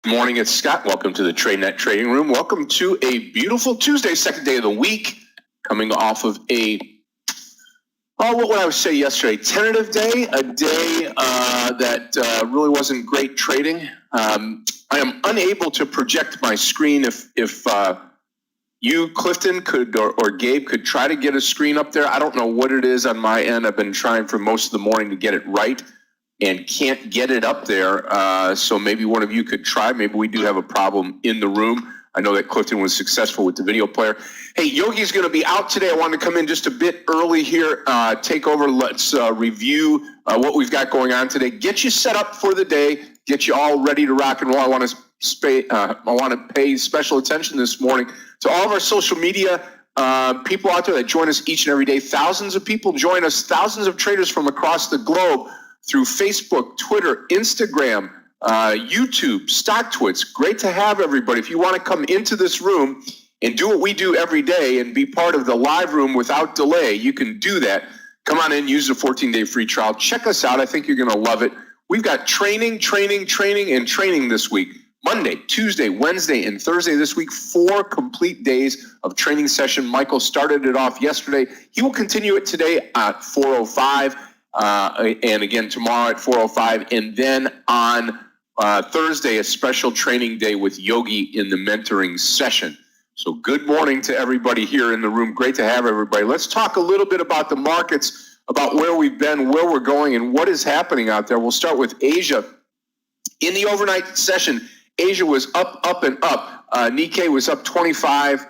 Good morning, it's Scott. Welcome to the Tradenet Trading Room. Welcome to a beautiful Tuesday, second day of the week, coming off of what would I say yesterday? Tentative day, a day that really wasn't great trading. I am unable to project my screen. If you, Clifton, could or Gabe could try to get a screen up there. I don't know what it is on my end. I've been trying for most of the morning to get it right and can't get it up there. So maybe one of you could try. Maybe we do have a problem in the room. I know that Clifton was successful with the video player. Hey, Yogi's going to be out today. I wanted to come in just a bit early here, take over. Let's review what we've got going on today. Get you set up for the day. Get you all ready to rock and roll. I want to pay special attention this morning to all of our social media people out there that join us each and every day. Thousands of people join us. Thousands of traders from across the globe through Facebook, Twitter, Instagram, YouTube, StockTwits. Great to have everybody. If you want to come into this room and do what we do every day and be part of the live room without delay, you can do that. Come on in, use the 14-day free trial. Check us out. I think you're going to love it. We've got training this week. Monday, Tuesday, Wednesday, and Thursday this week, 4 complete days of training session. Michael started it off yesterday. He will continue it today at 4:05. And again tomorrow at 4:05, and then on Thursday, a special training day with Yogi in the mentoring session. So good morning to everybody here in the room. Great to have everybody. Let's talk a little bit about the markets, about where we've been, where we're going, and what is happening out there. We'll start with Asia. In the overnight session, Asia was up and up. Nikkei was up 25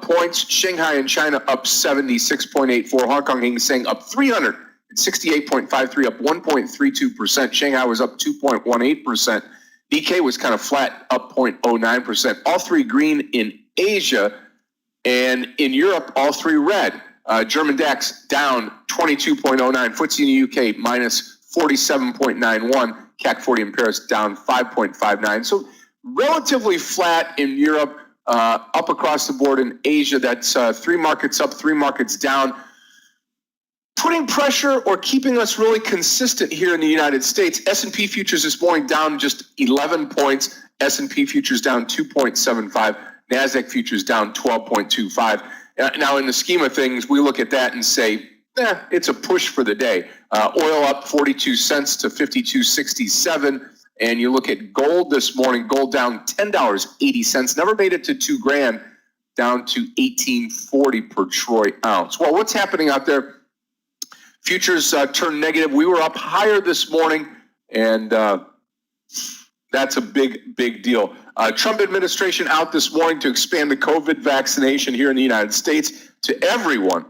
points. Shanghai and China up 76.84. Hong Kong Hang Seng up 368.53, up 1.32%. Shanghai was up 2.18%. Nikkei was kind of flat, up 0.09%. All three green in Asia, and in Europe, all three red. German DAX down 22.09. FTSE in the UK minus 47.91. CAC 40 in Paris down 5.59. So relatively flat in Europe, up across the board in Asia. That's 3 markets up, 3 markets down. Putting pressure or keeping us really consistent here in the United States. S&P futures this morning down just 11 points. S&P futures down 2.75. NASDAQ futures down 12.25. Now, in the scheme of things, we look at that and say, it's a push for the day. Oil up 42 cents to 52.67. And you look at gold this morning, gold down $10.80. Never made it to $2,000, down to $18.40 per troy ounce. Well, what's happening out there? Futures turned negative. We were up higher this morning, and that's a big deal. Trump administration out this morning to expand the COVID vaccination here in the United States to everyone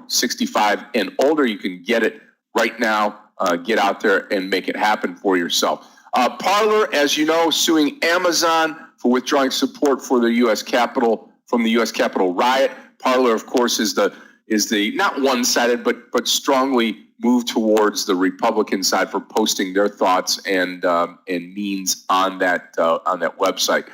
65 and older. You can get it right now. Get out there and make it happen for yourself. Parler, as you know, suing Amazon for withdrawing support for the U.S. Capitol from the U.S. Capitol riot. Parler, of course, is the not one-sided, but strongly moved towards the Republican side for posting their thoughts and means on that website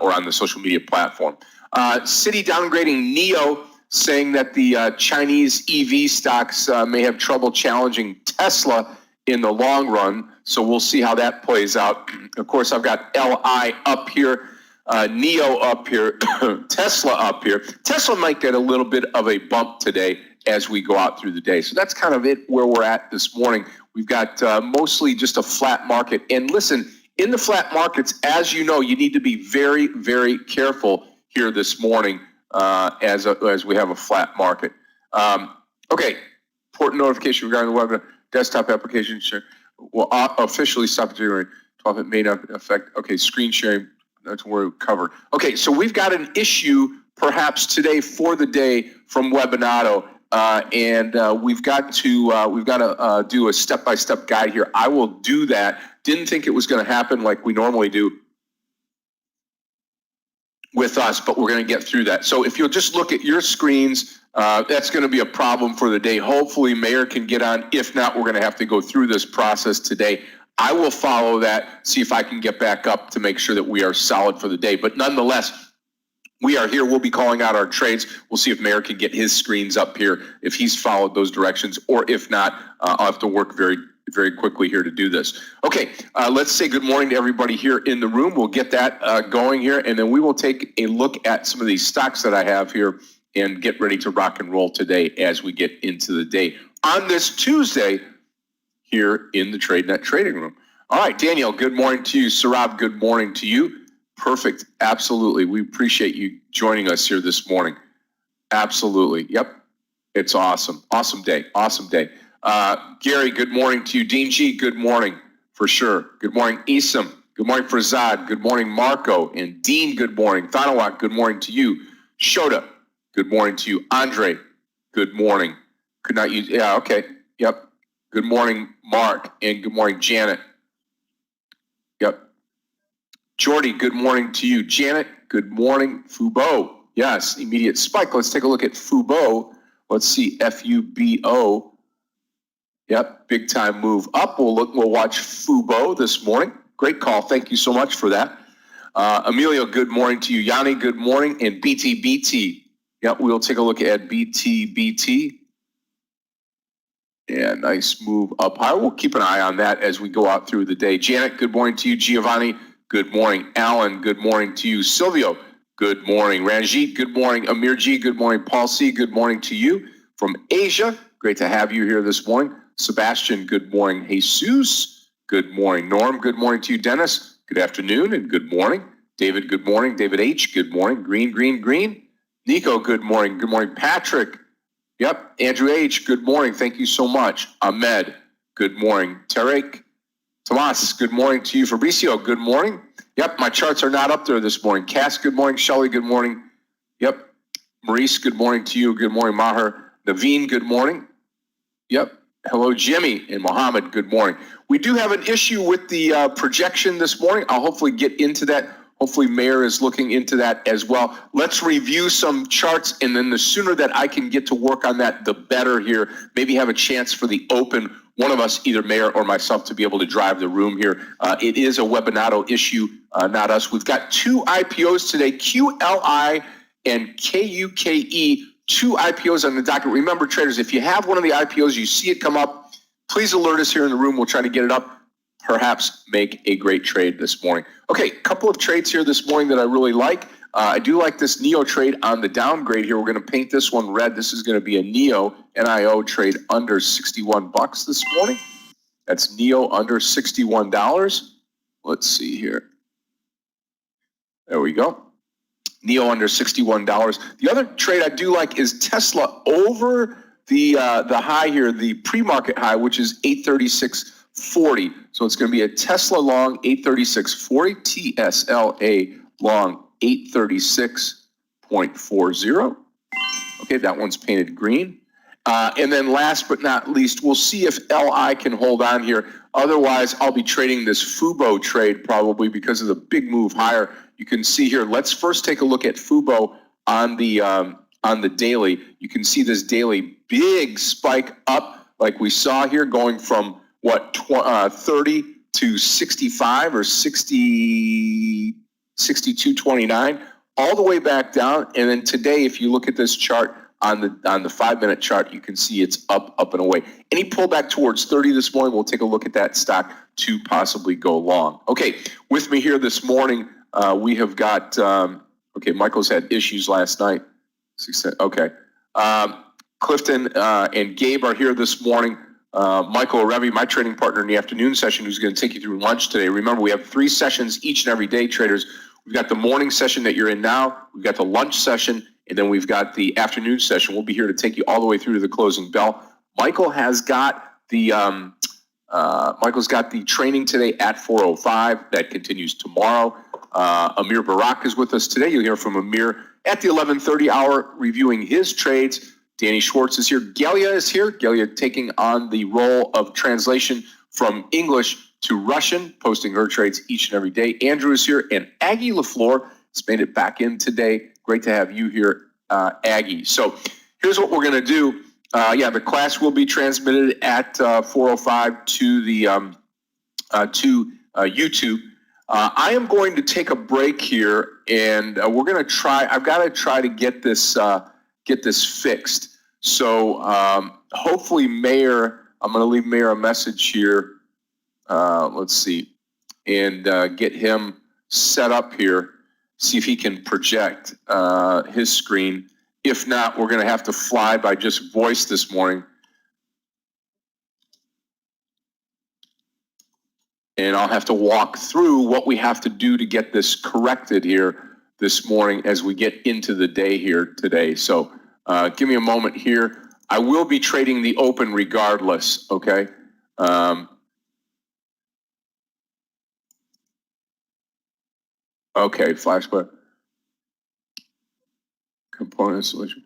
or on the social media platform. Citi downgrading NIO, saying that the Chinese EV stocks may have trouble challenging Tesla in the long run. So we'll see how that plays out. Of course, I've got LI up here. NIO up here, Tesla up here. Tesla might get a little bit of a bump today as we go out through the day. So that's kind of it where we're at this morning. We've got mostly just a flat market. And listen, in the flat markets, as you know, you need to be very, very careful here this morning as we have a flat market. Okay, important notification regarding the webinar. Desktop application share will officially stop January 12th. It may not affect, okay, screen sharing. That's where we covered. Okay, so we've got an issue perhaps today for the day from Webinato, and we've got to do a step-by-step guide here. I will do that. Didn't think it was going to happen like we normally do with us, but we're going to get through that. So if you'll just look at your screens, that's going to be a problem for the day. Hopefully Meir can get on. If not, we're going to have to go through this process today. I will follow that, see if I can get back up to make sure that we are solid for the day. But nonetheless, we are here. We'll be calling out our trades. We'll see if Meir can get his screens up here, if he's followed those directions, or if not, I'll have to work very very quickly here to do this. Okay, let's say good morning to everybody here in the room. We'll get that going here, and then we will take a look at some of these stocks that I have here and get ready to rock and roll today as we get into the day on this Tuesday here in the Tradenet trading room. All right, Danielle, good morning to you. Sarab, good morning to you. Perfect. Absolutely. We appreciate you joining us here this morning. Absolutely. Yep. It's awesome. Awesome day. Awesome day. Gary, good morning to you. Dean G, good morning for sure. Good morning, Isam. Good morning, Farzad. Good morning, Marco. And Dean, good morning. Thanawat, good morning to you. Shota, good morning to you. Andre, good morning. Could not use, yeah, okay. Yep. Good morning, Mark. And good morning, Janet. Yep. Jordy, good morning to you. Janet, good morning. Fubo, yes, immediate spike. Let's take a look at Fubo. Let's see, Fubo. Yep, big time move up. We'll watch Fubo this morning. Great call. Thank you so much for that. Emilio, good morning to you. Yanni, good morning. And BTBT. Yep, we'll take a look at BTBT. Yeah, nice move up high. We'll keep an eye on that as we go out through the day. Janet, good morning to you. Giovanni, good morning. Alan, good morning to you. Silvio, good morning. Ranjit, good morning. Amir G, good morning. Paul C, good morning to you. From Asia, great to have you here this morning. Sebastian, good morning. Jesus, good morning. Norm, good morning to you. Dennis, good afternoon and good morning. David, good morning. David H, good morning. Green. Nico, good morning. Good morning. Patrick, yep. Andrew H, good morning. Thank you so much. Ahmed, good morning. Tarek, Tomas, good morning to you. Fabricio, good morning. Yep, my charts are not up there this morning. Cass, good morning. Shelley, good morning. Yep. Maurice, good morning to you. Good morning, Maher. Naveen, good morning. Yep. Hello, Jimmy and Mohammed. Good morning. We do have an issue with the projection this morning. I'll hopefully get into that. Hopefully, Meir is looking into that as well. Let's review some charts, and then the sooner that I can get to work on that, the better here. Maybe have a chance for the open, one of us, either Meir or myself, to be able to drive the room here. It is a Webinato issue, not us. We've got two IPOs today, QLI and KUKE. Two IPOs on the docket. Remember, traders, if you have one of the IPOs, you see it come up, please alert us here in the room. We'll try to get it up. Perhaps make a great trade this morning. Okay, a couple of trades here this morning that I really like. I do like this NEO trade on the downgrade here. We're going to paint this one red. This is going to be a NIO trade under 61 bucks this morning. That's NEO under $61. Let's see here. There we go. NEO under $61. The other trade I do like is Tesla over the high here, the pre-market high, which is 836.40. So it's going to be a Tesla long 836.40, TSLA long 836.40. Okay, that one's painted green. And then last but not least, we'll see if LI can hold on here. Otherwise, I'll be trading this Fubo trade probably because of the big move higher. You can see here. Let's first take a look at Fubo on the daily. You can see this daily big spike up like we saw here, going from what 30 to 65 or 60, 62.29, all the way back down. And then today, if you look at this chart on the 5-minute chart, you can see it's up and away. Any pullback towards 30 this morning, we'll take a look at that stock to possibly go long. Okay, with me here this morning, we have got, okay, Michael's had issues last night. Okay. Clifton and Gabe are here this morning. Michael Arevi, my trading partner in the afternoon session, who's going to take you through lunch today. Remember, we have 3 sessions each and every day, traders. We've got the morning session that you're in now. We've got the lunch session, and then we've got the afternoon session. We'll be here to take you all the way through to the closing bell. Michael has got the Michael's got the training today at 4:05. That continues tomorrow. Amir Barak is with us today. You'll hear from Amir at the 11:30 hour reviewing his trades. Danny Schwartz is here. Gelia is here. Gelia taking on the role of translation from English to Russian, posting her trades each and every day. Andrew is here, and Aggie LaFleur has made it back in today. Great to have you here, Aggie. So here's what we're going to do. The class will be transmitted at 4:05 to the YouTube. I am going to take a break here, and we're going to try. I've got to try to get this fixed. So hopefully Meir I'm going to leave Meir a message here. Let's see, and get him set up here. See if he can project his screen. If not, we're going to have to fly by just voice this morning. And I'll have to walk through what we have to do to get this corrected here this morning as we get into the day here today. So give me a moment here. I will be trading the open regardless, okay? Okay, flash but component solution.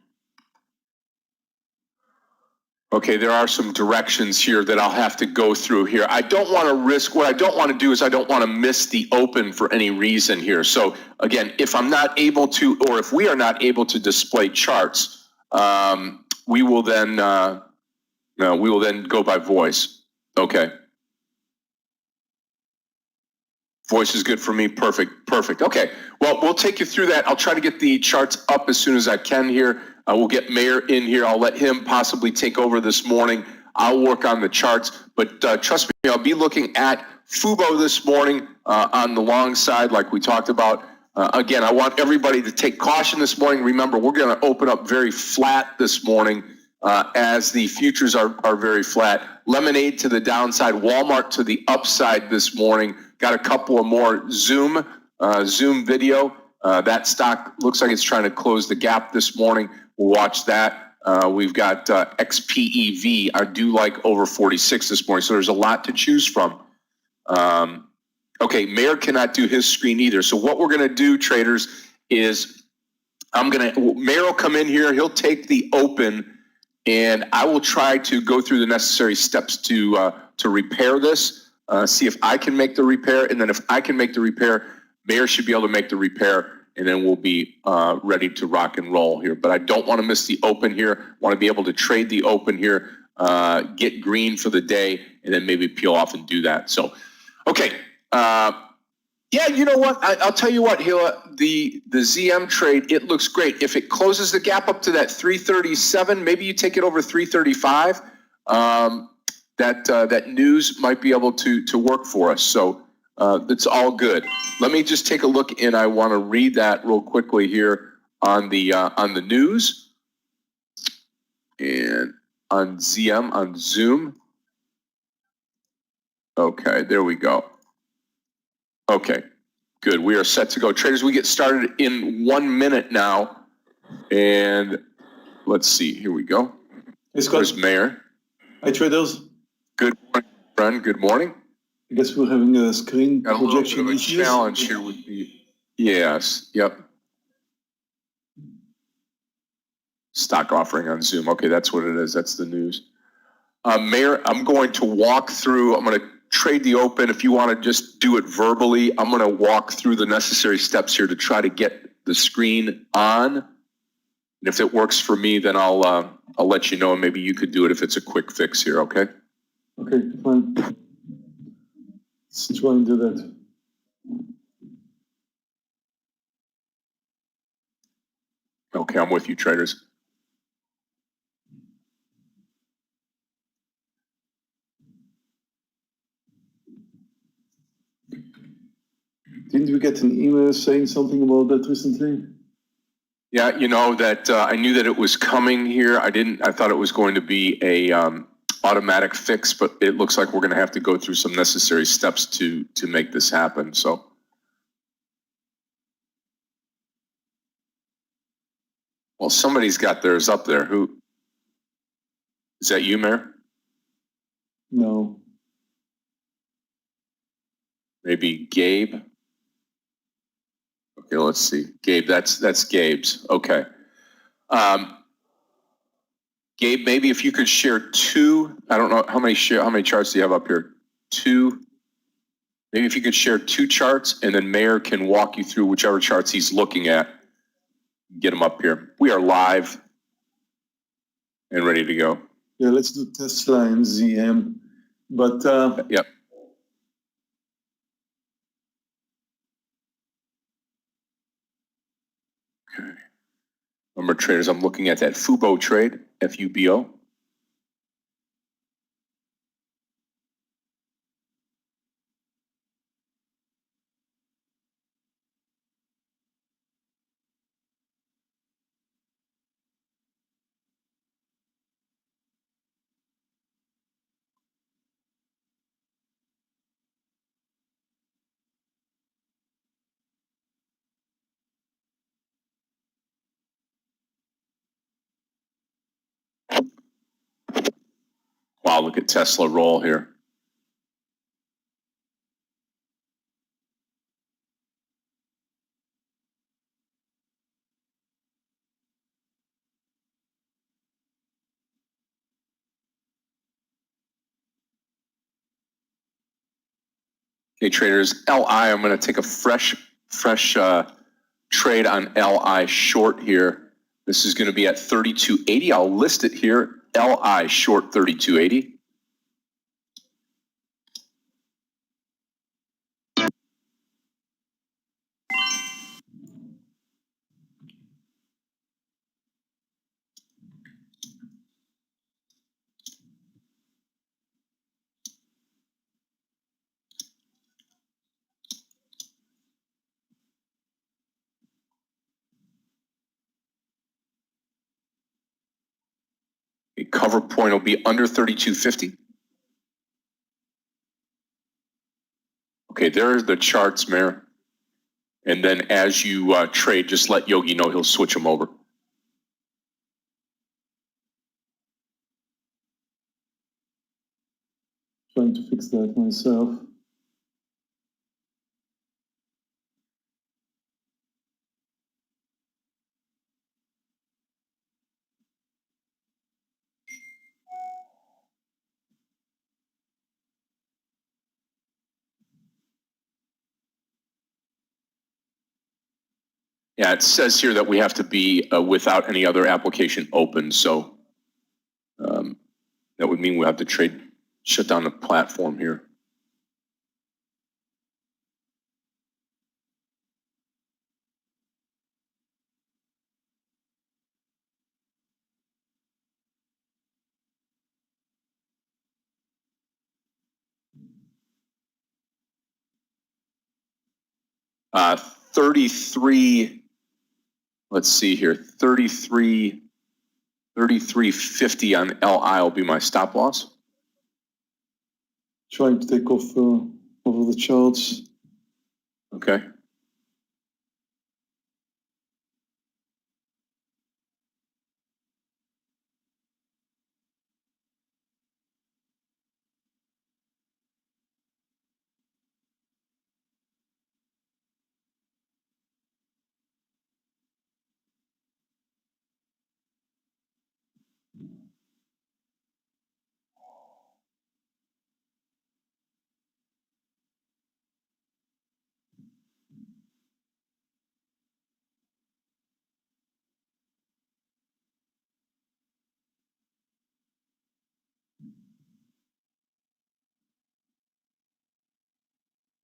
Okay, there are some directions here that I'll have to go through here. I don't want to risk, what I don't want to do is I don't want to miss the open for any reason here. So again, if I'm not able to, or if we are not able to display charts, we will then go by voice. Okay. Voice is good for me. Perfect. Okay. Well, we'll take you through that. I'll try to get the charts up as soon as I can here. We'll get Meir in here. I'll let him possibly take over this morning. I'll work on the charts, but trust me, I'll be looking at FUBO this morning on the long side, like we talked about. Again, I want everybody to take caution this morning. Remember, we're going to open up very flat this morning as the futures are very flat. Lemonade to the downside, Walmart to the upside this morning. Got a couple of more Zoom video. That stock looks like it's trying to close the gap this morning. We'll watch that. We've got XPEV. I do like over 46 this morning, so there's a lot to choose from. Okay, Meir cannot do his screen either. So what we're going to do, traders, is Meir will come in here. He'll take the open, and I will try to go through the necessary steps to repair this. See if I can make the repair, and then if I can make the repair, Meir should be able to make the repair, and then we'll be ready to rock and roll here. But I don't want to miss the open here. Want to be able to trade the open here, get green for the day, and then maybe peel off and do that. So, okay. Yeah, you know what? I'll tell you what, Hila, the ZM trade, it looks great. If it closes the gap up to that 337, maybe you take it over 335. That news might be able to work for us. So it's all good. Let me just take a look, and I want to read that real quickly here on the news and on ZM on Zoom. Okay, there we go. Okay, good. We are set to go. Traders, we get started in 1 minute now. And let's see. Here we go. Hey, Scott. There's Meir. Hi, traders. Good morning, friend. Good morning. I guess we're having a screen Got a projection little bit of a issues. challenge here with the... Yes. Yep. Stock offering on Zoom. Okay, that's what it is. That's the news. Meir, I'm going to walk through. I'm going to trade the open. If you want to just do it verbally, I'm going to walk through the necessary steps here to try to get the screen on. And if it works for me, then I'll let you know, and maybe you could do it if it's a quick fix here. Okay. Okay, fine. Let's try and do that. Okay, I'm with you, traders. Didn't we get an email saying something about that recently? Yeah, you know that I knew that it was coming here. I thought it was going to be a automatic fix, but it looks like we're going to have to go through some necessary steps to make this happen. So, well, somebody's got theirs up there. Who is that? You, Meir? No. Maybe Gabe. Okay, let's see. Gabe, that's Gabe's. Okay. Gabe, maybe if you could share two. I don't know how many charts do you have up here? Two. Maybe if you could share two charts, and then Meir can walk you through whichever charts he's looking at. Get them up here. We are live and ready to go. Yeah, let's do Tesla and ZM. But yep. Okay. Remember, traders, I'm looking at that FUBO trade, FUBO. Wow, look at Tesla roll here. Okay, traders, LI, I'm going to take a fresh trade on LI short here. This is going to be at 32.80. I'll list it here. LI short 32.80. A cover point will be under 32.50. Okay, there's the charts, Meir. And then as you trade, just let Yogi know he'll switch them over. Trying to fix that myself. Yeah, it says here that we have to be without any other application open. So that would mean we have to shut down the platform here. Uh, 33, let's see here, 33.50 on LI will be my stop loss. Trying to take off over the charts. Okay.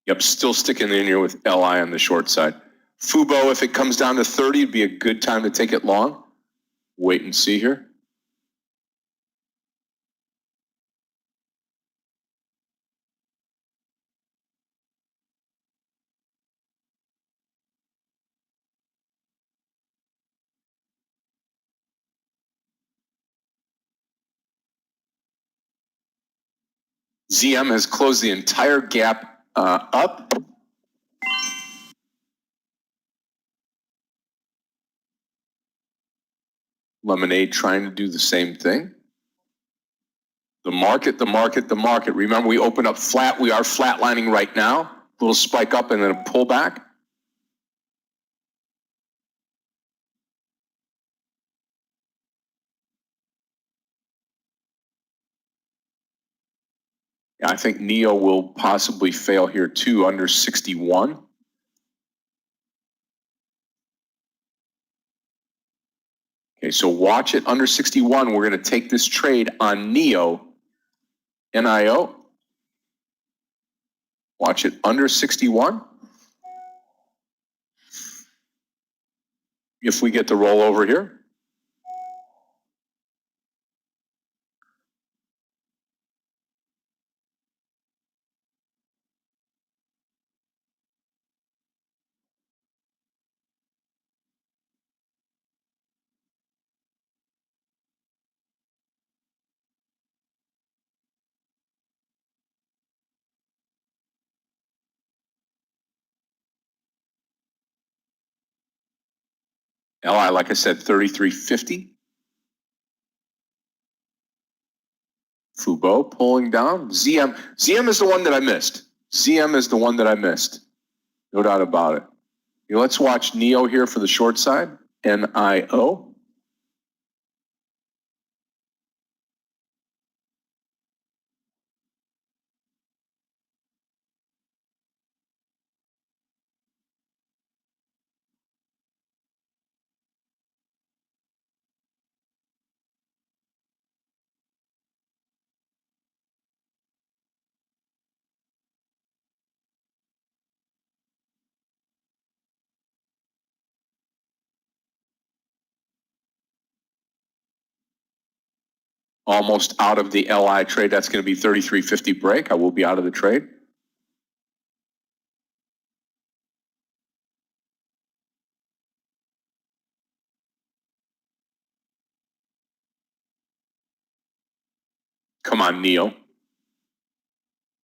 Yep, still sticking in here with LI on the short side. Fubo, if it comes down to 30, it'd be a good time to take it long. Wait and see here. ZM has closed the entire gap up. Lemonade trying to do the same thing. The market. Remember, we opened up flat. We are flatlining right now. A little spike up and then a pullback. I think NEO will possibly fail here too, under 61. Okay, so watch it under 61. We're going to take this trade on NEO, NIO. Watch it under 61. If we get the rollover here. LI, like I said, 33.50. Fubo pulling down. ZM is the one that I missed. ZM is the one that I missed. No doubt about it. Okay, let's watch NEO here for the short side. NIO. Almost out of the LI trade. That's going to be 33.50 break. I will be out of the trade. Come on, NEO.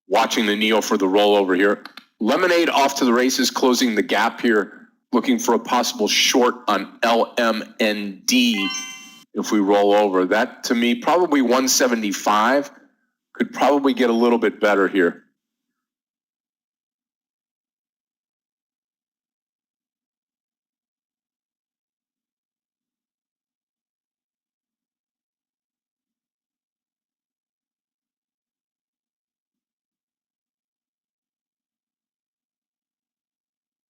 Watching the NEO for the rollover here. Lemonade off to the races, closing the gap here. Looking for a possible short on LMND if we roll over. That, to me, probably 175. Could probably get a little bit better here.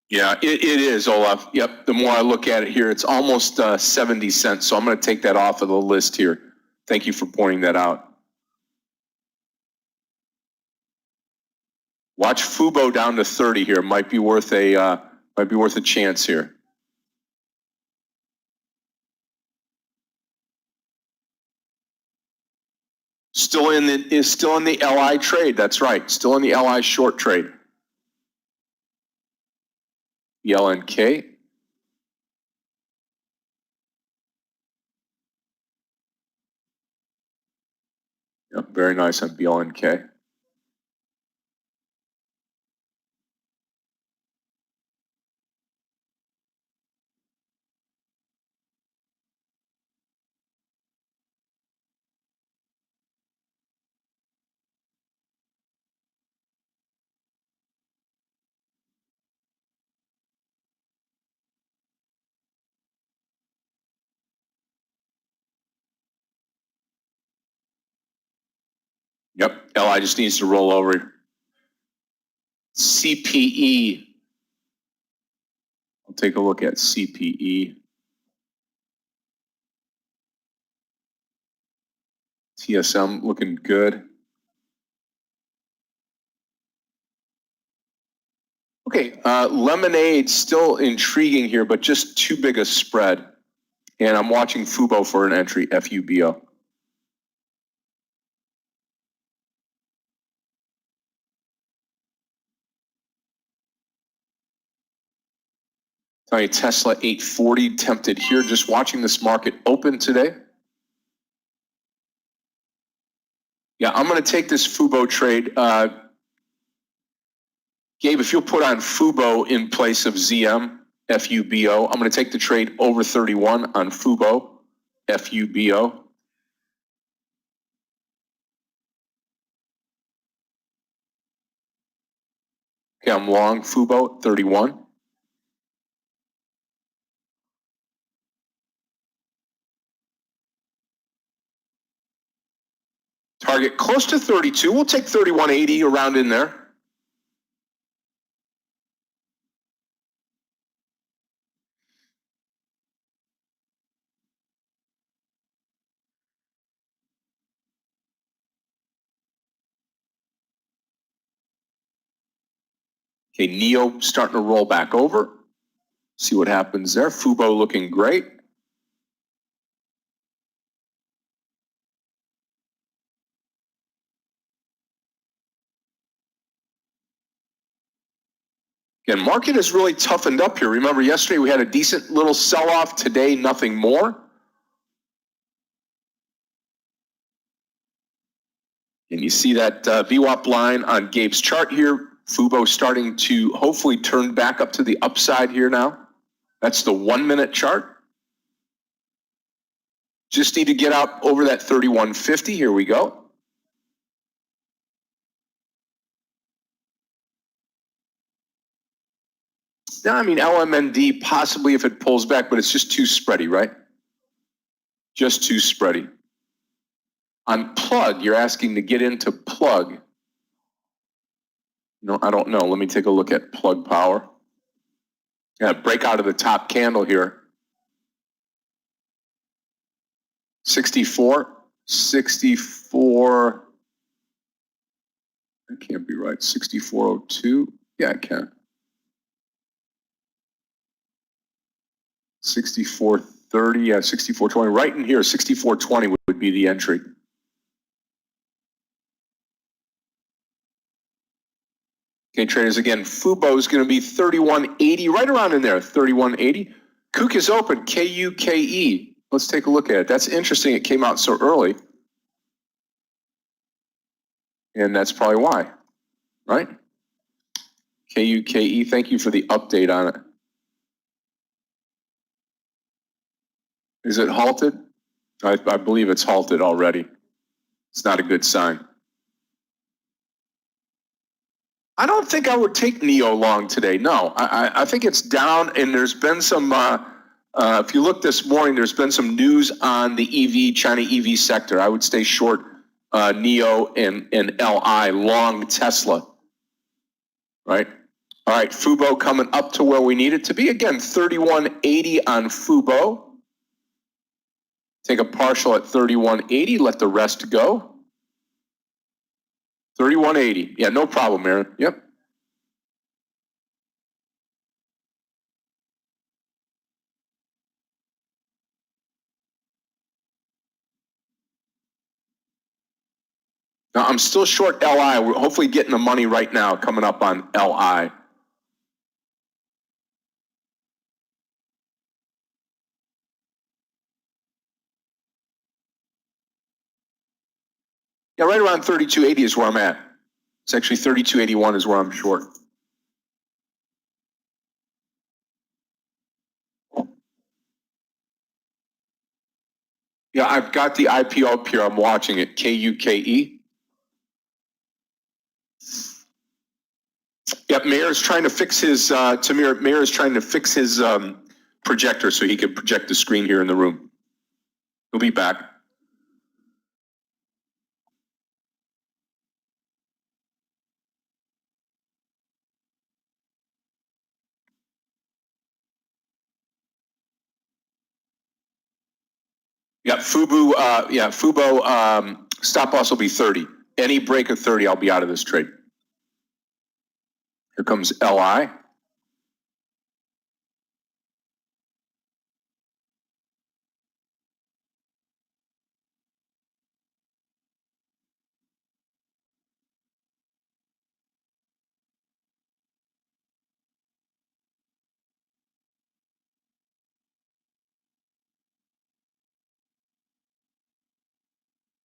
Yeah, it is, Olaf. Yep, the more I look at it here, it's almost 70 cents. So I'm going to take that off of the list here. Thank you for pointing that out. Watch Fubo down to 30 here. Might be worth a chance here. Still in the LI trade. That's right. Still in the LI short trade. LNK. Yep, very nice on BLNK. Yep, LI just needs to roll over. CPE. I'll take a look at CPE. TSM looking good. Okay, Lemonade still intriguing here, but just too big a spread. And I'm watching Fubo for an entry, FUBO. Tell you, Tesla 840 tempted here, just watching this market open today. Yeah, I'm going to take this Fubo trade. Gabe, if you'll put on Fubo in place of ZM, FUBO, I'm going to take the trade over 31 on Fubo, FUBO. Okay, I'm long Fubo, 31. Target close to 32. We'll take 31.80 around in there. Okay, NEO starting to roll back over. See what happens there. Fubo looking great. Again, market has really toughened up here. Remember, yesterday we had a decent little sell-off. Today, nothing more. And you see that VWAP line on Gabe's chart here. Fubo starting to hopefully turn back up to the upside here now. That's the 1 minute chart. Just need to get out over that 31.50. Here we go. I mean, LMND possibly if it pulls back, but it's just too spready, right? Just too spready. On plug, you're asking to get into plug. No, I don't know. Let me take a look at plug power. Break out of the top candle here. 64. That can't be right. 6402. Yeah, it can. 6430. Yeah, 6420. Right in here, 6420 would be the entry. Okay, traders, again, Fubo is going to be 3180, right around in there, 3180. Kook is open, KUKE. Let's take a look at it. That's interesting. It came out so early. And that's probably why, right? KUKE, thank you for the update on it. Is it halted? I believe it's halted already. It's not a good sign. I don't think I would take NEO long today. No, I think it's down, and there's been some, if you look this morning, there's been some news on the EV, China EV sector. I would stay short NEO and LI, long Tesla, right? All right, Fubo coming up to where we need it to be. Again, 3180 on Fubo. Take a partial at 3180, let the rest go. 3180. Yeah, no problem, Aaron. Yep. Now, I'm still short LI. We're hopefully getting the money right now coming up on LI. Yeah, right around 3280 is where I'm at. It's actually 3281 is where I'm short. Yeah, I've got the IPO up here. I'm watching it. KUKE. Yep, Meir is trying to fix his, Meir is trying to fix his projector so he can project the screen here in the room. He'll be back. Yeah, Fubo stop loss will be 30. Any break of 30, I'll be out of this trade. Here comes LI.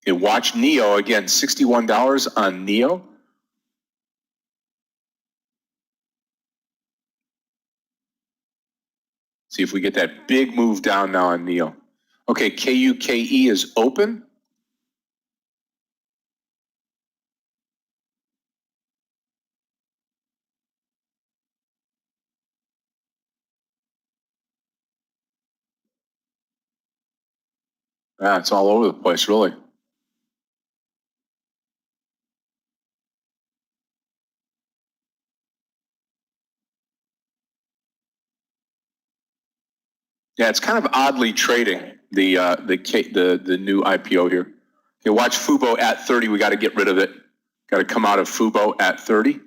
Okay, watch NEO again, $61 on NEO. See if we get that big move down now on NEO. Okay, KUKE is open. It's all over the place, really. Yeah, it's kind of oddly trading the new IPO here. Okay, watch Fubo at 30. We got to get rid of it. Got to come out of Fubo at 30.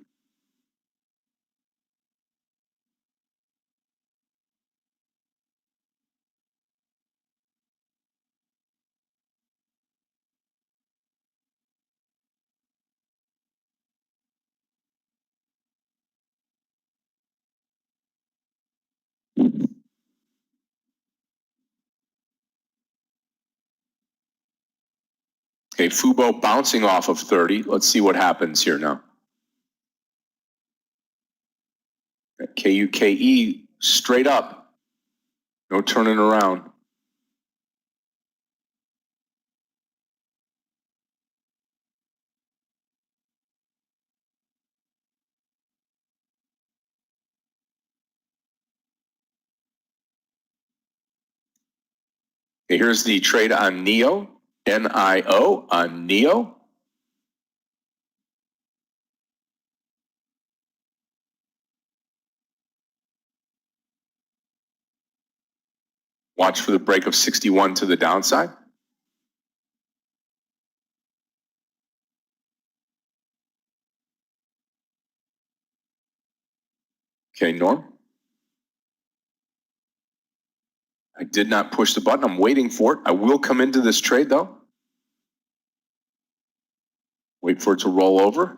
Okay, Fubo bouncing off of 30. Let's see what happens here now. KUKE straight up. No turning around. Okay, here's the trade on NIO, N-I-O, on NIO. Watch for the break of 61 to the downside. Okay, Norm. I did not push the button. I'm waiting for it. I will come into this trade though. Wait for it to roll over.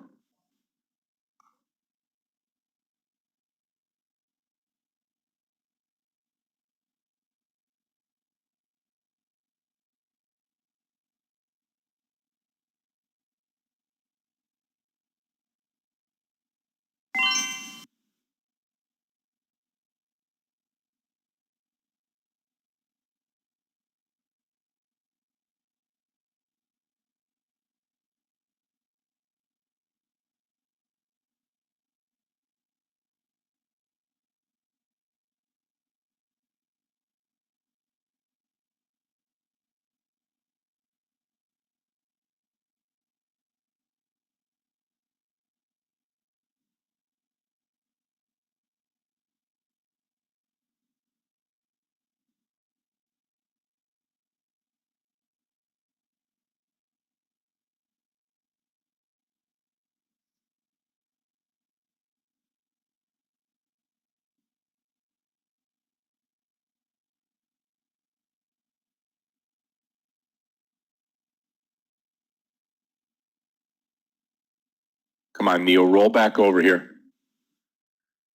Come on, Neil, roll back over here.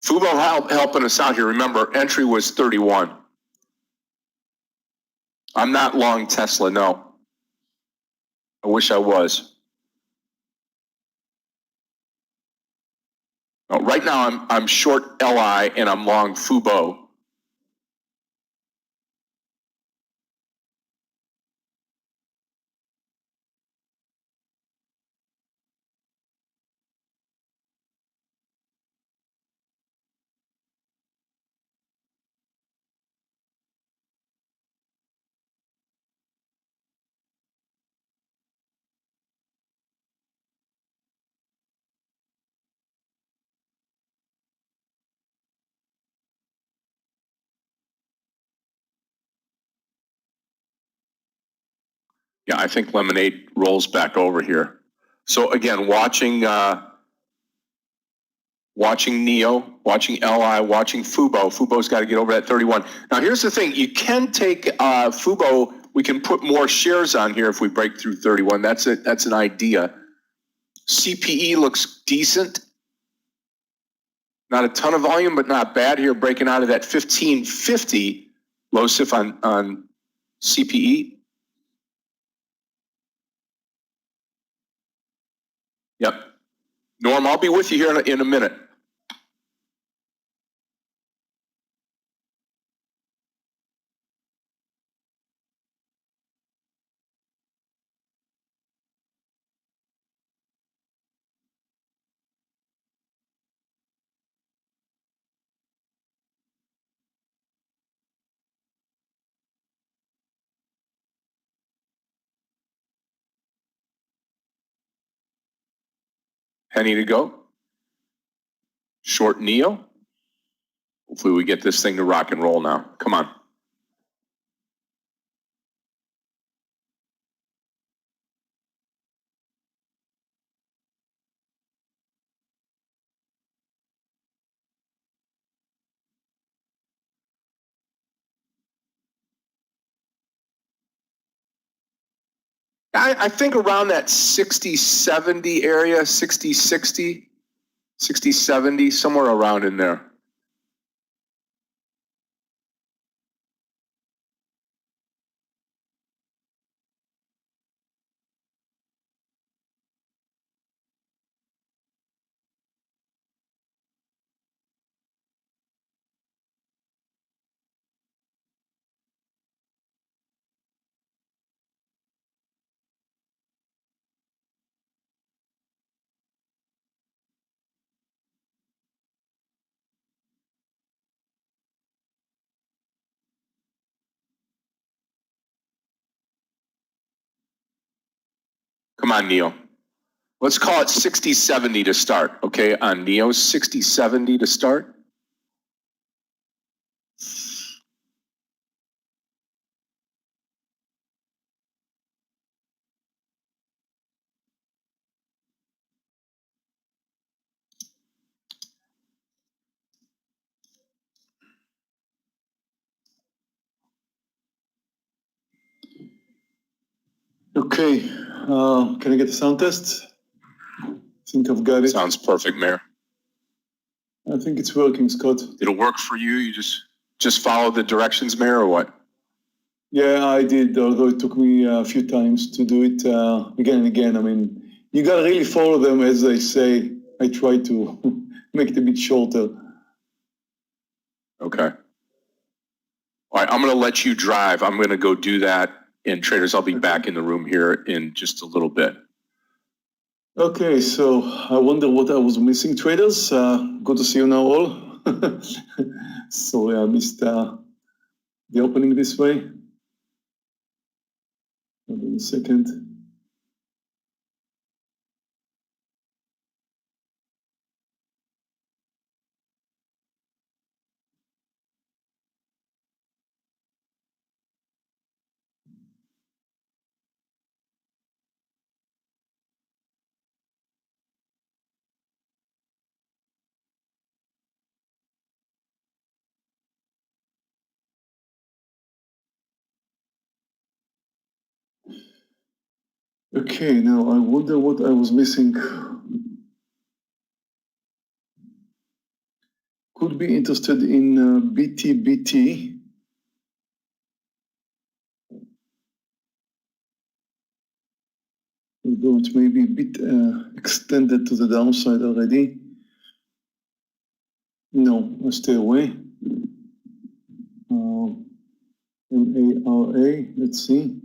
Fubo helping us out here. Remember, entry was 31. I'm not long Tesla, no. I wish I was. No, right now I'm short LI and I'm long Fubo. Yeah, I think Lemonade rolls back over here. So again, watching NEO, watching LI, watching Fubo. Fubo's got to get over that 31. Now here's the thing: you can take Fubo. We can put more shares on here if we break through 31. That's an idea. CPE looks decent. Not a ton of volume, but not bad here, breaking out of that 1550 low SIF on CPE. Yep. Norm, I'll be with you here in a minute. Penny to go. Short NEO. Hopefully we get this thing to rock and roll now. Come on. I think around that 60-70 area, 60-60, 60-70, somewhere around in there. Come on, Neo. Let's call it 60-70 to start, okay? On Neo, 60-70 to start. Okay, can I get a sound test? I think I've got it. Sounds perfect, Meir. I think it's working, Scott. It'll work for you. You just follow the directions, Meir, or what? Yeah, I did, although it took me a few times to do it again and again. I mean, you gotta really follow them as they say. I try to make it a bit shorter. Okay. All right, I'm going to let you drive. I'm going to go do that. And traders, I'll be back in the room here in just a little bit. Okay, so I wonder what I was missing, traders. Good to see you now all. Sorry, I missed the opening this way. Hold on a second. Okay, now I wonder what I was missing. Could be interested in BTBT. Although it may be a bit extended to the downside already. No, I stay away. MARA, let's see.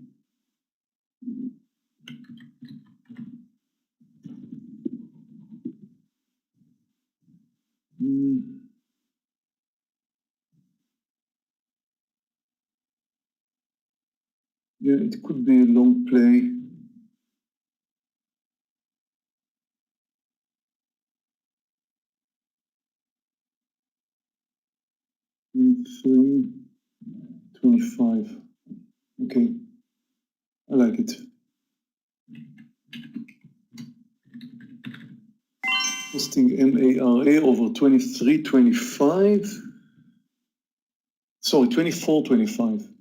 Yeah, it could be a long play. In 3.25. Okay, I like it. Posting MARA over 23.25. Sorry, 24.25.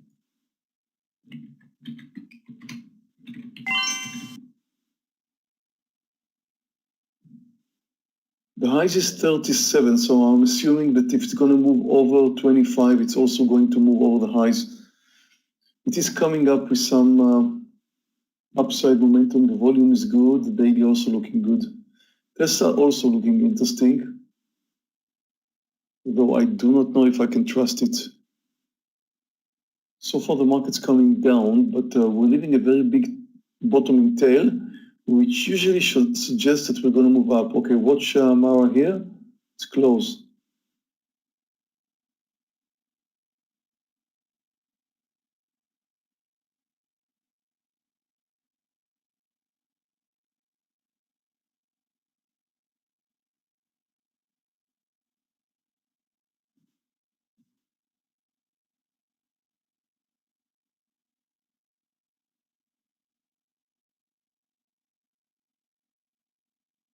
The highs is 37, so I'm assuming that if it's going to move over 25, it's also going to move over the highs. It is coming up with some upside momentum. The volume is good. The daily also looking good. Tesla also looking interesting, though I do not know if I can trust it. So far the market's coming down, but we're leaving a very big bottoming tail, which usually should suggest that we're going to move up. Okay, watch Mara here. It's close.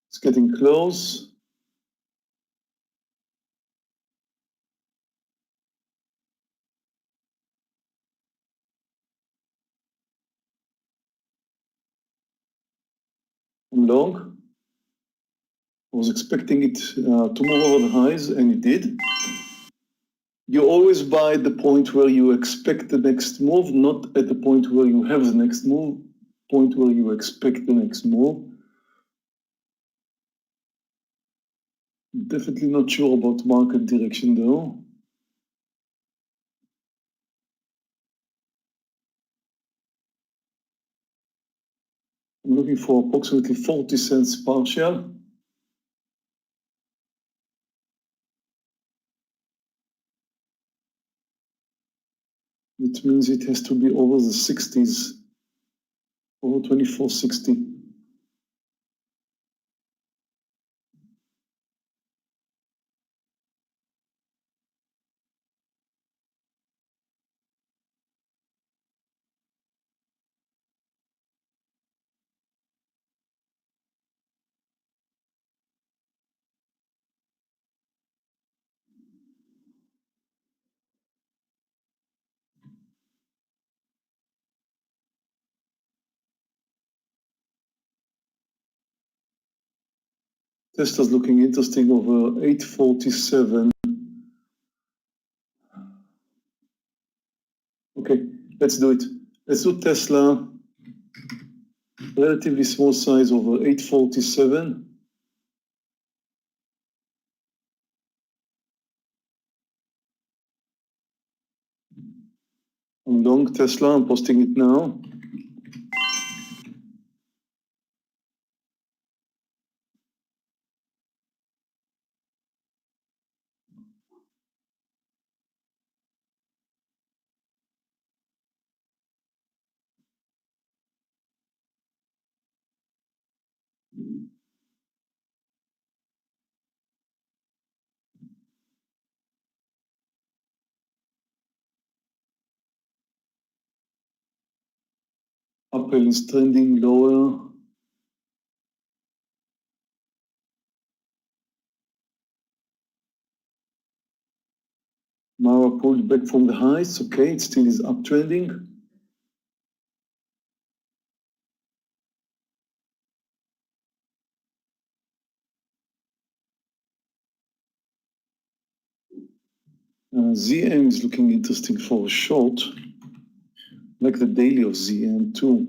It's getting close. I'm long. I was expecting it to move over the highs, and it did. You always buy at the point where you expect the next move, not at the point where you have the next move, point where you expect the next move. Definitely not sure about market direction though. I'm looking for approximately 40 cents partial. It means it has to be over the 60s, over 24.60. Tesla's looking interesting over 847. Okay, let's do it. Let's do Tesla, relatively small size over 847. I'm long Tesla, I'm posting it now. Apple is trending lower. Mara pulled back from the highs. Okay, it still is uptrending. ZM is looking interesting for a short, like the daily of ZM too.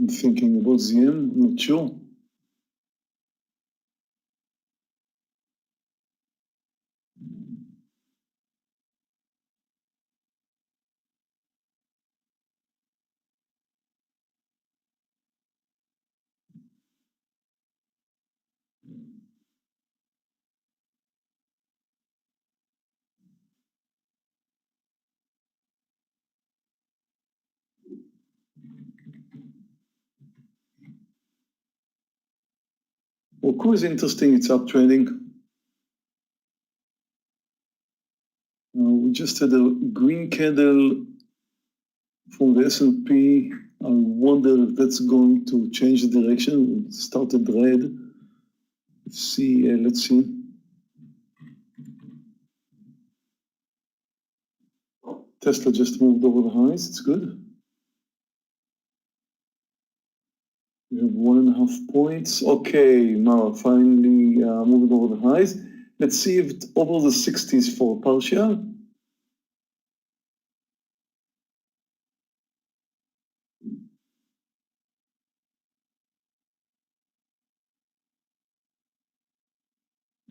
I'm thinking about ZM, not sure. Oku is interesting, it's uptrending. We just had a green candle from the S&P. I wonder if that's going to change the direction. It started red. Let's see. Tesla just moved over the highs, it's good. We have 1.5 points. Okay, now finally moving over the highs. Let's see if it's over the 60s for partial.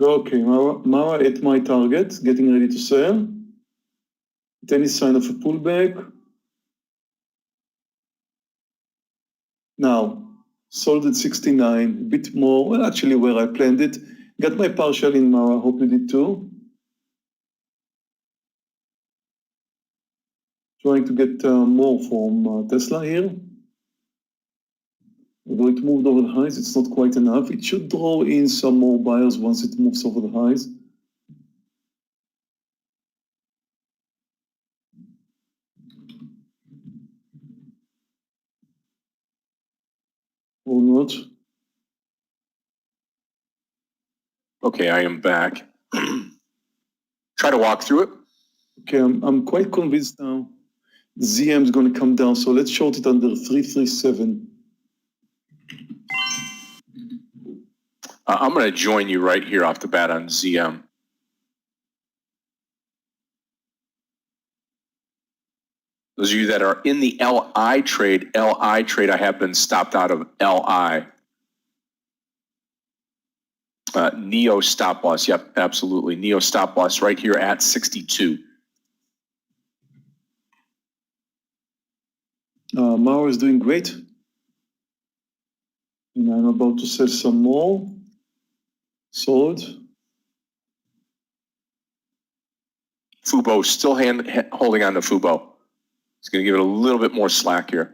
Okay, Mara at my target, getting ready to sell. Any sign of a pullback? Now, sold at 69, a bit more, well, actually where I planned it. Got my partial in Mara, hope you did too. Trying to get more from Tesla here. Although it moved over the highs, it's not quite enough. It should draw in some more buyers once it moves over the highs. Or not. Okay, I am back. Try to walk through it. Okay, I'm quite convinced now. ZM is going to come down, so let's short it under 337. I'm going to join you right here off the bat on ZM. Those of you that are in the LI trade, I have been stopped out of LI. Neo stop loss, yep, absolutely. Neo stop loss right here at 62. Mara is doing great. And I'm about to sell some more. Sold. Fubo still holding on to Fubo. It's going to give it a little bit more slack here.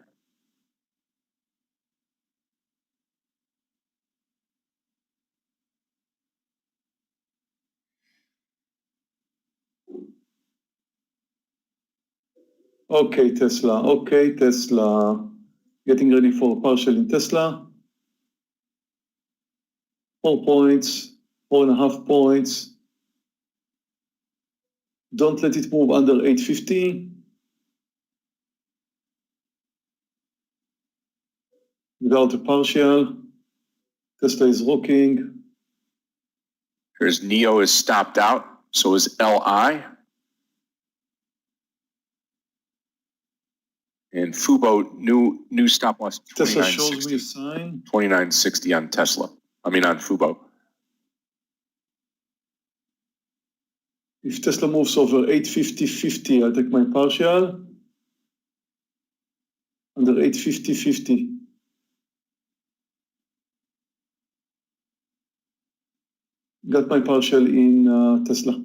Okay, Tesla. Okay, Tesla. Getting ready for a partial in Tesla. 4 points, 4.5 points. Don't let it move under 850. Without a partial, Tesla is rocking. Here's NEO is stopped out, so is LI. And Fubo, new stop loss, Tesla shows me a 29.60. sign. 29.60 on Tesla. I mean on Fubo. If Tesla moves over 850.50, I'll take my partial. Under 850.50. Got my partial in Tesla.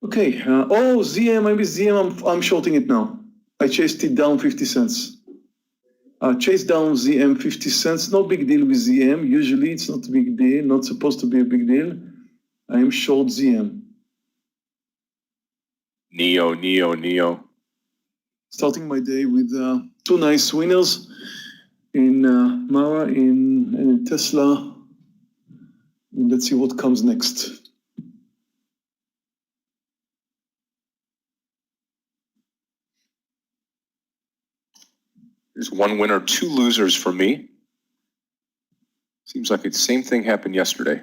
Okay, ZM, I miss ZM, I'm shorting it now. I chased it down 50 cents. Chase down ZM 50 cents, no big deal with ZM. Usually it's not a big deal, not supposed to be a big deal. I am short ZM. NEO. Starting my day with two nice winners in Meir and in Tesla. And let's see what comes next. There's one winner, two losers for me. Seems like the same thing happened yesterday.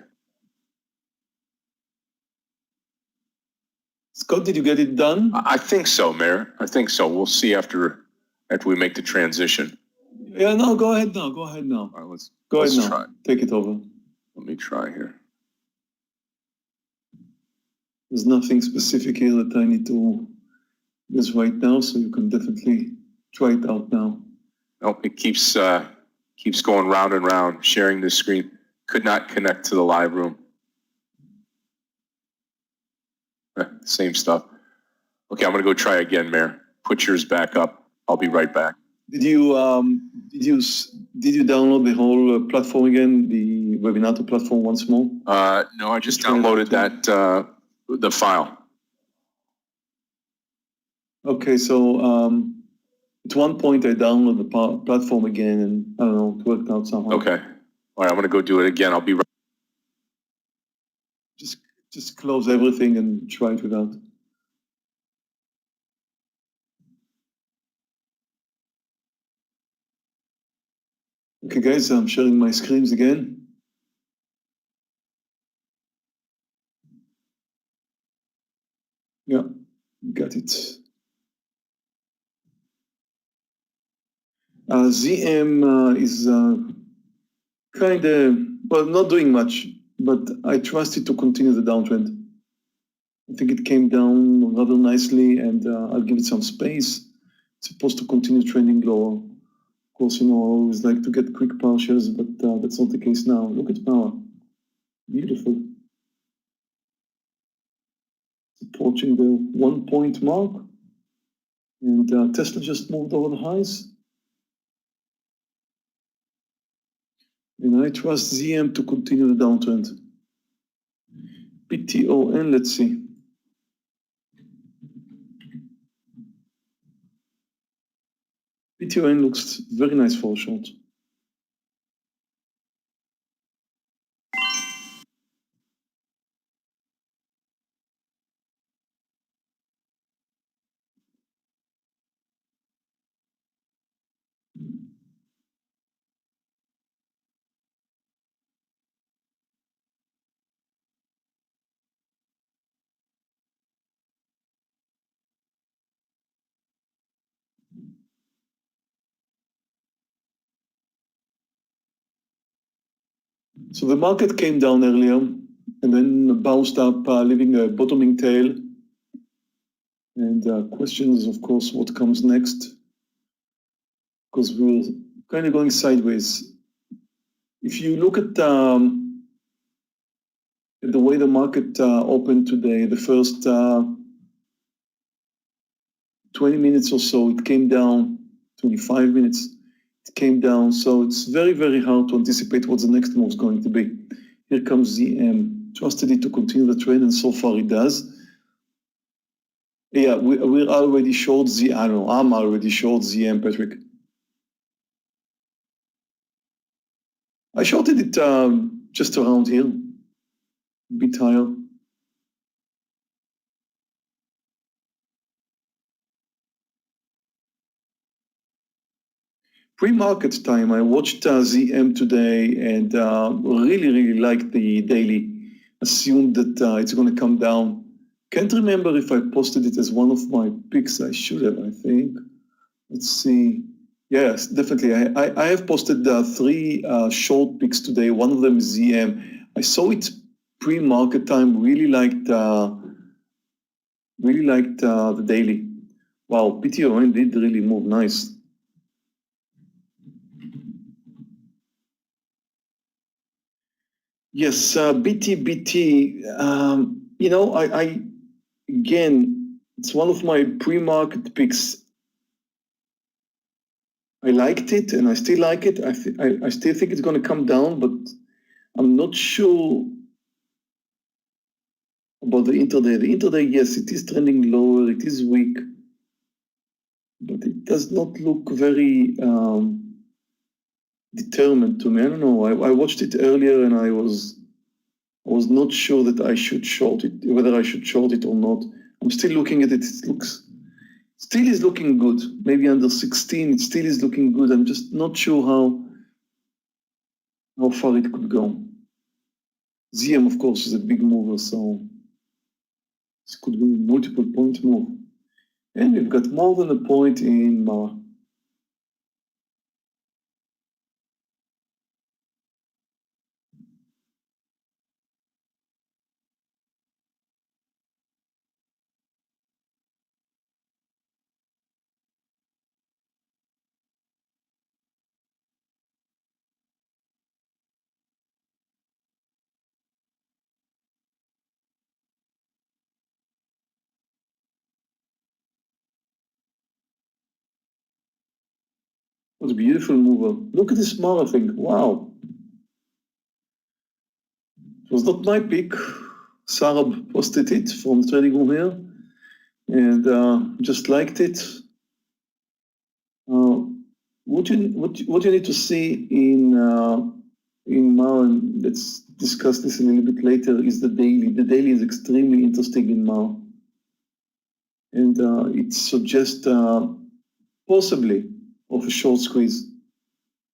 Scott, did you get it done? I think so, Meir. I think so. We'll see after we make the transition. Yeah, no, go ahead now. All right, let's now. try. Take it over. Let me try here. There's nothing specific here that I need to use right now, so you can definitely try it out now. Oh, it keeps going round and round, sharing the screen. Could not connect to the live room. Same stuff. Okay, I'm gonna go try again, Meir. Put yours back up. I'll be right back. Did you download the whole platform again, the Webinator platform once more? No, I just downloaded that the file. Okay, so at one point I downloaded the platform again, and I don't know, it worked out somehow. Okay. All right, I'm gonna go do it again. I'll be right. Just close everything and try it without. Okay, guys, I'm sharing my screens again. Yeah, got it. ZM is kind of, well, not doing much, but I trust it to continue the downtrend. I think it came down rather nicely, and I'll give it some space. It's supposed to continue trending lower. Of course, I always like to get quick partials, but that's not the case now. Look at power. Beautiful. Approaching the 1 point mark. And Tesla just moved over the highs. And I trust ZM to continue the downtrend. PTON, let's see. PTON looks very nice for a short. So the market came down earlier and then bounced up, leaving a bottoming tail. And question is, of course, what comes next? Because we're kind of going sideways. If you look at the way the market opened today, the first 20 minutes or so, it came down, 25 minutes, it came down. So it's very, very hard to anticipate what the next move is going to be. Here comes ZM. Trusted it to continue the trend, and so far it does. Yeah, we're already short I don't know, I'm already short ZM, Patrick. I shorted it just around here, a bit higher. Pre-market time, I watched ZM today and really liked the daily. Assumed that it's going to come down. Can't remember if I posted it as one of my picks. I should have, I think. Let's see. Yes, definitely. I have posted three short picks today. One of them is ZM. I saw it pre-market time. Really liked the daily. Wow, PTON did really move nice. Yes, BT. You know, I again, it's one of my pre-market picks. I liked it, and I still like it. I still think it's going to come down, but I'm not sure about the intraday. The intraday, yes, it is trending lower. It is weak, but it does not look very determined to me. I don't know. I watched it earlier, and I was not sure that I should short it, whether I should short it or not. I'm still looking at it. It still is looking good. Maybe under 16, it still is looking good. I'm just not sure how far it could go. ZM, of course, is a big mover, so this could be a multiple point move. And we've got more than a point in Meir. What a beautiful mover. Look at this Meir thing. Wow. It was not my pick. Sarah posted it from Trading Room here, and just liked it. What you need to see in Meir, and let's discuss this a little bit later, is the daily. The daily is extremely interesting in Meir, and it suggests possibly of a short squeeze.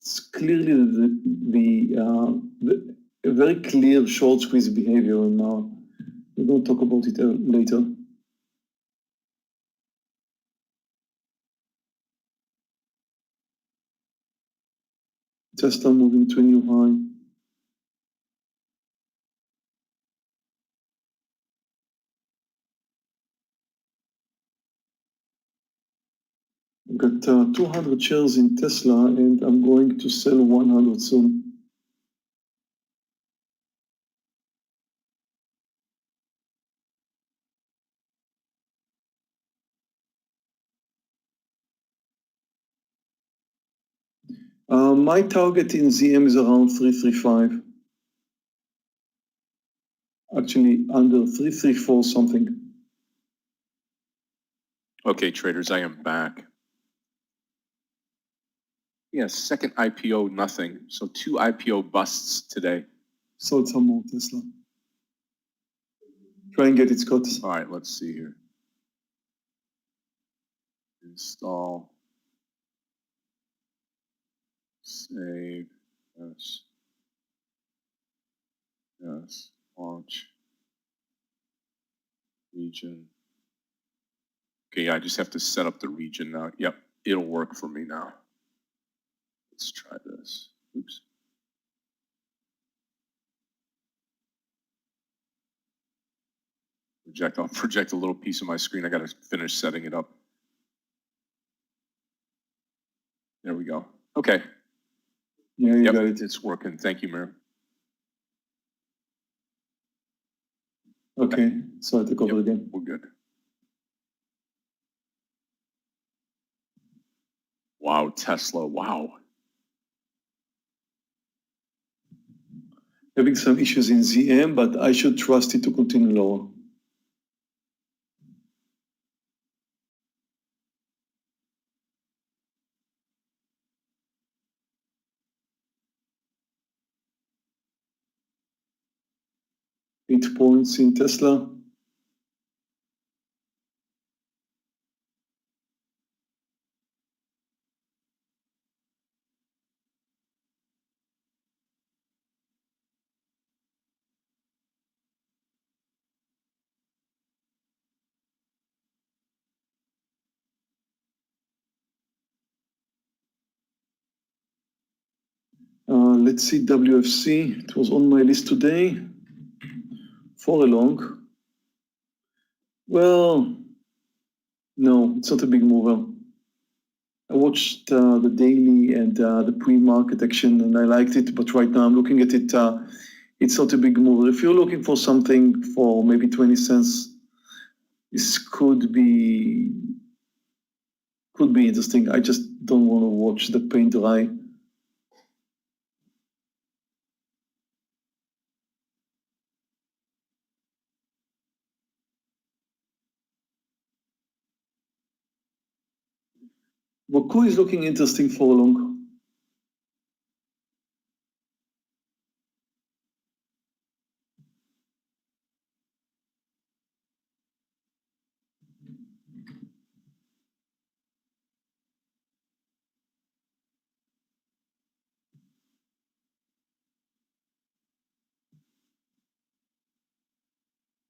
It's clearly a very clear short squeeze behavior in Meir. We're going to talk about it later. Tesla moving to a new high. I've got 200 shares in Tesla, and I'm going to sell 100 soon. My target in ZM is around 335. Actually, under 334 something. Okay, traders, I am back. Yeah, second IPO, nothing. So 2 IPO busts today. Sold some more Tesla. Try and get it, Scott. All right, let's see here. Install. Save. Yes. Yes. Launch. Region. Okay, yeah, I just have to set up the region now. Yep, it'll work for me now. Let's try this. Oops. I'll project a little piece of my screen. I got to finish setting it up. There we go. Okay. Yeah, you got it. It's working. Thank you, Meir. Okay, so I take over again. We're good. Wow, Tesla. Wow. Having some issues in ZM, but I should trust it to continue lower. 8 points in Tesla. Let's see WFC. It was on my list today for a long. Well, no, it's not a big mover. I watched the daily and the pre-market action and I liked it, but right now I'm looking at it, it's not a big mover. If you're looking for something for maybe 20 cents, this could be interesting. I just don't want to watch the paint dry. Roku is looking interesting for a long.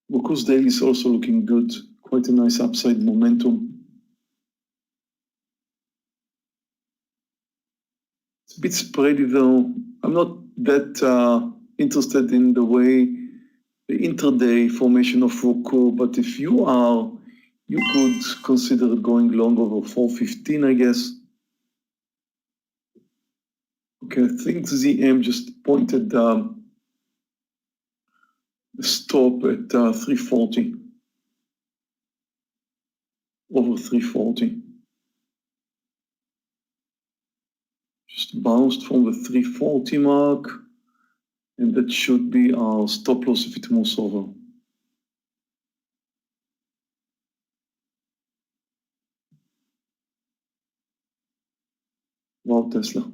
Roku's daily is also looking good. Quite a nice upside momentum. It's a bit spready though. I'm not that interested in the way the intraday formation of Roku, but if you are, you could consider going long over 415, I guess. Okay, I think ZM just pointed a stop at 340, over 340. Just bounced from the 340 mark, and that should be our stop loss if it moves over. Wow, Tesla.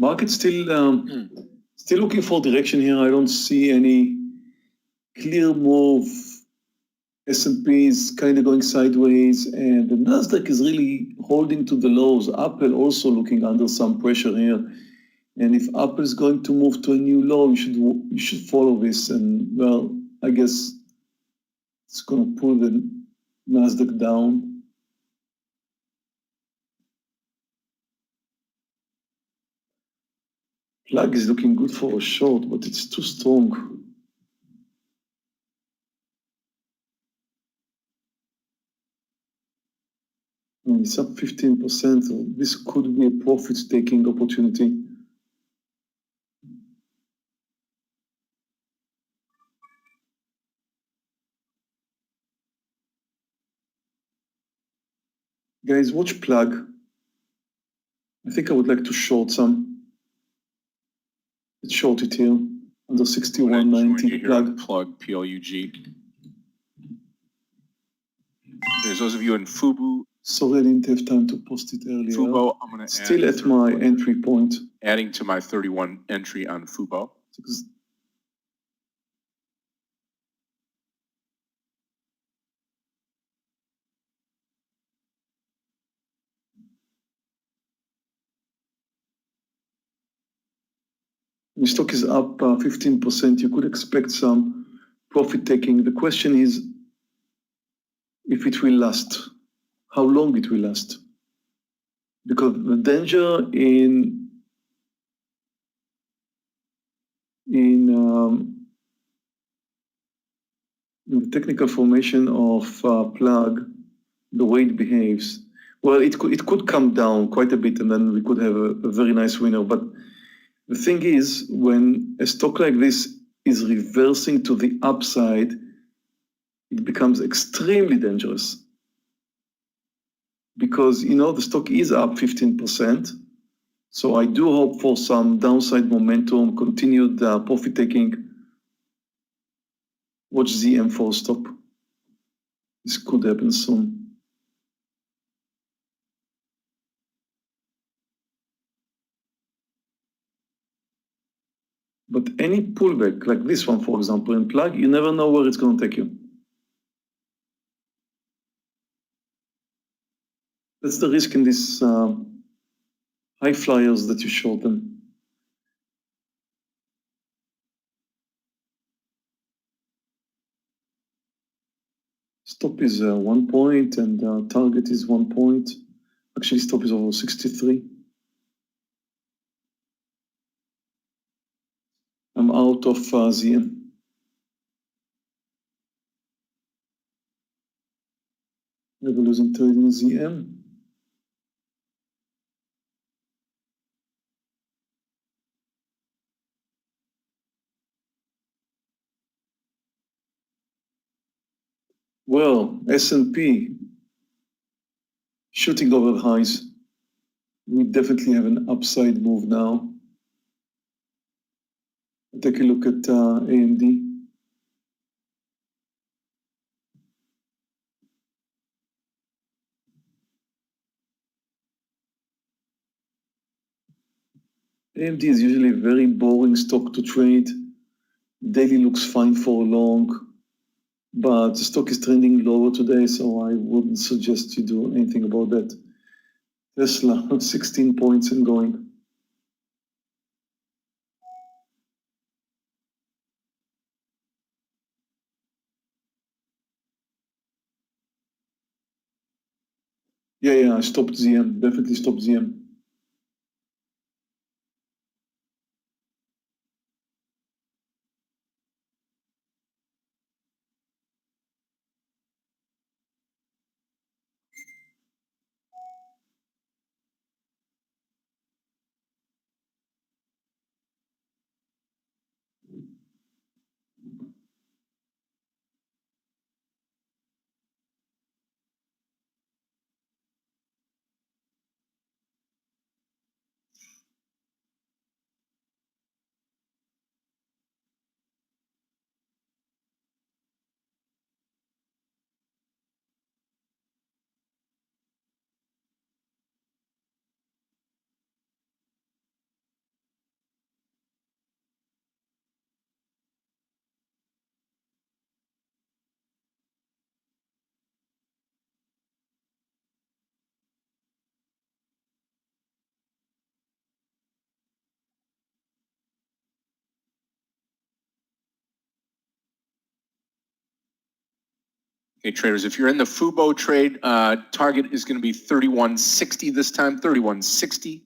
Market still looking for direction here. I don't see any clear move. S&P is kind of going sideways, and the Nasdaq is really holding to the lows. Apple also looking under some pressure here. And if Apple is going to move to a new low, you should follow this. And well, I guess it's going to pull the Nasdaq down. Plug is looking good for a short, but it's too strong. And it's up 15%, so this could be a profit-taking opportunity. Guys, watch Plug. I think I would like to short some. Let's short it here, under 61.90 Plug. Plug, P-L-U-G. There's those of you in Fubo. Sorry, I didn't have time to post it earlier. Fubo, I'm going to still at my entry point. Adding to my 31 entry on Fubo. The stock is up 15%. You could expect some profit taking. The question is if it will last, how long it will last. Because the danger in the technical formation of Plug, the way it behaves, well, it could come down quite a bit, and then we could have a very nice winner. But the thing is, when a stock like this is reversing to the upside, it becomes extremely dangerous. Because, the stock is up 15%. So I do hope for some downside momentum, continued profit taking. Watch ZM for a stop. This could happen soon. But any pullback, like this one, for example, in plug, you never know where it's going to take you. That's the risk in these high flyers that you short them. Stop is 1 point and target is 1 point. Actually, stop is over 63. I'm out of ZM. Never losing trade in ZM. Well, S&P shooting over highs. We definitely have an upside move now. Take a look at AMD. AMD is usually a very boring stock to trade. Daily looks fine for long, but the stock is trending lower today, so I wouldn't suggest you do anything about that. Tesla, 16 points and going. Yeah, I stopped ZM, definitely stopped ZM. Okay, traders, if you're in the Fubo trade, target is going to be 3160 this time, 3160.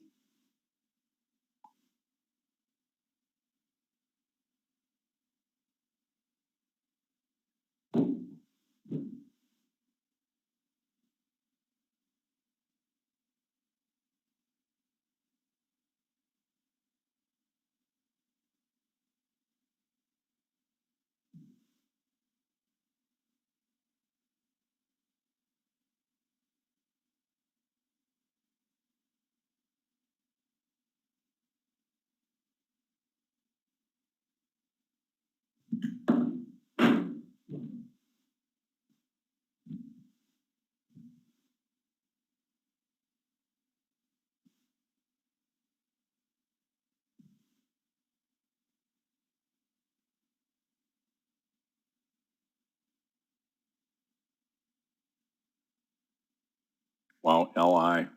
Wow, LI.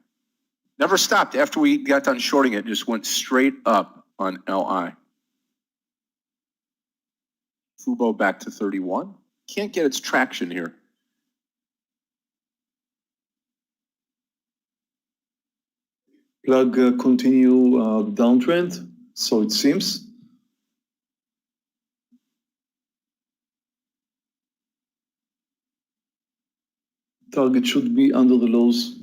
Never stopped after we got done shorting it, just went straight up on LI. Fubo back to 31. Can't get its traction here. Plug continue downtrend, so it seems. Target should be under the lows.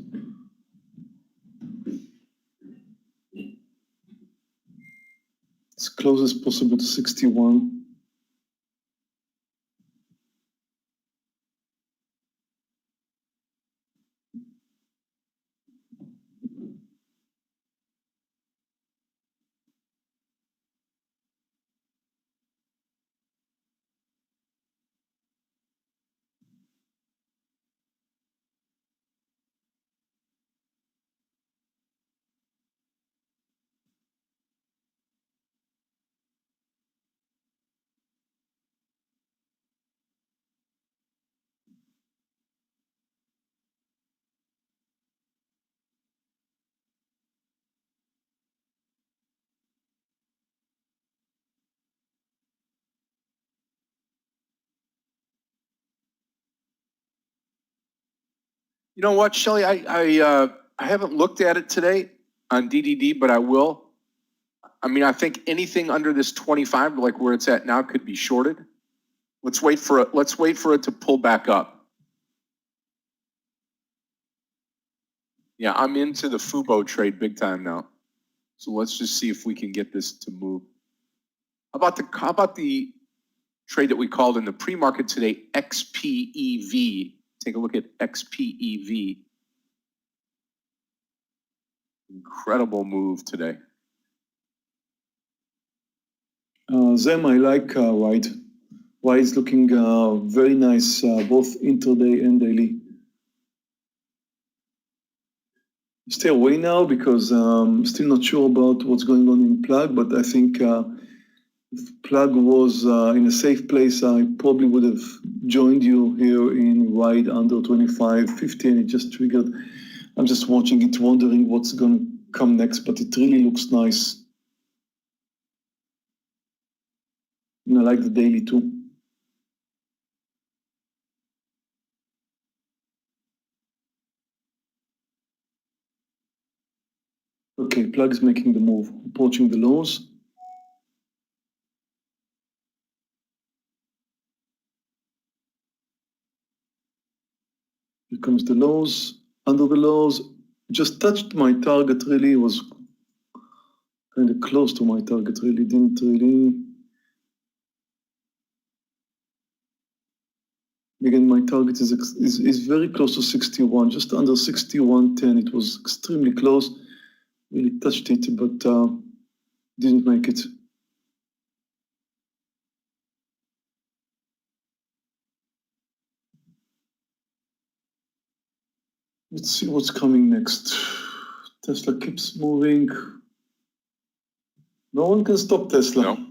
As close as possible to 61. You know what, Shelley, I haven't looked at it today on DDD, but I will. I mean, I think anything under this 25, like where it's at now, could be shorted. Let's wait for it to pull back up. Yeah, I'm into the Fubo trade big time now. So let's just see if we can get this to move. How about the trade that we called in the pre-market today, XPEV? Take a look at XPEV. Incredible move today. Them I like White. White is looking very nice, both intraday and daily. Stay away now because still not sure about what's going on in Plug, but I think if Plug was in a safe place, I probably would have joined you here in White under 25.50, and it just triggered. I'm just watching it, wondering what's going to come next, but it really looks nice. And I like the daily too. Okay, Plug is making the move, approaching the lows. Here comes the lows. Under the lows, just touched my target, really was kind of close to my target, really didn't really. Again, my target is very close to 61, just under 61.10. It was extremely close, really touched it, but didn't make it. Let's see what's coming next. Tesla keeps moving. No one can stop Tesla. No.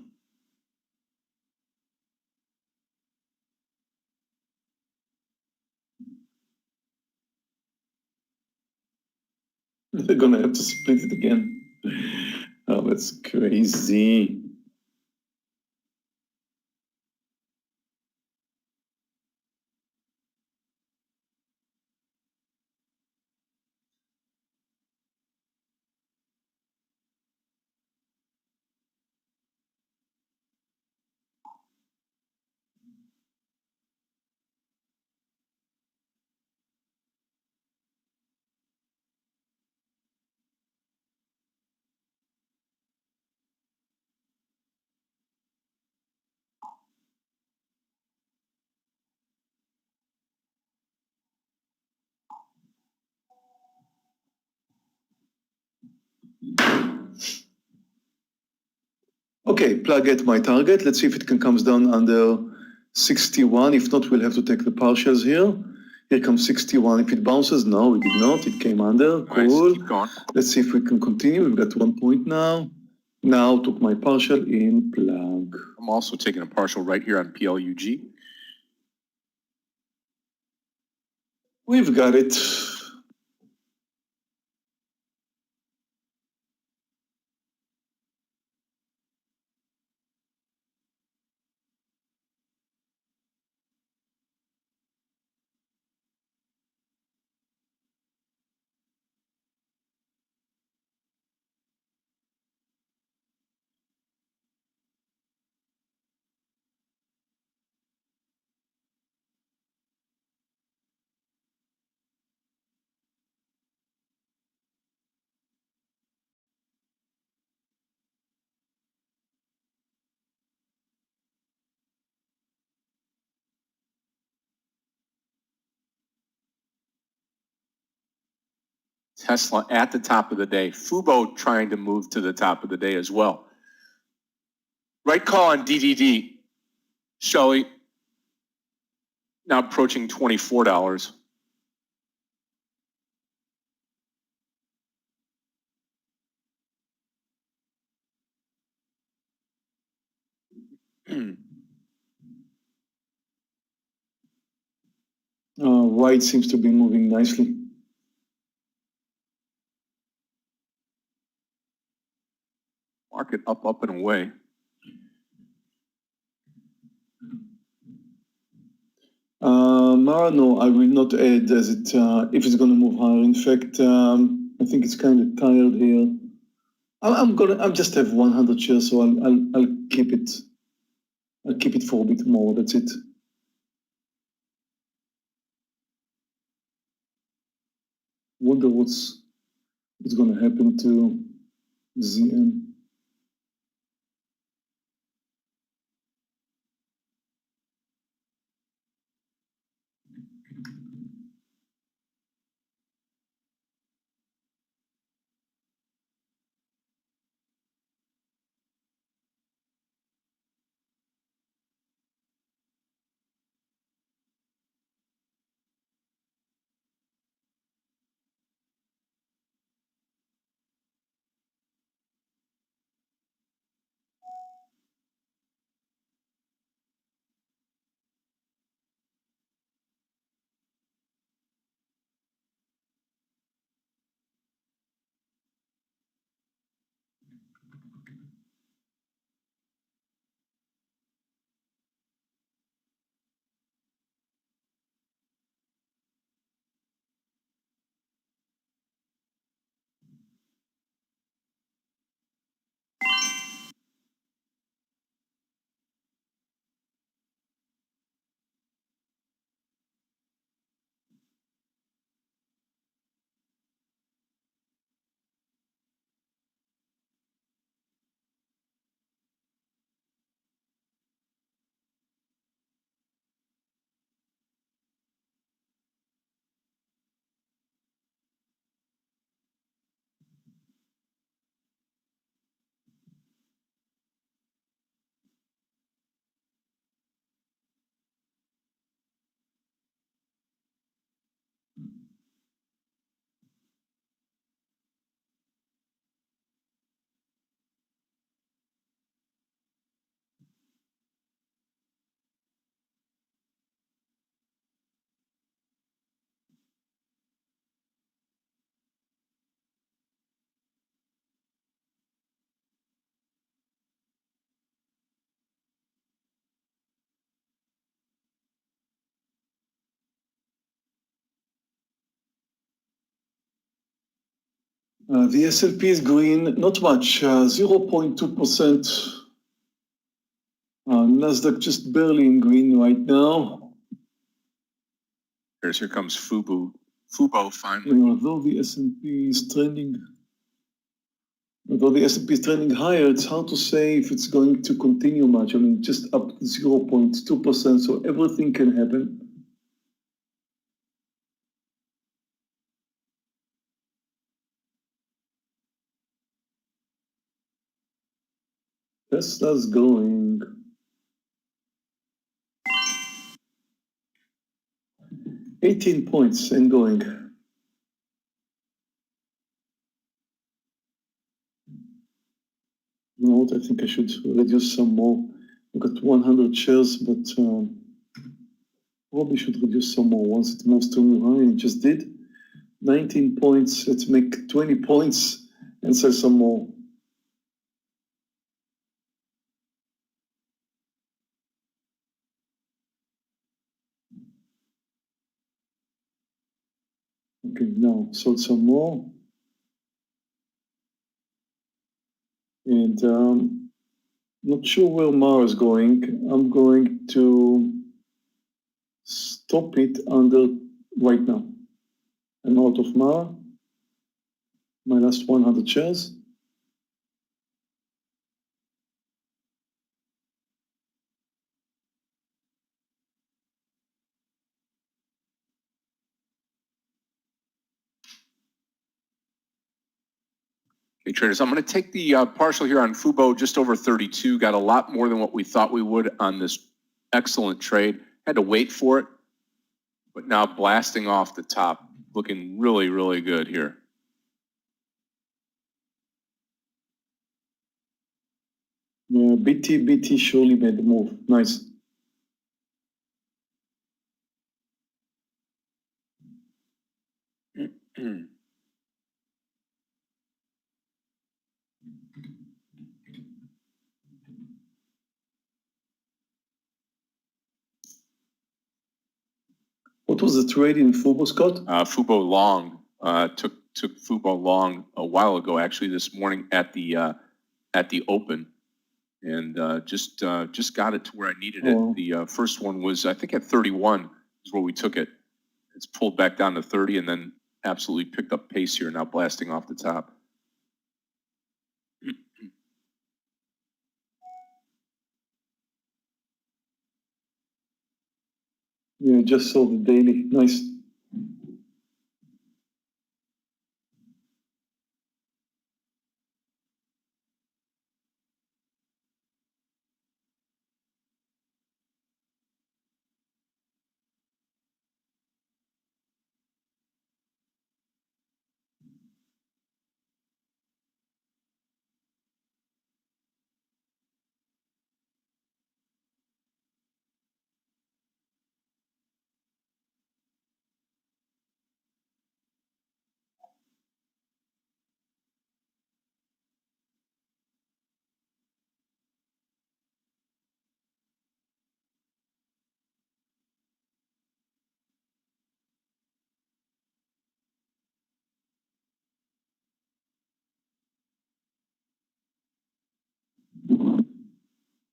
They're gonna have to split it again. Oh, that's crazy. Okay, Plug at my target. Let's see if it can comes down under 61. If not, we'll have to take the partials here. Here comes 61. If it bounces, no, it did not. It came under. Cool. Nice. Keep going. Let's see if we can continue. We've got 1 point now. Now took my partial in Plug. I'm also taking a partial right here on PLUG. We've got it. Tesla at the top of the day. Fubo trying to move to the top of the day as well. Right call on DDD. Shelley, now approaching $24. White seems to be moving nicely. Market up and away. Mara, no, I will not add as it if it's going to move higher. In fact, I think it's kind of tired here. I'll just have 100 shares, so I'll keep it. I'll keep it for a bit more. That's it. Wonder what's going to happen to ZM. The S&P is green, not much, 0.2%. Nasdaq just barely in green right now. Here comes Fubo finally. Although the S&P is trending higher, it's hard to say if it's going to continue much. I mean, just up 0.2%, so everything can happen. Tesla's going. 18 points and going. No, I think I should reduce some more. I've got 100 shares, but probably should reduce some more once it moves to new high. It just did. 19 points. Let's make 20 points and sell some more. Okay, now sold some more. And not sure where Mara is going. I'm going to stop it under right now. I'm out of Mara. My last 100 shares. Okay, traders, I'm going to take the partial here on Fubo just over 32. Got a lot more than what we thought we would on this excellent trade. Had to wait for it, but now blasting off the top, looking really, really good here. Yeah, BT surely made the move. Nice. was the trade in Fubo, Scott? Fubo long took Fubo long a while ago, actually this morning at the open, and just got it to where I needed it. Oh. The first one was, I think, at 31 is where we took it. It's pulled back down to 30 and then absolutely picked up pace here, now blasting off the top. Yeah, just saw the daily. Nice.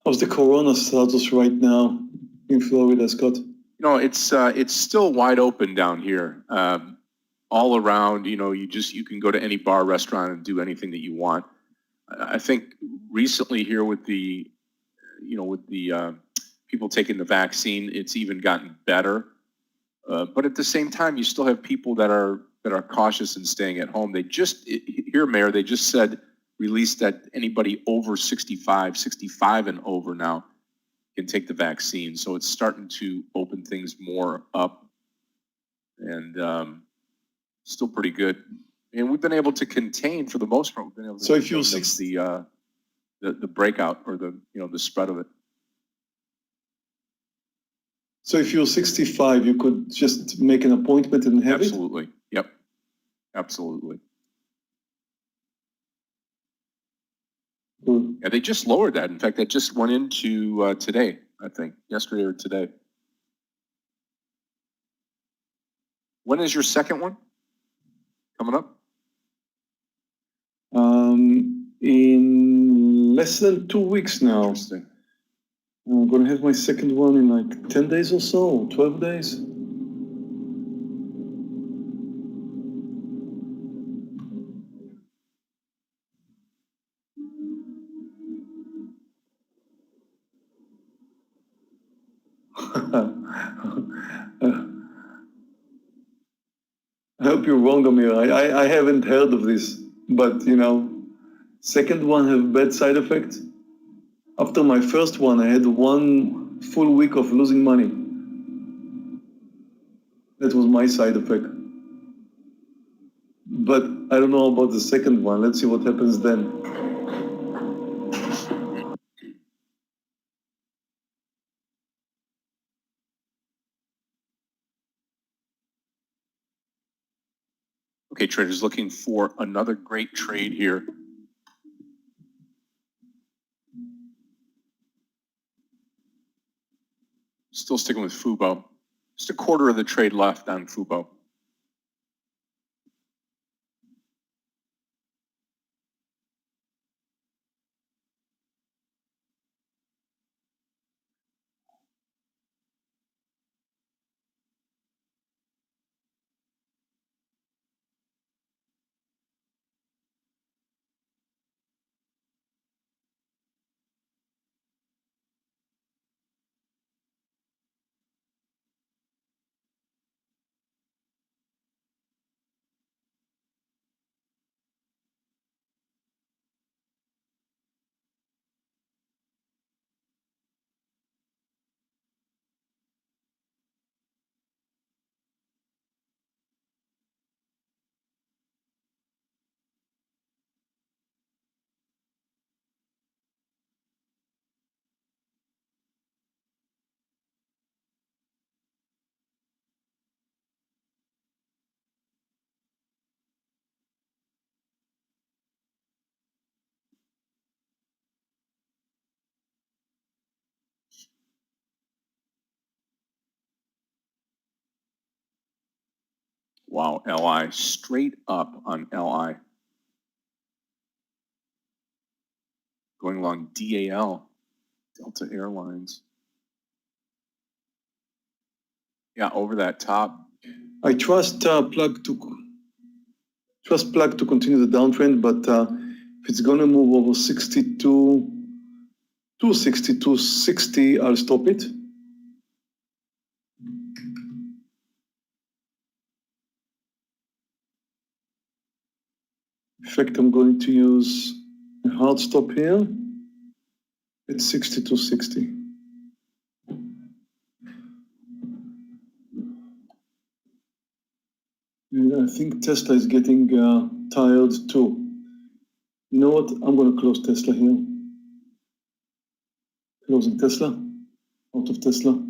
How's the corona status right now in Florida, Scott? You know, it's still wide open down here. All around, you know, you can go to any bar, restaurant, and do anything that you want. I think recently here with the people taking the vaccine, it's even gotten better. But at the same time, you still have people that are cautious and staying at home. They just here, Meir, they just released that anybody over 65 and over now can take the vaccine. So it's starting to open things more up, and still pretty good. And we've been able to contain, for the most part, we've been able to So if you're contain the breakout or the spread of it. So if you're 65, you could just make an appointment and have Absolutely. Yep. Absolutely. it? Yeah, they just lowered that. In fact, that just went into today, I think, yesterday or today. When is your second one coming up? In less than 2 weeks now. Interesting. I'm going to have my second one in like 10 days or so, 12 days. I hope you're wrong, Amir. I haven't heard of this, but second one have bad side effects. After my first one, I had 1 full week of losing money. That was my side effect. But I don't know about the second one. Let's see what happens then. Okay, traders, looking for another great trade here. Still sticking with Fubo. Just a quarter of the trade left on Fubo. Wow, LI, straight up on LI. Going along DAL, Delta Airlines. Yeah, over that top. I trust plug to continue the downtrend, but if it's gonna move over 62, 260, I'll stop it. In fact, I'm going to use a hard stop here at 62.60. And I think Tesla is getting tired too. You know what? I'm going to close Tesla here. Closing Tesla, out of Tesla.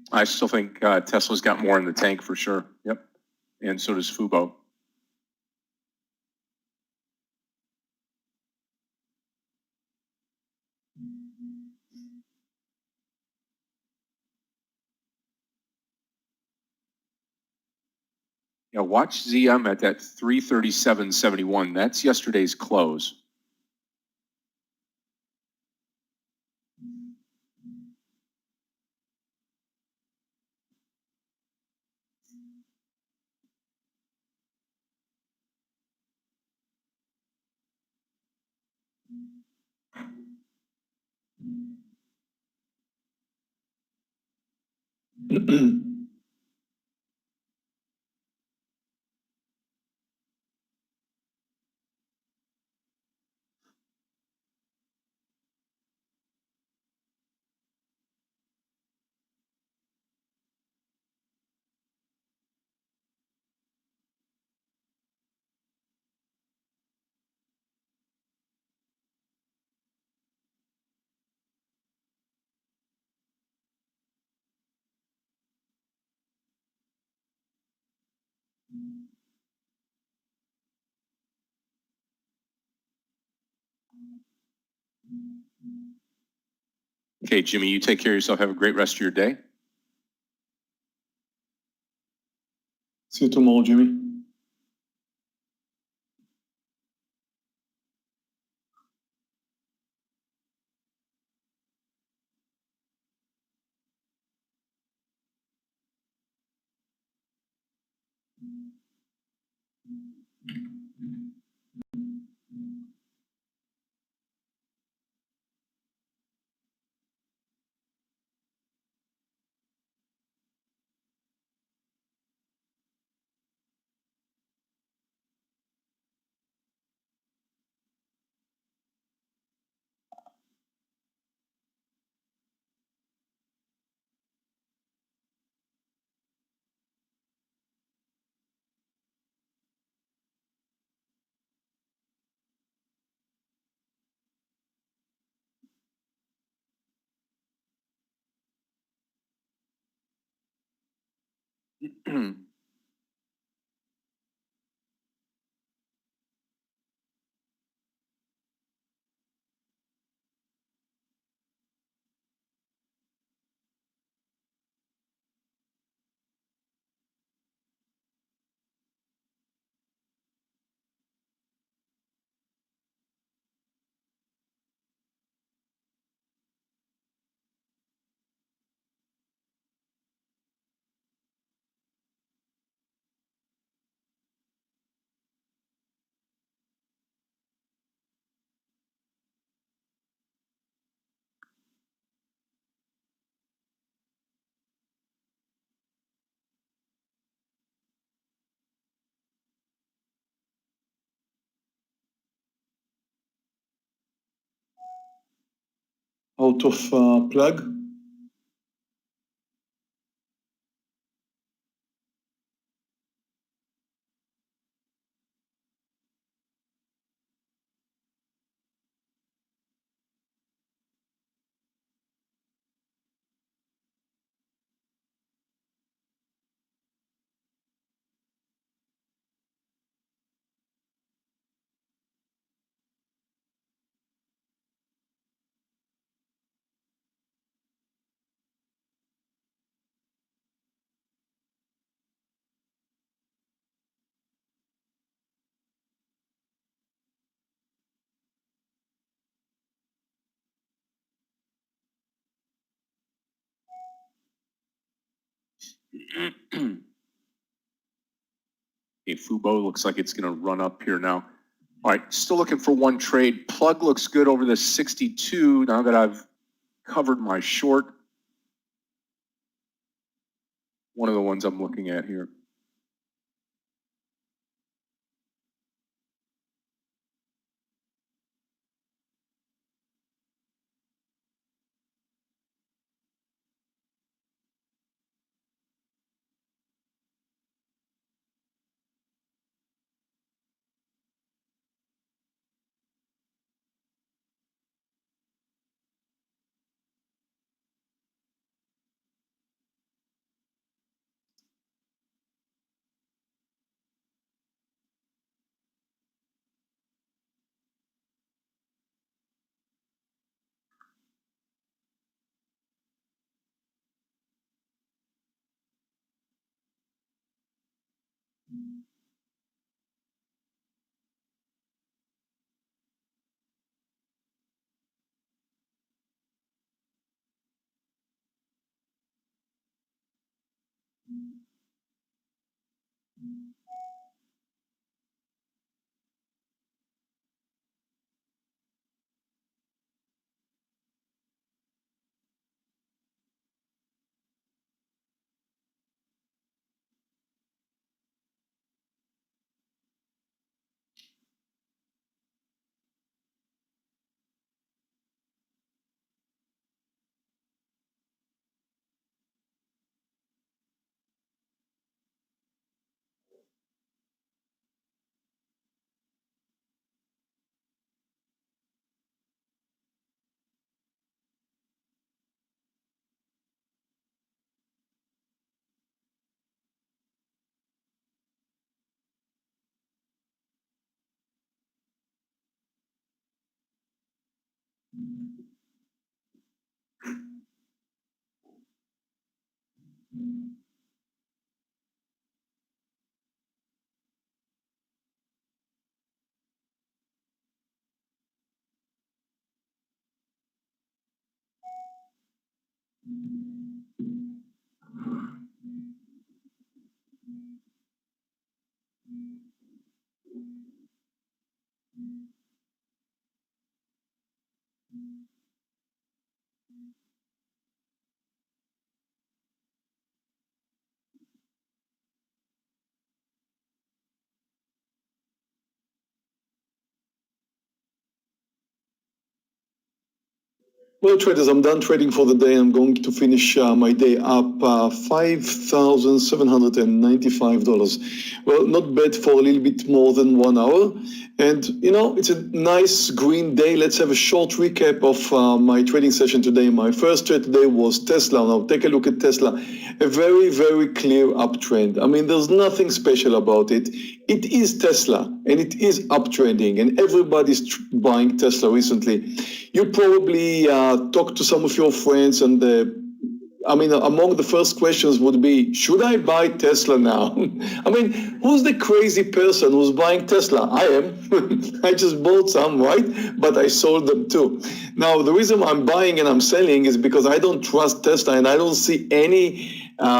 I still think Tesla's got more in the tank for sure. Yep. And so does Fubo. Yeah, watch ZM at that 337.71. That's yesterday's close. Okay, Jimmy, you take care of yourself. Have a great rest of your day. See you tomorrow, Jimmy. out of plug. Okay, Fubo looks like it's going to run up here now. All right, still looking for one trade. Plug looks good over the 62 now that I've covered my short. One of the ones I'm looking at here. Well, traders, I'm done trading for the day. I'm going to finish my day up $5,795. Well, not bad for a little bit more than 1 hour. And, you know, it's a nice green day. Let's have a short recap of my trading session today. My first trade today was Tesla. Now, take a look at Tesla. A very, very clear uptrend. I mean, there's nothing special about it. It is Tesla, and it is uptrending, and everybody's buying Tesla recently. You probably talk to some of your friends, and I mean, among the first questions would be, should I buy Tesla now? I mean, who's the crazy person who's buying Tesla? I am. I just bought some, right? But I sold them too. Now, the reason I'm buying and I'm selling is because I don't trust Tesla, and I don't see any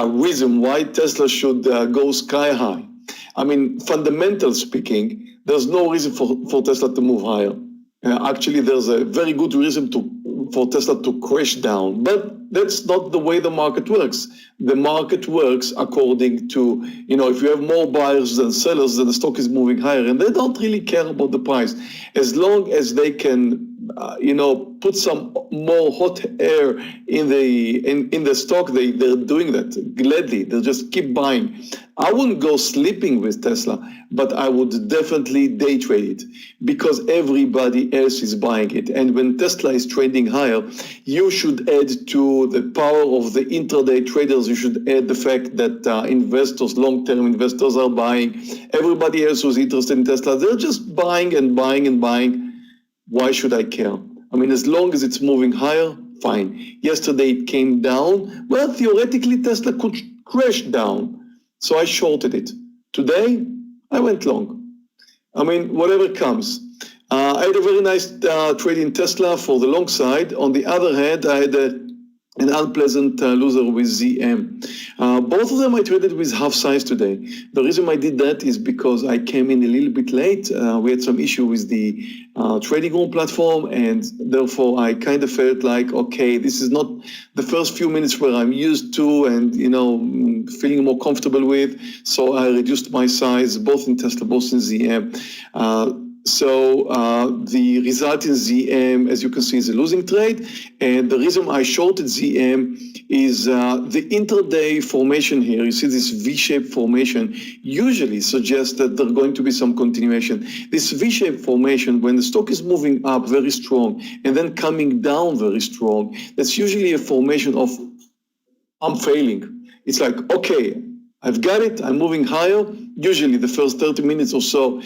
reason why Tesla should go sky high. I mean, fundamental speaking, there's no reason for Tesla to move higher. Actually, there's a very good reason for Tesla to crash down, but that's not the way the market works. The market works according to, you know, if you have more buyers than sellers, then the stock is moving higher, and they don't really care about the price. As long as they can put some more hot air in the stock, they're doing that gladly. They'll just keep buying. I wouldn't go sleeping with Tesla, but I would definitely day trade it because everybody else is buying it. And when Tesla is trading higher, you should add to the power of the intraday traders, you should add the fact that investors, long-term investors are buying. Everybody else who's interested in Tesla, they're just buying and buying and buying. Why should I care? I mean, as long as it's moving higher, fine. Yesterday it came down. Well, theoretically, Tesla could crash down. So I shorted it. Today, I went long. I mean, whatever comes. I had a very nice trade in Tesla for the long side. On the other hand, I had an unpleasant loser with ZM. Both of them I traded with half size today. The reason I did that is because I came in a little bit late. We had some issue with the trading room platform, and therefore I kind of felt like, okay, this is not the first few minutes where I'm used to and, feeling more comfortable with. So I reduced my size, both in Tesla, both in ZM. So the result in ZM, as you can see, is a losing trade. And the reason I shorted ZM is the intraday formation here. You see this V-shaped formation usually suggests that there's going to be some continuation. This V-shaped formation, when the stock is moving up very strong and then coming down very strong, that's usually a formation of I'm failing. It's like, okay, I've got it, I'm moving higher. Usually the first 30 minutes or so,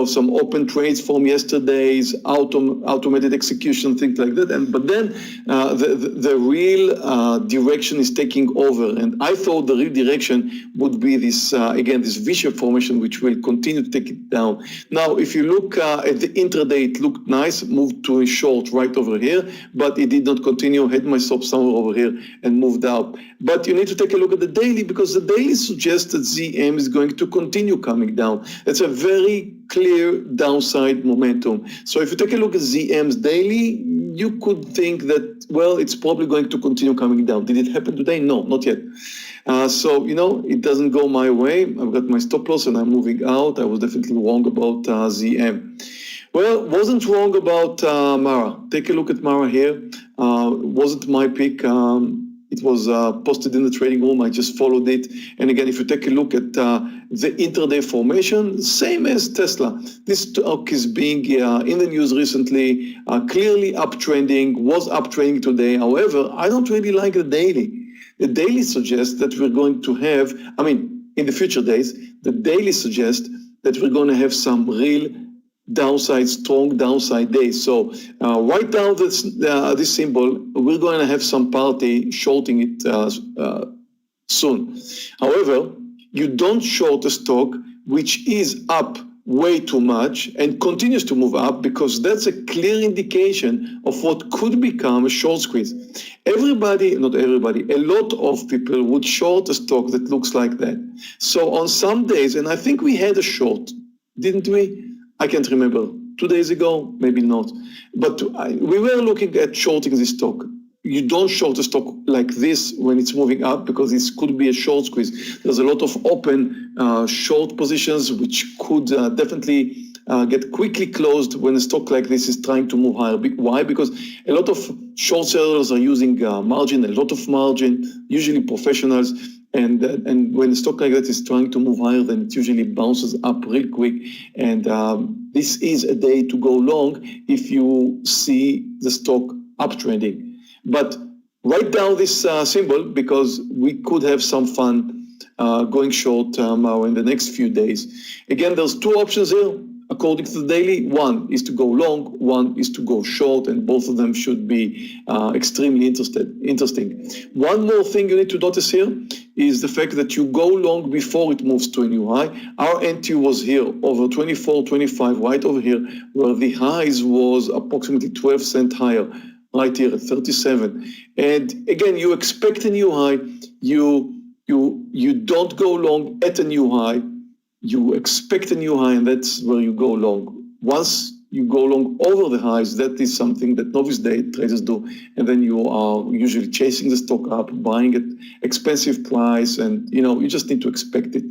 some open trades from yesterday's, automated execution, things like that. But then the real direction is taking over. And I thought the real direction would be this, this V-shaped formation, which will continue to take it down. Now, if you look at the intraday, it looked nice, moved to a short right over here, but it did not continue, had my stop somewhere over here and moved out. But you need to take a look at the daily because the daily suggests that ZM is going to continue coming down. It's a very clear downside momentum. So if you take a look at ZM's daily, you could think that, well, it's probably going to continue coming down. Did it happen today? No, not yet. So, it doesn't go my way. I've got my stop loss and I'm moving out. I was definitely wrong about ZM. Well, wasn't wrong about Mara. Take a look at Mara here. Wasn't my pick. It was posted in the trading room. I just followed it. And again, if you take a look at the intraday formation, same as Tesla. This stock is being in the news recently, clearly uptrending, was uptrending today. However, I don't really like the daily. The daily suggests that we're going to have, in the future days, the daily suggests that we're going to have some real strong downside days. So write down this symbol. We're going to have some party shorting it soon. However, you don't short a stock which is up way too much and continues to move up because that's a clear indication of what could become a short squeeze. Not everybody, a lot of people would short a stock that looks like that. So on some days, and I think we had a short, didn't we? I can't remember. 2 days ago, maybe not. But we were looking at shorting this stock. You don't short a stock like this when it's moving up because this could be a short squeeze. There's a lot of open short positions which could definitely get quickly closed when a stock like this is trying to move higher. Why? Because a lot of short sellers are using margin, a lot of margin, usually professionals. And when a stock like that is trying to move higher, then it usually bounces up real quick. And this is a day to go long if you see the stock uptrending. But write down this symbol because we could have some fun going short in the next few days. Again, there's two options here. According to the daily, one is to go long, one is to go short, and both of them should be extremely interesting. One more thing you need to notice here is the fact that you go long before it moves to a new high. Our NT was here over 24, 25, right over here, where the highs was approximately 12 cents higher, right here at 37. And again, you expect a new high. You don't go long at a new high. You expect a new high, and that's where you go long. Once you go long over the highs, that is something that novice day traders do. And then you are usually chasing the stock up, buying at expensive price, and you just need to expect it.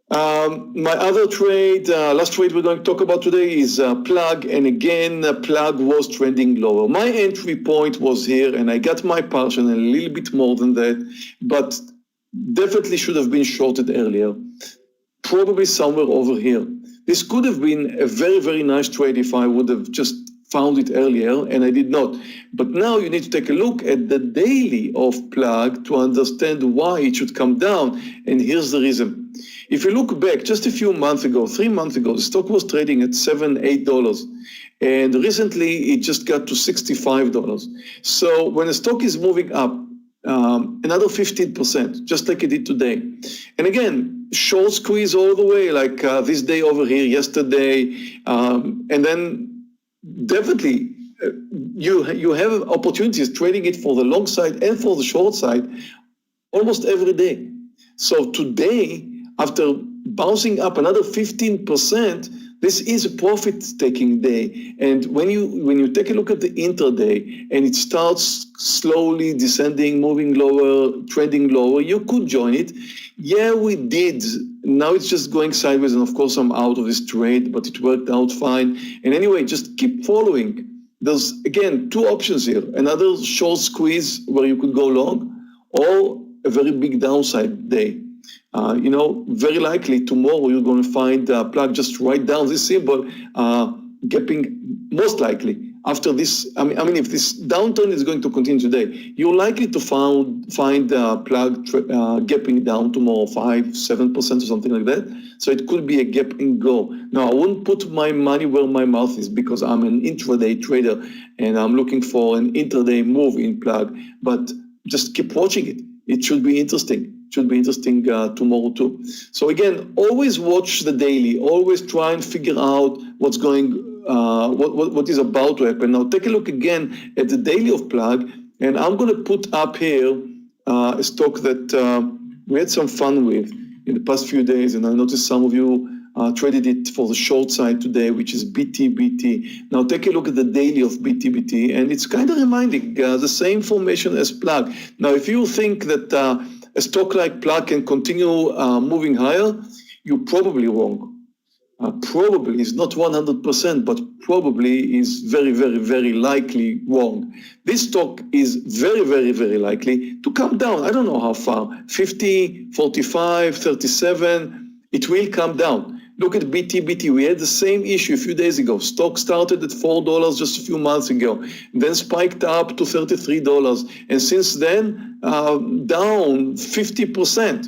My other trade, last trade we're going to talk about today is plug, and again, plug was trending lower. My entry point was here, and I got my partial and a little bit more than that, but definitely should have been shorted earlier, probably somewhere over here. This could have been a very, very nice trade if I would have just found it earlier, and I did not. But now you need to take a look at the daily of plug to understand why it should come down, and here's the reason. If you look back just a few months ago, 3 months ago, the stock was trading at $7, $8. And recently it just got to $65. So when a stock is moving up, another 15%, just like it did today. And again, short squeeze all the way, like this day over here, yesterday. And then definitely you have opportunities trading it for the long side and for the short side almost every day. So today, after bouncing up another 15%, this is a profit-taking day. And when you take a look at the intraday and it starts slowly descending, moving lower, trending lower, you could join it. Yeah, we did. Now it's just going sideways, and of course I'm out of this trade, but it worked out fine. And anyway, just keep following. There's, again, two options here. Another short squeeze where you could go long, or a very big downside day. Very likely tomorrow you're going to find plug just right down this symbol, gapping most likely after this. I mean, if this downturn is going to continue today, you're likely to find plug gapping down tomorrow 5-7% or something like that. So it could be a gap and go. Now, I wouldn't put my money where my mouth is because I'm an intraday trader and I'm looking for an intraday move in plug, but just keep watching it. It should be interesting. Tomorrow too. So again, always watch the daily. Always try and figure out what's going, what is about to happen. Now take a look again at the daily of plug, and I'm going to put up here a stock that we had some fun with in the past few days, and I noticed some of you traded it for the short side today, which is BTBT. Now take a look at the daily of BTBT, and it's kind of reminding the same formation as plug. Now, if you think that a stock like plug can continue moving higher, you're probably wrong. Probably is not 100%, but probably is very, very, very likely wrong. This stock is very, very, very likely to come down. I don't know how far, 50, 45, 37, it will come down. Look at BTBT. We had the same issue a few days ago. Stock started at $4 just a few months ago, then spiked up to $33. And since then, down 50%.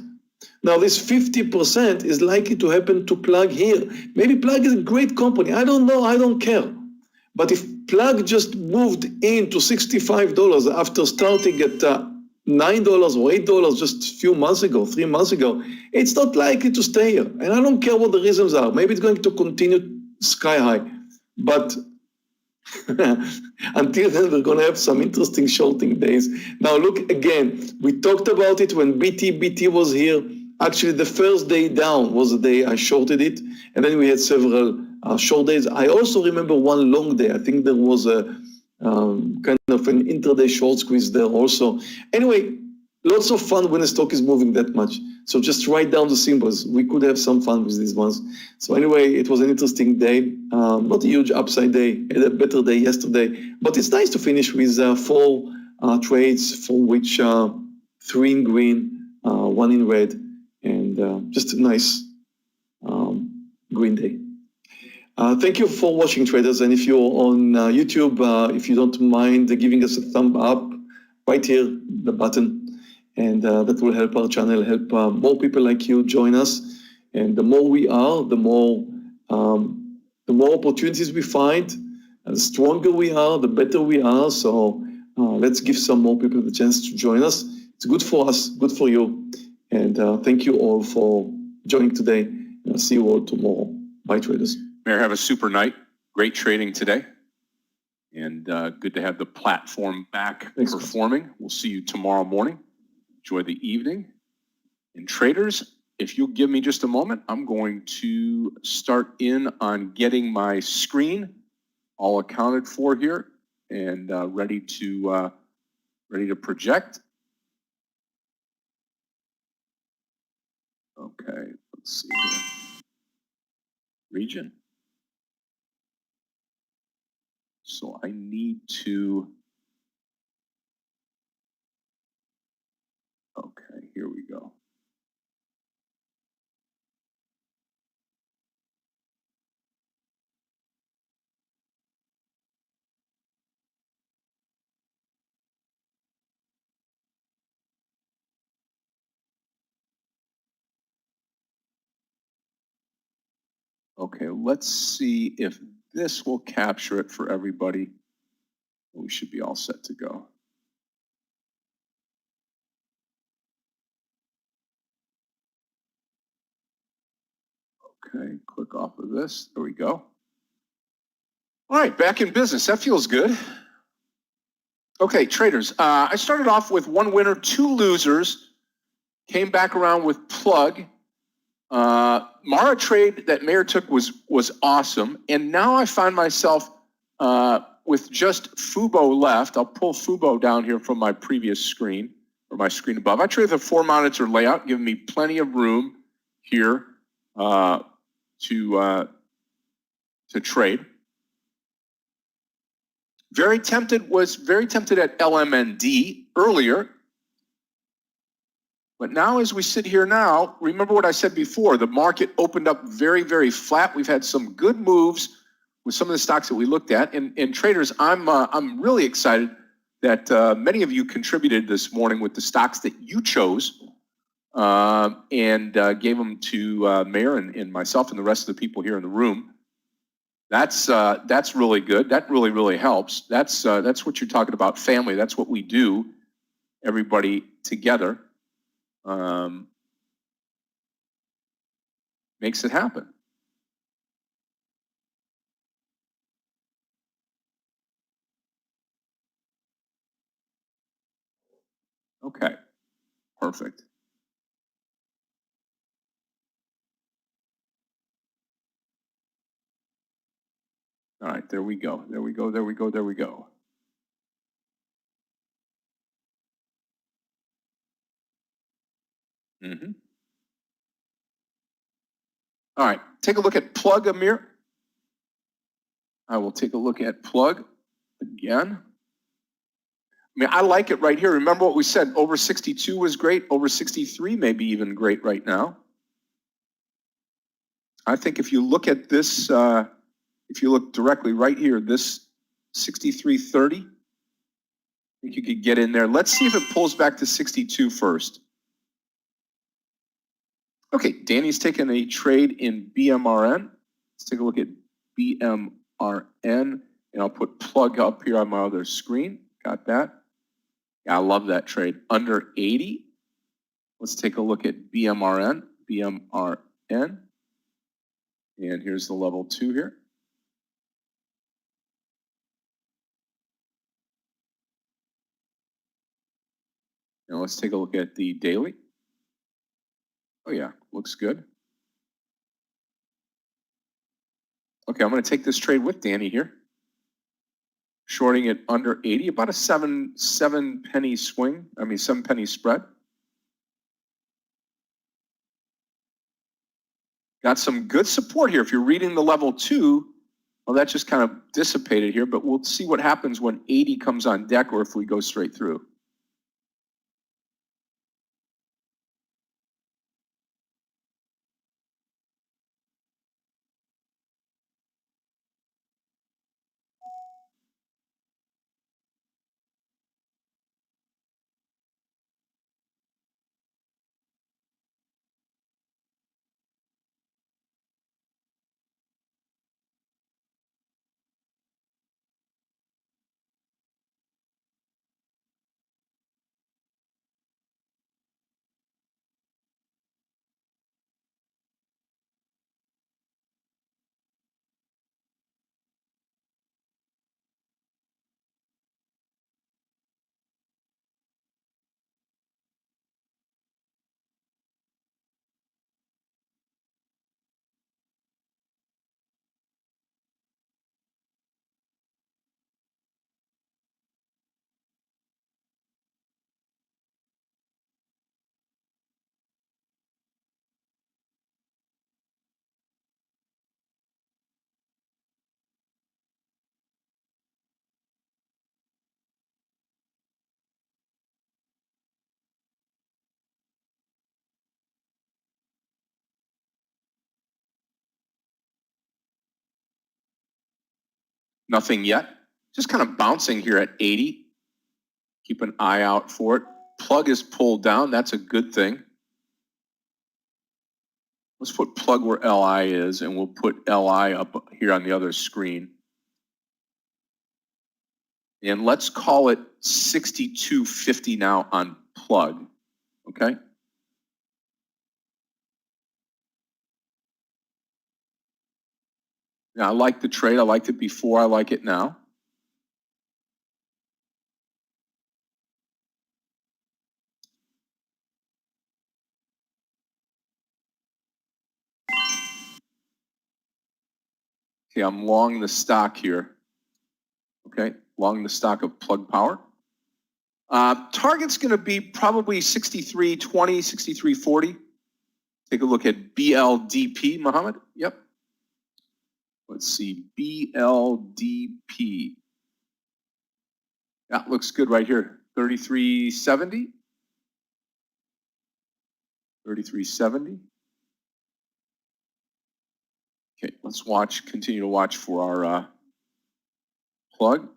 Now, this 50% is likely to happen to plug here. Maybe plug is a great company. I don't know. I don't care. But if plug just moved into $65 after starting at $9 or $8 just a few months ago, 3 months ago, it's not likely to stay here. And I don't care what the reasons are. Maybe it's going to continue sky high. But until then, we're going to have some interesting shorting days. Now, look again. We talked about it when BTBT was here. Actually, the first day down was the day I shorted it. And then we had several short days. I also remember one long day. I think there was a kind of an intraday short squeeze there also. Anyway, lots of fun when a stock is moving that much. So just write down the symbols. We could have some fun with these ones. So anyway, it was an interesting day. Not a huge upside day, had a better day yesterday. But it's nice to finish with 4 trades, for which 3 in green, 1 in red, and just a nice green day. Thank you for watching, traders. And if you're on YouTube, if you don't mind giving us a thumb up, right here, the button, and that will help our channel, help more people like you join us. And the more we are, the more opportunities we find, and the stronger we are, the better we are. So let's give some more people the chance to join us. It's good for us, good for you. And thank you all for joining today. And I'll see you all tomorrow. Bye, traders. Meir, have a super night. Great trading today. And good to have the platform back performing. We'll see you tomorrow morning. Enjoy the evening. And traders, if you'll give me just a moment, I'm going to start in on getting my screen all accounted for here and ready to project. Okay, let's see here. Region. So I need to, okay, here we go. Okay, let's see if this will capture it for everybody. We should be all set to go. Okay, click off of this. There we go. All right, back in business. That feels good. Okay, traders. I started off with one winner, two losers. Came back around with plug. Mara trade that Meir took was awesome, and now I find myself with just Fubo left. I'll pull Fubo down here from my previous screen or my screen above. I traded the 4-monitor layout, giving me plenty of room here to trade. Very tempted at LMND earlier. But now as we sit here now, remember what I said before, the market opened up very, very flat. We've had some good moves with some of the stocks that we looked at. And traders, I'm really excited that many of you contributed this morning with the stocks that you chose and gave them to Meir and myself and the rest of the people here in the room. That's really good. That really, really helps. That's what you're talking about, family. That's what we do, everybody together. Makes it happen. Okay, perfect. All right, there we go. There we go. There we go. There we go. Mm-hmm. All right, take a look at plug, Amir. I will take a look at plug again. I mean, I like it right here. Remember what we said, over 62 was great. Over 63 may be even great right now. I think if you look at this, if you look directly right here, this 63.30, I think you could get in there. Let's see if it pulls back to 62 first. Okay, Danny's taking a trade in BMRN. Let's take a look at BMRN, and I'll put plug up here on my other screen. Got that? Yeah, I love that trade. Under 80. Let's take a look at BMRN. BMRN. And here's the level 2 here. Now let's take a look at the daily. Oh yeah, looks good. Okay, I'm going to take this trade with Danny here. Shorting it under 80, about a 7 penny swing. I mean, 7 penny spread. Got some good support here. If you're reading the level 2, well, that just kind of dissipated here, but we'll see what happens when 80 comes on deck or if we go straight through. Nothing yet. Just kind of bouncing here at 80. Keep an eye out for it. Plug is pulled down. That's a good thing. Let's put plug where LI is, and we'll put LI up here on the other screen. And let's call it 62.50 now on plug, okay? Now, I like the trade. I liked it before. I like it now. Okay, I'm long the stock here. Okay, long the stock of Plug Power. Target's going to be probably 63.20, 63.40. Take a look at BLDP, Mohammed. Yep. Let's see, BLDP. That looks good right here. 33.70. 33.70. Okay, let's watch, continue to watch for our plug.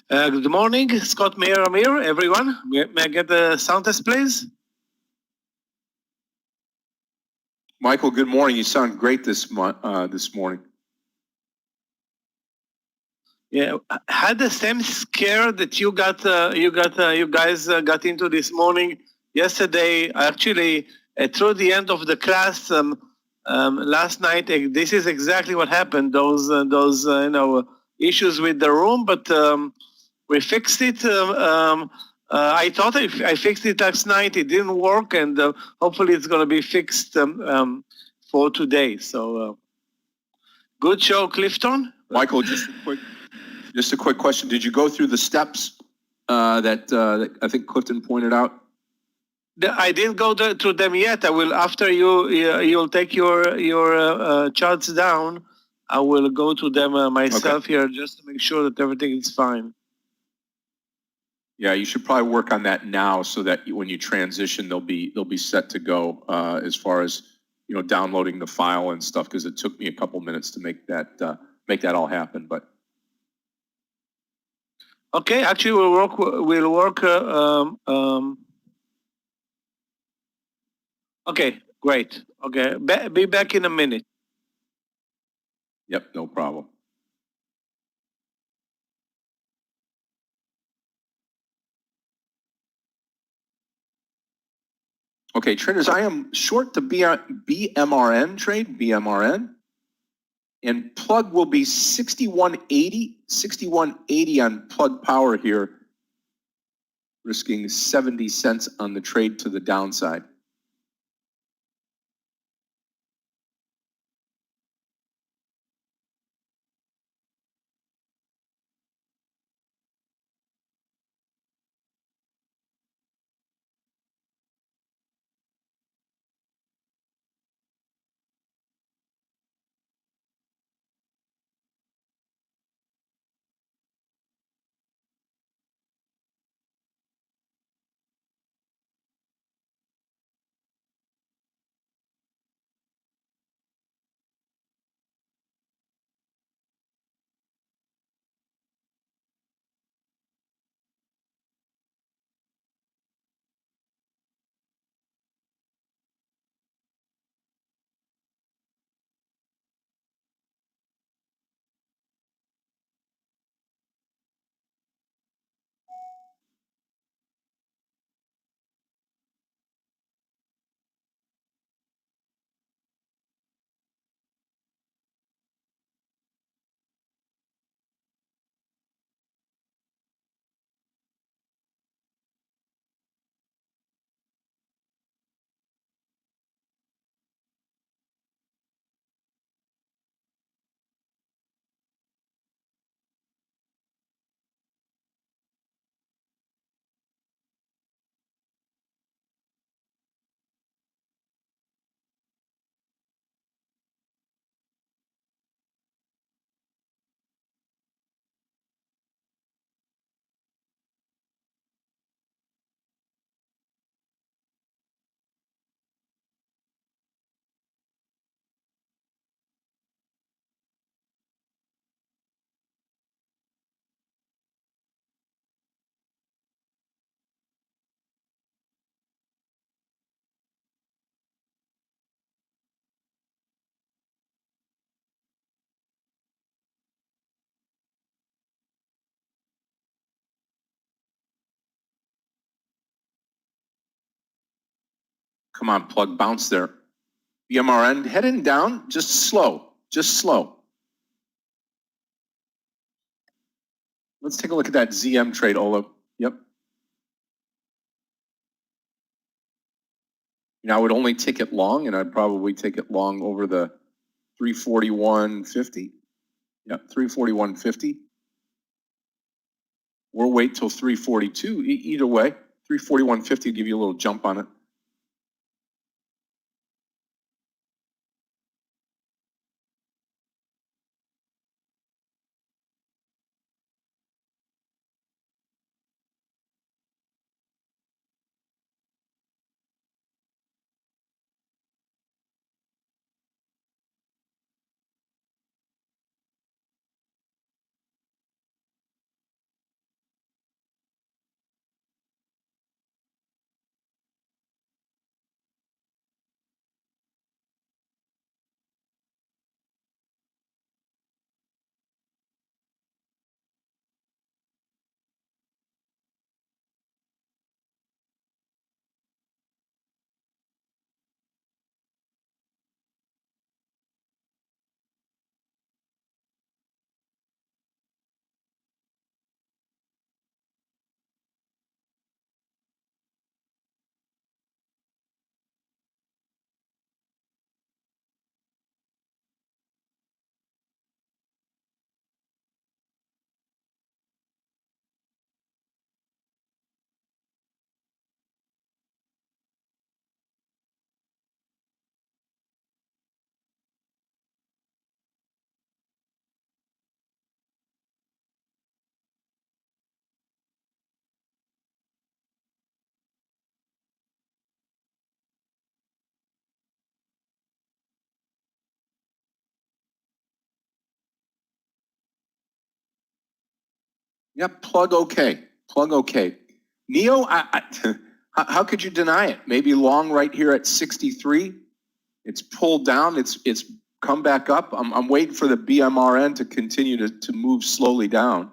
Good morning, Scott, Meir, Amir, everyone. May I get the sound test, please? Michael, good morning. You sound great this morning. Yeah, I had the same scare that you guys got into this morning. Yesterday, actually, through the end of the class last night, this is exactly what happened. Those issues with the room, but we fixed it. I thought I fixed it last night. It didn't work, and hopefully it's going to be fixed for today. So, good show, Clifton. Michael, just a quick question. Did you go through the steps that I think Clifton pointed out? I didn't go through them yet. I will after you'll take your charts down. I will go to them myself here just to make sure that everything is fine. Yeah, you should probably work on that now so that when you transition, they'll be set to go as far as downloading the file and stuff, because it took me a couple minutes to make that all happen. But okay, actually, we'll work. Okay, great. Okay, be back in a minute. yep, no problem. Okay, traders, I am short the BMRN trade, BMRN. And plug will be 61.80 on plug power here, risking 70 cents on the trade to the downside. Come on, plug, bounce there. BMRN, heading down, just slow, just slow. Let's take a look at that ZM trade, Ola. Yep. Now I would only take it long, and I'd probably take it long over the 341.50. Yeah, 341.50. We'll wait till 342. Either way, 341.50 will give you a little jump on it. Yep, plug okay. Plug okay. Neo, how could you deny it? Maybe long right here at 63. It's pulled down. It's come back up. I'm waiting for the BMRN to continue to move slowly down.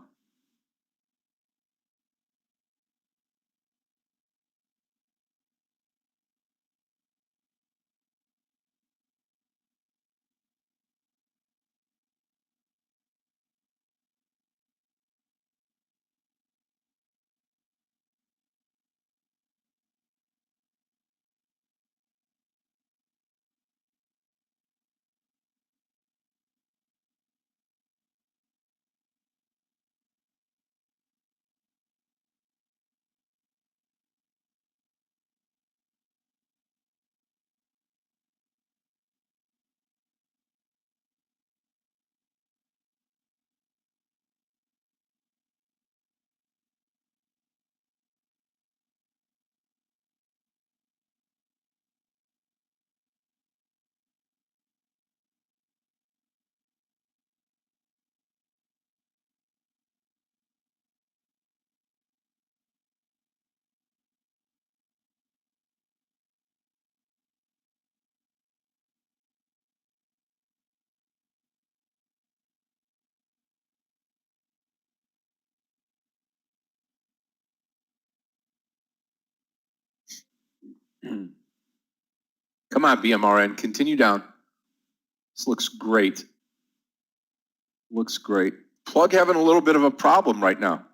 Come on, BMRN, continue down. This looks great. Looks great. Plug having a little bit of a problem right now.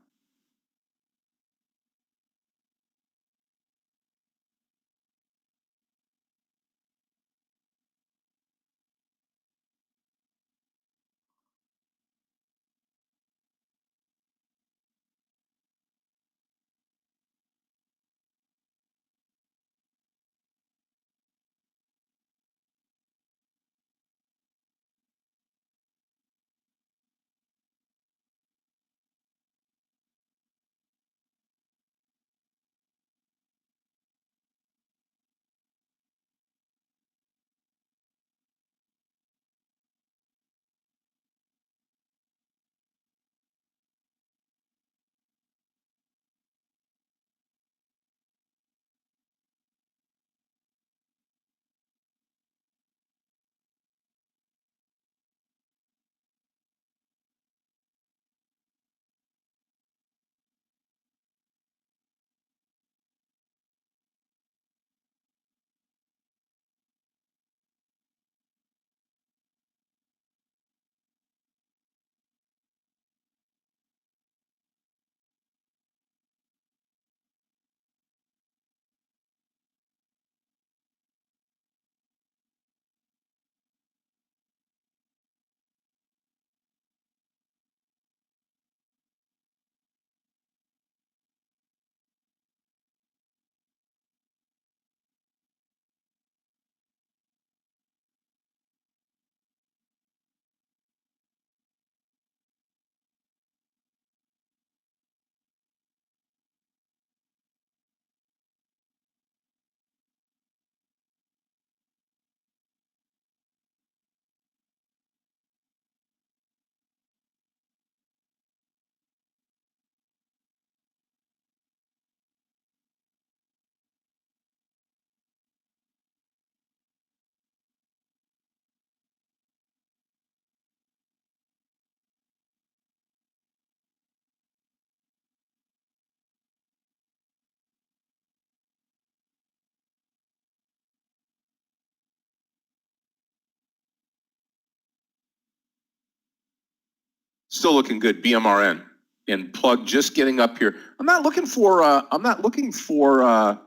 Still looking good. BMRN and plug just getting up here. I'm not looking for a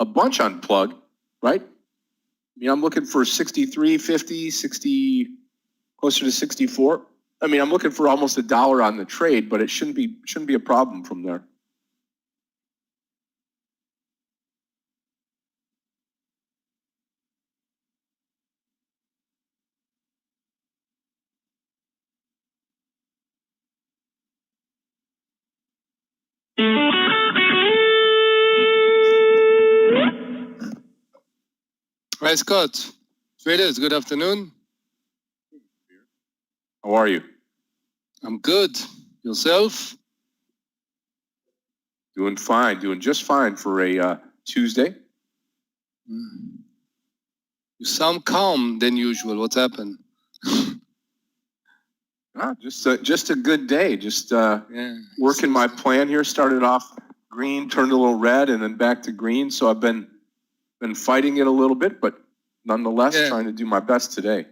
bunch on plug, right? I mean, I'm looking for 63, 50, 60, closer to 64. I mean, I'm looking for almost $1 on the trade, but it shouldn't be a problem from there. Hi, Scott. Traders, good afternoon. How are you? I'm good. Yourself? Doing fine. Doing just fine for a Tuesday. You sound calm than usual. What's happened? Just a good day. Just Yeah. working my plan here. Started off green, turned a little red, and then back to green. So I've been fighting it a little bit, but nonetheless trying to do my best today.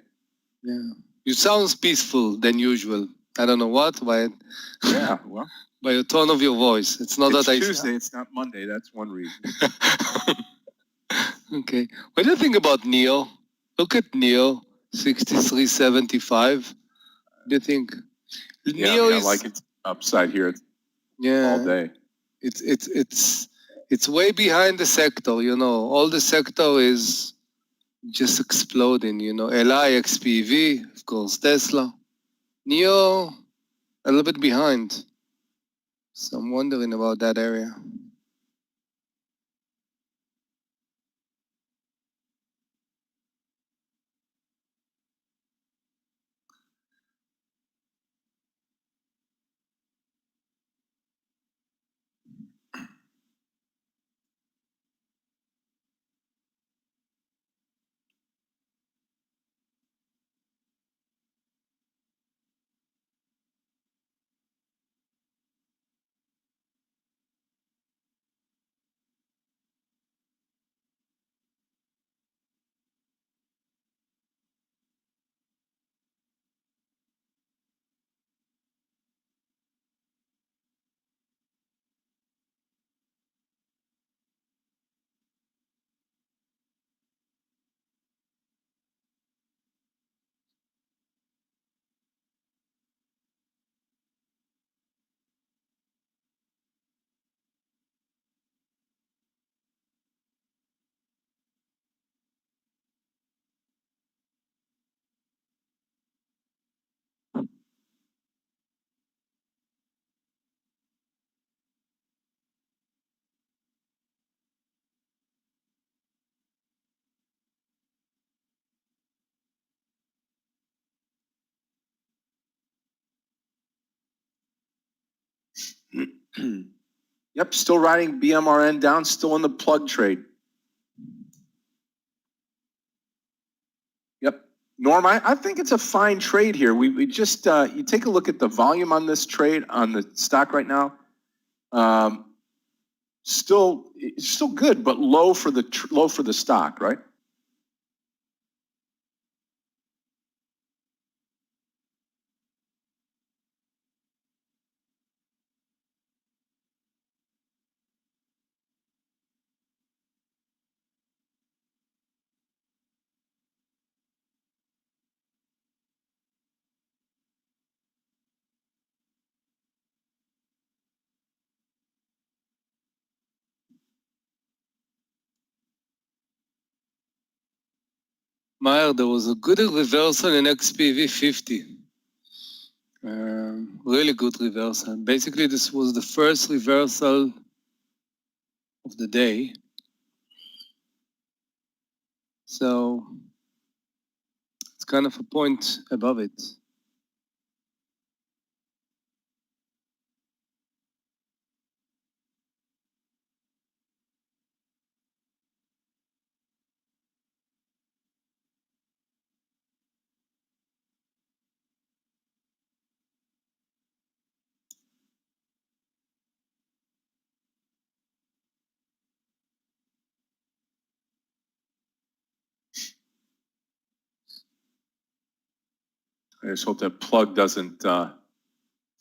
Yeah. You sound peaceful than usual. I don't know what, by Yeah, well, by the tone of your voice. It's not it's that Tuesday. It's not Monday. That's one reason. Okay. What do you think about Neo? Look at Neo, 63.75. What do you think? Yeah, Neo I like it upside here all day. It's way behind the sector, you know. All the sector is just exploding, you know. LI, XPV, of course, Tesla. Neo, a little bit behind. So I'm wondering about that area. Yep, still riding BMRN down, still in the plug trade. Yep. Norm, I think it's a fine trade here. We just, you take a look at the volume on this trade, on the stock right now. It's still good, but low for the stock, right? Meir, there was a good reversal in XPV 50. Really good reversal. Basically, this was the first reversal of the day. So it's kind of a point above it. I just hope that plug doesn't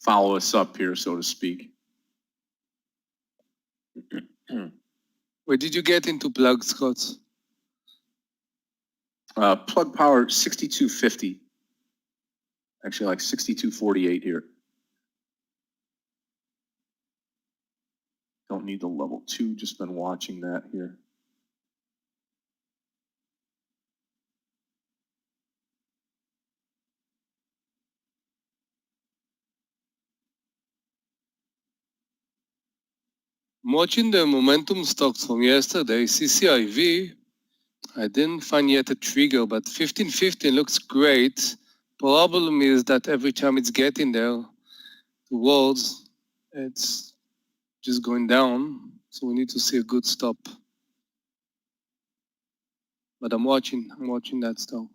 follow us up here, so to speak. Where did you get into plug, Scott? Plug power 6250. Actually, like 6248 here. Don't need the level 2, just been watching that here. I'm watching the momentum stocks from yesterday, CCIV. I didn't find yet a trigger, but 1515 looks great. Problem is that every time it's getting there towards, it's just going down. So we need to see a good stop. But I'm watching that stock.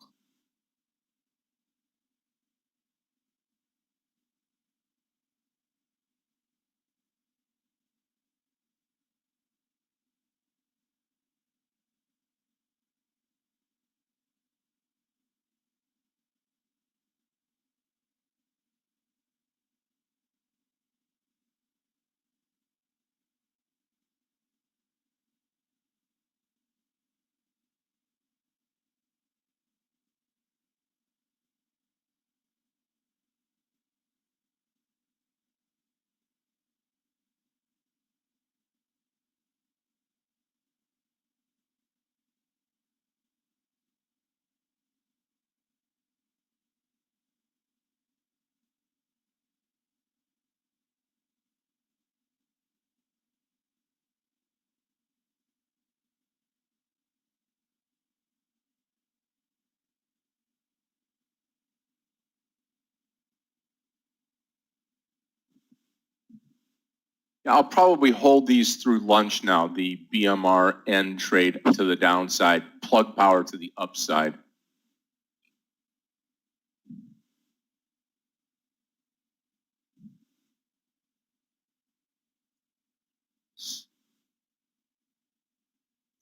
I'll probably hold these through lunch now, the BMR end trade to the downside, plug power to the upside.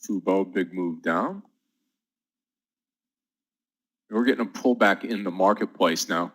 Fubo, big move down. We're getting a pullback in the marketplace now.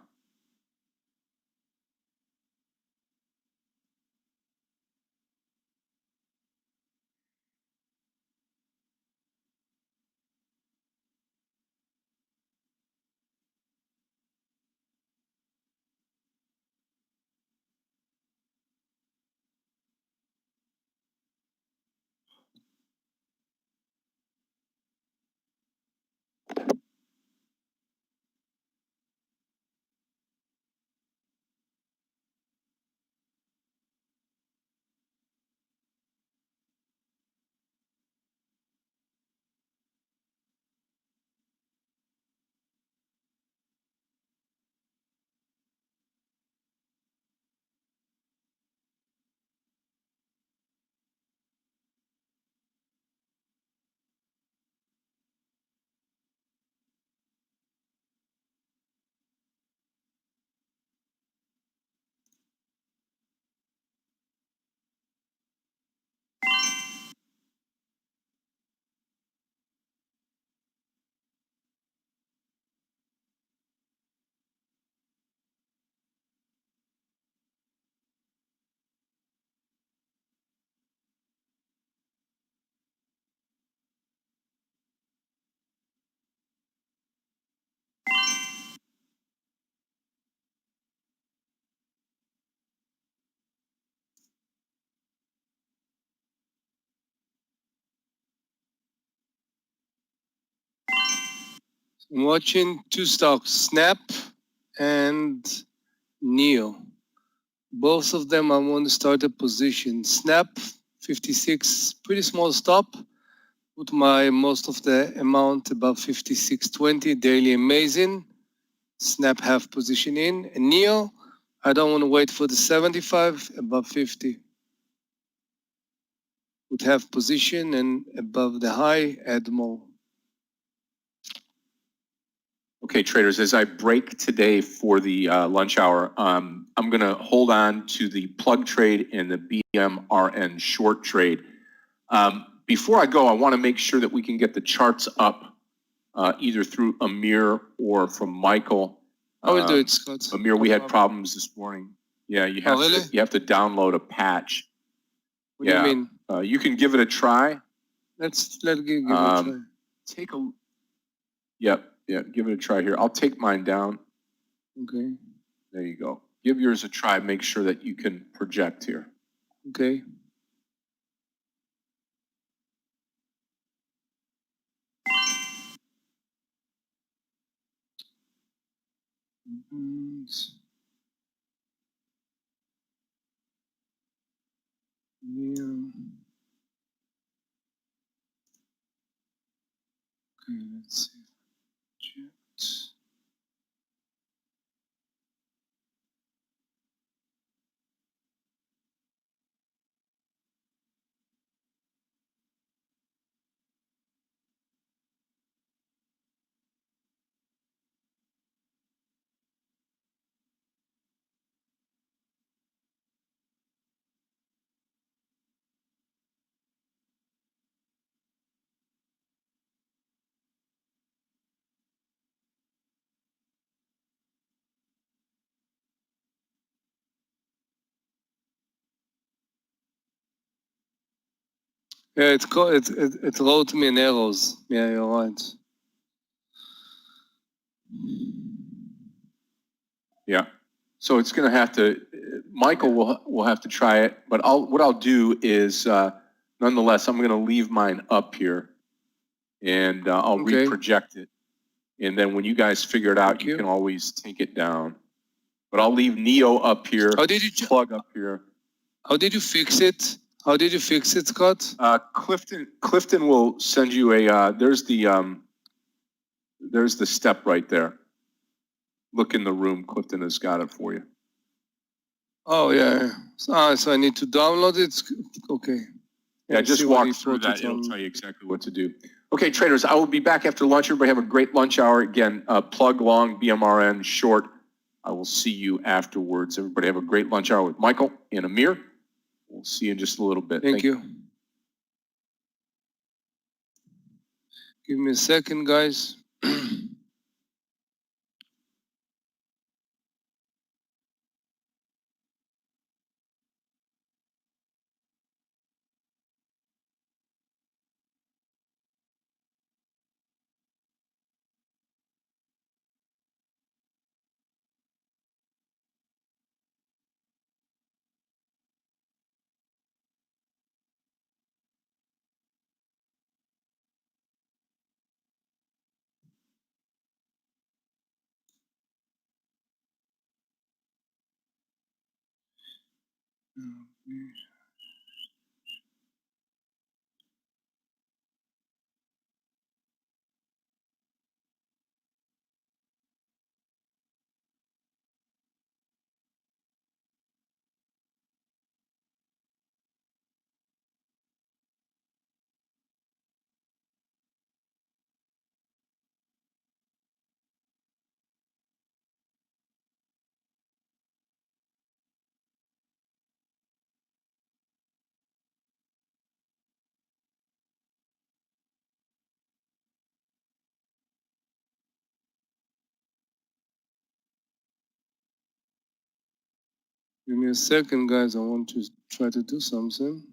I'm watching two stocks, Snap and Neo. Both of them I want to start a position. Snap 56, pretty small stop. Put my most of the amount above 56.20, daily amazing. Snap half position in. And Neo, I don't want to wait for the 75, above 50. Would have position and above the high, add more. Okay, traders, as I break today for the lunch hour, I'm going to hold on to the plug trade and the BMRN short trade. Before I go, I want to make sure that we can get the charts up either through Amir or from Michael. I will do it, Scott. Amir, we had problems this morning. Yeah, you have really? to download a patch. What do you mean? You can give it a try. Let's give it a try. Take a. Yep, yeah, give it a try here. I'll take mine down. Okay. There you go. Give yours a try. Make sure that you can project here. Okay. Yeah. Okay, let's see. Project. Yeah, it wrote me in arrows. Yeah, you're right. Yeah. So it's going to have to. Michael will have to try it, but what I'll do is nonetheless I'm going to leave mine up here, and I'll Okay. reproject it, and then when you guys figure it out, Thank you you. can always take it down. But I'll leave Neo up here. How did you plug up here? How did you fix it? How did you fix it, Scott? Clifton will send you a. There's the step right there. Look in the room. Clifton has got it for you. Oh yeah. So I need to download it. Okay. Yeah, I just see what walk he through put that. it It'll on. tell you exactly what to do. Okay, traders, I will be back after lunch. Everybody have a great lunch hour. Again, plug long, BMRN, short. I will see you afterwards. Everybody have a great lunch hour with Michael and Amir. We'll see you in just a little bit. Thank you. Give me a second, guys. Give me a second, guys. I want to try to do something.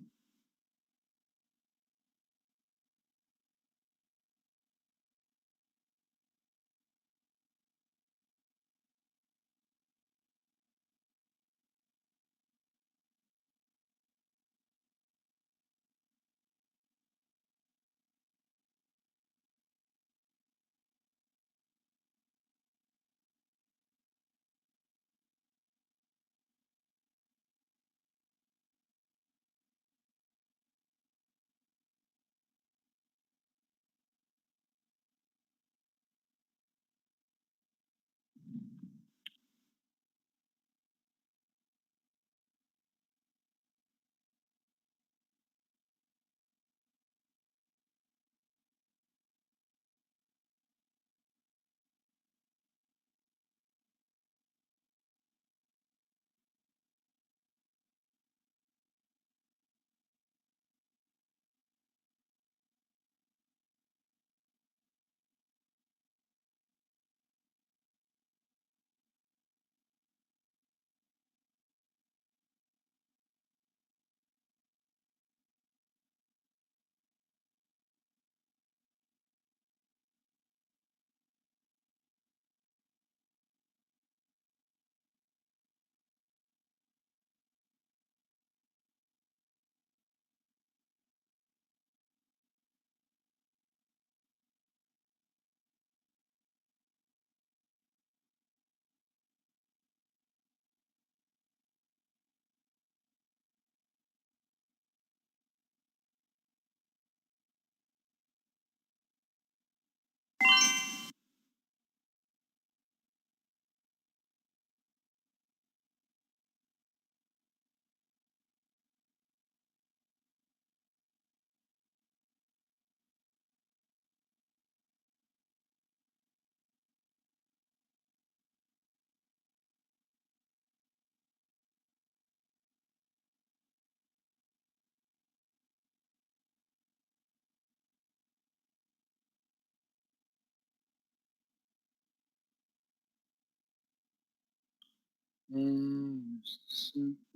Mm,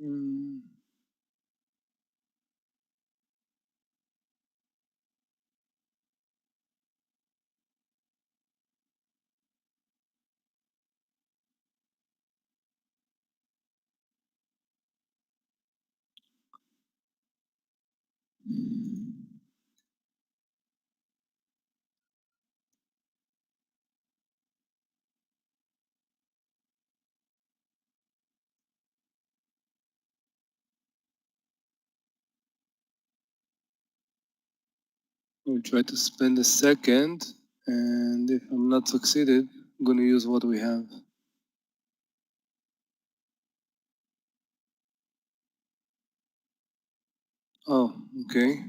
mm. We'll try to spend a second, and if I'm not succeeded, I'm gonna use what we have. Oh, okay.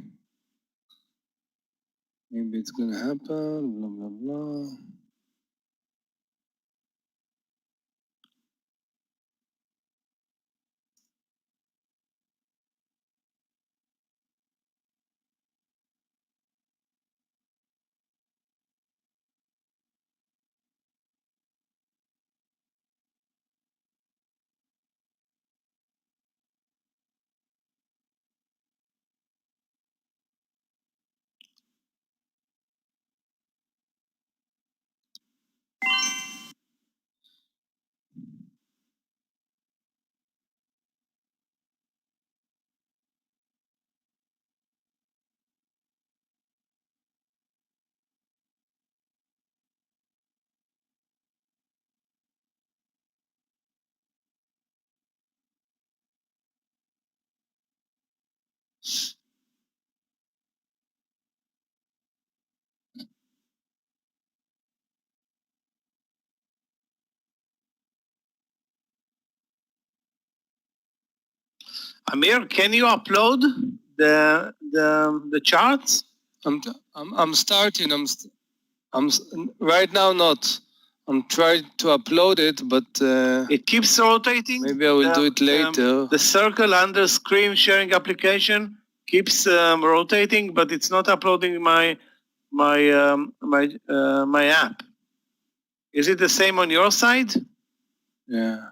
Maybe it's gonna happen, blah, blah, blah. Amir, can you upload the charts? I'm starting. Right now not. I'm trying to upload it, but It keeps rotating. maybe I will do it later. The circle under screen sharing application keeps rotating, but it's not uploading my app. Is it the same on your side? Yeah.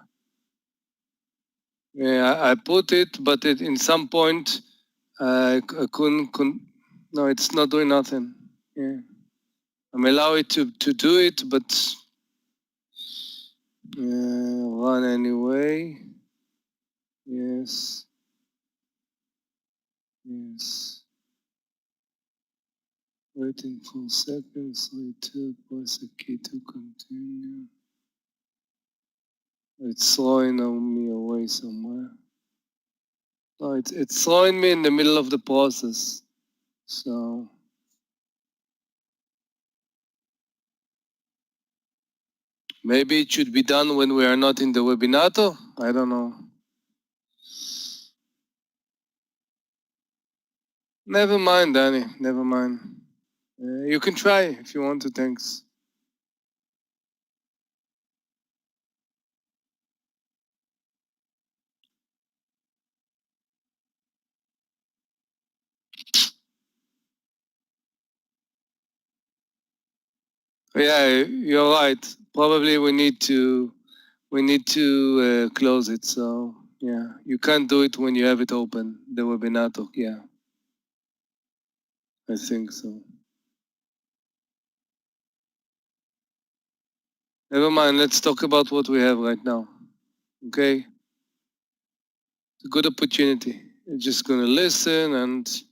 Yeah, I put it, but in some point I couldn't. No, it's not doing nothing. Yeah. I'm allowed to do it, but run anyway. Yes. Yes. Waiting for seconds. Wait to press a key to continue. It's throwing me away somewhere. No, it's throwing me in the middle of the process. So maybe it should be done when we are not in the webinator. I don't know. Never mind, Danny. Never mind. You can try if you want to. Thanks. Yeah, you're right. Probably we need to close it. So yeah, you can't do it when you have it open. The webinator. Yeah, I think so. Never mind. Let's talk about what we have right now. Okay, it's a good opportunity. You're just gonna listen and.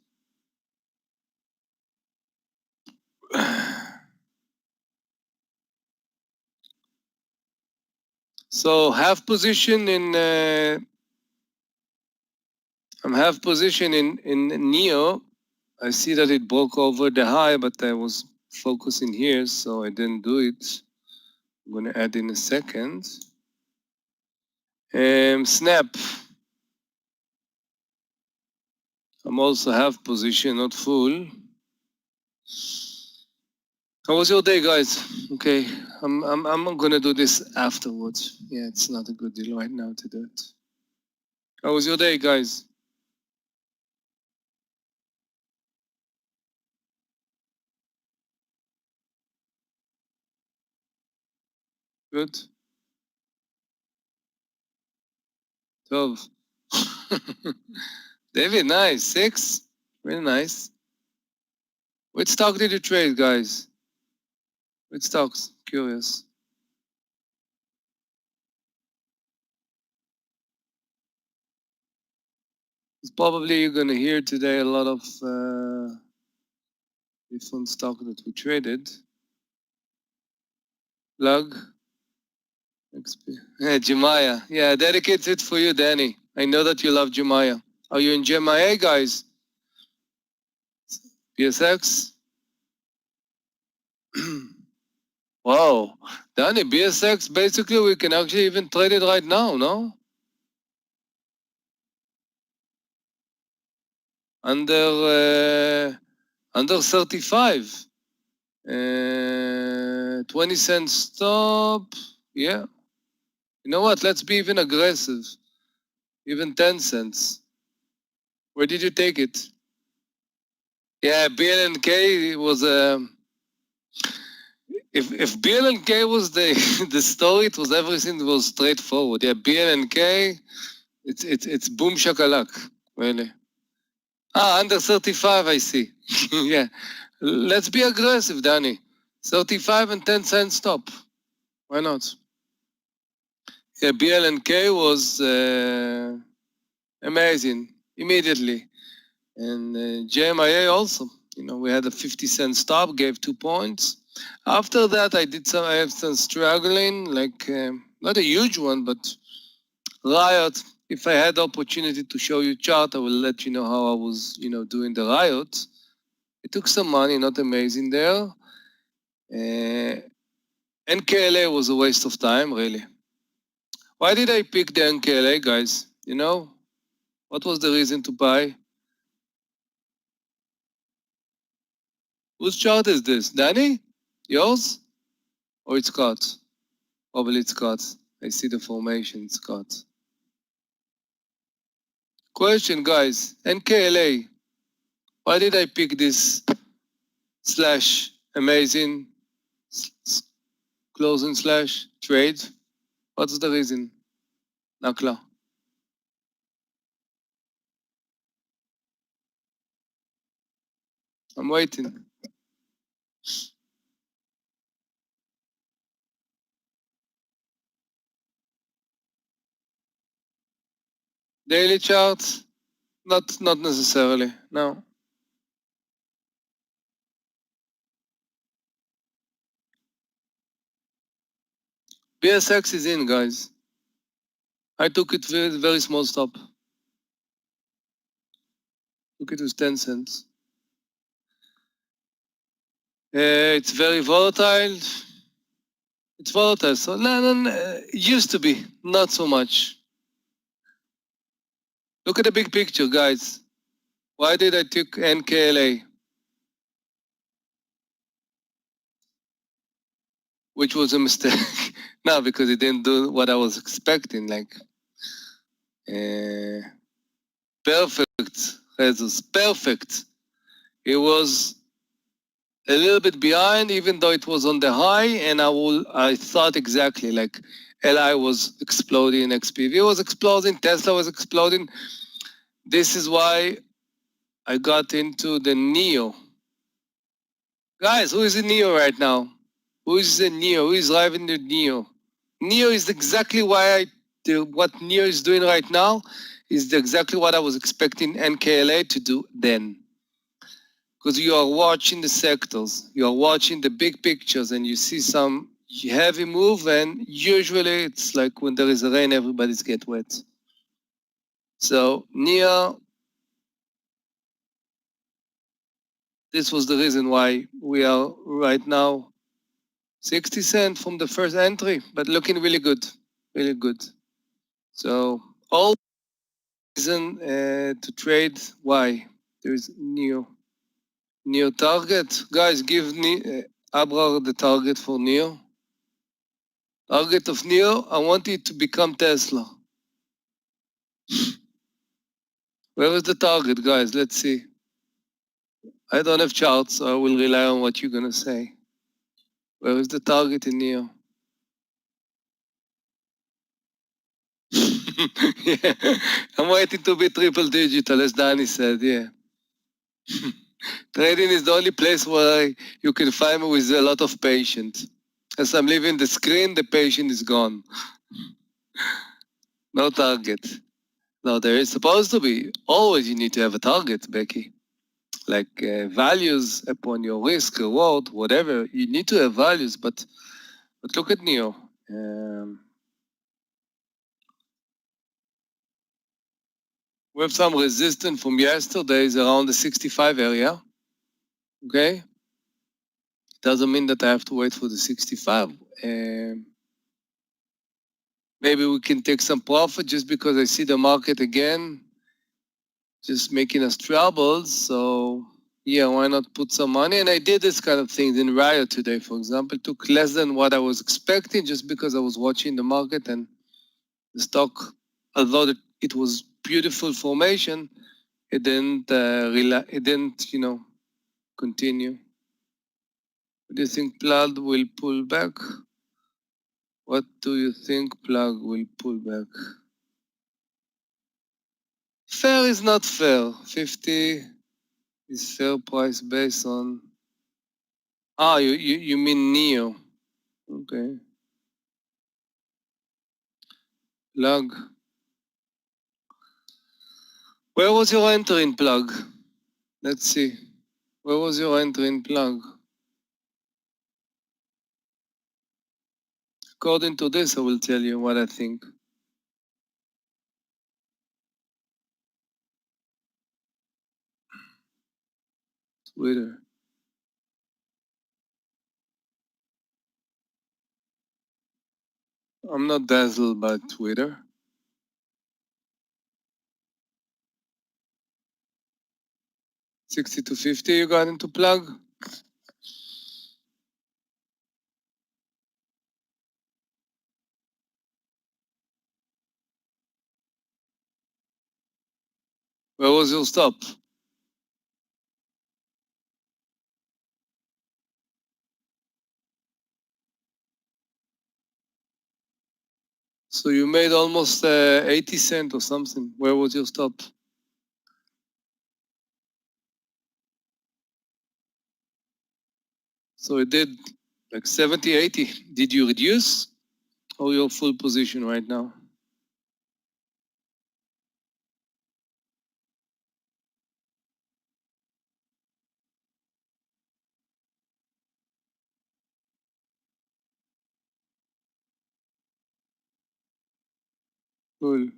So half position in I'm half position in Neo. I see that it broke over the high, but I was focusing here, so I didn't do it. I'm gonna add in a second. Snap. I'm also half position, not full. How was your day, guys? Okay, I'm gonna do this afterwards. Yeah, it's not a good deal right now to do it. How was your day, guys? Good. 12. David, nice. 6. Really nice. Which stock did you trade, guys? Which stocks? Curious. It's probably you're gonna hear today a lot of different stock that we traded. Lug. Yeah, Jemaya. Yeah, dedicated for you, Danny. I know that you love Jemaya. Are you in Jemaya, guys? BSX? Wow. Danny, BSX, basically we can actually even trade it right now, no? Under 35. 20 cents stop. Yeah. You know what? Let's be even aggressive. Even 10 cents. Where did you take it? Yeah, BLNK was if BLNK was the the story, it was everything was straightforward. Yeah, BLNK, it's boom shakalak, really. Under 35, I see. Yeah, let's be aggressive, Danny. 35 and 10 cents stop. Why not? Yeah, BLNK was amazing immediately, and JMIA also. You know, we had a 50-cent stop, gave 2 points. After that, I have some struggling, like not a huge one, but Riot. If I had the opportunity to show you chart, I will let you know how I was, doing the Riot. It took some money, not amazing there. NKLA was a waste of time, really. Why did I pick the NKLA, guys? You know, what was the reason to buy? Whose chart is this? Danny? Yours? Or it's Scott? Probably it's Scott. I see the formation, Scott. Question, guys. NKLA. Why did I pick this slash amazing closing slash trade? What's the reason? Nakla. I'm waiting. Daily charts? Not necessarily, no. BSX is in, guys. I took it with very small stop. Took it with 10 cents. It's very volatile. It's volatile, so it used to be, not so much. Look at the big picture, guys. Why did I take NKLA? Which was a mistake. No, because it didn't do what I was expecting, like perfect, Jesus, perfect. It was a little bit behind, even though it was on the high, and I thought exactly like LI was exploding, XPV was exploding, Tesla was exploding. This is why I got into the NEO. Guys, who is in NEO right now? Who is in NEO? Who is driving the NEO? NEO is exactly why what NEO is doing right now is exactly what I was expecting NKLA to do then. Because you are watching the sectors, you are watching the big pictures, and you see some heavy move, and usually it's like when there is a rain, everybody's get wet. So NEO, this was the reason why we are right now 60 cents from the first entry, but looking really good, really good. So all reason to trade. Why? There is NEO target. Guys, give Abrar the target for NEO. Target of NEO, I want it to become Tesla. Where is the target, guys? Let's see. I don't have charts, so I will rely on what you're gonna say. Where is the target in NEO? Yeah. I'm waiting to be triple digital, as Danny said, yeah. Trading is the only place where you can find me with a lot of patience. As I'm leaving the screen, the patient is gone. No target. No, there is supposed to be. Always you need to have a target, Becky. Like values upon your risk, reward, whatever. You need to have values, but look at Neo. We have some resistance from yesterday is around the 65 area. Okay? Doesn't mean that I have to wait for the 65. Maybe we can take some profit just because I see the market again just making us trouble. So yeah, why not put some money? And I did this kind of things in Riot today, for example. Took less than what I was expecting just because I was watching the market and the stock, although it was beautiful formation, it didn't continue. Do you think Plug will pull back? What do you think Plug will pull back? Fair is not fair. 50 is fair price based on. You mean Neo? Okay. Plug. Where was your entry in Plug? Let's see. Where was your entry in Plug? According to this, I will tell you what I think. Twitter. I'm not dazzled by Twitter. 60 to 50 you got into Plug? Where was your stop? So you made almost 80 cents or something. Where was your stop? So it did like 70, 80. Did you reduce or your full position right now? Cool.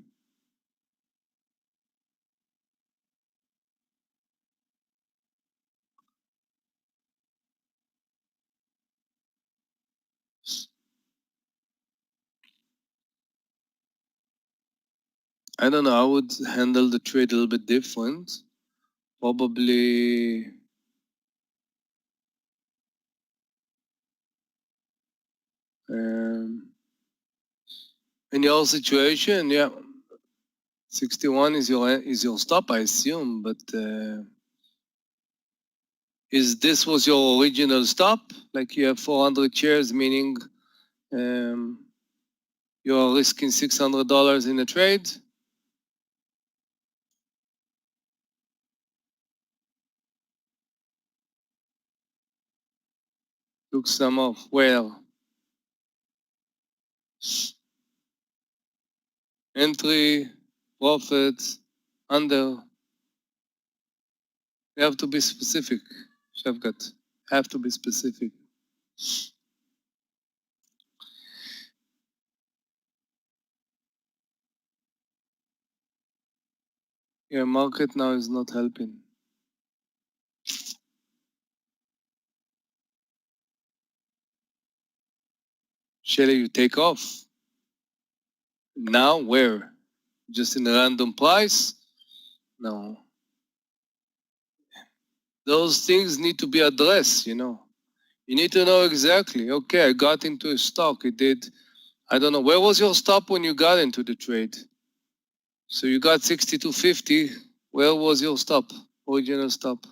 I don't know. I would handle the trade a little bit different. Probably in your situation, yeah, 61 is your stop, I assume. But is this was your original stop? Like you have 400 shares, meaning you are risking $600 in a trade? Took some off. Where? Entry, profit, under. You have to be specific, Shavkat. Have to be specific. Yeah, market now is not helping. Shelly, you take off. Now where? Just in a random price? No. Those things need to be addressed, you know. You need to know exactly, okay, I got into a stock, it did, I don't know, where was your stop when you got into the trade? So you got 62.50, where was your stop, original stop?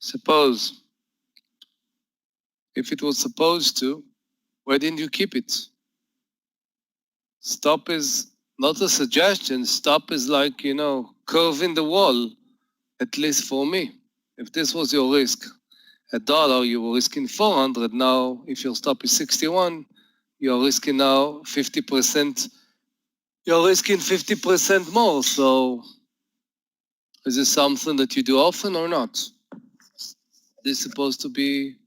Suppose. If it was supposed to, why didn't you keep it? Stop is not a suggestion. Stop is like, curve in the wall, at least for me. If this was your risk, $1, you were risking 400. Now, if your stop is 61, you're risking now 50%. You're risking 50% more. So is this something that you do often or not? This is supposed to be.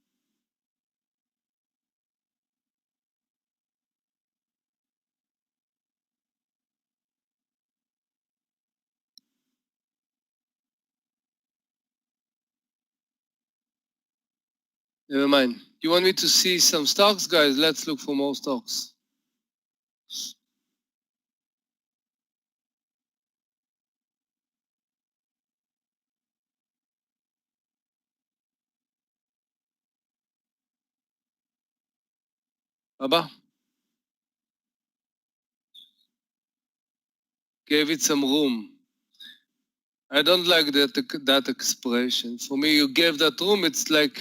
Never mind. You want me to see some stocks, guys? Let's look for more stocks. Abba, gave it some room. I don't like that expression. For me, you gave that room, it's like,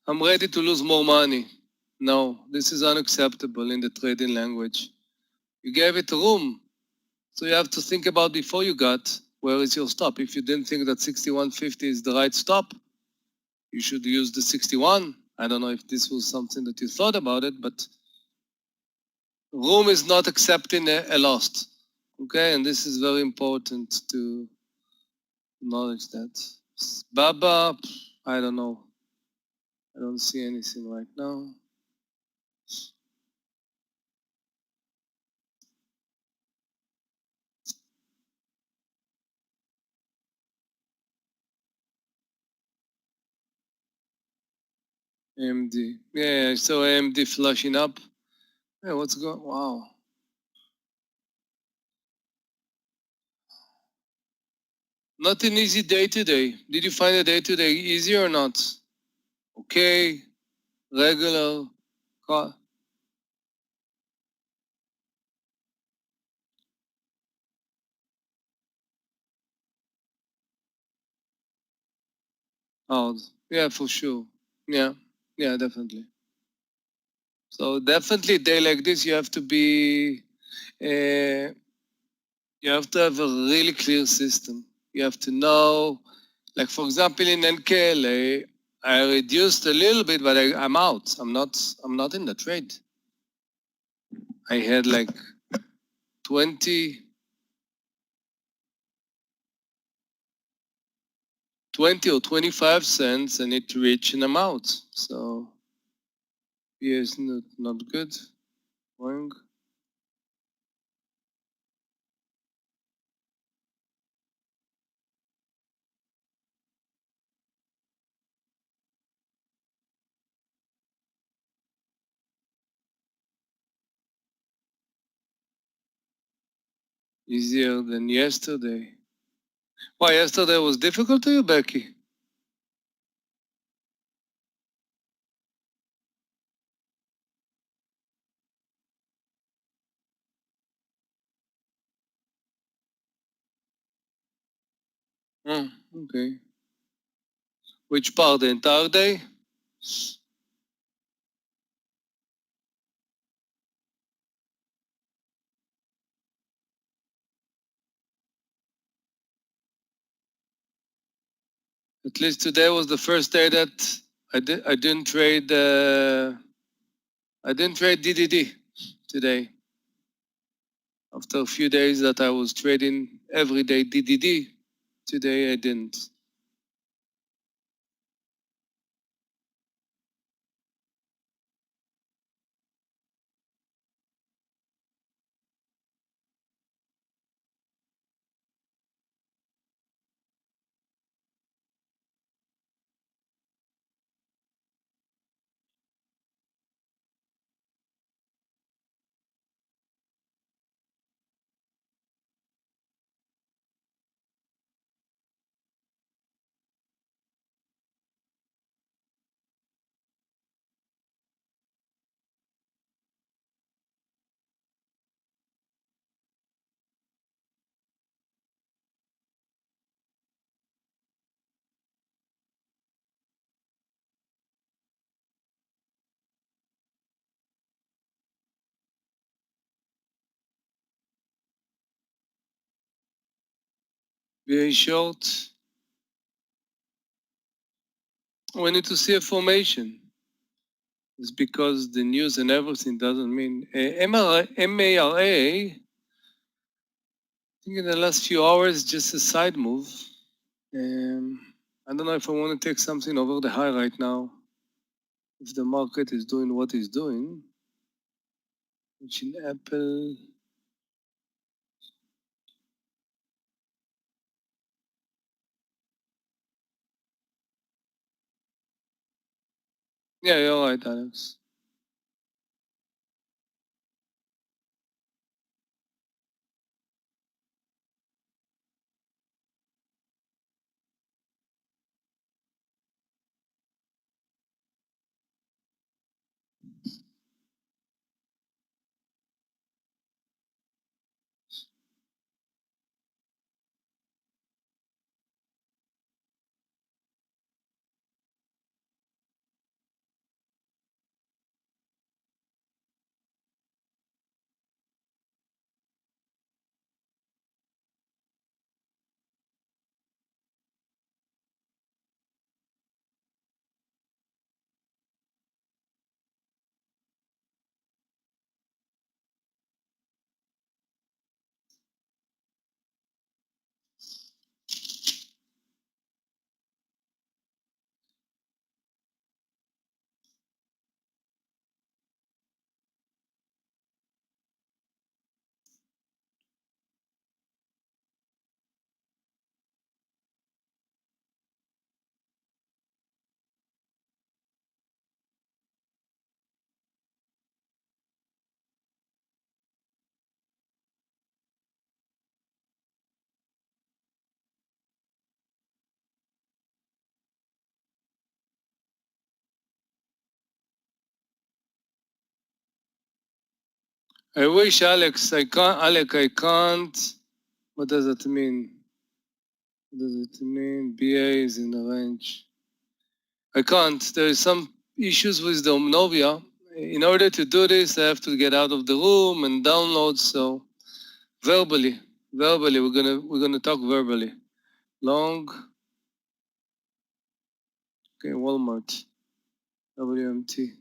I'm ready to lose more money. No, this is unacceptable in the trading language. You gave it room. So you have to think about before you got, where is your stop? If you didn't think that 61.50 is the right stop, you should use the 61. I don't know if this was something that you thought about it, but room is not accepting a loss. Okay, and this is very important to acknowledge that. Baba, I don't know. I don't see anything right now. AMD. Yeah, I saw AMD flashing up. Yeah, what's going? Wow. Not an easy day today. Did you find the day today easy or not? Okay, regular. Oh, yeah, for sure. Yeah, definitely. So definitely a day like this, you have to be, you have to have a really clear system. You have to know, like for example, in NKLA, I reduced a little bit, but I'm out. I'm not in the trade. I had like 20 or 25 cents and it reached and I'm out. So yeah, it's not good. Wrong. Easier than yesterday. Why, yesterday was difficult to you, Becky? Oh, okay. Which part, the entire day? At least today was the first day that I didn't trade DDD today. After a few days that I was trading every day DDD, today I didn't. VA short. We need to see a formation. It's because the news and everything doesn't mean MARA. I think in the last few hours, just a side move. I don't know if I want to take something over the high right now. If the market is doing what it's doing, which in Apple. Yeah, you're right, Alex. I wish, Alex. I can't. Alec, I can't. What does it mean? What does it mean? BA is in the range. I can't. There is some issues with the Novia. In order to do this, I have to get out of the room and download. So verbally, we're gonna talk verbally. Long. Okay, Walmart. WMT.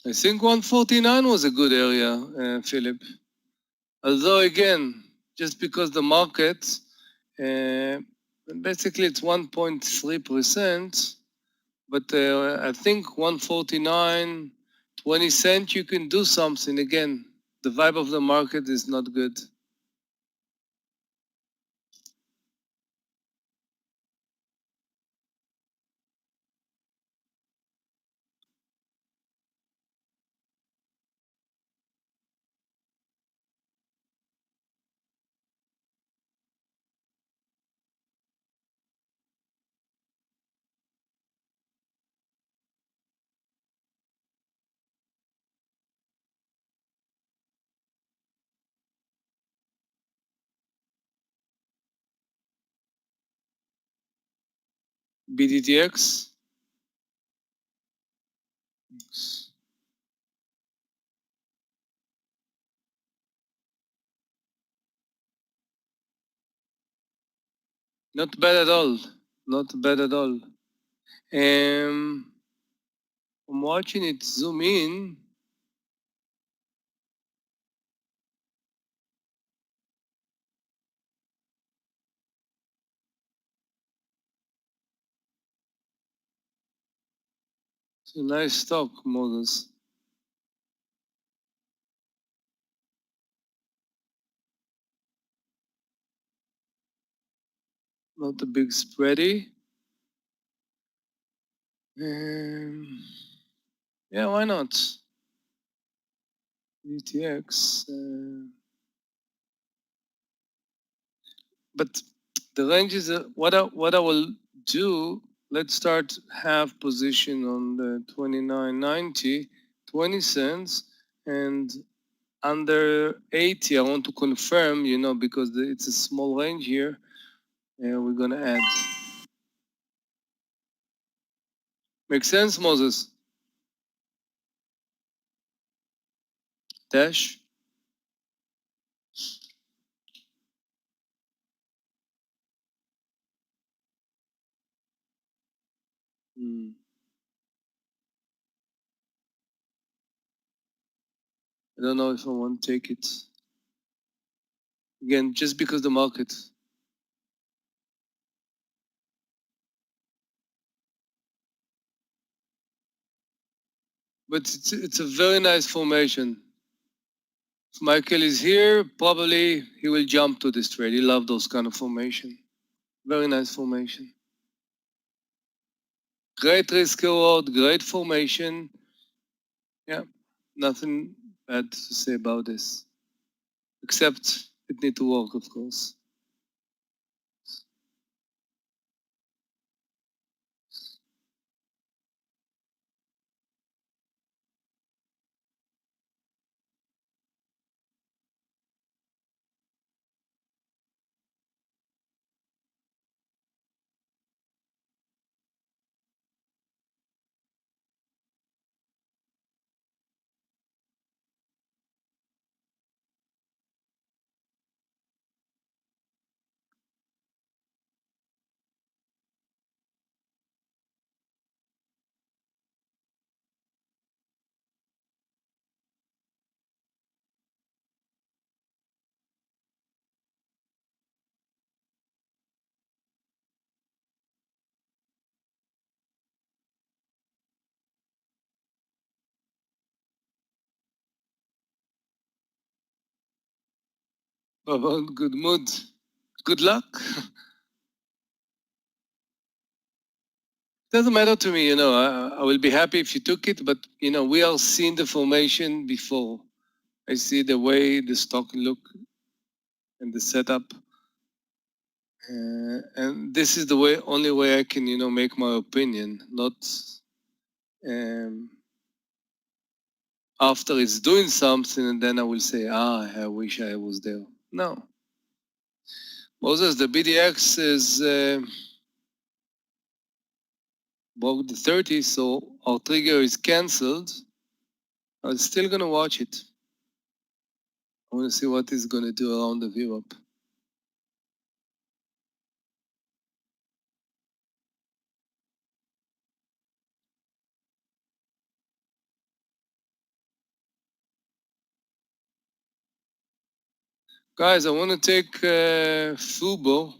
I think 149 was a good area, Philip. Although again, just because the market, basically it's 1.3%, but I think 149, 20 cents, you can do something. Again, the vibe of the market is not good. BDTX. Not bad at all. Not bad at all. I'm watching it zoom in. It's a nice stock, Moses. Not a big spready. Yeah, why not? UTX. But the range is what I will do. Let's start half position on the 29.90, 20 cents, and under 80. I want to confirm, because it's a small range here. We're gonna add. Make sense, Moses? Dash. Hmm. I don't know if I want to take it. Again, just because the market. But it's a very nice formation. If Michael is here, probably he will jump to this trade. He loves those kind of formation. Very nice formation. Great risk reward, great formation. Yeah, nothing bad to say about this. Except it need to work, of course. Oh, good mood. Good luck. Doesn't matter to me, I will be happy if you took it, but we are seeing the formation before. I see the way the stock look and the setup. And this is the only way I can, make my opinion, not after it's doing something and then I will say, I wish I was there. No. Moses, the BDX is broke the 30, so our trigger is canceled. I'm still gonna watch it. I want to see what it's gonna do around the view up. Guys, I want to take Fubo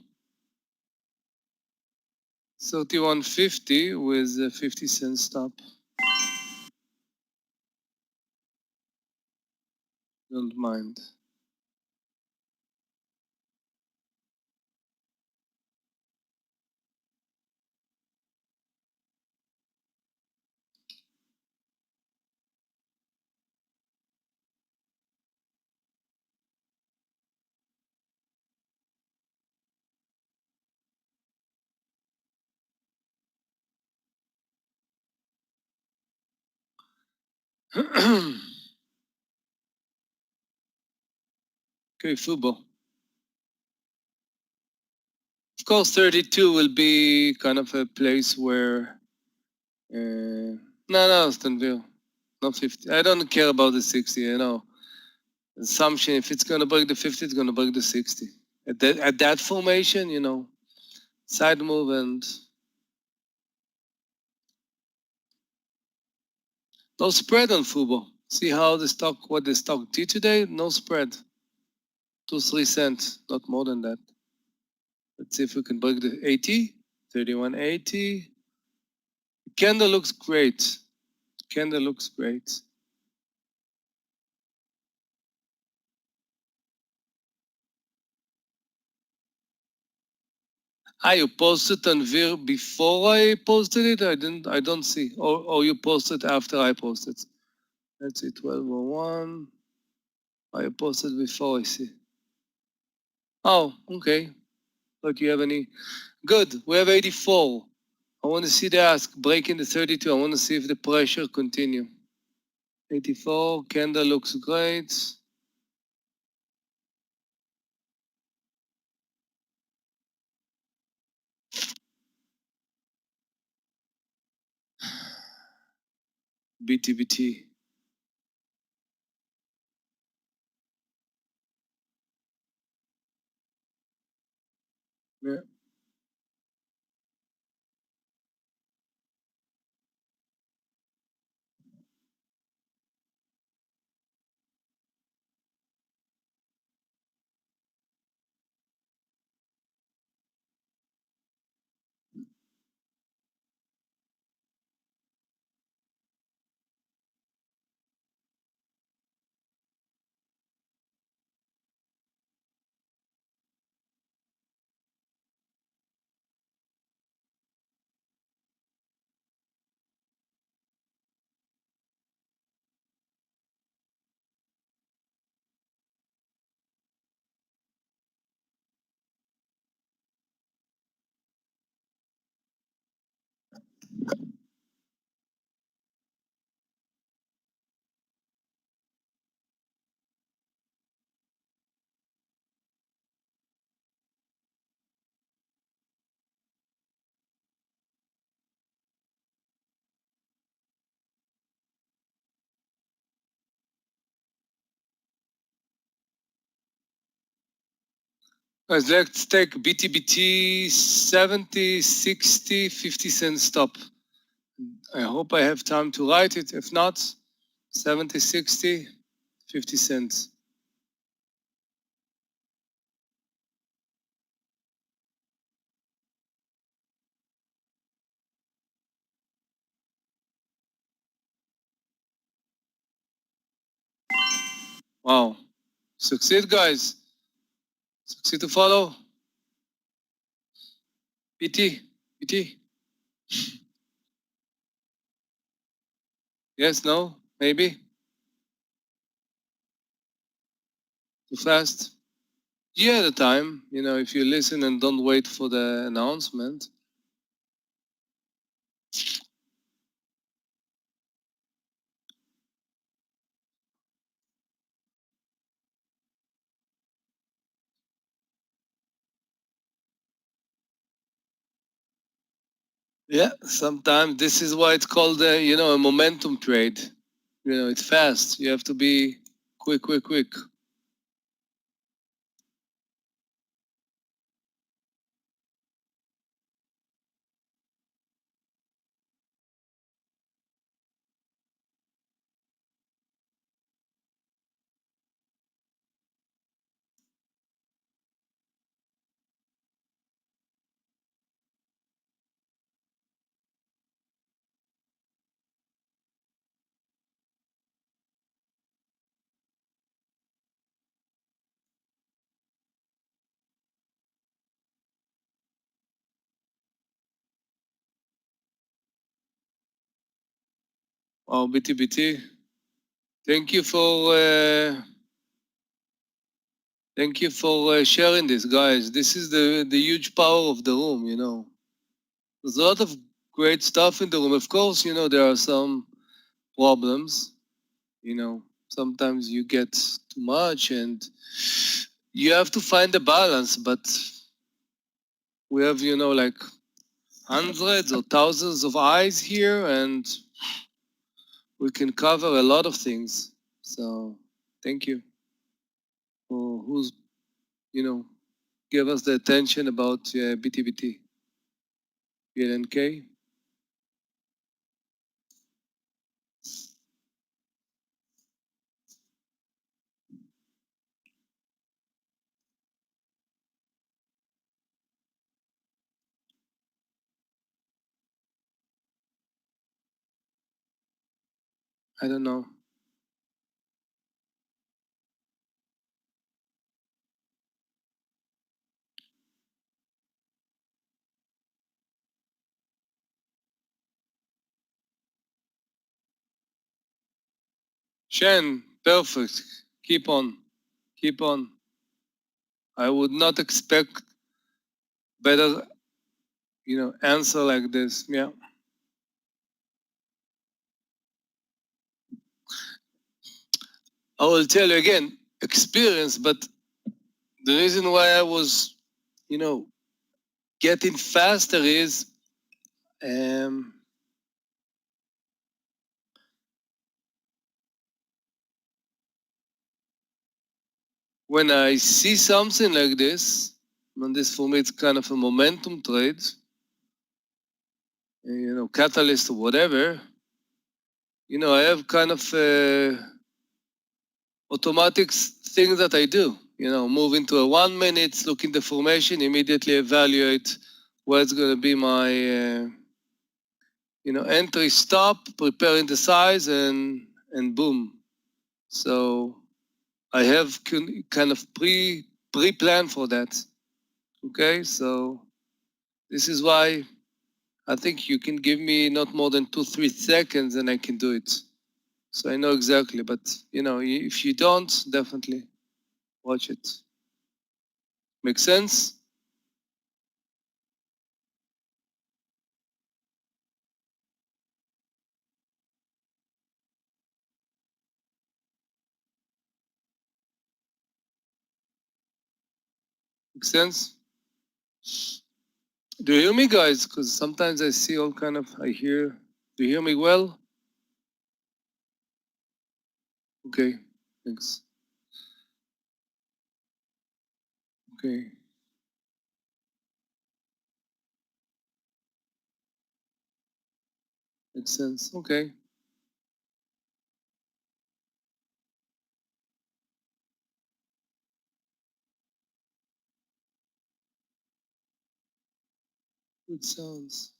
3150 with a 50-cent stop. Don't mind. Okay, Fubo. Of course, 32 will be kind of a place where. No, Stanville. Not 50. I don't care about the 60. Assumption, if it's going to break the 50, it's going to break the 60. At that formation, side move and no spread on Fubo. See how what the stock did today? No spread. 2-3 cents, not more than that. Let's see if we can break the 80. 3180. Candle looks great. Candle looks great. You posted on Vir before I posted it? I don't see. Or you posted after I posted. Let's see, 1201. I posted before, I see. Oh, okay. But you have any? Good, we have 84. I want to see the ask, breaking the 32. I want to see if the pressure continue. 84, candle looks great. BTBT. Yeah. Guys, let's take BTBT 70, 60, 50 cent stop. I hope I have time to write it. If not, 70, 60, 50 cents. Wow. Succeed, guys. Succeed to follow. BT, BT. Yes, no, maybe. Too fast. Yeah, the time, if you listen and don't wait for the announcement. Yeah, sometimes this is why it's called, a momentum trade. It's fast. You have to be quick, quick, quick. Oh, BTBT. Thank you for sharing this, guys. This is the huge power of the room. There's a lot of great stuff in the room. Of course, there are some problems. Sometimes you get too much, and you have to find a balance. But we have, like hundreds or thousands of eyes here, and we can cover a lot of things. So, thank you for who's, give us the attention about BTBT, PLNK. I don't know. Shen, perfect. Keep on. Keep on. I would not expect better, answer like this. Yeah. I will tell you again, experience, but the reason why I was, getting faster is when I see something like this, and this for me it's kind of a momentum trade, catalyst or whatever, I have kind of automatic things that I do. Move into a 1 minute, look in the formation, immediately evaluate what's going to be my, entry stop, preparing the size, and boom. So I have kind of pre-planned for that. Okay, so this is why I think you can give me not more than 2-3 seconds and I can do it. So I know exactly, but if you don't, definitely watch it. Make sense? Make sense? Do you hear me, guys? Because sometimes I see all kind of, I hear, do you hear me well? Okay, thanks. Okay. Makes sense. Okay. Good sounds.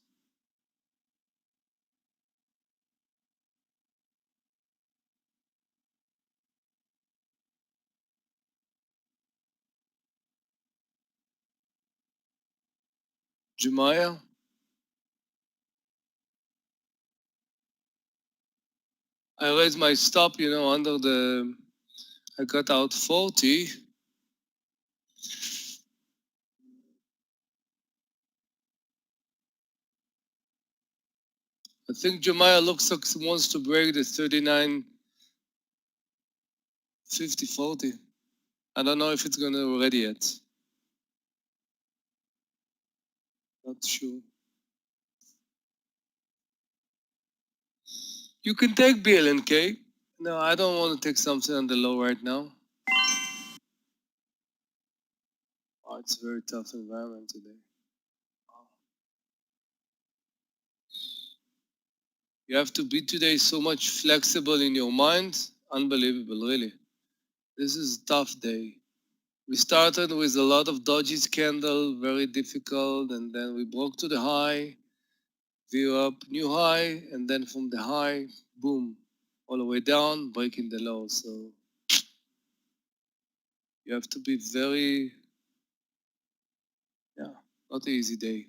Jemiah? I raised my stop, under the, I got out 40. I think Jemiah looks like he wants to break the 39, 50, 40. I don't know if it's gonna already yet. Not sure. You can take BLNK. No, I don't want to take something on the low right now. Oh, it's a very tough environment today. You have to be today so much flexible in your mind. Unbelievable, really. This is a tough day. We started with a lot of dodgy candle, very difficult, and then we broke to the high, view up, new high, and then from the high, boom, all the way down, breaking the low. So you have to be very, not an easy day.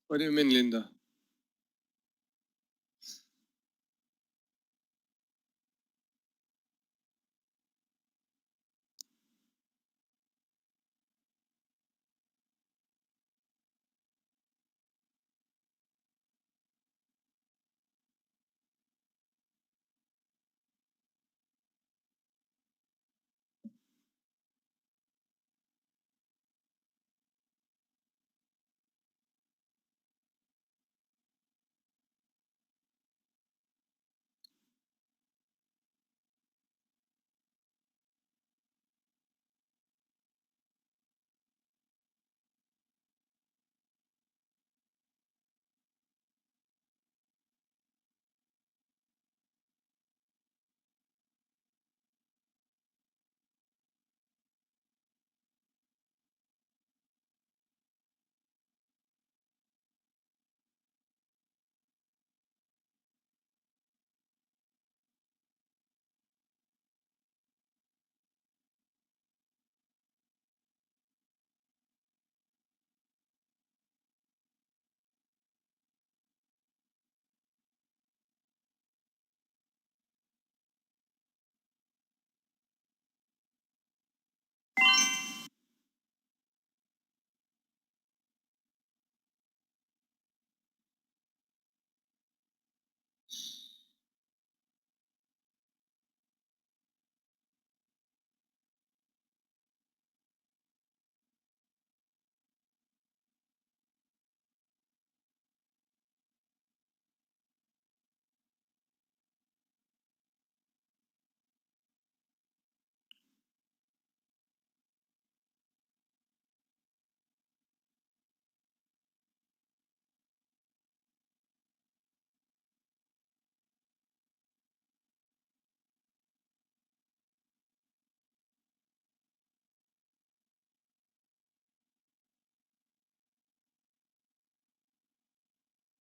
What do you mean, Linda?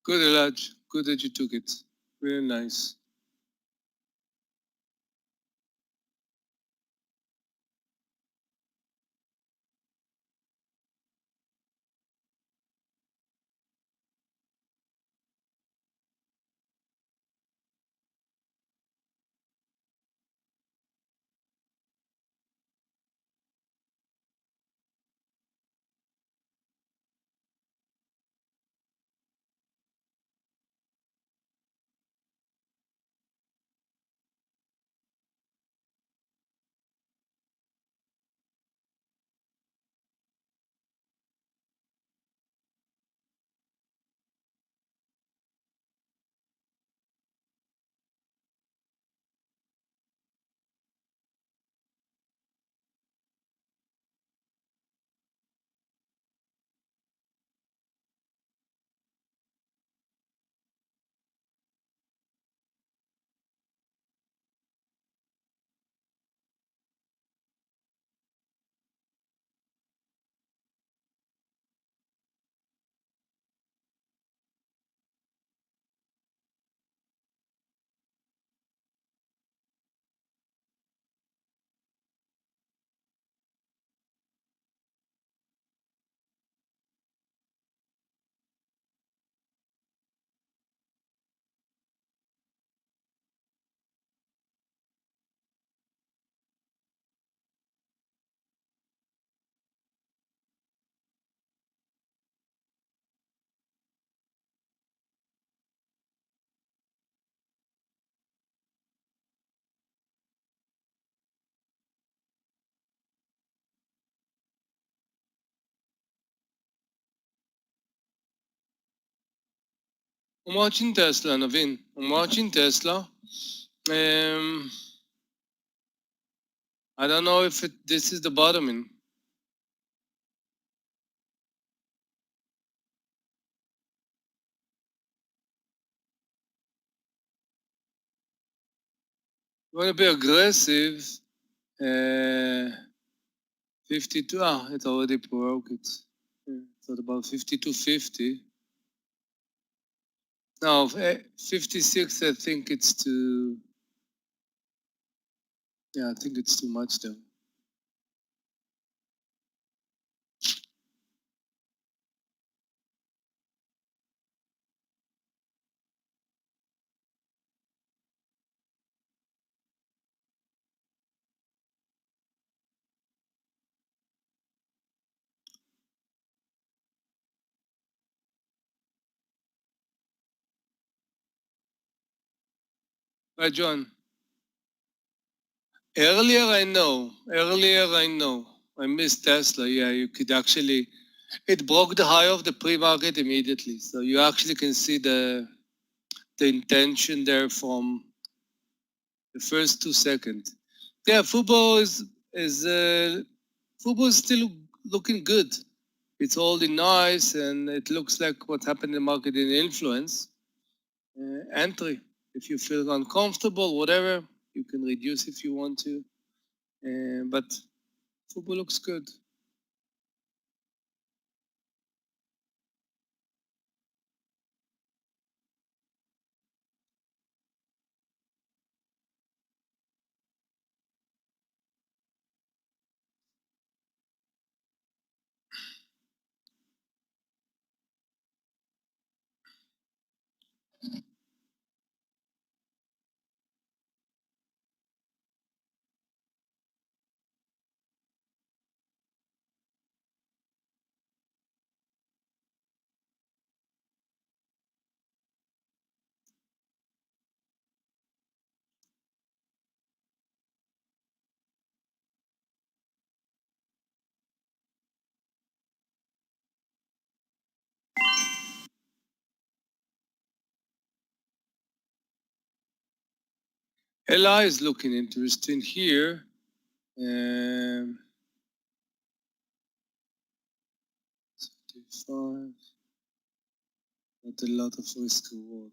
Good, Elaj. Good that you took it. Really nice. I'm watching Tesla, Navin. I'm watching Tesla. I don't know if this is the bottoming. You want to be aggressive. 52. It already broke it. It's at about 52.50. Now, 56, I think it's too. Yeah, I think it's too much though. Right, John. Earlier, I know. I missed Tesla. Yeah, you could actually. It broke the high of the pre-market immediately, so you actually can see the intention there from the first 2 seconds. Yeah, football is still looking good. It's holding nice, and it looks like what happened in the market in influence. Entry. If you feel uncomfortable, whatever, you can reduce if you want to. But football looks good. LI is looking interesting here. 55. Not a lot of risk reward.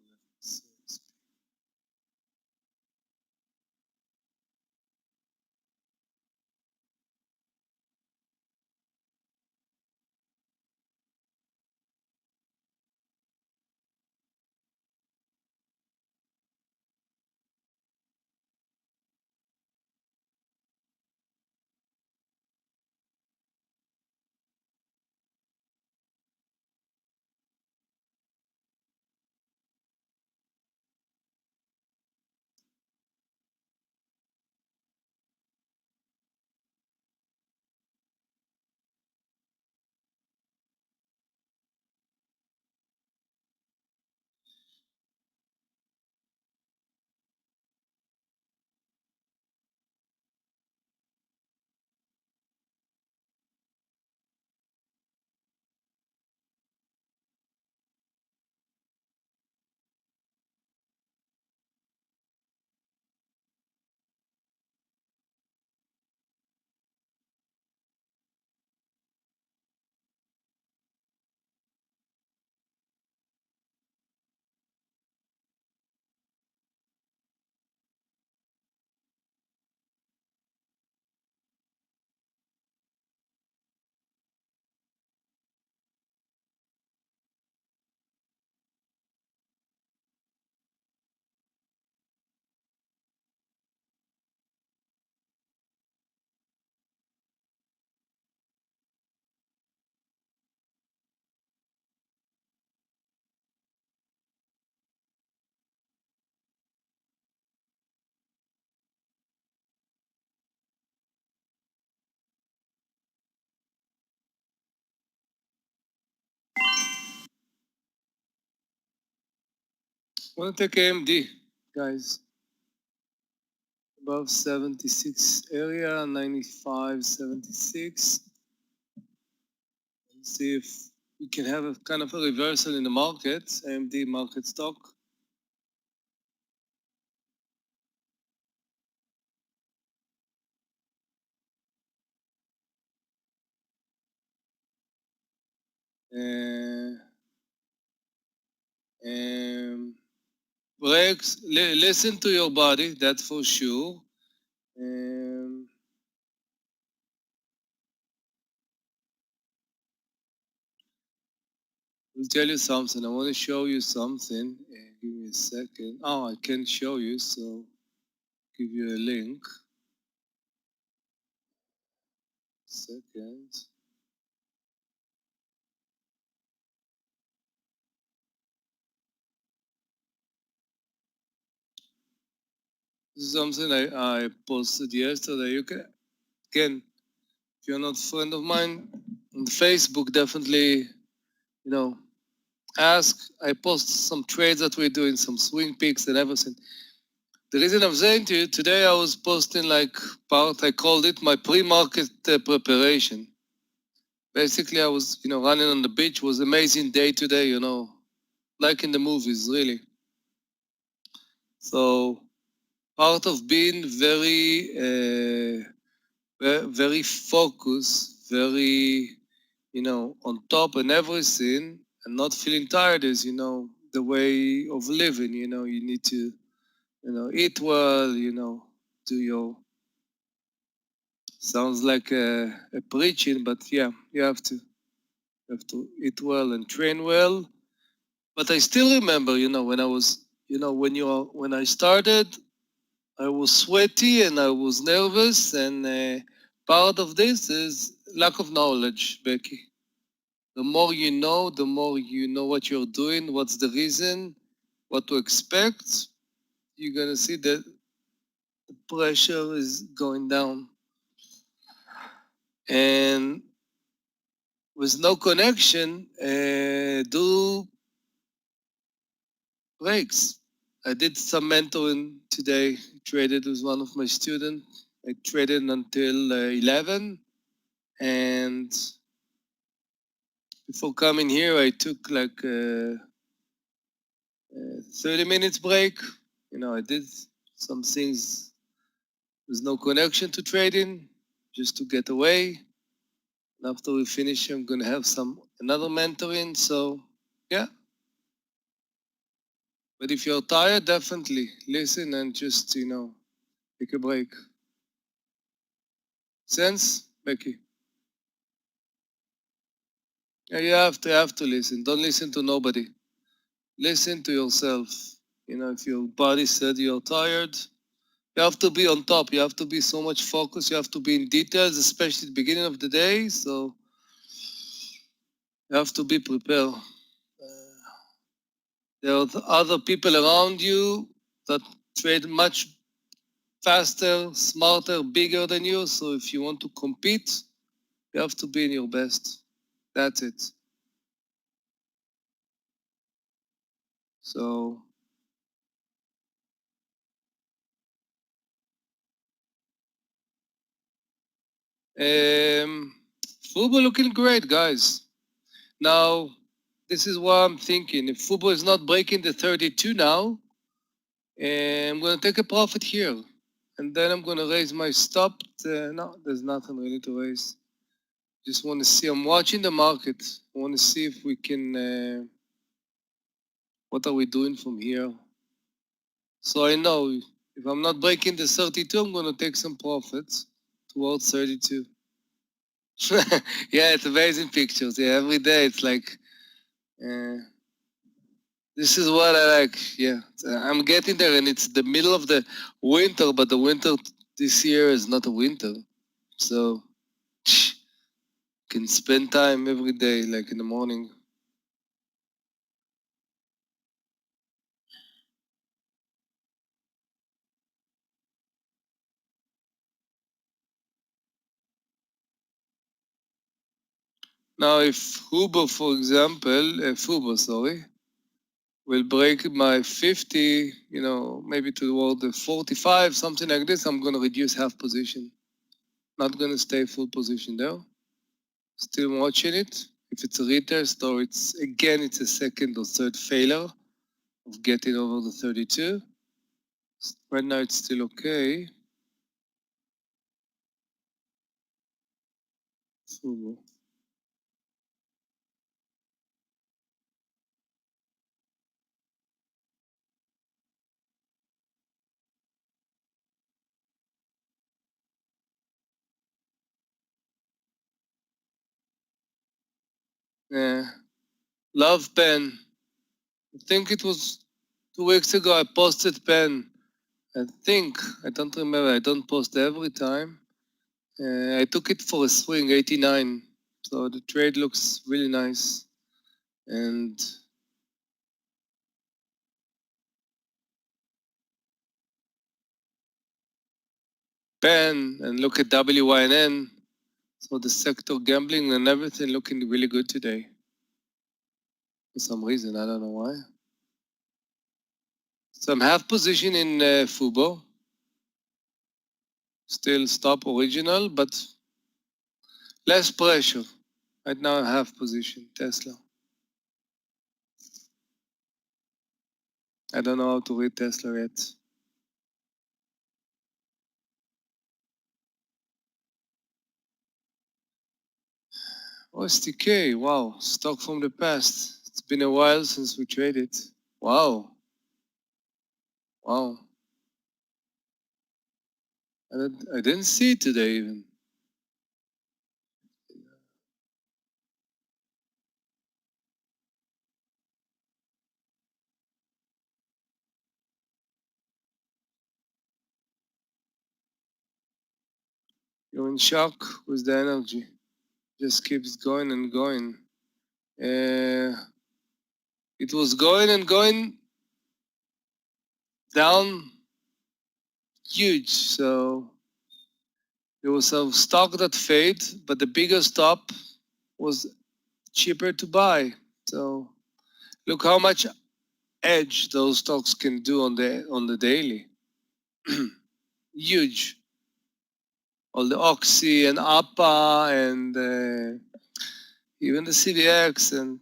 Want to take AMD, guys. Above 76 area, 95, 76. Let's see if we can have a kind of a reversal in the market, AMD market stock. Breaks, listen to your body, that's for sure. I'll tell you something. I want to show you something. Give me a second. Oh, I can't show you, so give you a link. Second. This is something I posted yesterday. You can, again, if you're not a friend of mine on Facebook, definitely, ask. I post some trades that we're doing, some swing picks and everything. The reason I'm saying to you, today I was posting like part, I called it my pre-market preparation. Basically, I was, running on the beach. It was an amazing day today, like in the movies, really. So part of being very focused, very, on top and everything, and not feeling tired is, the way of living. You need to, eat well, do your, sounds like a preaching, but yeah, you have to eat well and train well. But I still remember, when I was, when I started, I was sweaty and I was nervous, and part of this is lack of knowledge, Becky. The more you know what you're doing, what's the reason, what to expect, you're gonna see that the pressure is going down. And with no connection, do breaks. I did some mentoring today. Traded with one of my students. I traded until 11, and before coming here, I took like a 30 minutes break. I did some things with no connection to trading, just to get away. And after we finish, I'm gonna have another mentoring. So yeah. But if you're tired, definitely listen and just take a break. Sense, Becky? Yeah, you have to listen. Don't listen to nobody. Listen to yourself. If your body said you're tired, you have to be on top. You have to be so much focused. You have to be in details, especially at the beginning of the day. So you have to be prepared. There are other people around you that trade much faster, smarter, bigger than you. So if you want to compete, you have to be in your best. That's it. So football looking great, guys. Now, this is what I'm thinking. If football is not breaking the 32 now, I'm going to take a profit here. And then I'm going to raise my stop. No, there's nothing really to raise. Just want to see. I'm watching the market. I want to see if we can, what are we doing from here? So I know if I'm not breaking the 32, I'm going to take some profits towards 32. Yeah, it's amazing pictures. Yeah, every day it's like, this is what I like. Yeah, I'm getting there, and it's the middle of the winter, but the winter this year is not a winter, so can spend time every day, like in the morning. Now, if Huber, for example, will break my 50, maybe toward the 45, something like this, I'm going to reduce half position. Not going to stay full position there. Still watching it. if it's a retest or it's a second or third failure of getting over the 32. Right now it's still okay. So, yeah. Love pen. I think it was 2 weeks ago I posted pen. I don't remember, I don't post every time. I took it for a swing, 89. So the trade looks really nice. And pen, and look at WYNN. So the sector gambling and everything looking really good today. For some reason, I don't know why. So I'm half position in Fubo. Still stop original, but less pressure. Right now I have position, Tesla. I don't know how to read Tesla yet. OSTK, wow, stock from the past. It's been a while since we traded. Wow. Wow. I didn't see it today even. You're in shock with the energy. Just keeps going and going. It was going and going down huge. So there was some stock that fade, but the bigger stop was cheaper to buy. So look how much edge those stocks can do on the daily. Huge. All the Oxy and APA and even the CDX and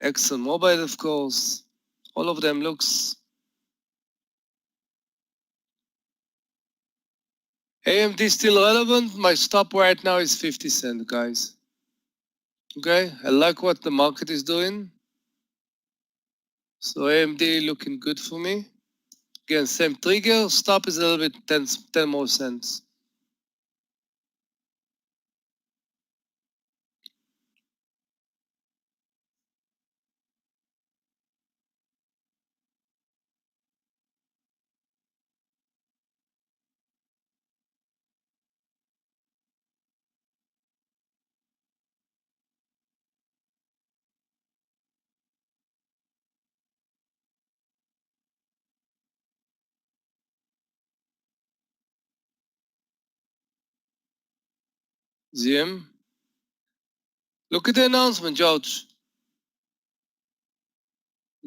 ExxonMobil, of course. All of them looks. AMD still relevant. My stop right now is 50 cents, guys. Okay, I like what the market is doing. So AMD looking good for me. Again, same trigger. Stop is a little bit 10 more cents. ZM. Look at the announcement, George.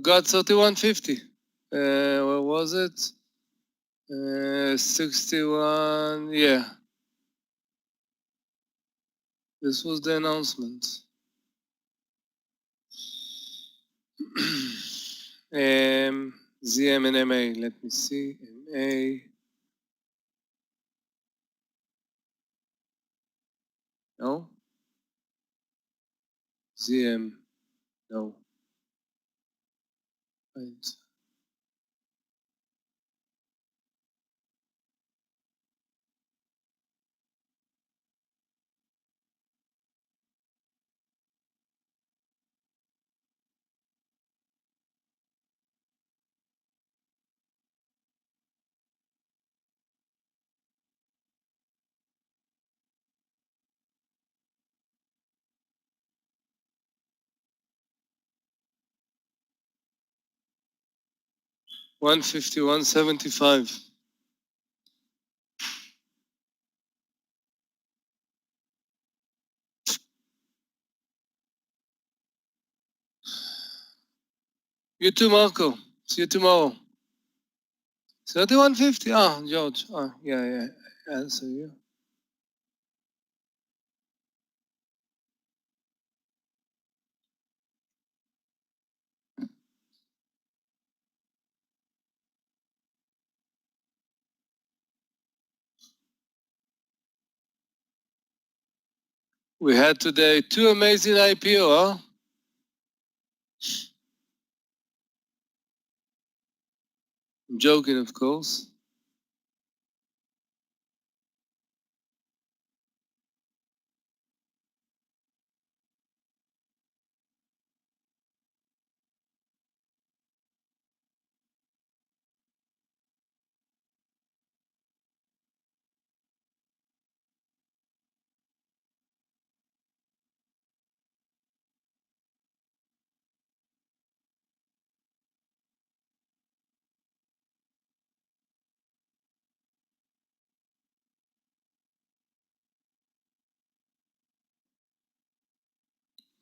Got 3150. Where was it? 61. Yeah. This was the announcement. ZM and MA. Let me see. MA. No. ZM. No. Right. 150, 175. You too, Marco. See you tomorrow. 3150. Ah, George. Ah, yeah. Answer you. We had today 2 amazing IPO, huh? I'm joking, of course.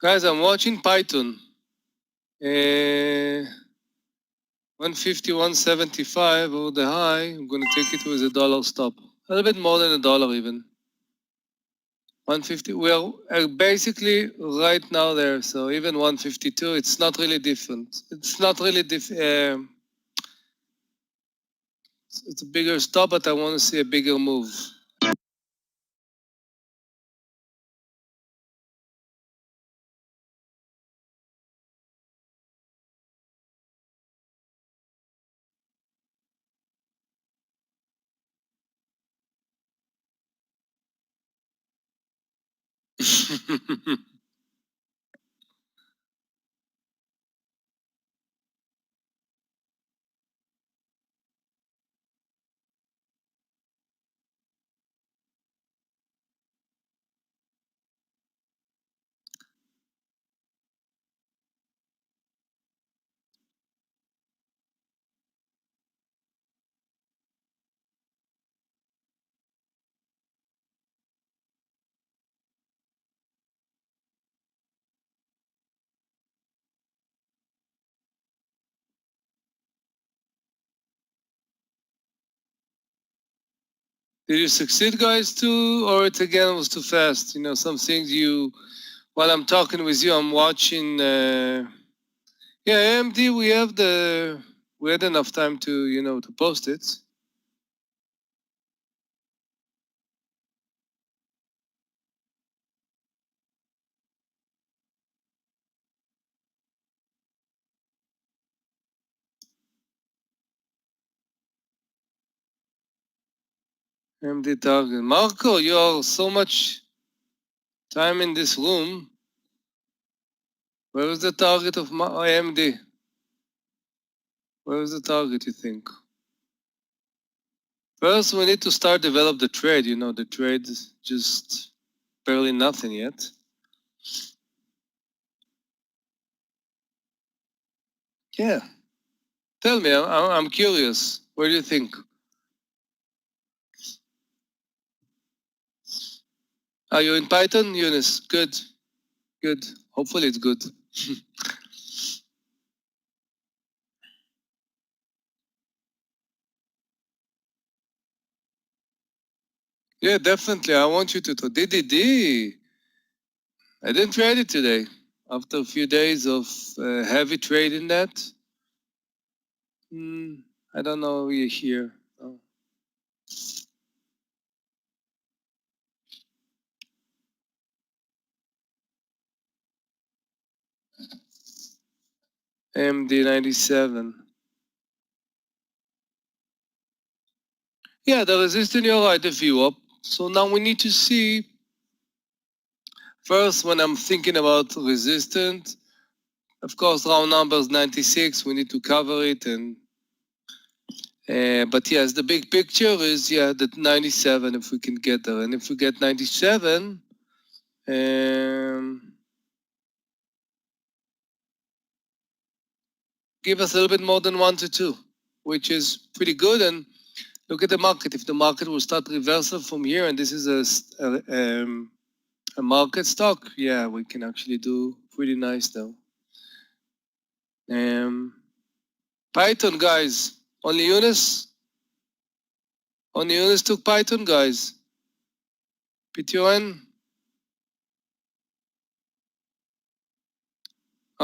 Guys, I'm watching Python. 150, 175 over the high. I'm going to take it with a dollar stop. A little bit more than a dollar even. 150. We are basically right now there. So even 152, it's not really different. It's not really it's a bigger stop, but I want to see a bigger move. Did you succeed, guys, too, or it again was too fast? You know, some things while I'm talking with you, I'm watching. Yeah, AMD. We had enough time to to post it. AMD target. Marco, you are so much time in this room. Where is the target of AMD? Where is the target, you think? First, we need to start develop the trade. You know, the trade is just barely nothing yet. Yeah. Tell me, I'm curious. What do you think? Are you in Python, Eunice? Good. Good. Hopefully it's good. Yeah, definitely. I want you to talk. DDD. I didn't trade it today. After a few days of heavy trade in that. I don't know you're here. Oh. AMD 97. Yeah, the resistance, you're right, the view up. So now we need to see, first when I'm thinking about resistance, of course, round numbers 96, we need to cover it. But yes, the big picture is, yeah, that 97, if we can get there. And if we get 97, give us a little bit more than 1 to 2, which is pretty good. And look at the market. If the market will start reversal from here, and this is a market stock, yeah, we can actually do pretty nice though. Python, guys. Only Eunice took Python, guys. PTON.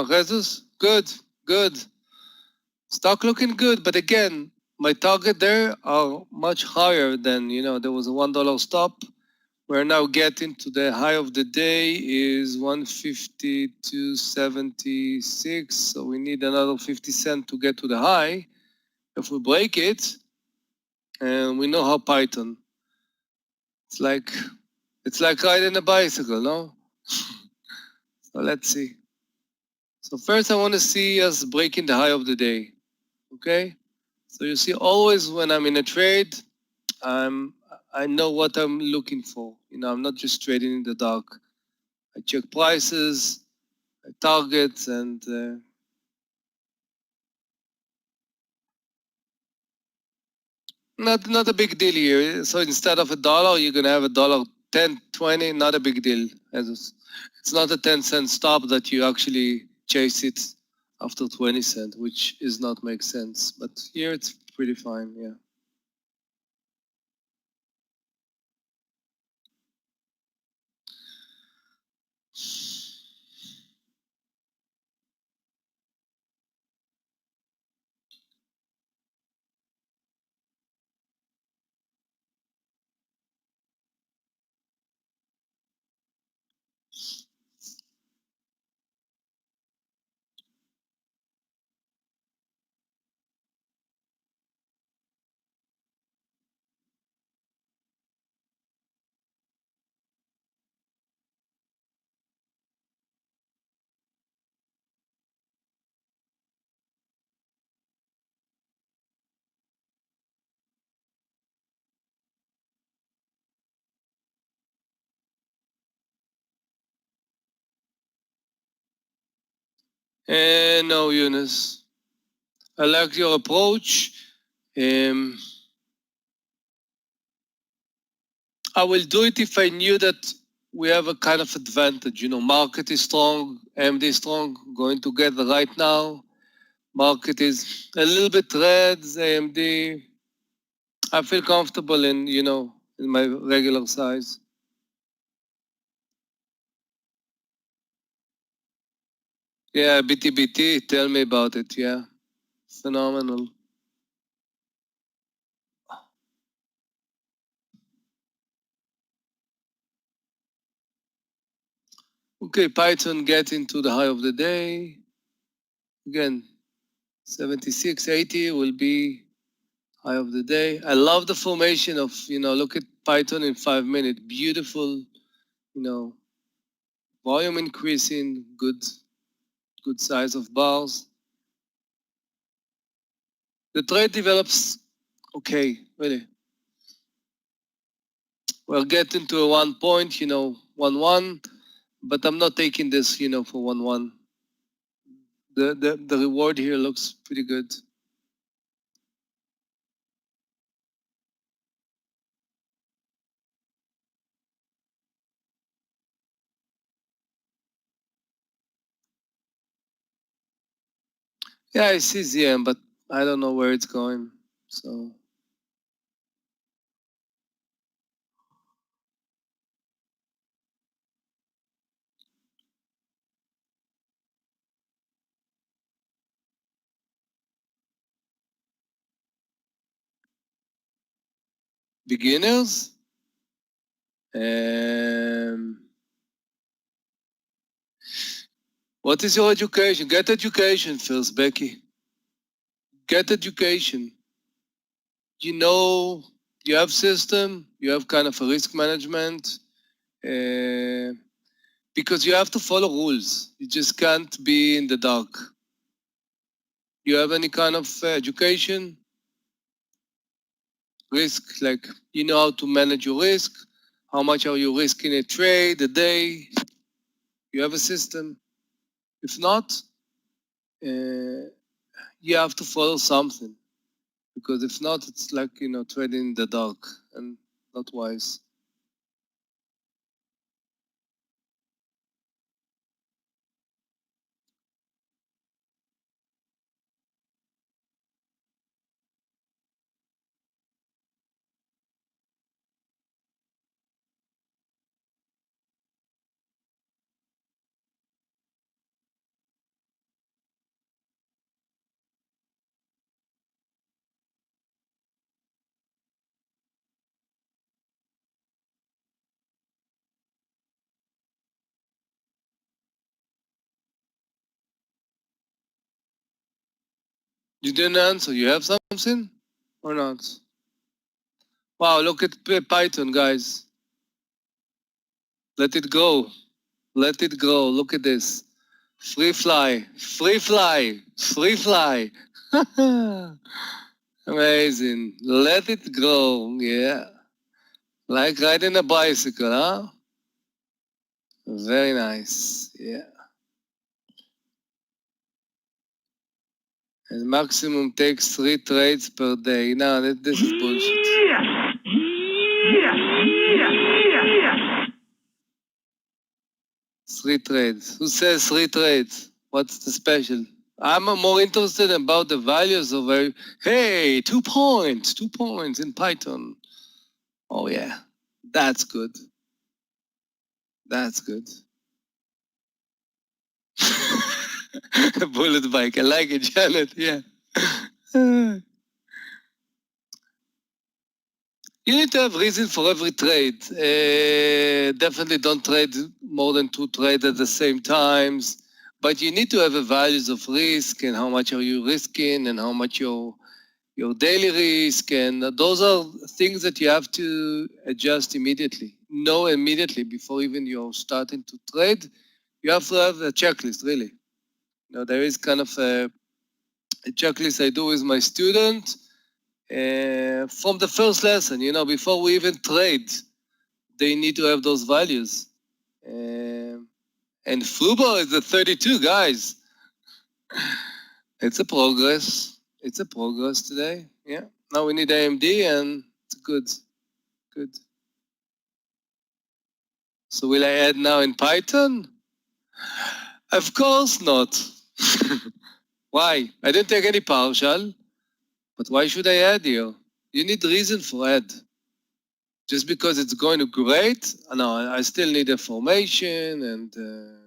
Jesus, good, good. Stock looking good, but again, my target there are much higher than, there was a $1 stop. We're now getting to the high of the day is 152.76. So we need another 50 cents to get to the high. If we break it, and we know how Python, it's like riding a bicycle, no? So let's see. So first I want to see us breaking the high of the day, okay? So you see, always when I'm in a trade, I know what I'm looking for. I'm not just trading in the dark. I check prices, I targets, and not a big deal here. So instead of $1, you're gonna have $1.10, 20. Not a big deal. It's not a 10-cent stop that you actually chase it after 20 cents, which is not make sense. But here it's pretty fine, yeah. And no, Eunice, I like your approach. I will do it if I knew that we have a kind of advantage. Market is strong, AMD is strong, going together right now. Market is a little bit red, AMD. I feel comfortable in my regular size. Yeah, BTBT, tell me about it. Yeah, phenomenal. Okay, Python getting to the high of the day. Again, 76.80 will be high of the day. I love the formation of, look at Python in 5 minutes. Beautiful, volume increasing, good size of bars. The trade develops okay, really. We're getting to a 1 point, 1-1, but I'm not taking this, for 1-1. The reward here looks pretty good. Yeah, I see ZM, but I don't know where it's going. So beginners. What is your education? Get education first, Becky. Get education. You have system, you have kind of a risk management, because you have to follow rules. You just can't be in the dark. You have any kind of education, risk, like you know how to manage your risk, how much are you risking a trade a day? You have a system. If not, you have to follow something, because if not, it's like trading in the dark and not wise. You didn't answer. You have something or not? Wow, look at Python, guys. Let it go. Let it go. Look at this. Free fly, free fly, free fly. Amazing. Let it go. Yeah. Like riding a bicycle, huh? Very nice. Yeah. And maximum takes 3 trades per day. No, this is bullshit. Yes. 3 trades. Who says 3 trades? What's the special? I'm more interested about the values of a, hey, 2 points in Python. Oh yeah, that's good. That's good. Bullet bike, I like it, Janet, yeah. You need to have reason for every trade. Definitely don't trade more than 2 trades at the same times. But you need to have a values of risk and how much are you risking and how much your daily risk. And those are things that you have to adjust immediately. Know immediately before even you're starting to trade. You have to have a checklist, really. There is kind of a checklist I do with my student. From the first lesson, before we even trade, they need to have those values. And Fubo is the 32, guys. It's a progress. It's a progress today. Yeah. Now we need AMD and it's good. Good. So will I add now in Python? Of course not. Why? I didn't take any partial. But why should I add here? You need reason for add. Just because it's going to great, no, I still need a formation and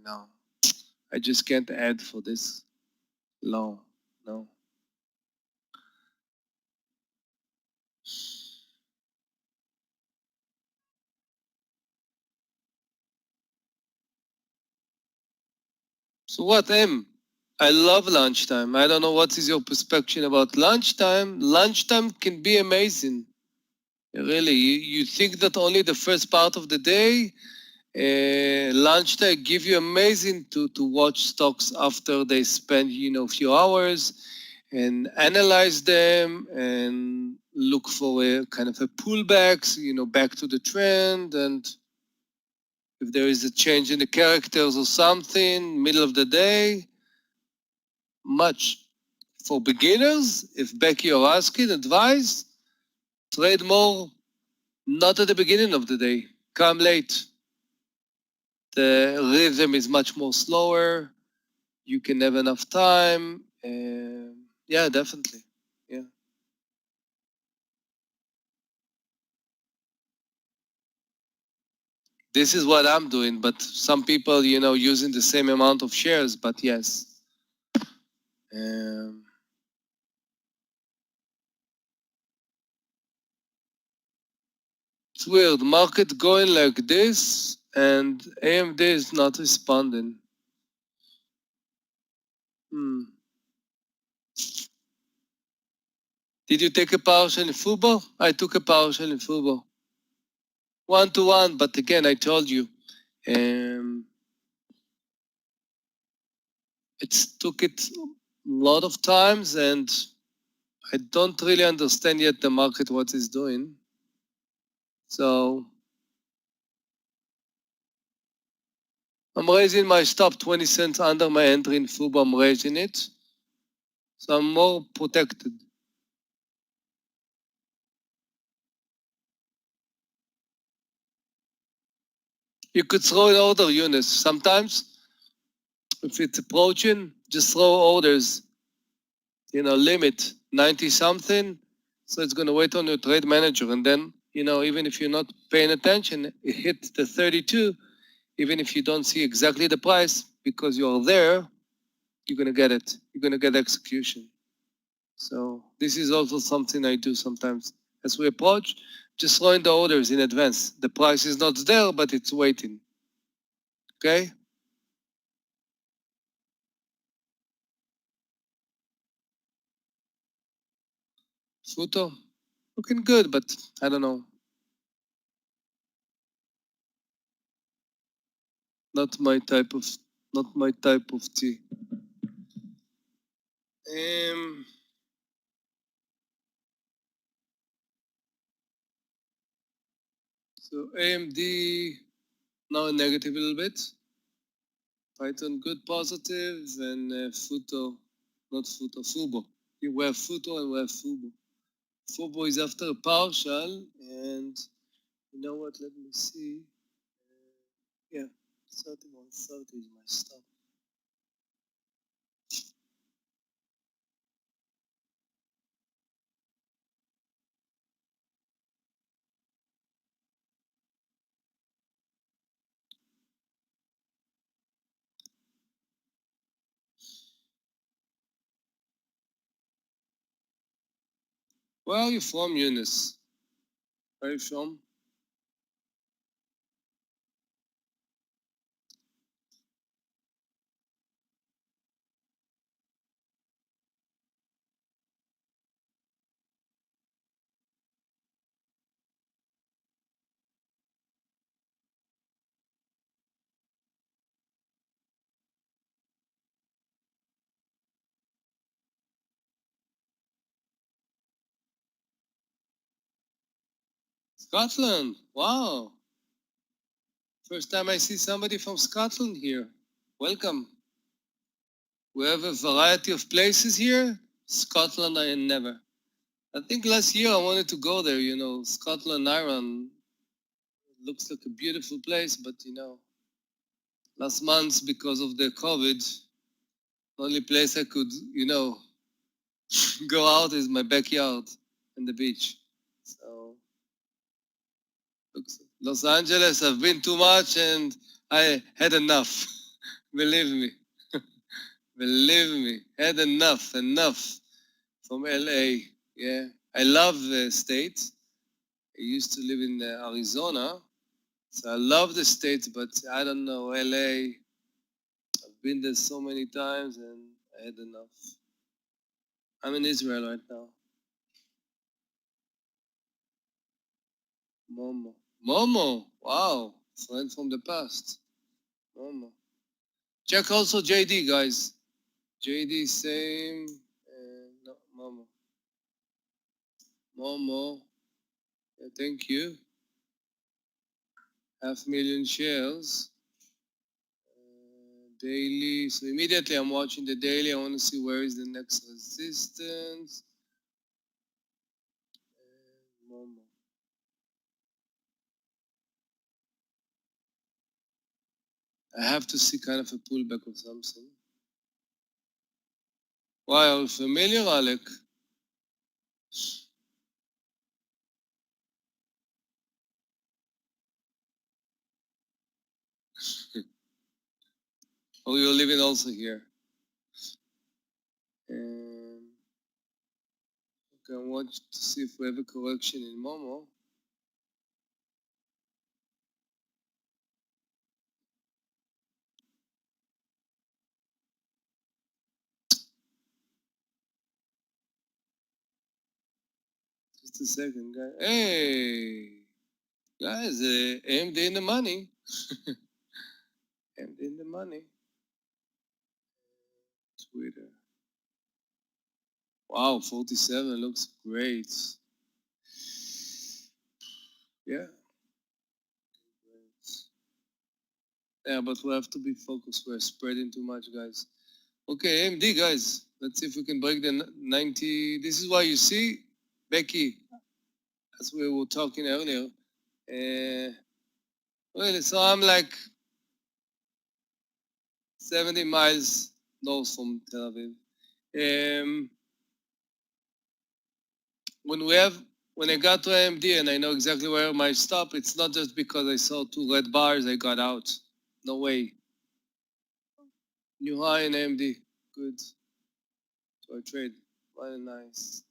no, I just can't add for this long, no. So what, M? I love lunchtime. I don't know what is your perspective about lunchtime. Lunchtime can be amazing. Really, you think that only the first part of the day, lunchtime give you amazing to watch stocks after they spend, a few hours and analyze them and look for a kind of a pullbacks, back to the trend. And if there is a change in the characters or something, middle of the day, much. For beginners, if Becky or asking advice, trade more, not at the beginning of the day, come late. The rhythm is much more slower. You can have enough time. Yeah, definitely. Yeah. This is what I'm doing, but some people, using the same amount of shares, but yes. It's weird, market going like this and AMD is not responding. Did you take a partial in football? I took a partial in football. 1-1, but again, I told you, took it a lot of times and I don't really understand yet the market, what it's doing. So I'm raising my stop 20 cents under my entry in football. I'm raising it. So I'm more protected. You could throw an order, Eunice. Sometimes, if it's approaching, just throw orders. Limit 90 something. So it's going to wait on your trade manager. And then, even if you're not paying attention, it hits the 32. Even if you don't see exactly the price, because you're there, you're going to get it. You're going to get execution. So this is also something I do sometimes. As we approach, just throwing the orders in advance. The price is not there, but it's waiting. Okay? Futo, looking good, but I don't know. Not my type of tea. So AMD now negative a little bit. Python good positive, and Futo, not Futo, Fubo. We have Futo and we have Fubo. Fubo is after a partial, and you know what? Let me see. Yeah, 31.30 is my stop. Where are you from, Eunice? Where are you from? Scotland. Wow. First time I see somebody from Scotland here. Welcome. We have a variety of places here. Scotland, I never. I think last year I wanted to go there, you know, Scotland, Ireland. It looks like a beautiful place, but you know, last month because of the COVID, the only place I could, you know, go out is my backyard and the beach. So, Los Angeles, I've been too much and I had enough. Believe me. Believe me. Had enough from LA. Yeah. I love the state. I used to live in Arizona. So I love the state, but I don't know, LA. I've been there so many times and I had enough. I'm in Israel right now. Momo. Momo. Wow. Friend from the past. Momo. Check also JD, guys. JD, same. No, Momo. Momo. Yeah, thank you. 500,000 shares. Daily. So immediately I'm watching the daily. I want to see where is the next resistance. Momo. I have to see kind of a pullback or something. Why, are you familiar, Alec? Oh, you're living also here. And okay, I want to see if we have a correction in Momo. Just a second, guys. Hey, guys, AMD in the money. AMD in the money. Twitter. Wow, 47 looks great. Yeah. Yeah, but we have to be focused. We're spreading too much, guys. Okay, AMD, guys. Let's see if we can break the 90. This is why you see, Becky, as we were talking earlier. Really, so I'm like 70 miles north from Tel Aviv. When we have, when I got to AMD and I know exactly where my stop, it's not just because I saw two red bars, I got out. No way. New high in AMD. Good. So I trade. Very nice.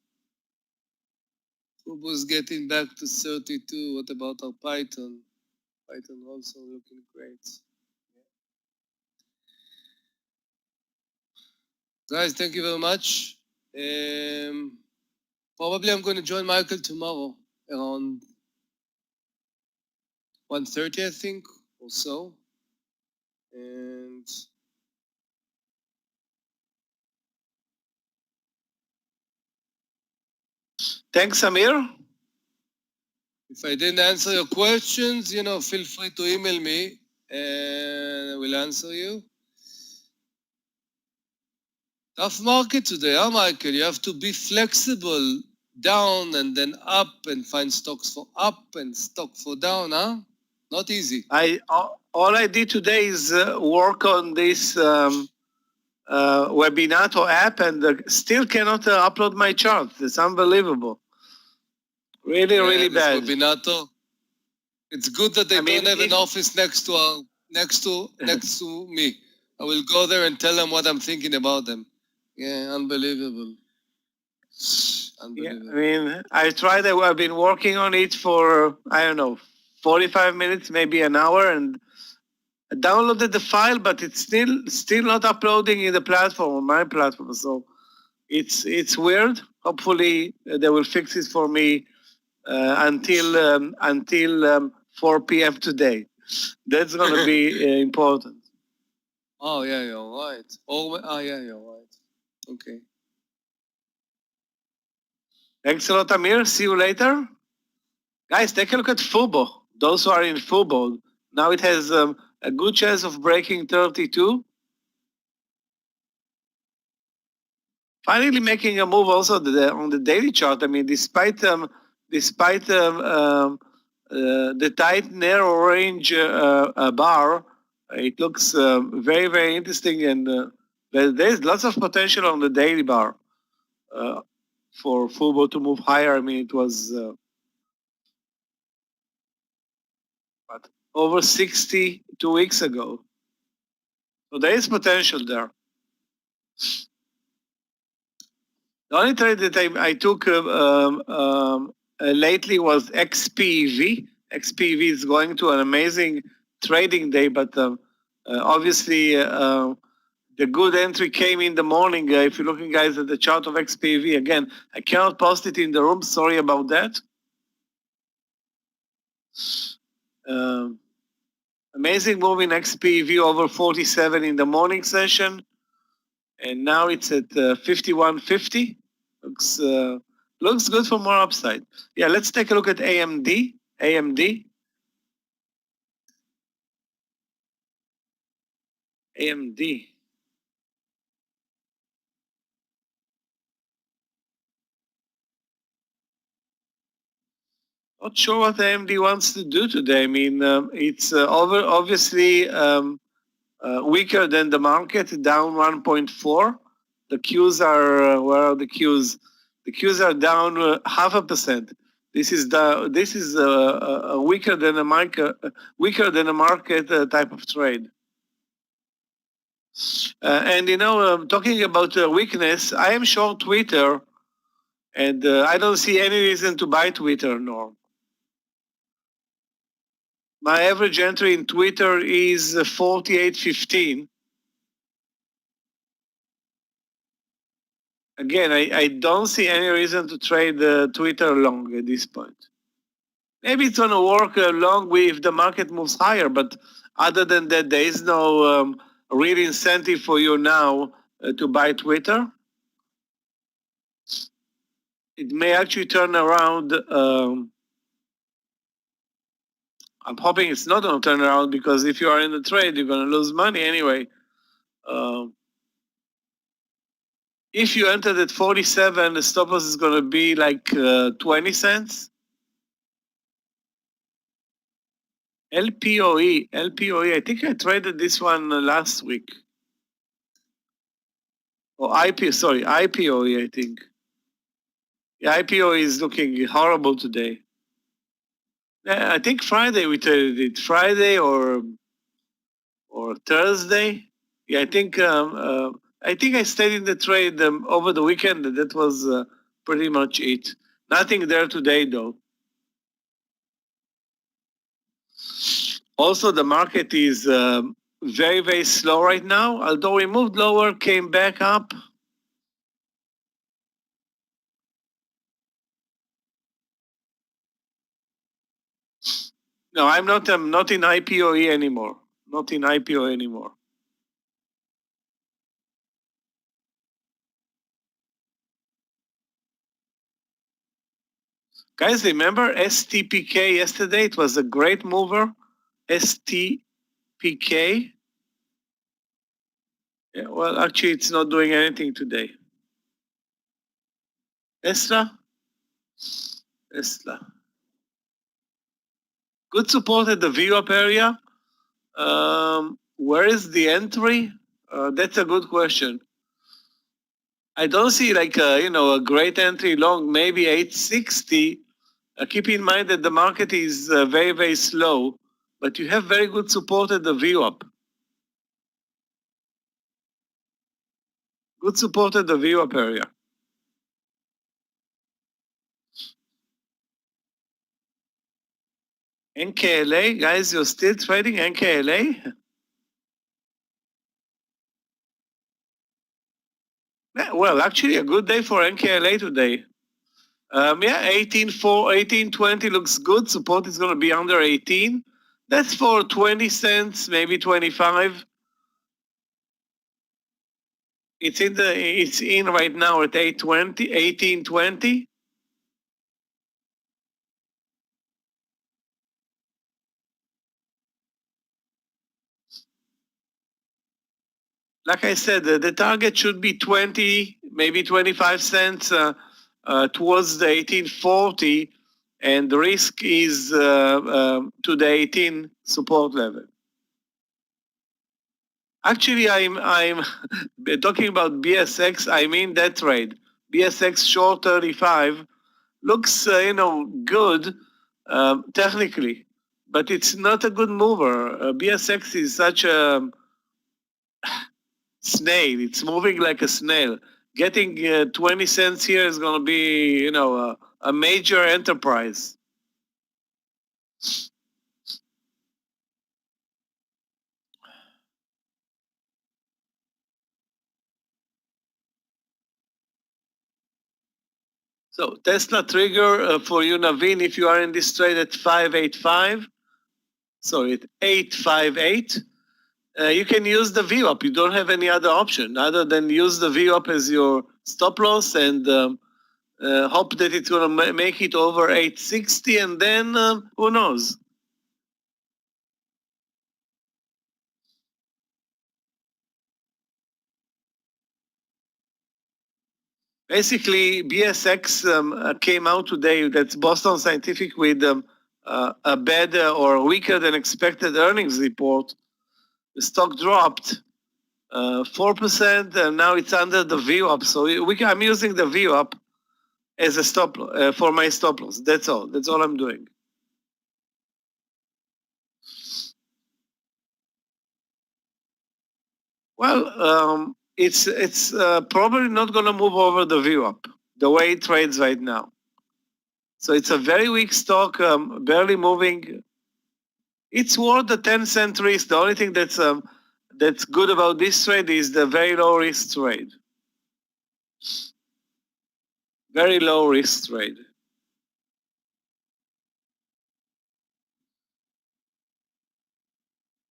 Fubo's getting back to 32. What about our Python? Python also looking great. Guys, thank you very much. Probably I'm going to join Michael tomorrow around 1:30, I think, or so. And Thanks, Amir. if I didn't answer your questions, feel free to email me and I will answer you. Tough market today, huh, Michael? You have to be flexible, down and then up, and find stocks for up and stock for down, huh? Not easy. All I did today is work on this Webinato app, and still cannot upload my chart. It's unbelievable. Really, really this bad. Webinato. It's good that they I mean, don't have an office next to me. I will go there and tell them what I'm thinking about them. Yeah, unbelievable. Yeah, Unbelievable. I mean, I tried. I've been working on it for, I don't know, 45 minutes, maybe an hour, and I downloaded the file, but it's still not uploading in the platform, on my platform. So it's weird. Hopefully they will fix it for me until 4 p.m. today. That's going to be important. Oh yeah, you're right. Yeah, you're right. Okay. Thanks a lot, Amir. See you later. Guys, take a look at Fubo. Those who are in Fubo, now it has a good chance of breaking 32. Finally making a move also on the daily chart. I mean, despite the tight narrow range bar, it looks very, very interesting, and there's lots of potential on the daily bar for Fubo to move higher. I mean, it was over 60 2 weeks ago. So there is potential there. The only trade that I took lately was XPV. XPV is going to an amazing trading day, but obviously the good entry came in the morning. If you're looking, guys, at the chart of XPV, again, I cannot post it in the room. Sorry about that. Amazing move in XPV over 47 in the morning session. And now it's at 51.50. Looks good for more upside. Yeah, let's take a look at AMD. AMD. AMD. Not sure what AMD wants to do today. I mean, it's obviously weaker than the market, down 1.4. The Qs are where are the Qs? The Qs are down 0.5%. This is weaker than a market type of trade. And talking about weakness, I am short Twitter, and I don't see any reason to buy Twitter, Norm. My average entry in Twitter is 48.15. Again, I don't see any reason to trade Twitter long at this point. Maybe it's going to work long if the market moves higher, but other than that, there is no real incentive for you now to buy Twitter. It may actually turn around. I'm hoping it's not going to turn around, because if you are in the trade, you're going to lose money anyway. If you entered at 47, the stop loss is going to be like 20 cents. LPOE, I think I traded this one last week. Or IPOE, I think. Yeah, IPOE is looking horrible today. Yeah, I think Friday we traded it. Friday or Thursday. Yeah, I think I stayed in the trade over the weekend. That was pretty much it. Nothing there today, though. Also, the market is very, very slow right now. Although we moved lower, came back up. No, I'm not in IPOE anymore. Not in IPO anymore. Guys, remember STPK yesterday? It was a great mover. STPK. Yeah, well, actually, it's not doing anything today. Tesla. Good support at the VWAP area. Where is the entry? That's a good question. I don't see like a great entry long, maybe 860. Keep in mind that the market is very, very slow, but you have very good support at the VWAP. Good support at the VWAP area. NKLA, guys, you're still trading NKLA? Yeah, well, actually, a good day for NKLA today. Yeah, 1820 looks good. Support is going to be under 18. That's for 20 cents, maybe 25. It's in right now at 1820. Like I said, the target should be 20, maybe 25 cents towards the 1840, and the risk is to the 18 support level. Actually, I'm talking about BSX. I mean that trade. BSX short 35 looks good technically, but it's not a good mover. BSX is such a snail. It's moving like a snail. Getting 20 cents here is going to be a major enterprise. So Tesla trigger for you, Naveen, if you are in this trade at 585. Sorry, at 858. You can use the VWAP. You don't have any other option other than use the VWAP as your stop loss and hope that it's going to make it over 860, and then who knows? Basically, BSX came out today. That's Boston Scientific with a better or weaker than expected earnings report. The stock dropped 4%, and now it's under the VWAP. So I'm using the VWAP as a stop for my stop loss. That's all. That's all I'm doing. Well, it's probably not going to move over the VWAP the way it trades right now. So it's a very weak stock, barely moving. It's worth the 10-cent risk. The only thing that's good about this trade is the very low risk trade. Very low risk trade.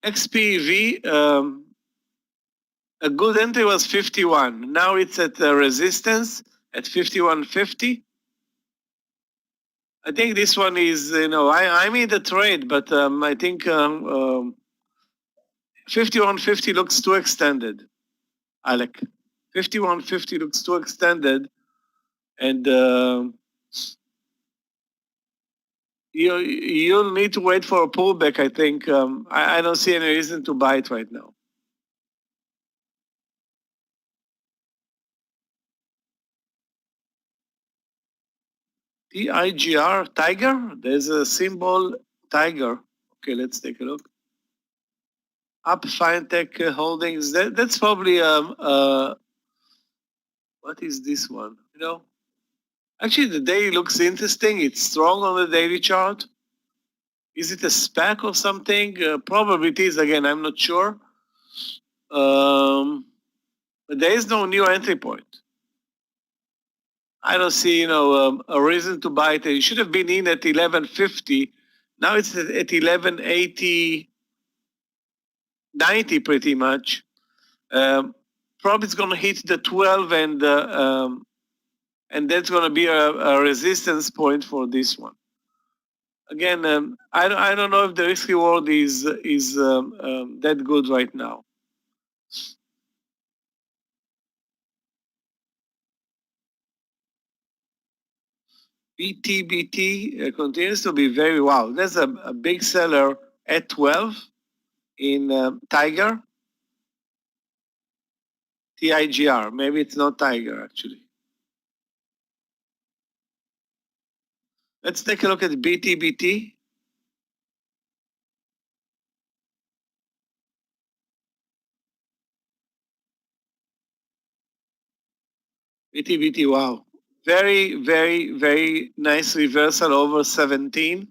XPV, a good entry was 51. Now it's at resistance at 51.50. I think this one is, I'm in the trade, but I think 51.50 looks too extended, Alec. 51.50 looks too extended, and you'll need to wait for a pullback, I think. I don't see any reason to buy it right now. TIGR, Tiger? There's a symbol, Tiger. Okay, let's take a look. Up Fintech Holdings, that's probably, what is this one? Actually, the daily looks interesting. It's strong on the daily chart. Is it a SPAC or something? Probably it is. Again, I'm not sure. But there is no new entry point. I don't see, a reason to buy it. You should have been in at 1150. Now it's at 1180, 90 pretty much. Probably it's going to hit the 12 and that's going to be a resistance point for this one. Again, I don't know if the risk reward is that good right now. BTBT continues to be very wow. There's a big seller at 12 in Tiger. TIGR. Maybe it's not Tiger actually. Let's take a look at BTBT. BTBT, wow. Very, very, very nice reversal over 17.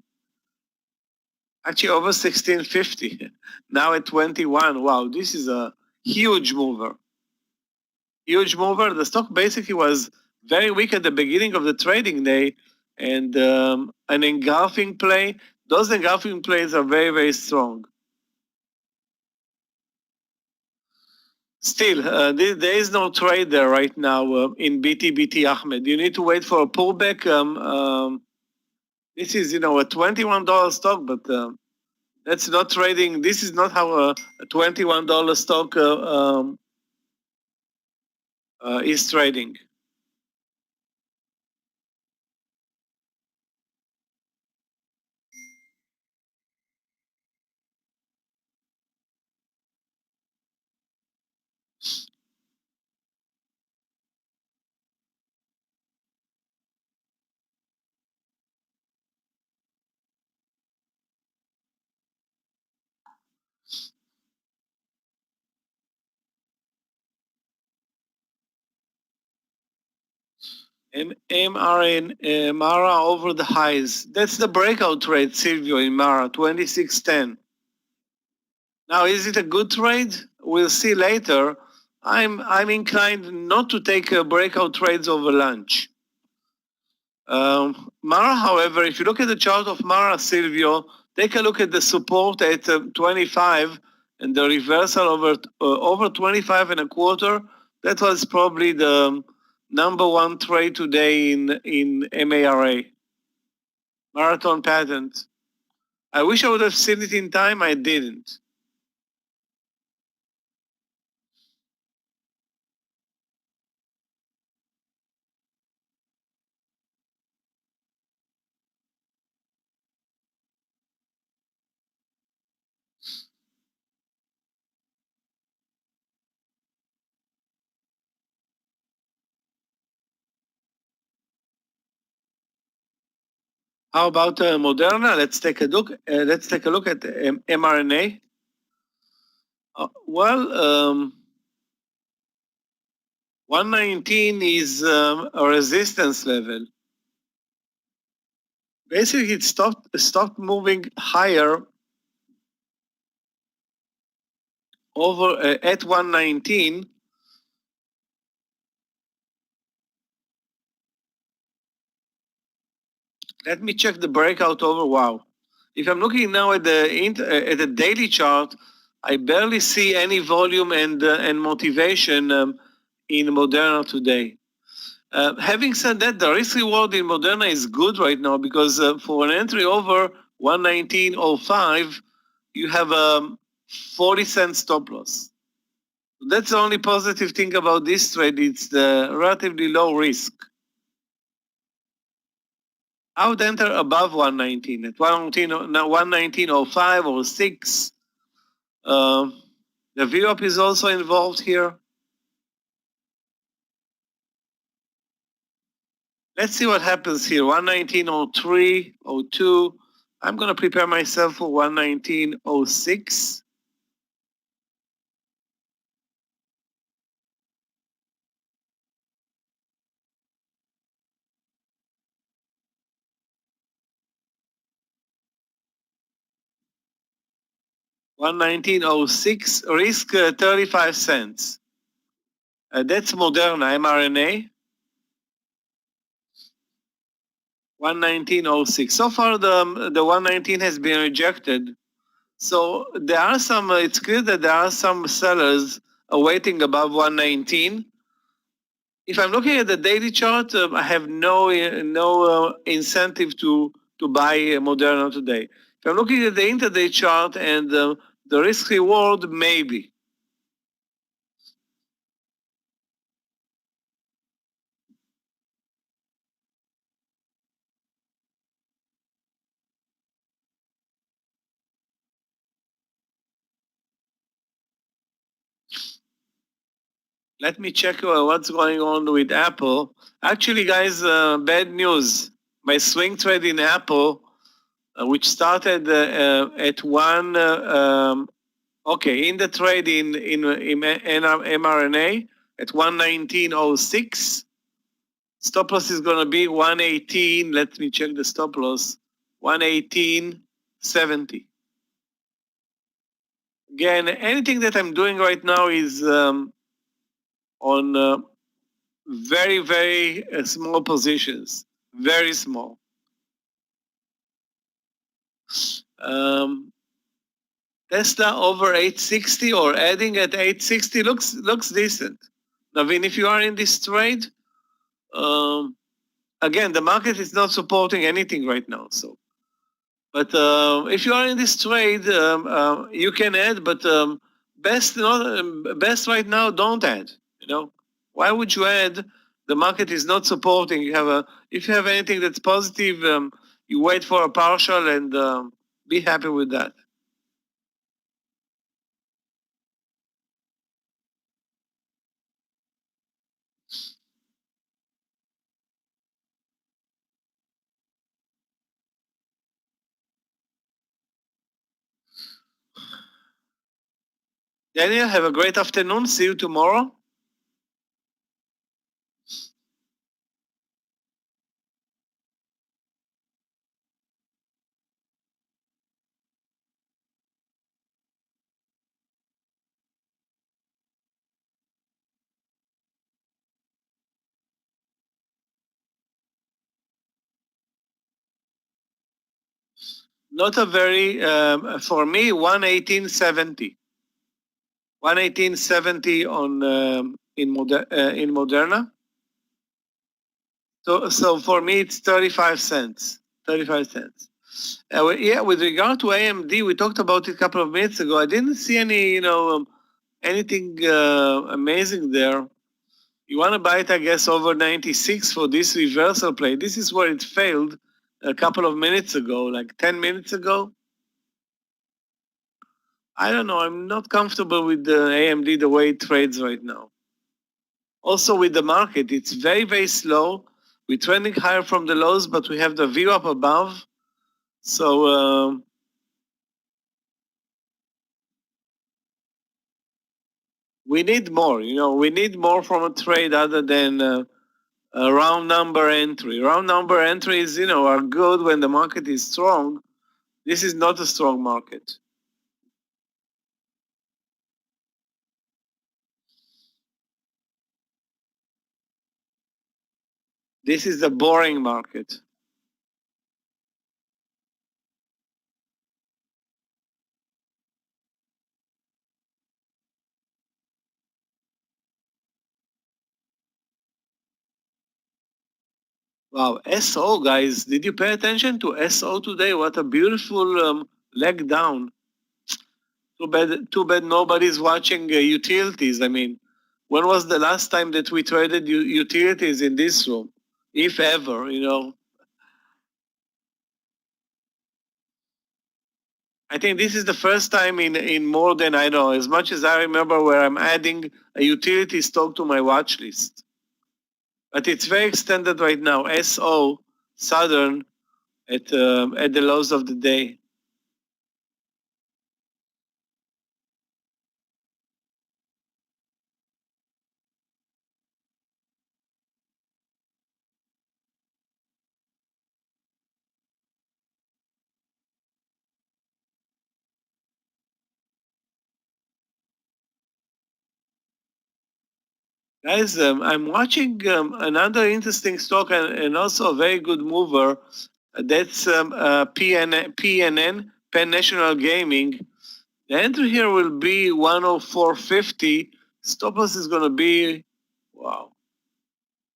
Actually over 1650. Now at 21. Wow, this is a huge mover. Huge mover. The stock basically was very weak at the beginning of the trading day, and an engulfing play. Those engulfing plays are very, very strong. Still, there is no trade there right now in BTBT, Ahmed. You need to wait for a pullback. This is, a $21 stock, but that's not trading. This is not how a $21 stock is trading. Mara over the highs. That's the breakout trade, Silvio, in Mara, 2610. Now, is it a good trade? We'll see later. I'm inclined not to take breakout trades over lunch. Mara, however, if you look at the chart of Mara, Silvio, take a look at the support at 25 and the reversal over 25 and a quarter. That was probably the number one trade today in MARA, marathon patent. I wish I would have seen it in time. I didn't. How about Moderna? Let's take a look. Let's take a look at mRNA. Well, 119 is a resistance level. Basically, it stopped moving higher over at 119. Let me check the breakout over. Wow. If I'm looking now at the daily chart, I barely see any volume and motivation in Moderna today. Having said that, the risk reward in Moderna is good right now because for an entry over 119.05, you have a 40-cent stop loss. That's the only positive thing about this trade. It's the relatively low risk. I would enter above 119 at 119.05 or 6. The VWAP is also involved here. Let's see what happens here. 119.03, 02. I'm going to prepare myself for 119.06. $119.06, risk 35 cents. That's Moderna, mRNA. 119.06. So far, the 119 has been rejected. So there are some. It's clear that there are some sellers awaiting above 119. If I'm looking at the daily chart, I have no incentive to buy Moderna today. If I'm looking at the intraday chart and the risk reward, maybe. Let me check what's going on with Apple. Actually, guys, bad news. My swing trade in Apple, which started at one, in the trade in mRNA at 119.06. Stop loss is going to be 118. Let me check the stop loss. 118.70. Again, anything that I'm doing right now is on very, very small positions. Very small. Tesla over 860 or adding at 860 looks decent. Navin, if you are in this trade, again, the market is not supporting anything right now. So, but if you are in this trade, you can add. But best right now, don't add. Why would you add? The market is not supporting. If you have anything that's positive, you wait for a partial and be happy with that. Daniel, have a great afternoon. See you tomorrow. Not a very, for me, 118.70. 118.70 on in Moderna. So for me, it's 35 cents. 35 cents. With regard to AMD, we talked about it a couple of minutes ago. I didn't see any, anything amazing there. You want to buy it, I guess, over 96 for this reversal play. This is where it failed a couple of minutes ago, like 10 minutes ago. I don't know. I'm not comfortable with the AMD the way it trades right now. Also with the market, it's very, very slow. We're trending higher from the lows, but we have the view up above. So we need more. We need more from a trade other than a round number entry. Round number entries, are good when the market is strong. This is not a strong market. This is a boring market. Wow, SO, guys, did you pay attention to SO today? What a beautiful leg down. Too bad nobody's watching utilities. I mean, when was the last time that we traded utilities in this room? If ever, I think this is the first time in more than I know, as much as I remember, where I'm adding a utility stock to my watch list. But it's very extended right now. SO, Southern, at the lows of the day. Guys, I'm watching another interesting stock and also a very good mover. That's PNN, Pan National Gaming. The entry here will be 104.50. Stop loss is going to be, wow.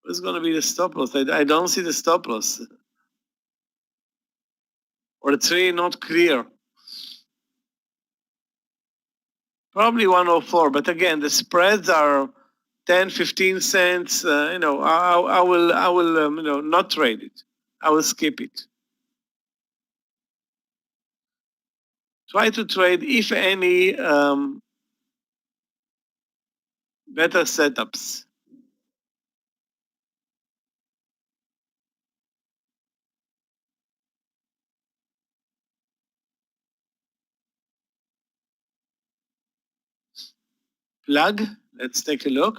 What's going to be the stop loss? I don't see the stop loss. Or it's really not clear. Probably 104, but again, the spreads are 10, 15 cents. I will not trade it. I will skip it. Try to trade, if any, better setups. Plug, let's take a look.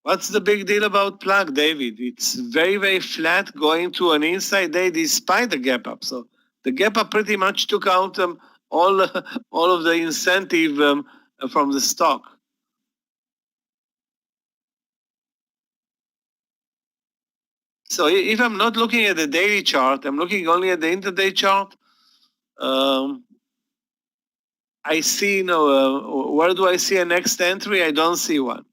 What's the big deal about Plug, David? It's very, very flat going to an inside day despite the gap up. So the gap up pretty much took out all of the incentive from the stock. So if I'm not looking at the daily chart, I'm looking only at the intraday chart. I see, where do I see a next entry? I don't see one.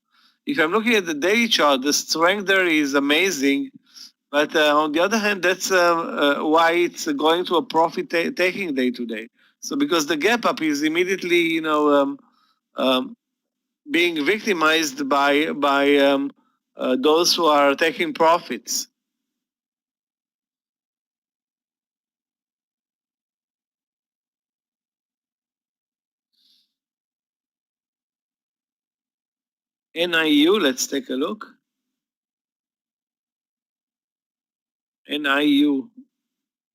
If I'm looking at the daily chart, the strength there is amazing. But on the other hand, that's why it's going to a profit-taking day today. So because the gap up is immediately, being victimized by those who are taking profits. NIU, let's take a look. NIU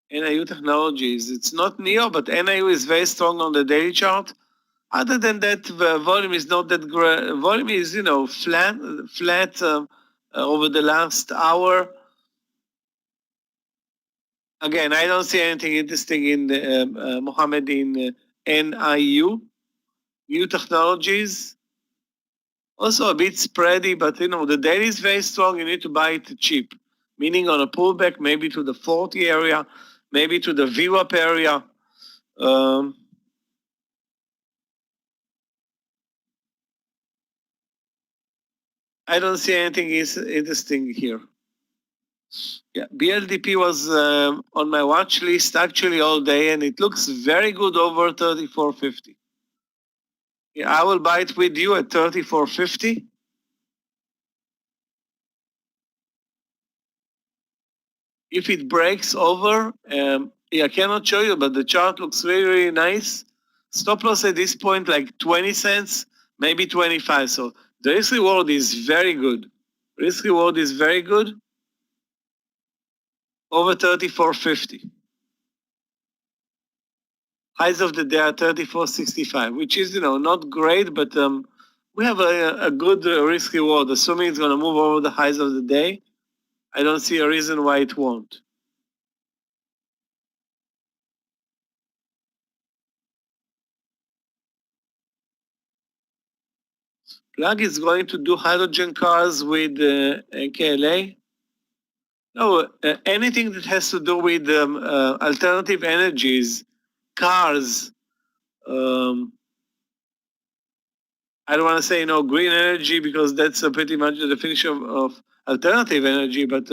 Technologies. It's not NEO, but NIU is very strong on the daily chart. Other than that, the volume is not that great. Volume is, flat over the last hour. Again, I don't see anything interesting in Mohammed in NIU, New Technologies. Also a bit spready, but the daily is very strong. You need to buy it cheap, meaning on a pullback, maybe to the 40 area, maybe to the VWAP area. I don't see anything interesting here. Yeah, BLDP was on my watch list actually all day, and it looks very good over 34.50. Yeah, I will buy it with you at 34.50. If it breaks over, I cannot show you, but the chart looks really, really nice. Stop loss at this point, like 20 cents, maybe 25. So the risk reward is very good. Risk reward is very good. Over 34.50. Highs of the day are 34.65, which is, not great, but we have a good risk reward. Assuming it's going to move over the highs of the day, I don't see a reason why it won't. Plug is going to do hydrogen cars with KLA. No, anything that has to do with alternative energies, cars. I don't want to say green energy because that's pretty much the definition of alternative energy, but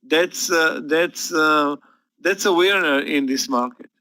that's a winner in this market.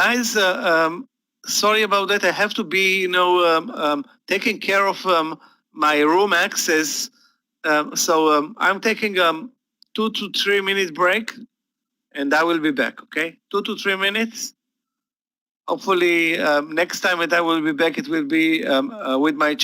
Guys, sorry about that. I have to be, taking care of my room access. So I'm taking 2 to 3 minute break, and I will be back. Okay, 2 to 3 minutes. Hopefully, next time that I will be back, it will be with my.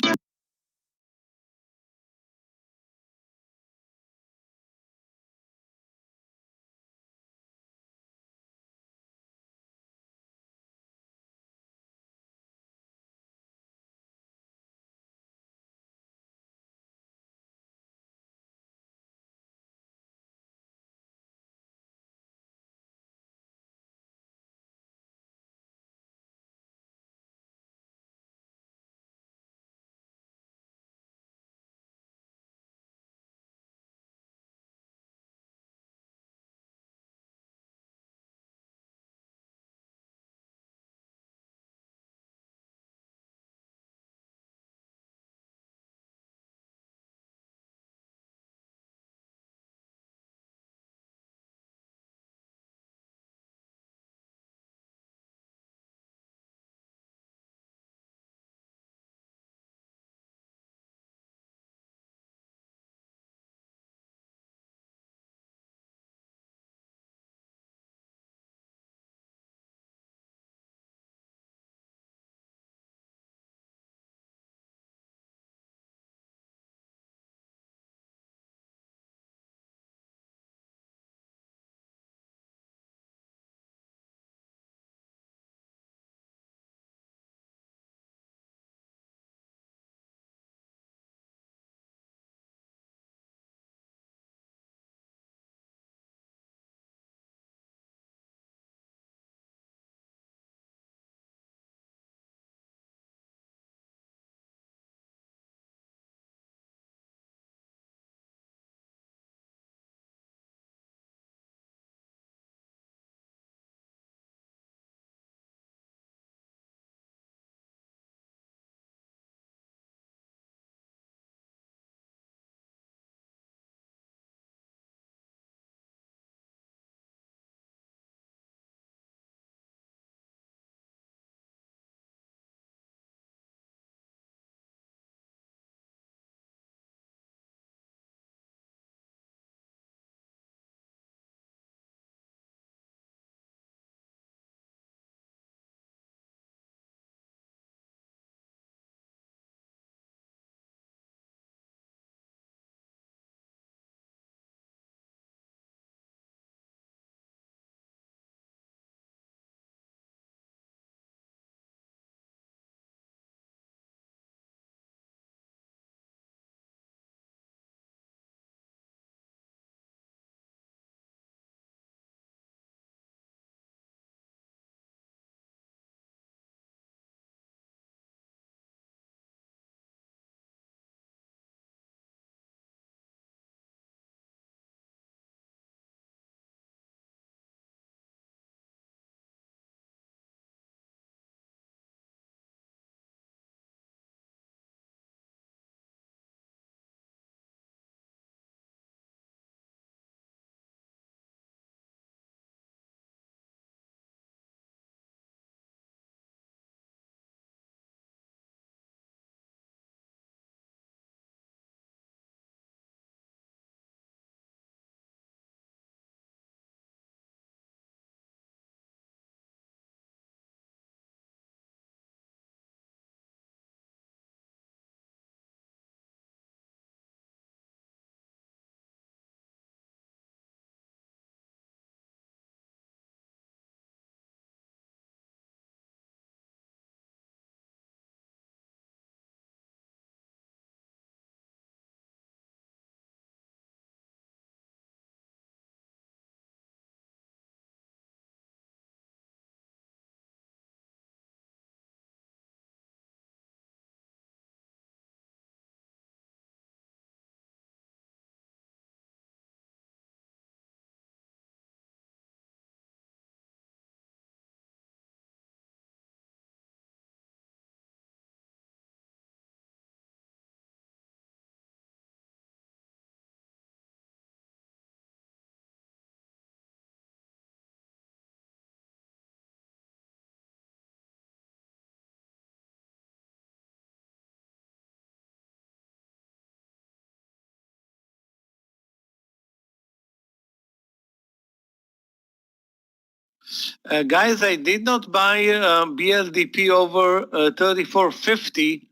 Guys, I did not buy BLDP over 34.50,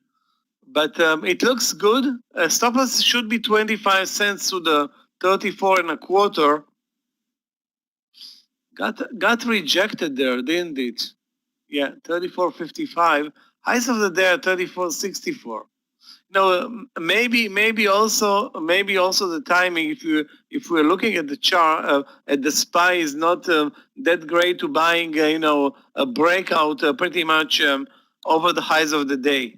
but it looks good. Stop loss should be 25 cents to the 34 and a quarter. Got rejected there, didn't it? Yeah, 34.55. Highs of the day are 34.64. No, maybe also the timing. If we're looking at the chart, at the SPY is not that great to buying a breakout pretty much over the highs of the day.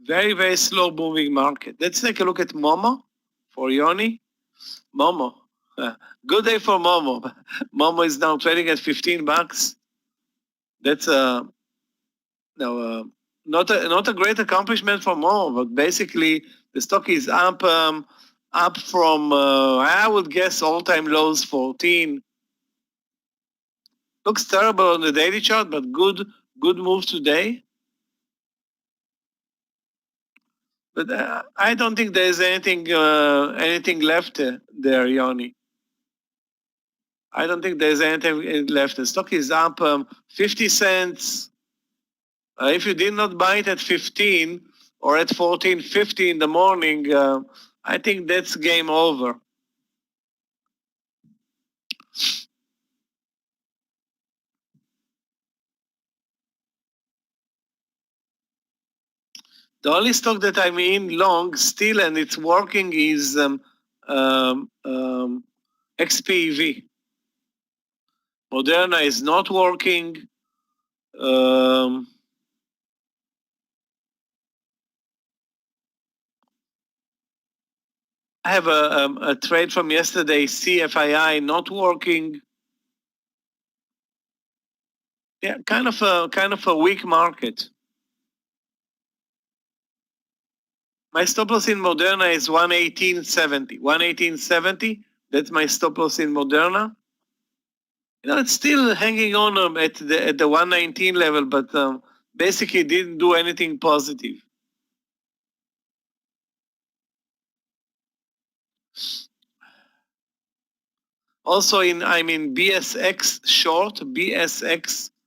Very slow moving market. Let's take a look at Momo for Yoni. Momo, good day for Momo. Momo is now trading at $15. That's not a great accomplishment for Momo, but basically the stock is up from I would guess all-time lows 14. Looks terrible on the daily chart, but good move today. But I don't think there's anything left there, Yoni. I don't think there's anything left. The stock is up 50 cents. If you did not buy it at 15 or at 14.50 in the morning, I think that's game over. The only stock that I'm in long still and it's working is XPEV. Moderna is not working. I have a trade from yesterday, CFII, not working. Yeah, kind of a weak market. My stop loss in Moderna is 118.70. 118.70. That's my stop loss in Moderna. It's still hanging on at the 119 level, but basically didn't do anything positive. Also I'm in BSX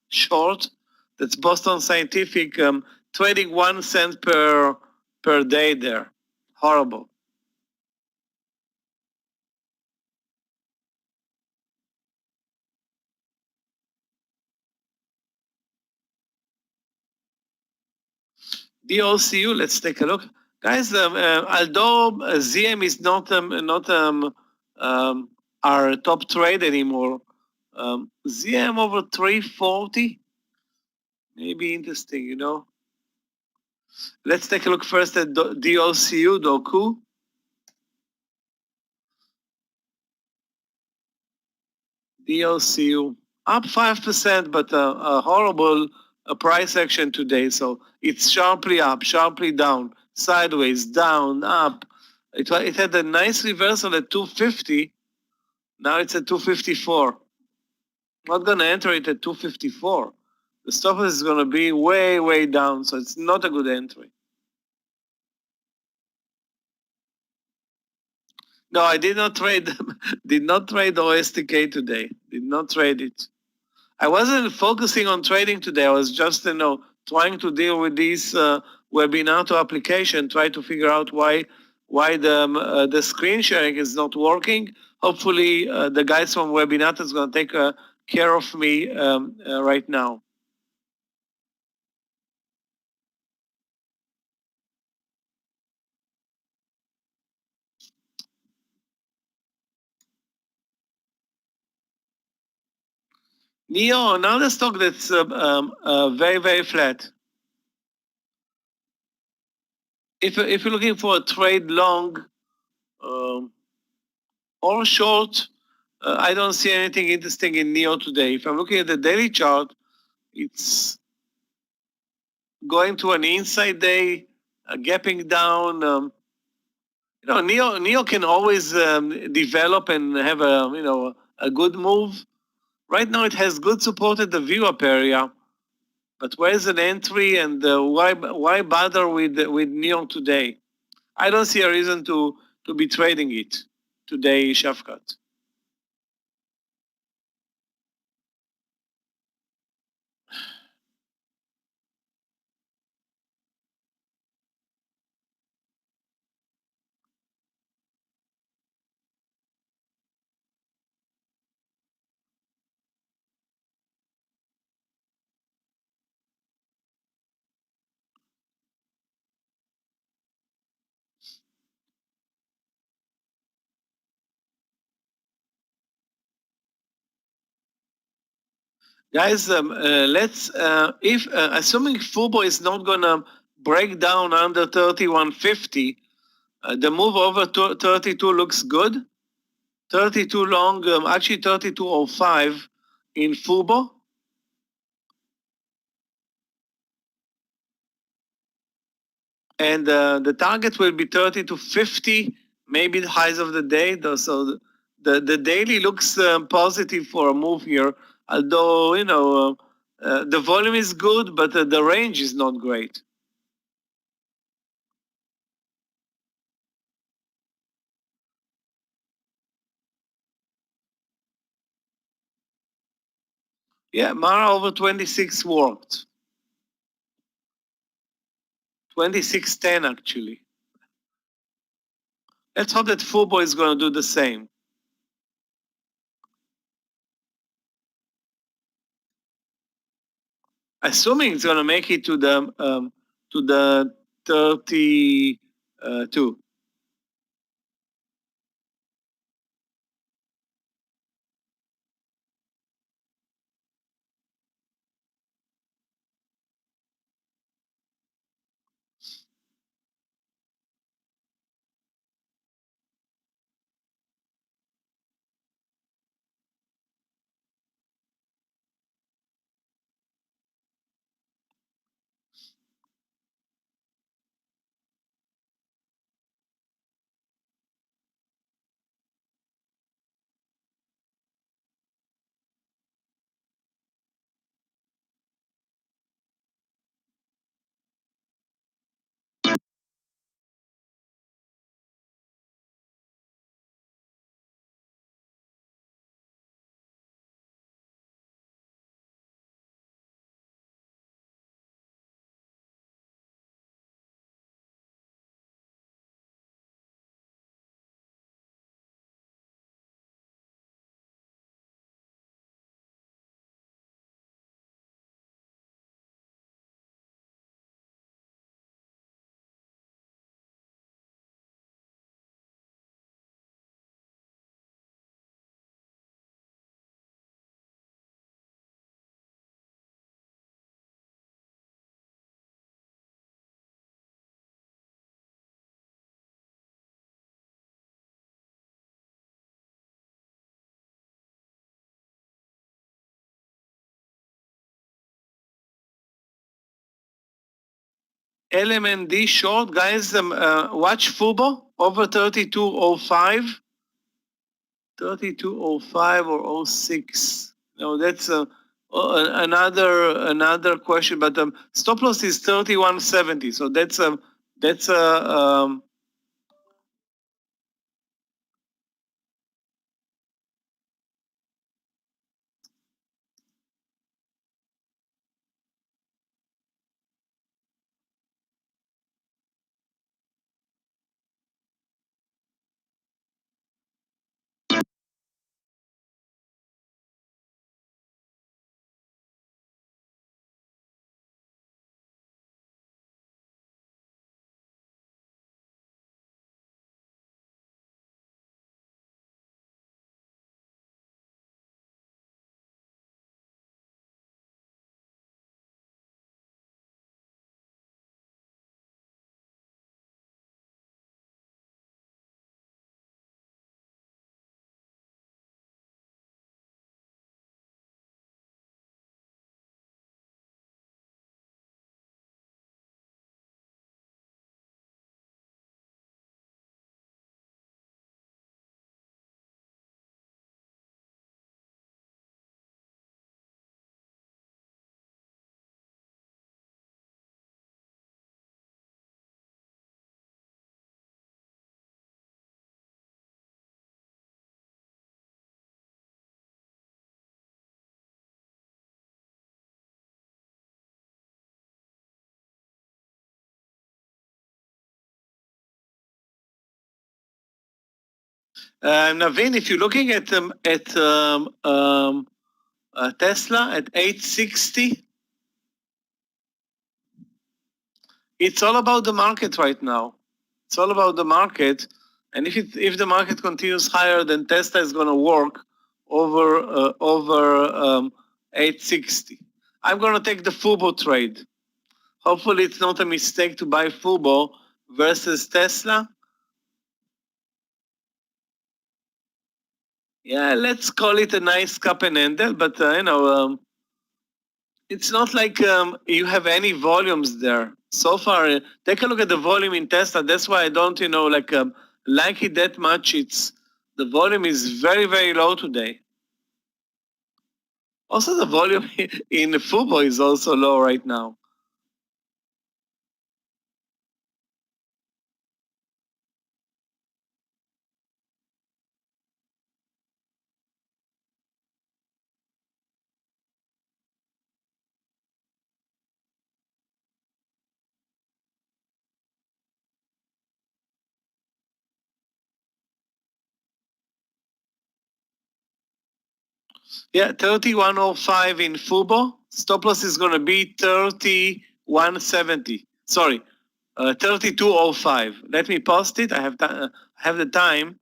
short. That's Boston Scientific, trading 1 cent per day there. Horrible. DOCU, let's take a look. Guys, although ZM is not our top trade anymore, ZM over 340, maybe interesting, Let's take a look first at DOCU, Doku. DOCU up 5%, but a horrible price action today. So it's sharply up, sharply down, sideways, down, up. It had a nice reversal at 250. Now it's at 254. Not going to enter it at 254. The stop loss is going to be way down, so it's not a good entry. No, I did not trade OSTK today. Did not trade it. I wasn't focusing on trading today. I was just, trying to deal with this Webinato application, try to figure out why the screen sharing is not working. Hopefully, the guys from Webinato is going to take care of me right now. NEO, another stock that's very flat. If you're looking for a trade long or short, I don't see anything interesting in NEO today. If I'm looking at the daily chart, it's going to an inside day, gapping down. Neo can always develop and have a good move. Right now, it has good support at the VWAP area, but where's an entry and why bother with Neo today? I don't see a reason to be trading it today, Shafkat. Guys, let's if assuming Fubo is not gonna break down under 3150, the move over to 32 looks good. 32 long, actually 3205 in Fubo. And the target will be 30 to 50, maybe the highs of the day. So the daily looks positive for a move here, although, the volume is good, but the range is not great. Yeah, Mara over 26 worked. 2610 actually. Let's hope that Fubo is going to do the same. Assuming it's going to make it to the 32. LMND short, guys, watch Fubo over 3205. 3205 or 06. No, that's another question. But stop loss is 3170. So that's Naveen, if you're looking at Tesla at 860, it's all about the market right now. It's all about the market, and if the market continues higher, then Tesla is going to work over 860. I'm going to take the Fubo trade. Hopefully, it's not a mistake to buy Fubo versus Tesla. Yeah, let's call it a nice cup and handle, but it's not like you have any volumes there. So far, take a look at the volume in Tesla. That's why I don't, like it that much. The volume is very, very low today. Also, the volume in Fubo is also low right now. Yeah, 3105 in Fubo. Stop loss is going to be 3170. Sorry, 3205. Let me post it. I have the time.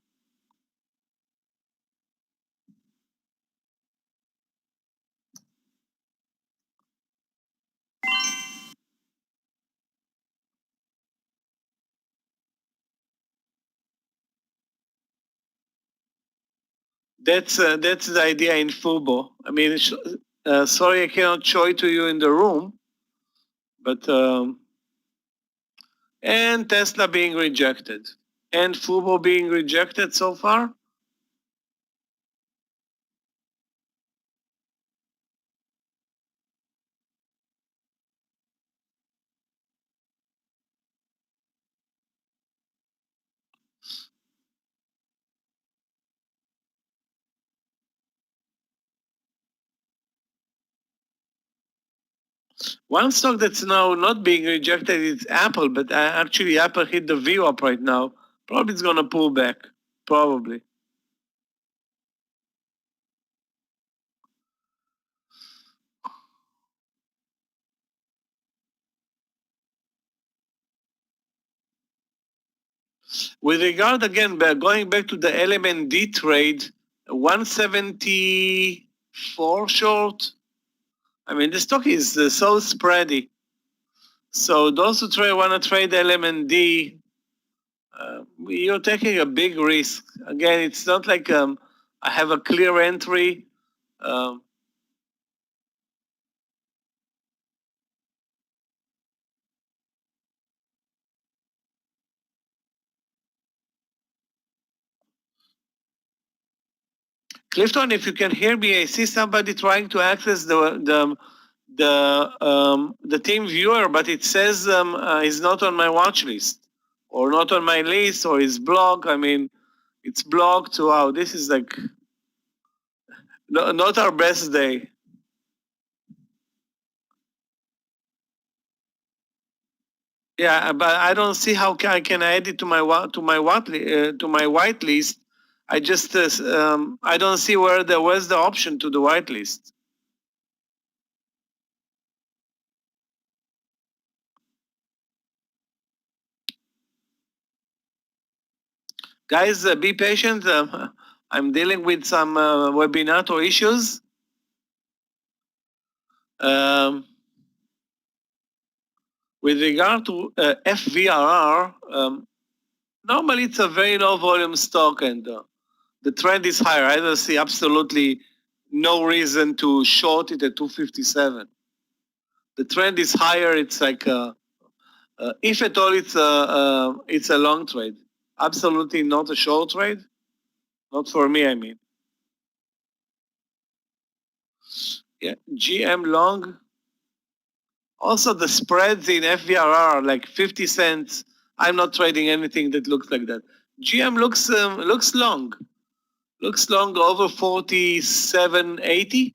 That's the idea in Fubo. I mean, sorry I cannot show it to you in the room, but and Tesla being rejected, and Fubo being rejected so far. One stock that's now not being rejected is Apple, but actually Apple hit the VWAP right now. Probably it's gonna pull back. Probably. With regard again, going back to the LMND trade, 174 short. I mean, the stock is so spready. So those who want to trade LMND, you're taking a big risk. Again, it's not like I have a clear entry. Clifton, if you can hear me, I see somebody trying to access the team viewer, but it says he's not on my watch list, or not on my list, or is blocked. I mean, it's blocked. Wow, this is like not our best day. Yeah, but I don't see how I can add it to my white list. I just I don't see where's the option to the white list. Guys, be patient. I'm dealing with some Webinato issues. With regard to FVRR, normally it's a very low volume stock, and the trend is higher. I don't see absolutely no reason to short it at 257. The trend is higher. It's like if at all, it's a long trade. Absolutely not a short trade. Not for me, I mean. Yeah, GM long. Also, the spreads in FVRR are like 50 cents. I'm not trading anything that looks like that. GM looks long. Looks long over 47.80.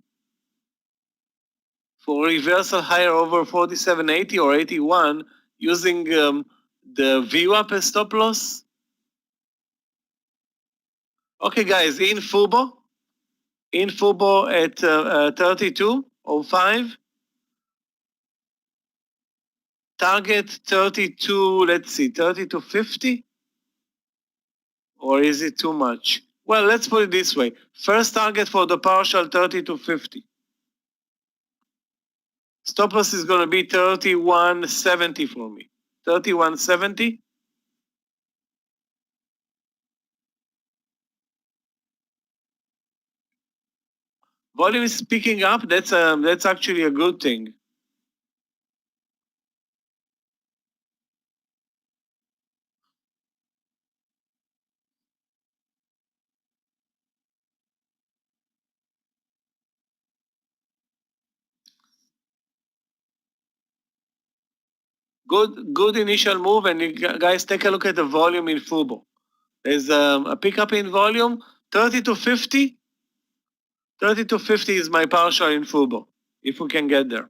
For reversal higher over 47.80 or 81 using the VWAP as stop loss. Okay, guys, in Fubo at 32.05. Target 32, let's see, 32.50? Or is it too much? Well, let's put it this way. First target for the partial, 32.50. Stop loss is going to be 31.70 for me. 31.70. Volume is picking up. That's actually a good thing. Good initial move, and you guys take a look at the volume in Fubo. There's a pickup in volume, 30 to 50. 30 to 50 is my partial in Fubo, if we can get there.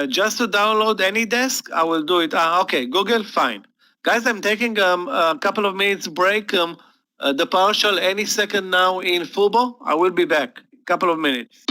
Just to download AnyDesk, I will do it. Okay, Google, fine. Guys, I'm taking a couple of minutes break. The partial any second now in Fubo. I will be back. Couple of minutes.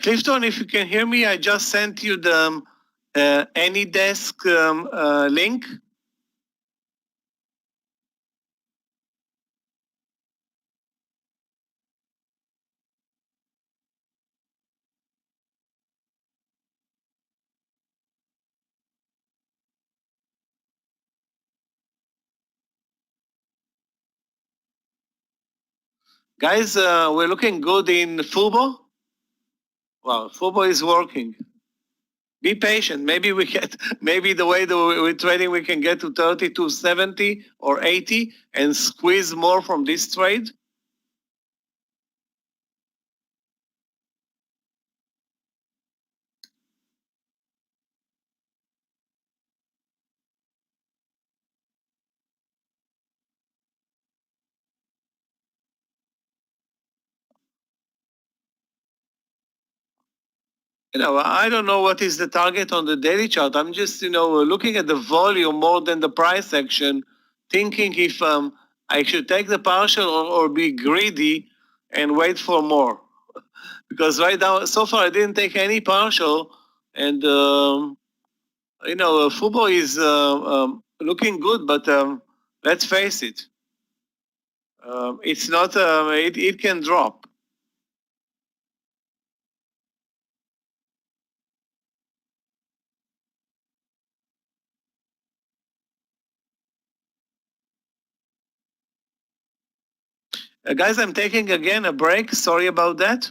Clifton, if you can hear me, I just sent you the AnyDesk link. Guys, we're looking good in Fubo. Wow, Fubo is working. Be patient. Maybe we get, maybe the way that we're trading, we can get to 30 to 70 or 80 and squeeze more from this trade. I don't know what is the target on the daily chart. I'm just, looking at the volume more than the price action, thinking if I should take the partial or be greedy and wait for more. Because right now, so far, I didn't take any partial, and Fubo is looking good, but let's face it, it's not. It can drop. Guys, I'm taking again a break. Sorry about that.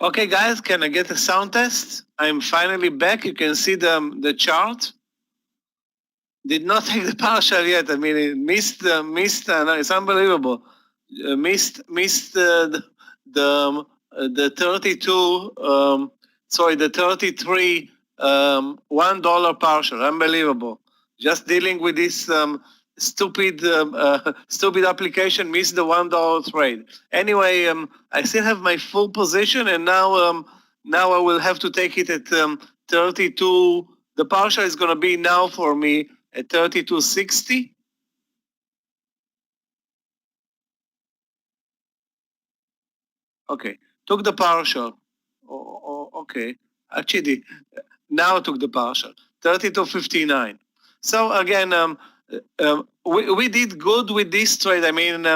Okay, guys, can I get a sound test? I'm finally back. You can see the chart. Did not take the partial yet. I mean, it missed. No, it's unbelievable. Missed the 32. The 33 $1 partial. Unbelievable. Just dealing with this stupid application. Missed the $1 trade. Anyway, I still have my full position, and now I will have to take it at 32. The partial is going to be now for me at 32.60. Okay, took the partial. Okay, actually, now took the partial. 32.59. So again, we did good with this trade. I mean,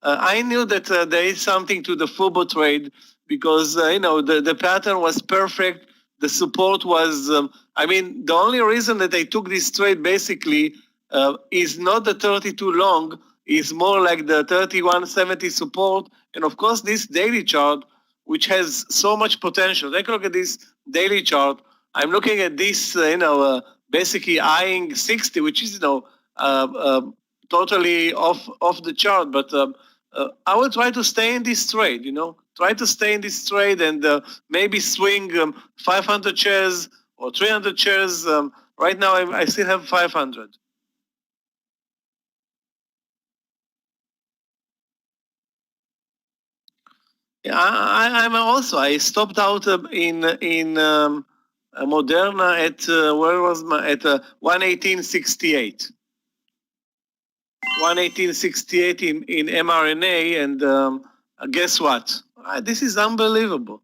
I knew that there is something to the Fubo trade because the pattern was perfect. The support was. I mean, the only reason that I took this trade basically is not the 32 long. Is more like the 31.70 support, and of course this daily chart, which has so much potential. Take a look at this daily chart. I'm looking at this, basically eyeing 60, which is totally off the chart. But I will try to stay in this trade. Try to stay in this trade and maybe swing 500 shares or 300 shares. Right now, I still have 500. Yeah, I stopped out in Moderna at where was my at 118.68. 118.68 in mRNA, and guess what? This is unbelievable.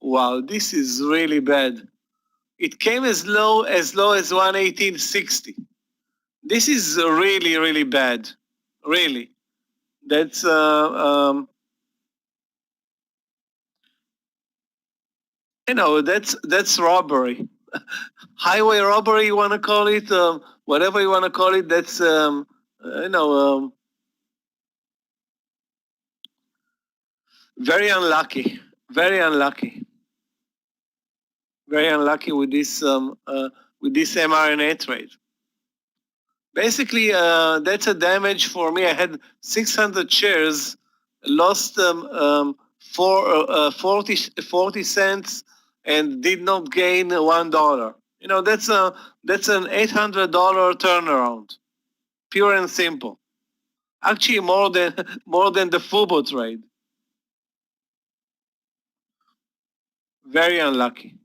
Wow, this is really bad. It came as low as 118.60. This is really bad. Really, that's that's robbery. Highway robbery, you want to call it, whatever you want to call it. That's very unlucky. Very unlucky. Very unlucky with this mRNA trade. Basically, that's a damage for me. I had 600 shares, lost 40 cents, and did not gain $1. That's an $800 turnaround, pure and simple. Actually, more than the Fubo trade. Very unlucky.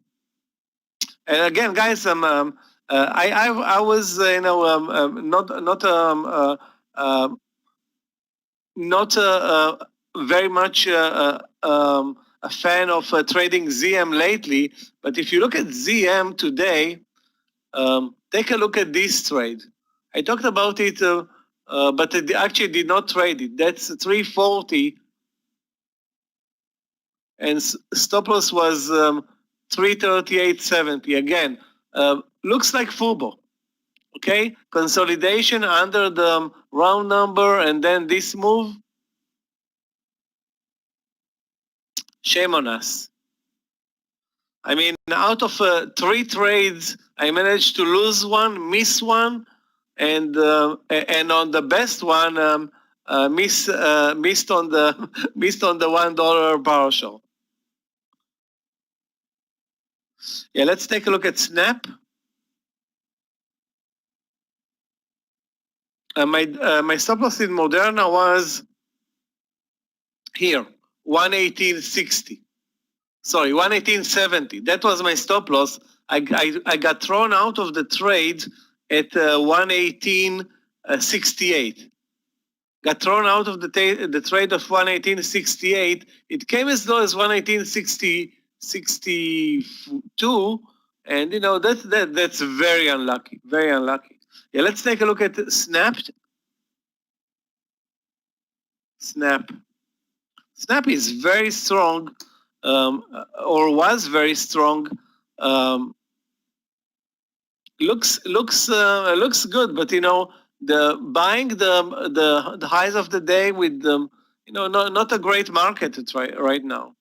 And again, guys, I was not very much a fan of trading ZM lately. But if you look at ZM today, take a look at this trade. I talked about it, but I actually did not trade it. That's 340, and stop loss was 338.70. Again, looks like Fubo. Okay, consolidation under the round number, and then this move. Shame on us. I mean, out of 3 trades, I managed to lose one, miss one, and on the best one, missed on the missed on the $1 partial. Yeah, let's take a look at Snap. My stop loss in Moderna was here, 118.60. Sorry, 118.70. That was my stop loss. I got thrown out of the trade at 118.68. Got thrown out of the trade of 118.68. It came as low as 118.62, and that's very unlucky. Very unlucky. Yeah, let's take a look at Snap. Snap is very strong, or was very strong. Looks good, but the buying the highs of the day with not a great market right now.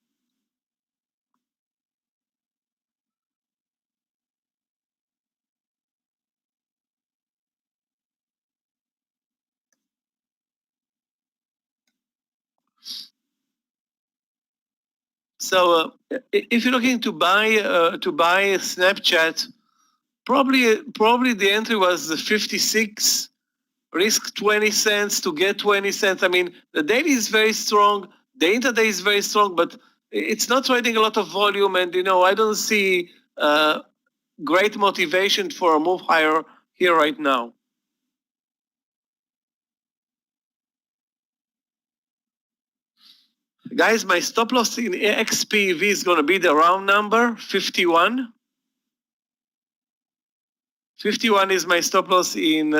So if you're looking to buy Snapchat, probably the entry was 56, risk 20 cents to get 20 cents. I mean, the daily is very strong, the intraday is very strong, but it's not trading a lot of volume, and I don't see great motivation for a move higher here right now. Guys, my stop loss in XPV is going to be the round number 51. 51 is my stop loss in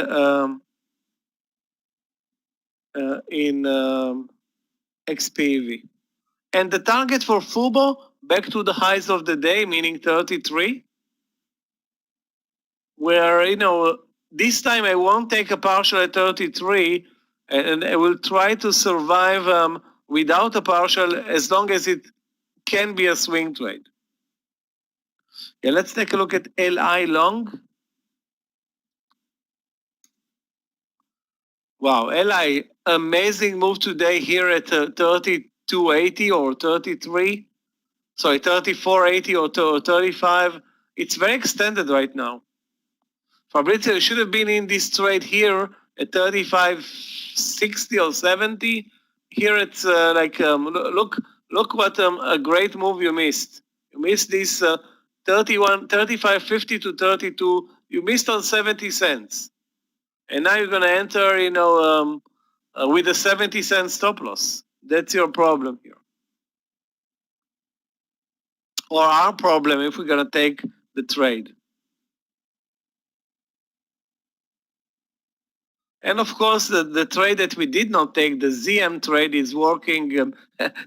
XPV. And the target for Fubo, back to the highs of the day, meaning 33, where, this time I won't take a partial at 33, and I will try to survive without a partial as long as it can be a swing trade. Yeah, let's take a look at LI long. Wow, LI, amazing move today here at 32.80 or 33. Sorry, 34.80 or 35. It's very extended right now. Fabrizio, you should have been in this trade here at 35.60 or 70. Here it's look what a great move you missed. You missed this 35.50 to 32. You missed on 70 cents. And now you're going to enter, with a 70-cent stop loss. That's your problem here. Or our problem if we're going to take the trade. And of course, the trade that we did not take, the ZM trade, is working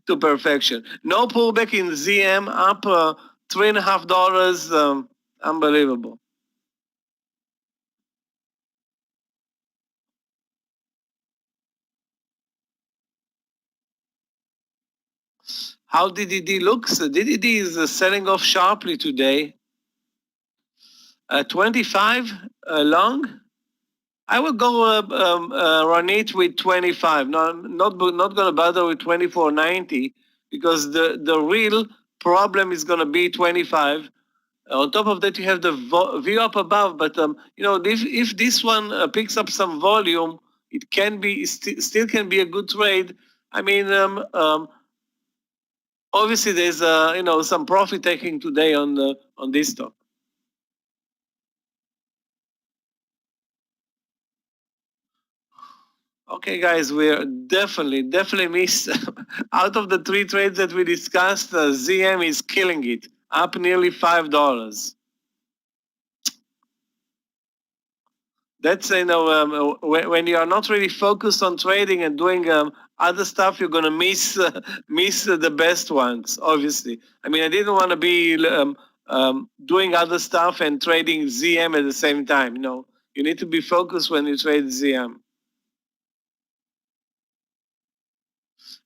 to perfection. No pullback in ZM, up $3.50. Unbelievable. How DDD looks? DDD is selling off sharply today. 25 long. I will go run it with 25. Not going to bother with 24.90 because the real problem is going to be 25. On top of that, you have the view up above. But if this one picks up some volume, it can be still can be a good trade. I mean, obviously there's some profit taking today on this stock. Okay, guys, we're definitely missed. Out of the three trades that we discussed, ZM is killing it, up nearly $5. That's, when you are not really focused on trading and doing other stuff, you're going to miss the best ones, obviously. I mean, I didn't want to be doing other stuff and trading ZM at the same time. You need to be focused when you trade ZM.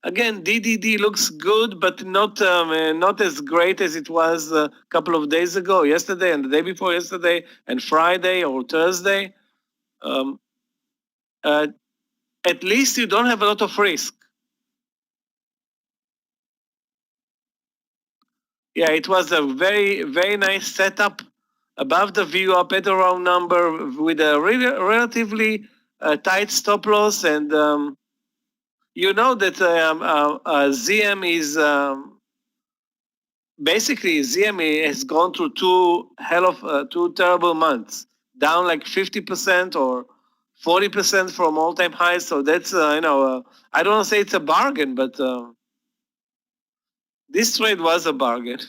Again, DDD looks good, but not as great as it was a couple of days ago, yesterday and the day before yesterday, and Friday or Thursday. At least you don't have a lot of risk. Yeah, it was a very, very nice setup above the view up at the round number with a relatively tight stop loss, and you know that ZM is basically ZM has gone through two terrible months, down like 50% or 40% from all-time highs. So that's I don't want to say it's a bargain, but this trade was a bargain.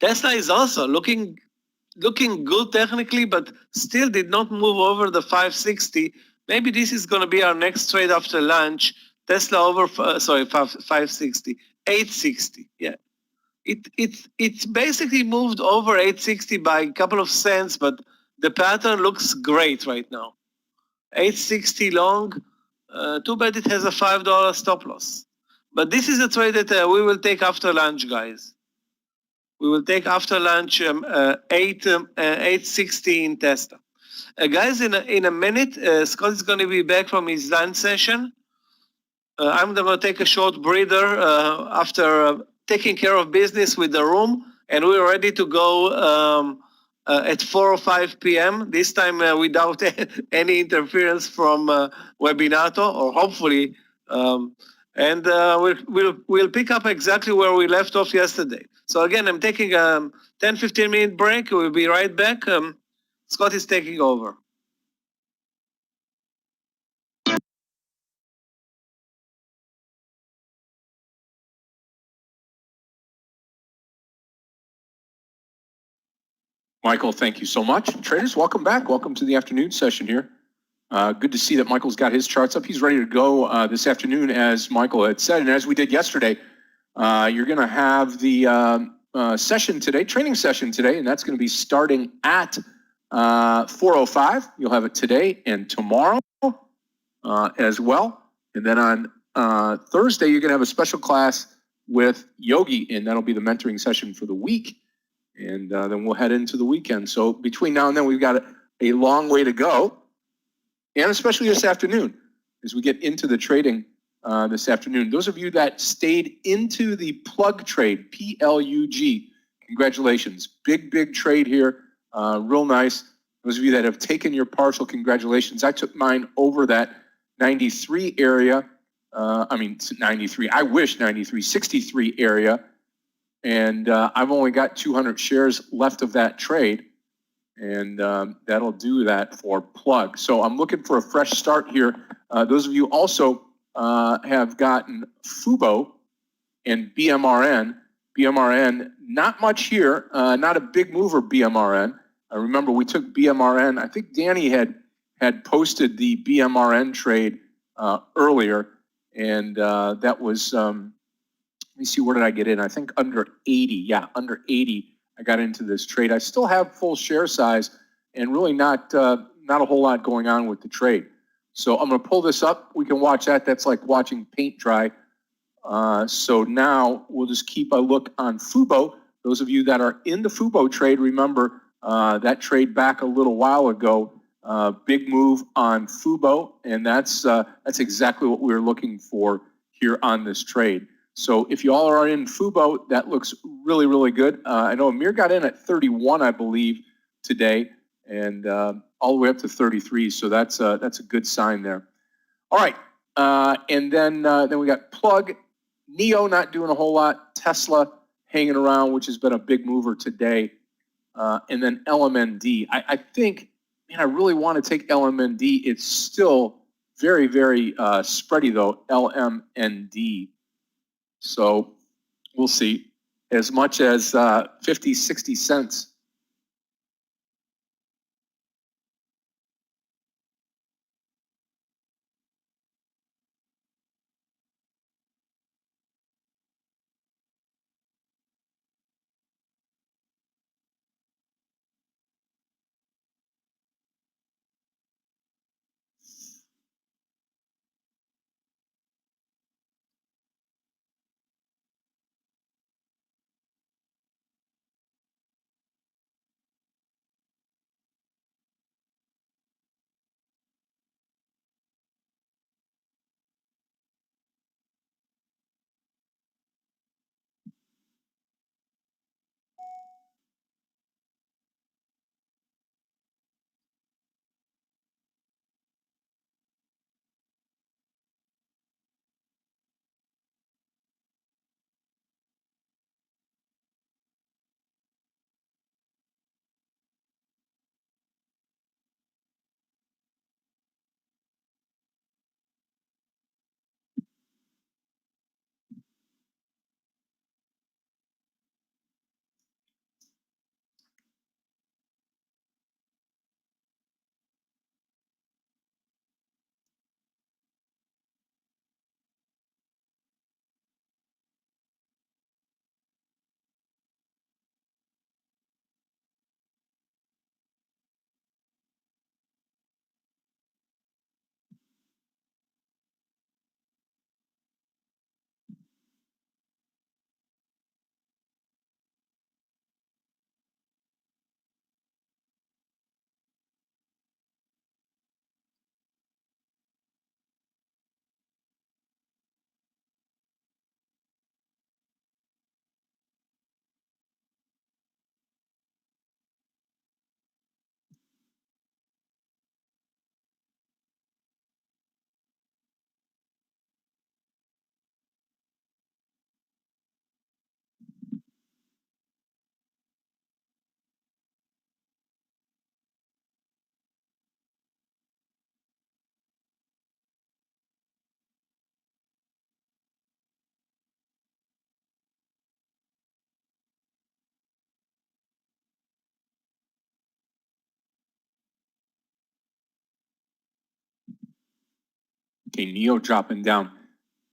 Tesla is also looking good technically, but still did not move over the 560. Maybe this is going to be our next trade after lunch. Tesla over 560, 860. Yeah, it's basically moved over 860 by a couple of cents, but the pattern looks great right now. 860 long. Too bad it has a $5 stop loss. But this is a trade that we will take after lunch, guys. We will take after lunch 860 in Tesla. Guys, in a minute, Scott is going to be back from his lunch session. I'm going to take a short breather after taking care of business with the room, and we're ready to go at 4 or 5 p.m., this time without any interference from Webinato, or hopefully, and we'll pick up exactly where we left off yesterday. So again, I'm taking a 10-15 minute break. We'll be right back. Scott is taking over. Michael, thank you so much. Traders, welcome back. Welcome to the afternoon session here. Good to see that Michael's got his charts up. He's ready to go this afternoon, as Michael had said. And as we did yesterday, you're going to have the session today, training session today, and that's going to be starting at 4:05. You'll have it today and tomorrow as well. And then on Thursday, you're going to have a special class with Yogi, and that'll be the mentoring session for the week. And then we'll head into the weekend. So between now and then, we've got a long way to go, and especially this afternoon as we get into the trading this afternoon. Those of you that stayed into the plug trade, PLUG, congratulations. Big trade here, real nice. Those of you that have taken your partial, congratulations. I took mine over that 93 area. 93, I wish 93, 63 area. And I've only got 200 shares left of that trade, and that'll do that for plug. So I'm looking for a fresh start here. Those of you also have gotten Fubo and BMRN. BMRN, not much here, not a big mover, BMRN. Remember, we took BMRN. I think Danny had posted the BMRN trade earlier, and that was... let me see, where did I get in? I think under 80. Yeah, under 80, I got into this trade. I still have full share size and really not a whole lot going on with the trade. So I'm going to pull this up. We can watch that. That's like watching paint dry. So now we'll just keep a look on Fubo. Those of you that are in the Fubo trade, remember that trade back a little while ago. Big move on Fubo, and that's exactly what we were looking for here on this trade. So if you all are in Fubo, that looks really good. I know Meir got in at 31, I believe, today, and all the way up to 33. So that's a good sign there. All right, and then we got Plug, Neo not doing a whole lot, Tesla hanging around, which has been a big mover today, and then LMND. I think, man, I really want to take LMND. It's still very spready though, LMND. So we'll see, as much as 50, 60 cents. Okay, Neo dropping down.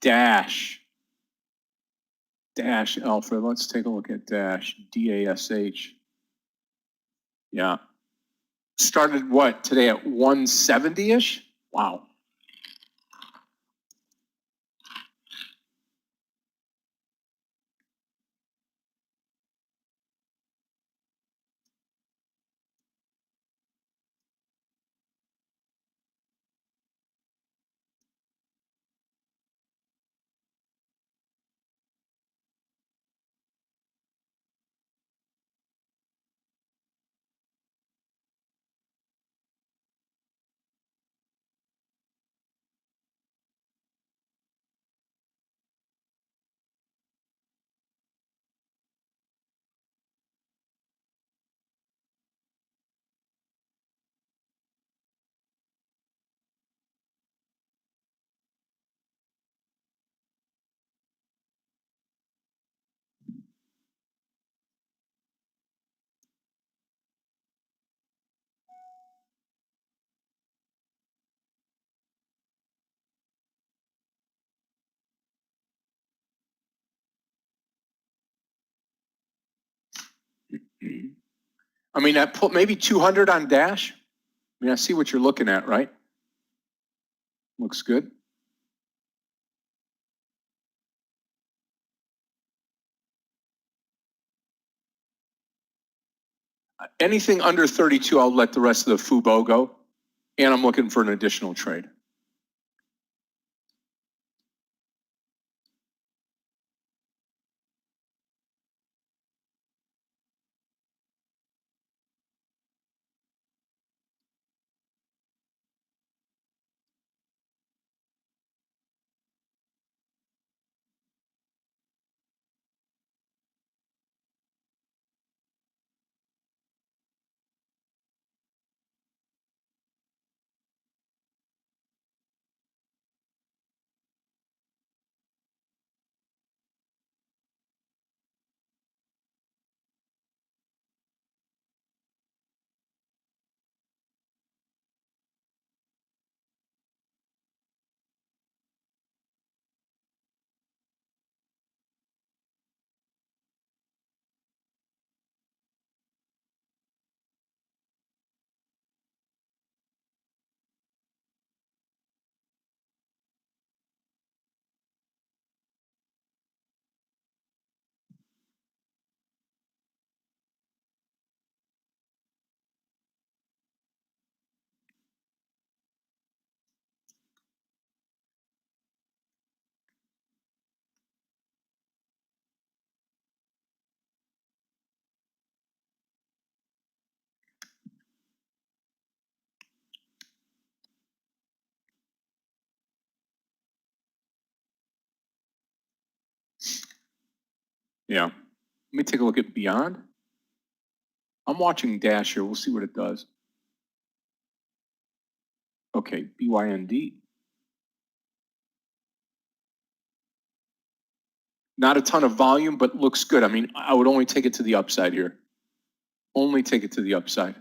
Dash. Dash, Alfred. Let's take a look at Dash. DASH. Yeah. Started what today at 170-ish? Wow. I mean, I put maybe 200 on Dash. I mean, I see what you're looking at, right? Looks good. Anything under 32, I'll let the rest of the Fubo go. And I'm looking for an additional trade. Yeah. Let me take a look at Beyond. I'm watching Dash here. We'll see what it does. Okay, BYND. Not a ton of volume, but looks good. I mean, I would only take it to the upside here. Only take it to the upside.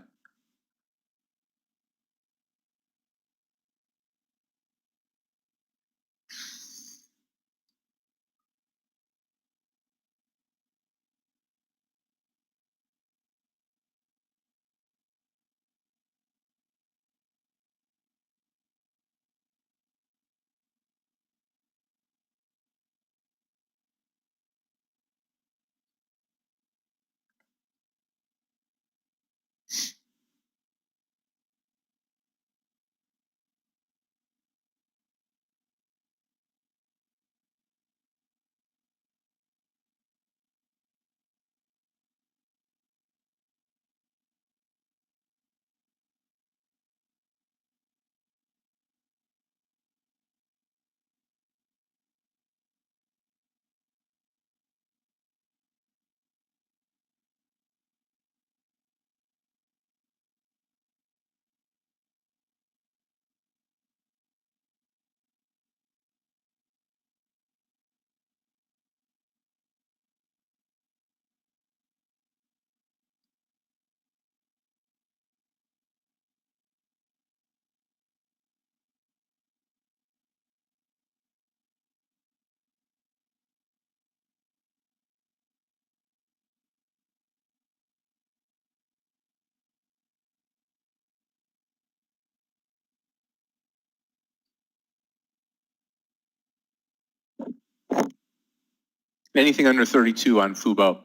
Anything under 32 on Fubo.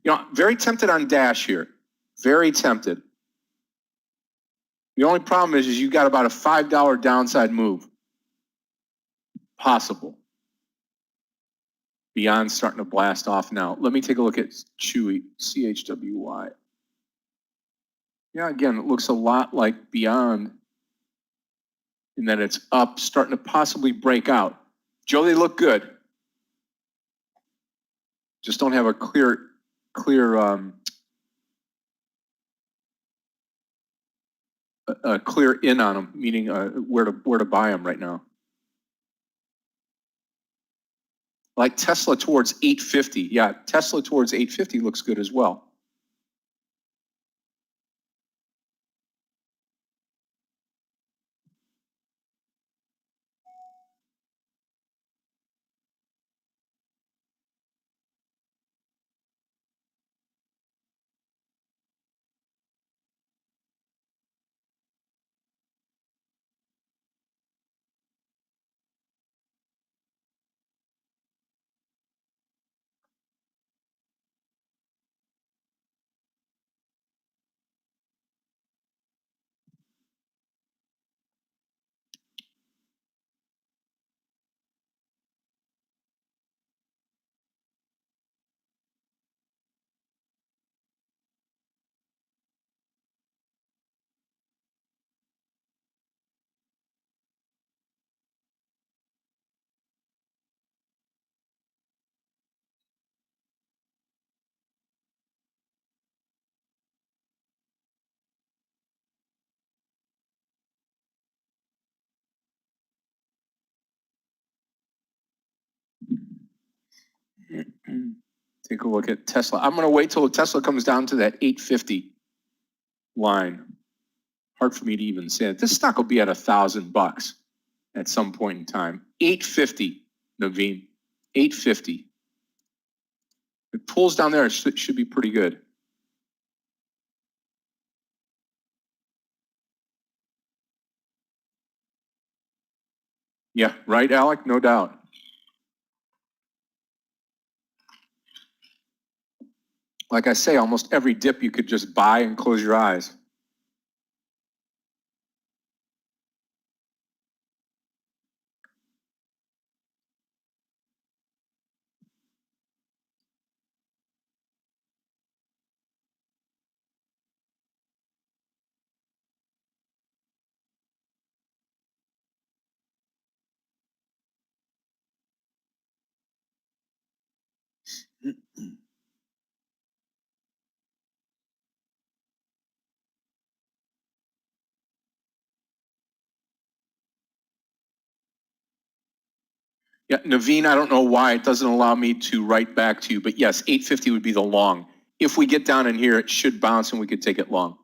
You know, very tempted on Dash here. Very tempted. The only problem is you got about a $5 downside move. Possible. Beyond starting to blast off now. Let me take a look at Chewy, CHWY. Yeah, again, it looks a lot like Beyond in that it's up, starting to possibly break out. Joe, they look good. Just don't have a clear in on them, meaning where to buy them right now. Like Tesla towards 850. Yeah, Tesla towards 850 looks good as well. Take a look at Tesla. I'm going to wait till Tesla comes down to that 850 line. Hard for me to even say it. This stock will be at $1,000 at some point in time. 850, Naveen. 850. It pulls down there. It should be pretty good. Yeah, right, Alec? No doubt. Like I say, almost every dip you could just buy and close your eyes. Yeah, Naveen, I don't know why it doesn't allow me to write back to you, but yes, 850 would be the long. If we get down in here, it should bounce and we could take it long.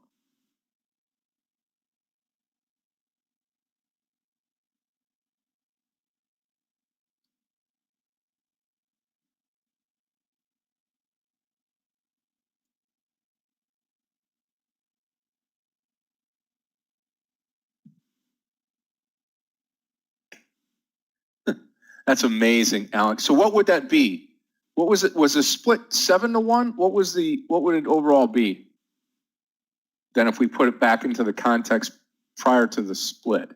That's amazing, Alex. So what would that be? What was it? Was a split 7-1? What would it overall be? Then if we put it back into the context prior to the split.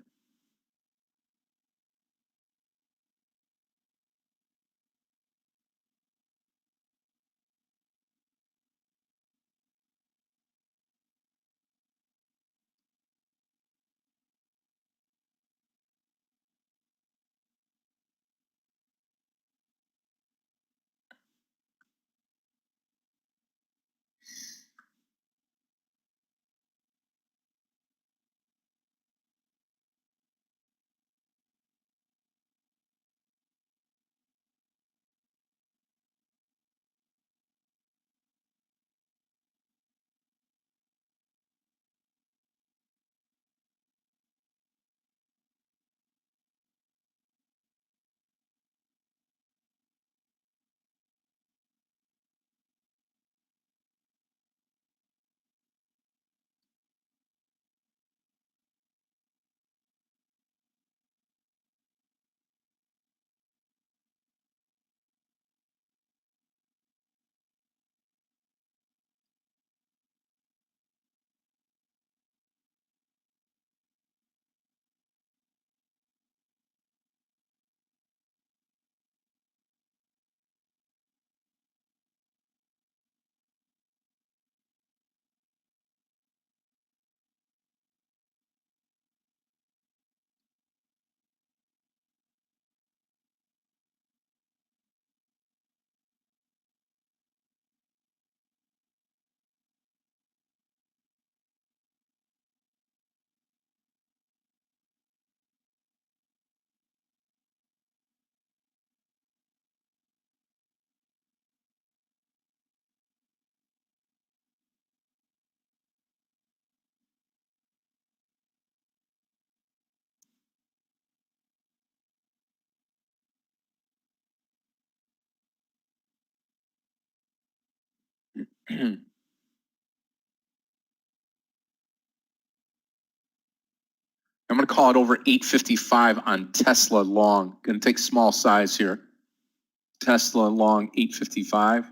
I'm going to call it over 855 on Tesla long. Going to take small size here. Tesla long 855.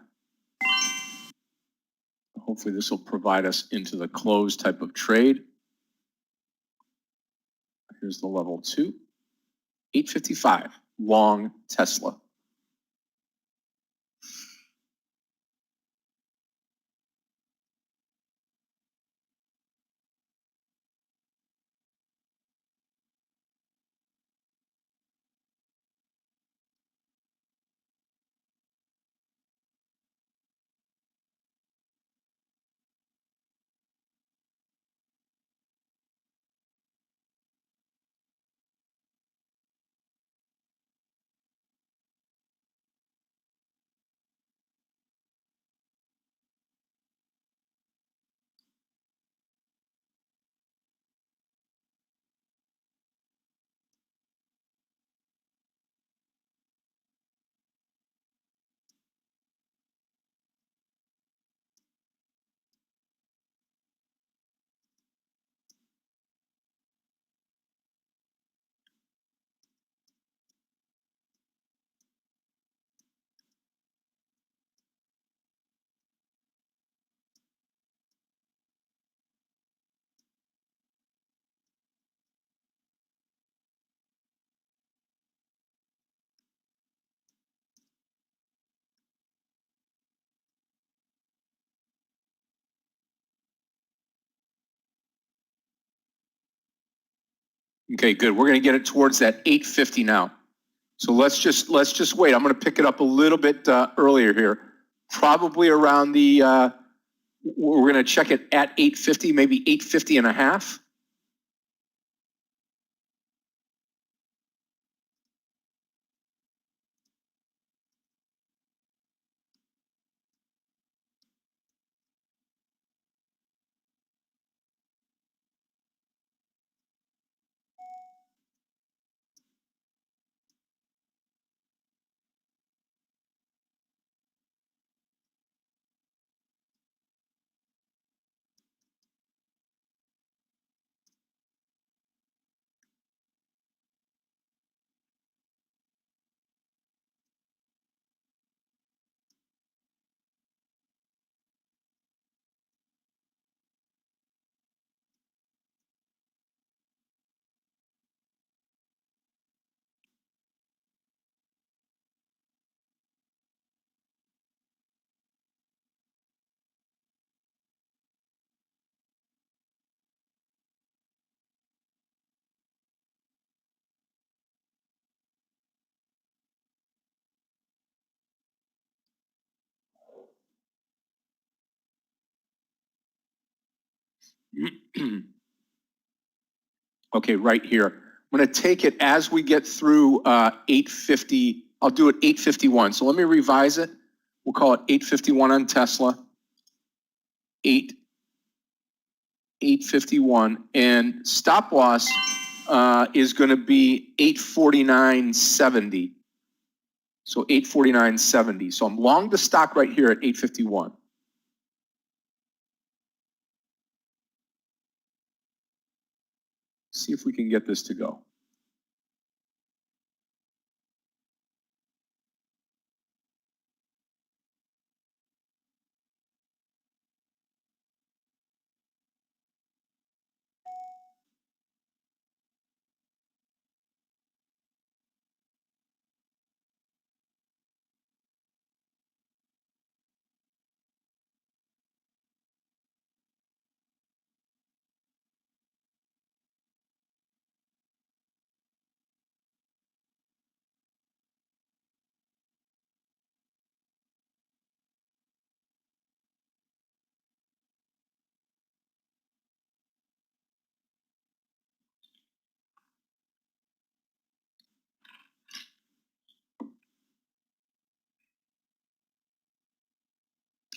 Hopefully this will provide us into the close type of trade. Here's the level 2. 855 long Tesla. Okay, good. We're going to get it towards that 850 now. So let's just wait. I'm going to pick it up a little bit earlier here. Probably around the, we're going to check it at 850, maybe 850 and a half. Okay, right here. I'm going to take it as we get through 850. I'll do it 851. So let me revise it. We'll call it 851 on Tesla. 851. And stop loss is going to be 849.70. So 849.70. So I'm long the stock right here at 851. See if we can get this to go.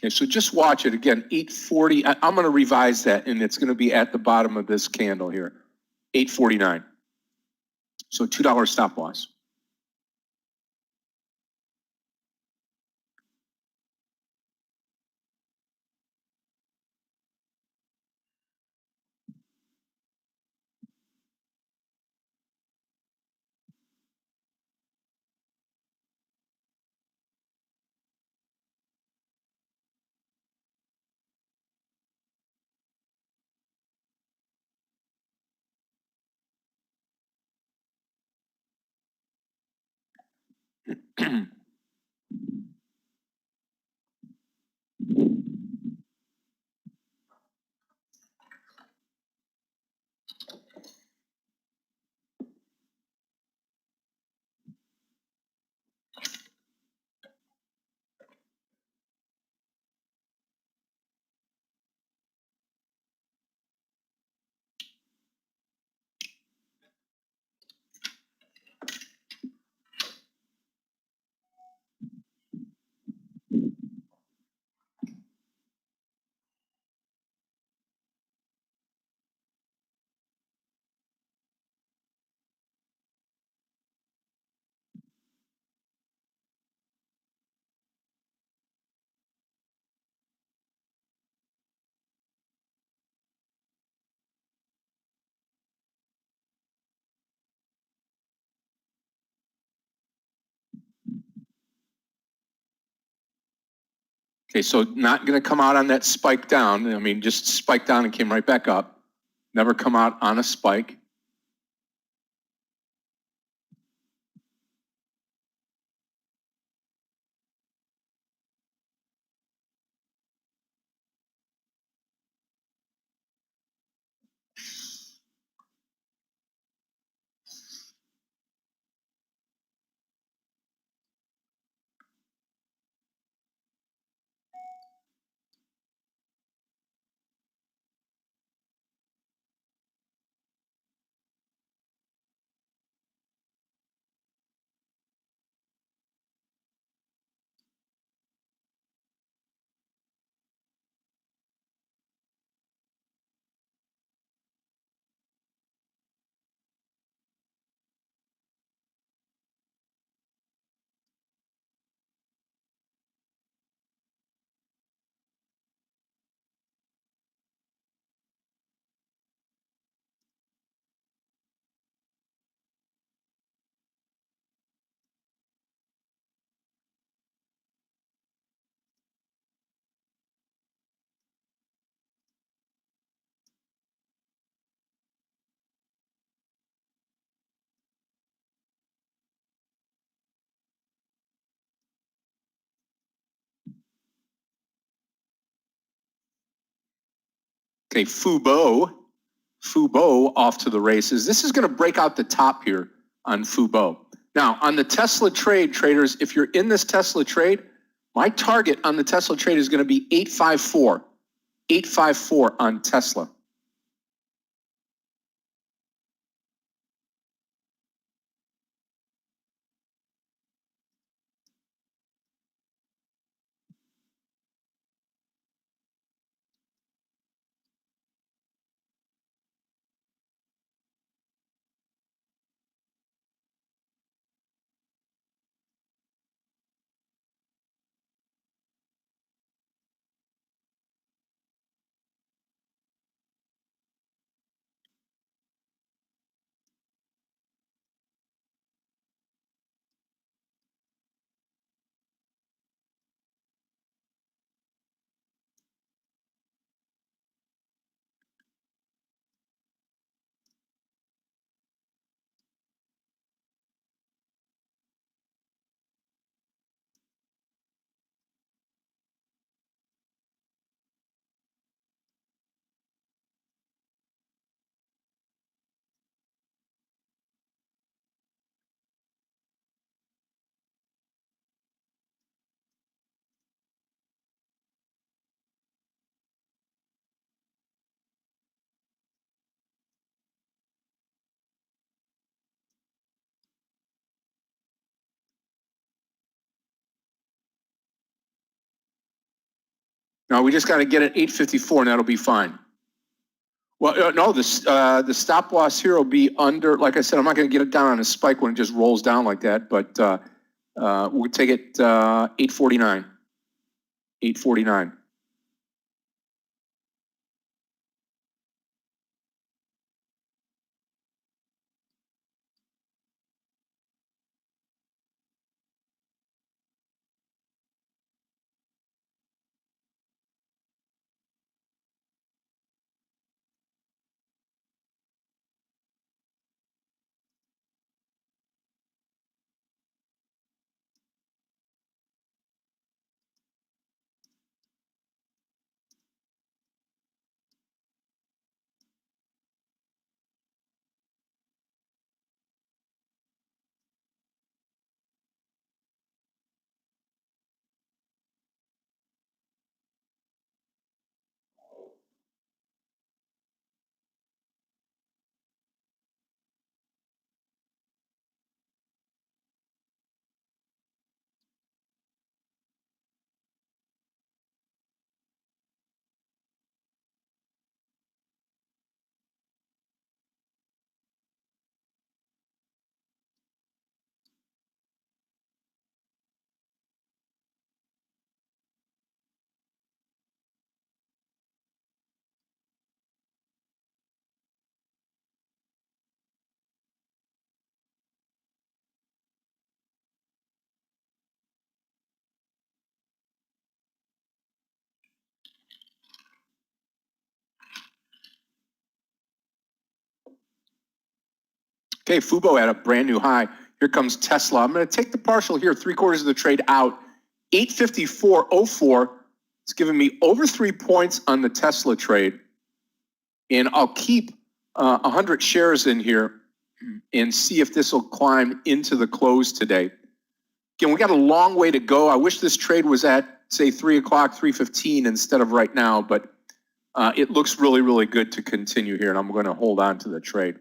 Okay, so just watch it again, 840. I'm going to revise that, and it's going to be at the bottom of this candle here, 849. So $2 stop loss. Okay, so not going to come out on that spike down. I mean, just spiked down and came right back up. Never come out on a spike. Okay, Fubo off to the races. This is going to break out the top here on Fubo. Now, on the Tesla trade, traders, if you're in this Tesla trade, my target on the Tesla trade is going to be 854. 854 on Tesla. Now, we just got to get it 854 and that'll be fine. Well, no, the stop loss here will be under, like I said, I'm not going to get it down on a spike when it just rolls down like that, but we'll take it 849. 849. Okay, Fubo at a brand new high. Here comes Tesla. I'm going to take the partial here, 3/4 of the trade out. 854.04. It's giving me over 3 points on the Tesla trade. And I'll keep 100 shares in here and see if this will climb into the close today. Again, we got a long way to go. I wish this trade was at, say, 3 o'clock, 3:15 instead of right now, but it looks really, really good to continue here, and I'm going to hold on to the trade.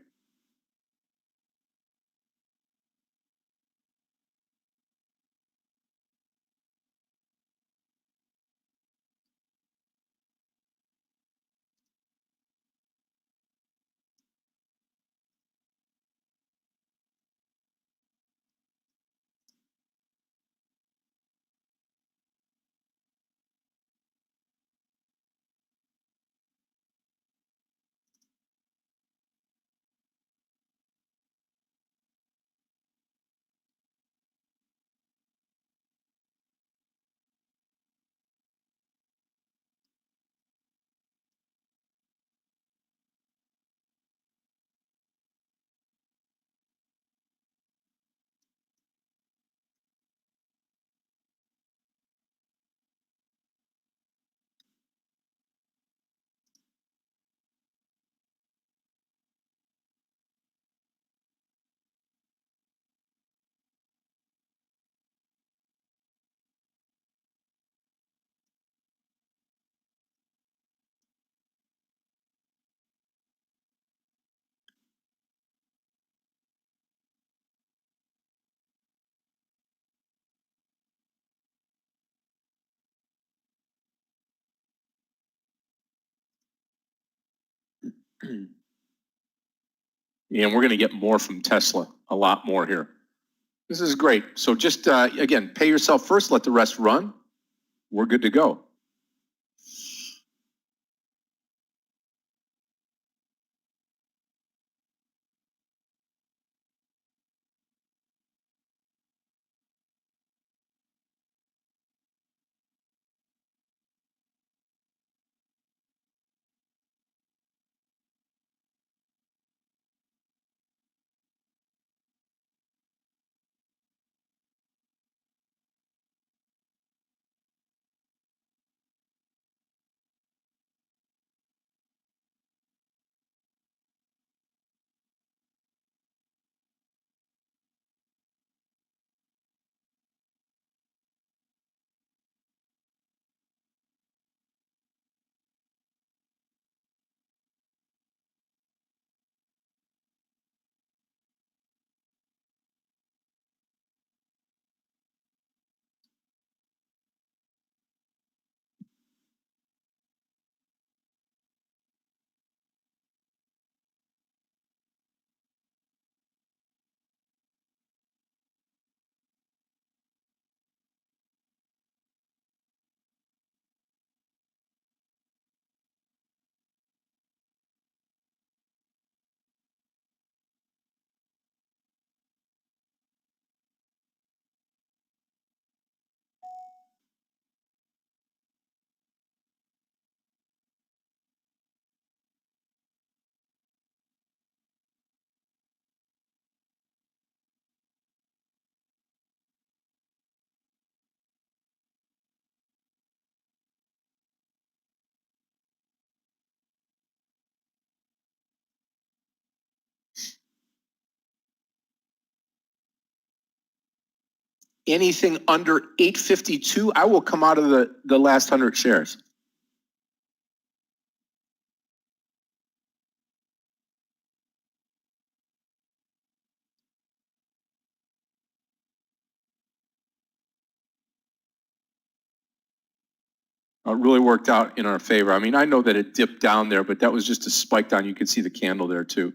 And we're going to get more from Tesla, a lot more here. This is great. So just, again, pay yourself first, let the rest run. We're good to go. Anything under 852, I will come out of the last 100 shares. It really worked out in our favor. I mean, I know that it dipped down there, but that was just a spike down. You can see the candle there too.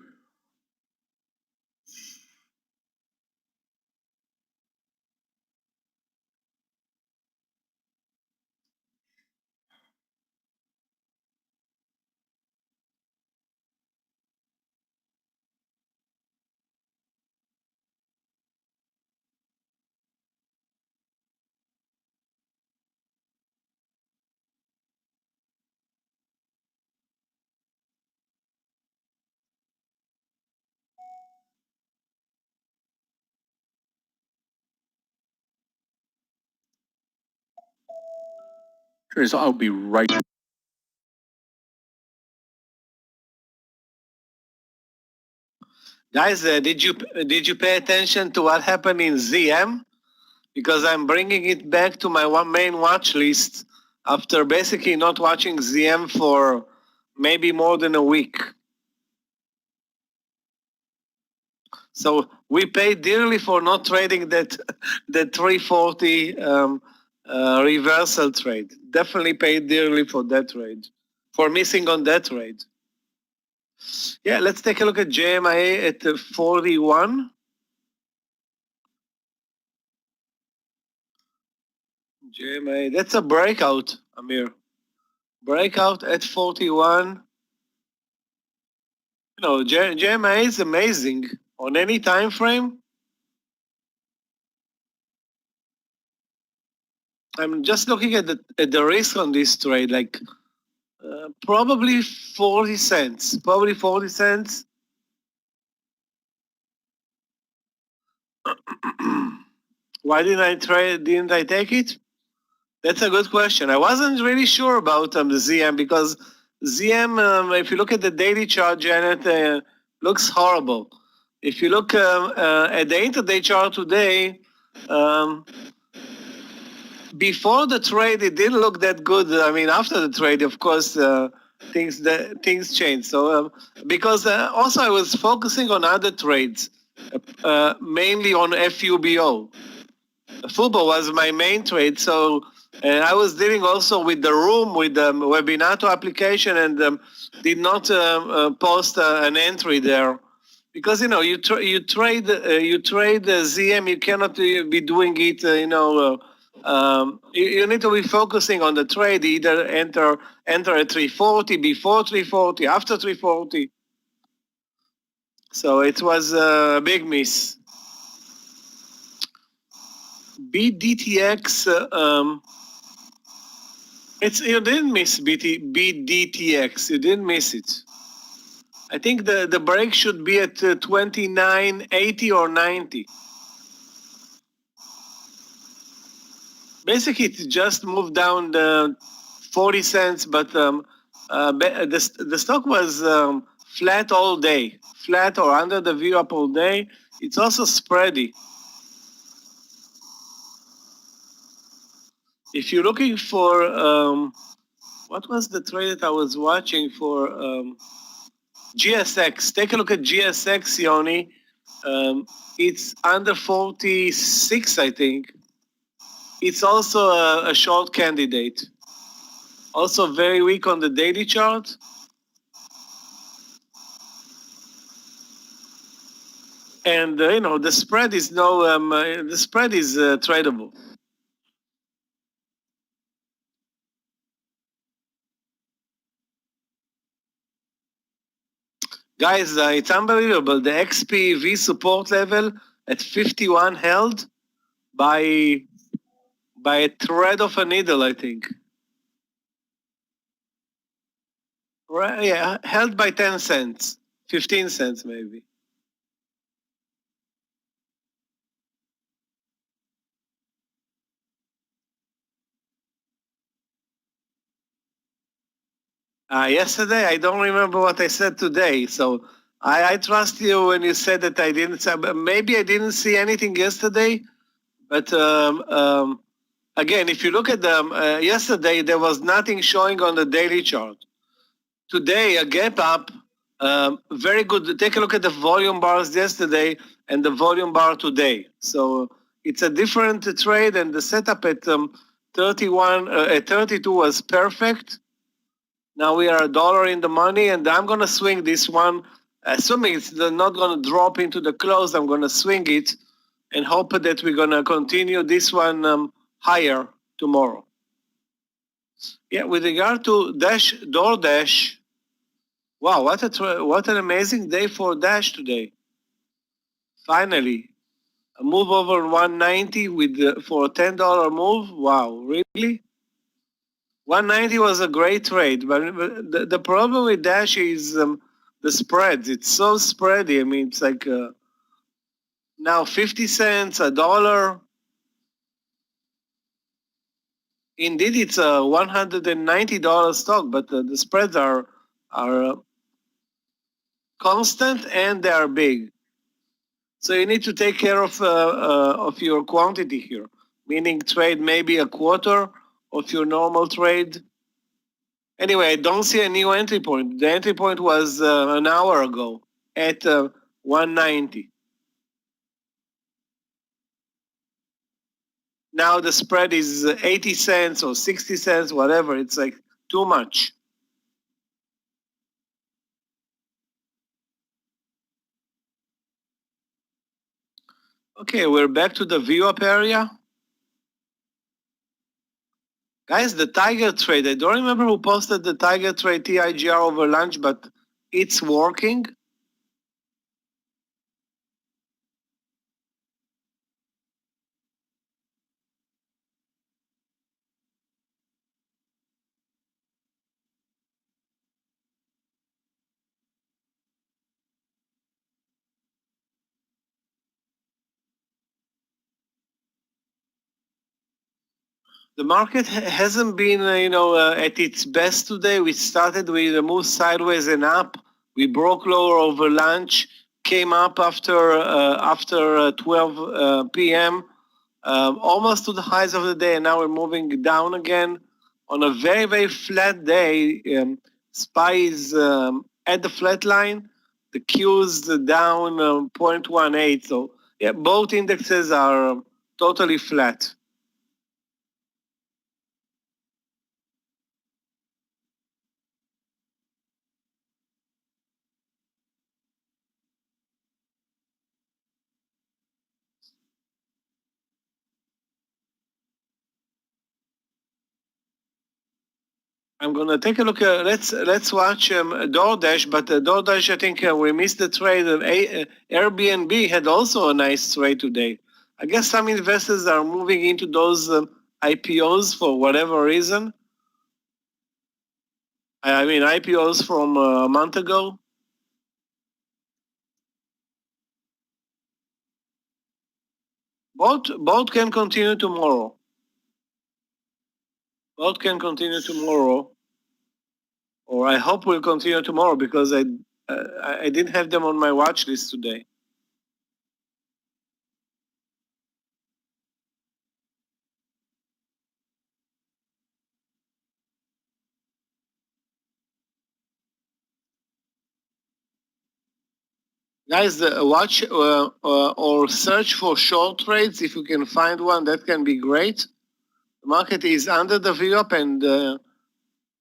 Sure, I'll be right. Guys, did you pay attention to what happened in ZM? Because I'm bringing it back to my main watch list after basically not watching ZM for maybe more than a week. So we paid dearly for not trading that 340 reversal trade. Definitely paid dearly for that trade, for missing on that trade. Yeah, let's take a look at JMIA at 41. JMIA, that's a breakout, Amir. Breakout at 41. You know, JMIA is amazing on any time frame. I'm just looking at the risk on this trade, like probably 40 cents. Probably 40 cents. Why didn't I take it? That's a good question. I wasn't really sure about the ZM because ZM, if you look at the daily chart, Janet, looks horrible. If you look at the intraday chart today, before the trade, it didn't look that good. I mean, after the trade, of course, things changed. So because also I was focusing on other trades, mainly on FUBO. FUBO was my main trade, so I was dealing also with the room, with the Webinato application, and did not post an entry there. Because you know you trade ZM, you cannot be doing it. You need to be focusing on the trade. Either enter at 340, before 340, after 340. So it was a big miss. BDTX. You didn't miss BDTX. You didn't miss it. I think the break should be at 29.80 or 90. Basically, it just moved down the 40 cents, but the stock was flat all day, flat or under the view up all day. It's also spready. If you're looking for, what was the trade that I was watching for? GSX. Take a look at GSX, Yoni. It's under 46, I think. It's also a short candidate. Also very weak on the daily chart. And the spread is tradable. Guys, it's unbelievable. The XPV support level at 51 held by a thread of a needle, I think. Right? Yeah, held by 10 cents, 15 cents maybe. Yesterday, I don't remember what I said today. So I trust you when you said that I didn't. Maybe I didn't see anything yesterday, but again, if you look at them, yesterday there was nothing showing on the daily chart. Today, a gap up, very good. Take a look at the volume bars yesterday and the volume bar today. So it's a different trade, and the setup at 32 was perfect. Now we are $1 in the money, and I'm going to swing this one. Assuming it's not going to drop into the close, I'm going to swing it and hope that we're going to continue this one higher tomorrow. Yeah, with regard to DoorDash, wow, what an amazing day for Dash today. Finally, a move over 190 for a $10 move. Wow, really? 190 was a great trade, but the problem with Dash is the spreads. It's so spready. I mean, it's like now 50 cents, $1. Indeed, it's a $190 stock, but the spreads are constant and they are big. So you need to take care of your quantity here, meaning trade maybe a quarter of your normal trade. Anyway, I don't see a new entry point. The entry point was an hour ago at 190. Now the spread is 80 cents or 60 cents, whatever. It's like too much. Okay, we're back to the VWAP area. Guys, the Tiger trade, I don't remember who posted the Tiger trade TIGR over lunch, but it's working. The market hasn't been, at its best today. We started with a move sideways and up. We broke lower over lunch, came up after 12 p.m. Almost to the highs of the day, and now we're moving down again on a very, very flat day. SPY is at the flat line. The Q is down 0.18. So yeah, both indexes are totally flat. I'm gonna take a look. Let's watch DoorDash, but DoorDash, I think we missed the trade. Airbnb had also a nice trade today. I guess some investors are moving into those IPOs for whatever reason. I mean, IPOs from a month ago. Both can continue tomorrow. Both can continue tomorrow, or I hope will continue tomorrow because I didn't have them on my watch list today. Guys, watch or search for short trades. If you can find one, that can be great. The market is under the VWAP and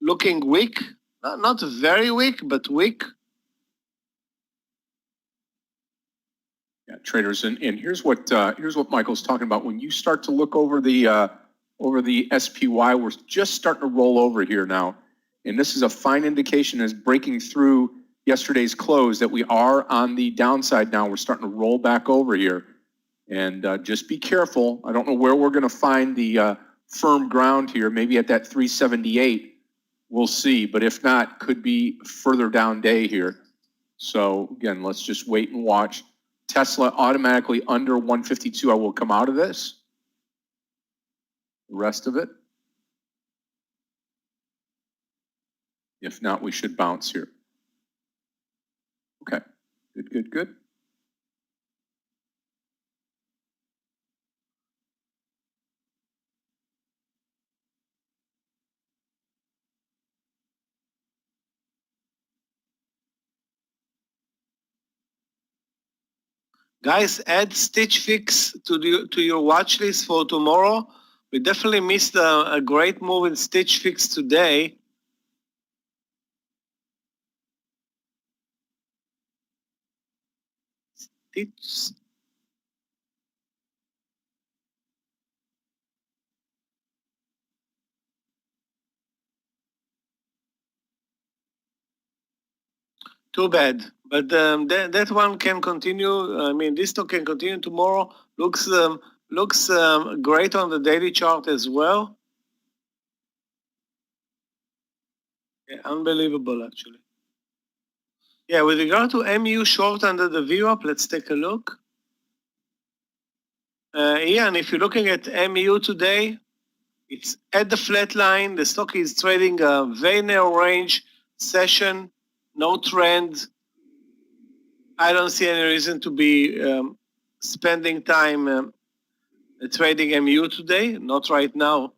looking weak. Not very weak, but weak. Yeah, traders, and here's what Michael's talking about. When you start to look over the SPY, we're just starting to roll over here now, and this is a fine indication as breaking through yesterday's close that we are on the downside now. We're starting to roll back over here, and just be careful. I don't know where we're going to find the firm ground here. Maybe at that 378. We'll see, but if not, could be further down day here. So again, let's just wait and watch. Tesla automatically under 152. I will come out of this. The rest of it. If not, we should bounce here. Okay, good. Guys, add Stitch Fix to your watch list for tomorrow. We definitely missed a great move in Stitch Fix today. Stitch. Too bad, but that one can continue. I mean, this stock can continue tomorrow. Looks great on the daily chart as well. Yeah, unbelievable, actually. Yeah, with regard to MU short under the VWAP, let's take a look. Yeah, and if you're looking at MU today, It's at the flat line. The stock is trading a very narrow range session, no trend. I don't see any reason to be spending time trading MU today, not right now.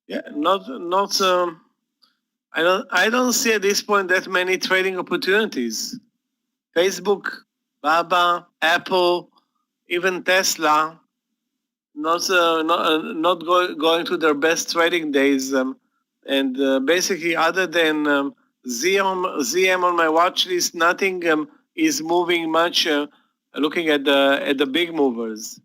Yeah, not. I don't see at this point that many trading opportunities. Facebook, Baba, Apple, even Tesla, not going to their best trading days, and basically other than ZM on my watch list, nothing is moving much. Looking at the big movers.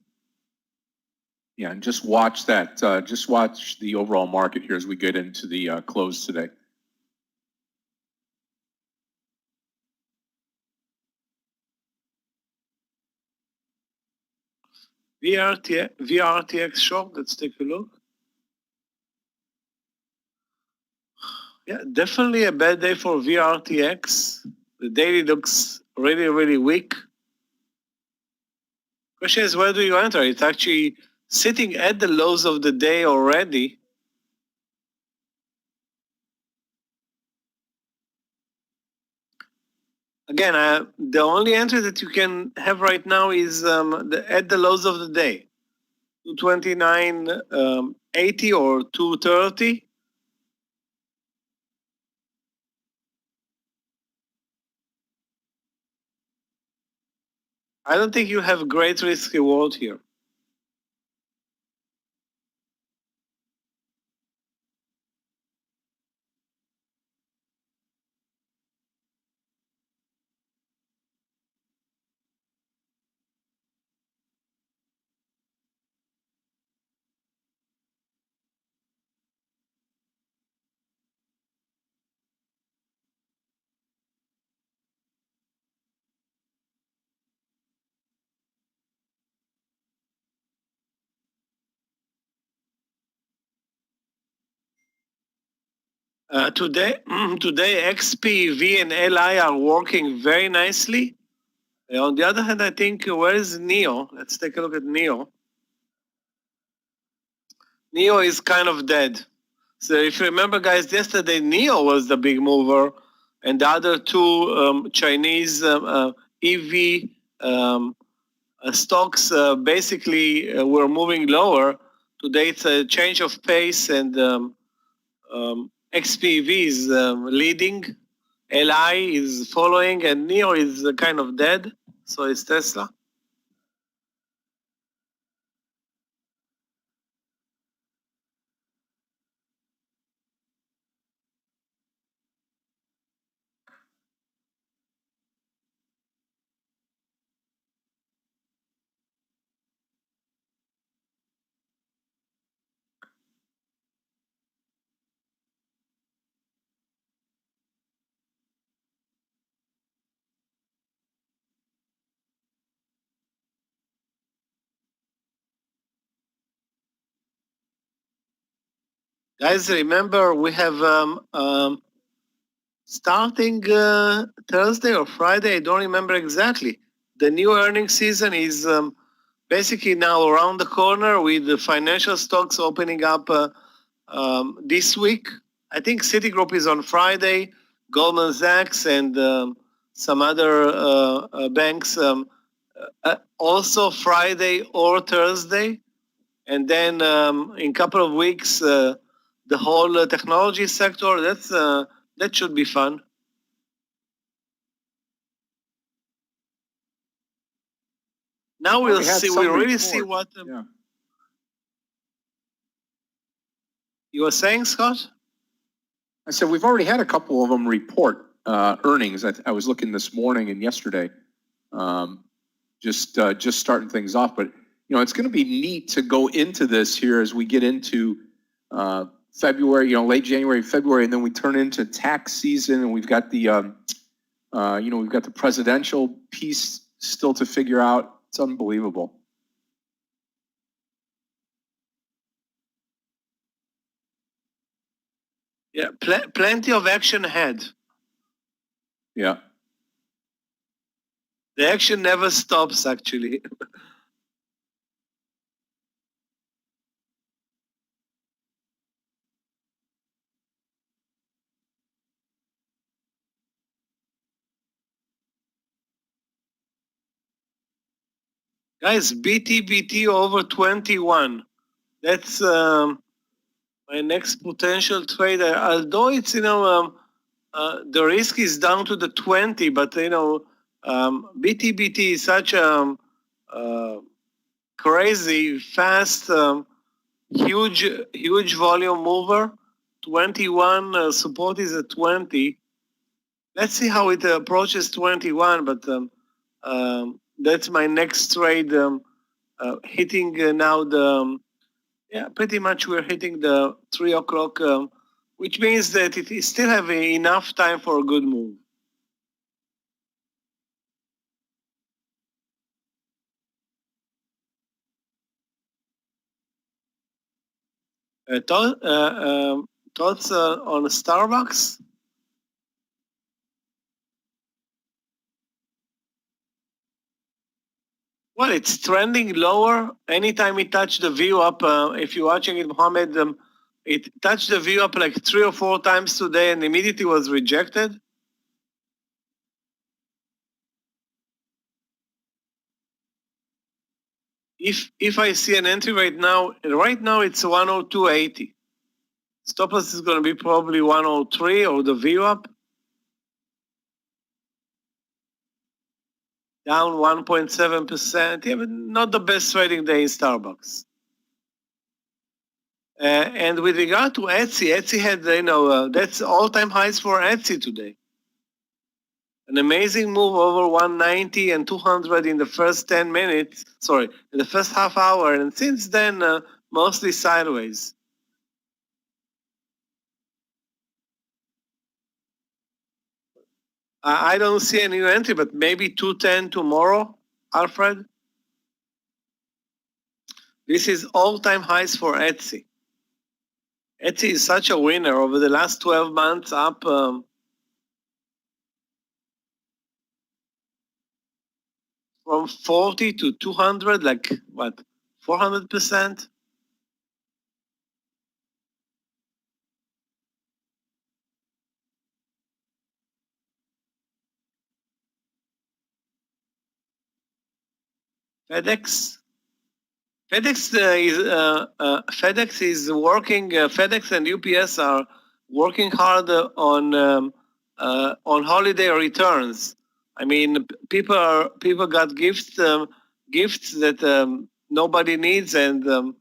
Yeah, and just watch that. Just watch the overall market here as we get into the close today. VRTX short. Let's take a look. Yeah, definitely a bad day for VRTX. The daily looks really, really weak. Question is, where do you enter? It's actually sitting at the lows of the day already. Again, the only entry that you can have right now is at the lows of the day, 229.80 or 230. I don't think you have great risk reward here. Today, XP, and LI are working very nicely. On the other hand, I think, where is Neo? Let's take a look at Neo. Neo is kind of dead. So if you remember, guys, yesterday Neo was the big mover, and the other two Chinese EV stocks basically were moving lower. Today it's a change of pace, and XPV is leading, LI is following, and Neo is kind of dead. So is Tesla. Guys, remember we have starting Thursday or Friday, I don't remember exactly. The new earnings season is basically now around the corner, with the financial stocks opening up this week. I think Citigroup is on Friday, Goldman Sachs, and some other banks also Friday or Thursday. And then in a couple of weeks, the whole technology sector. That should be fun. Now we'll see. We'll really see what you were saying, Scott. I said we've already had a couple of them report. earnings. I was looking this morning and yesterday, just starting things off. But it's going to be neat to go into this here as we get into February, late January, February, and then we turn into tax season, and we've got the we've got the presidential piece still to figure out. It's unbelievable. Yeah, plenty of action ahead. Yeah. The action never stops, actually. Guys, BT over 21. That's my next potential trade. Although it's, the risk is down to the 20, but, BT is such a crazy, fast, huge volume mover. 21 support is at 20. Let's see how it approaches 21, but that's my next trade. Hitting now pretty much we're hitting the 3 o'clock, which means that it is still have enough time for a good move. Thoughts on Starbucks? Well, it's trending lower. Anytime it touched the view up, if you're watching it, Mohammed, it touched the view up like 3 or 4 times today and immediately was rejected. If I see an entry right now it's 102.80. Stop loss is going to be probably 103 or the view up. Down 1.7%. Yeah, but not the best trading day in Starbucks. And with regard to Etsy had, that's all-time highs for Etsy today. An amazing move over 190 and 200 in the first 10 minutes. Sorry, in the first half hour. And since then, mostly sideways. I don't see any new entry, but maybe 210 tomorrow, Alfred. This is all-time highs for Etsy. Etsy is such a winner over the last 12 months, up from 40 to 200, like what, 400%? FedEx is working. FedEx and UPS are working hard on holiday returns. I mean, people got gifts that nobody needs and or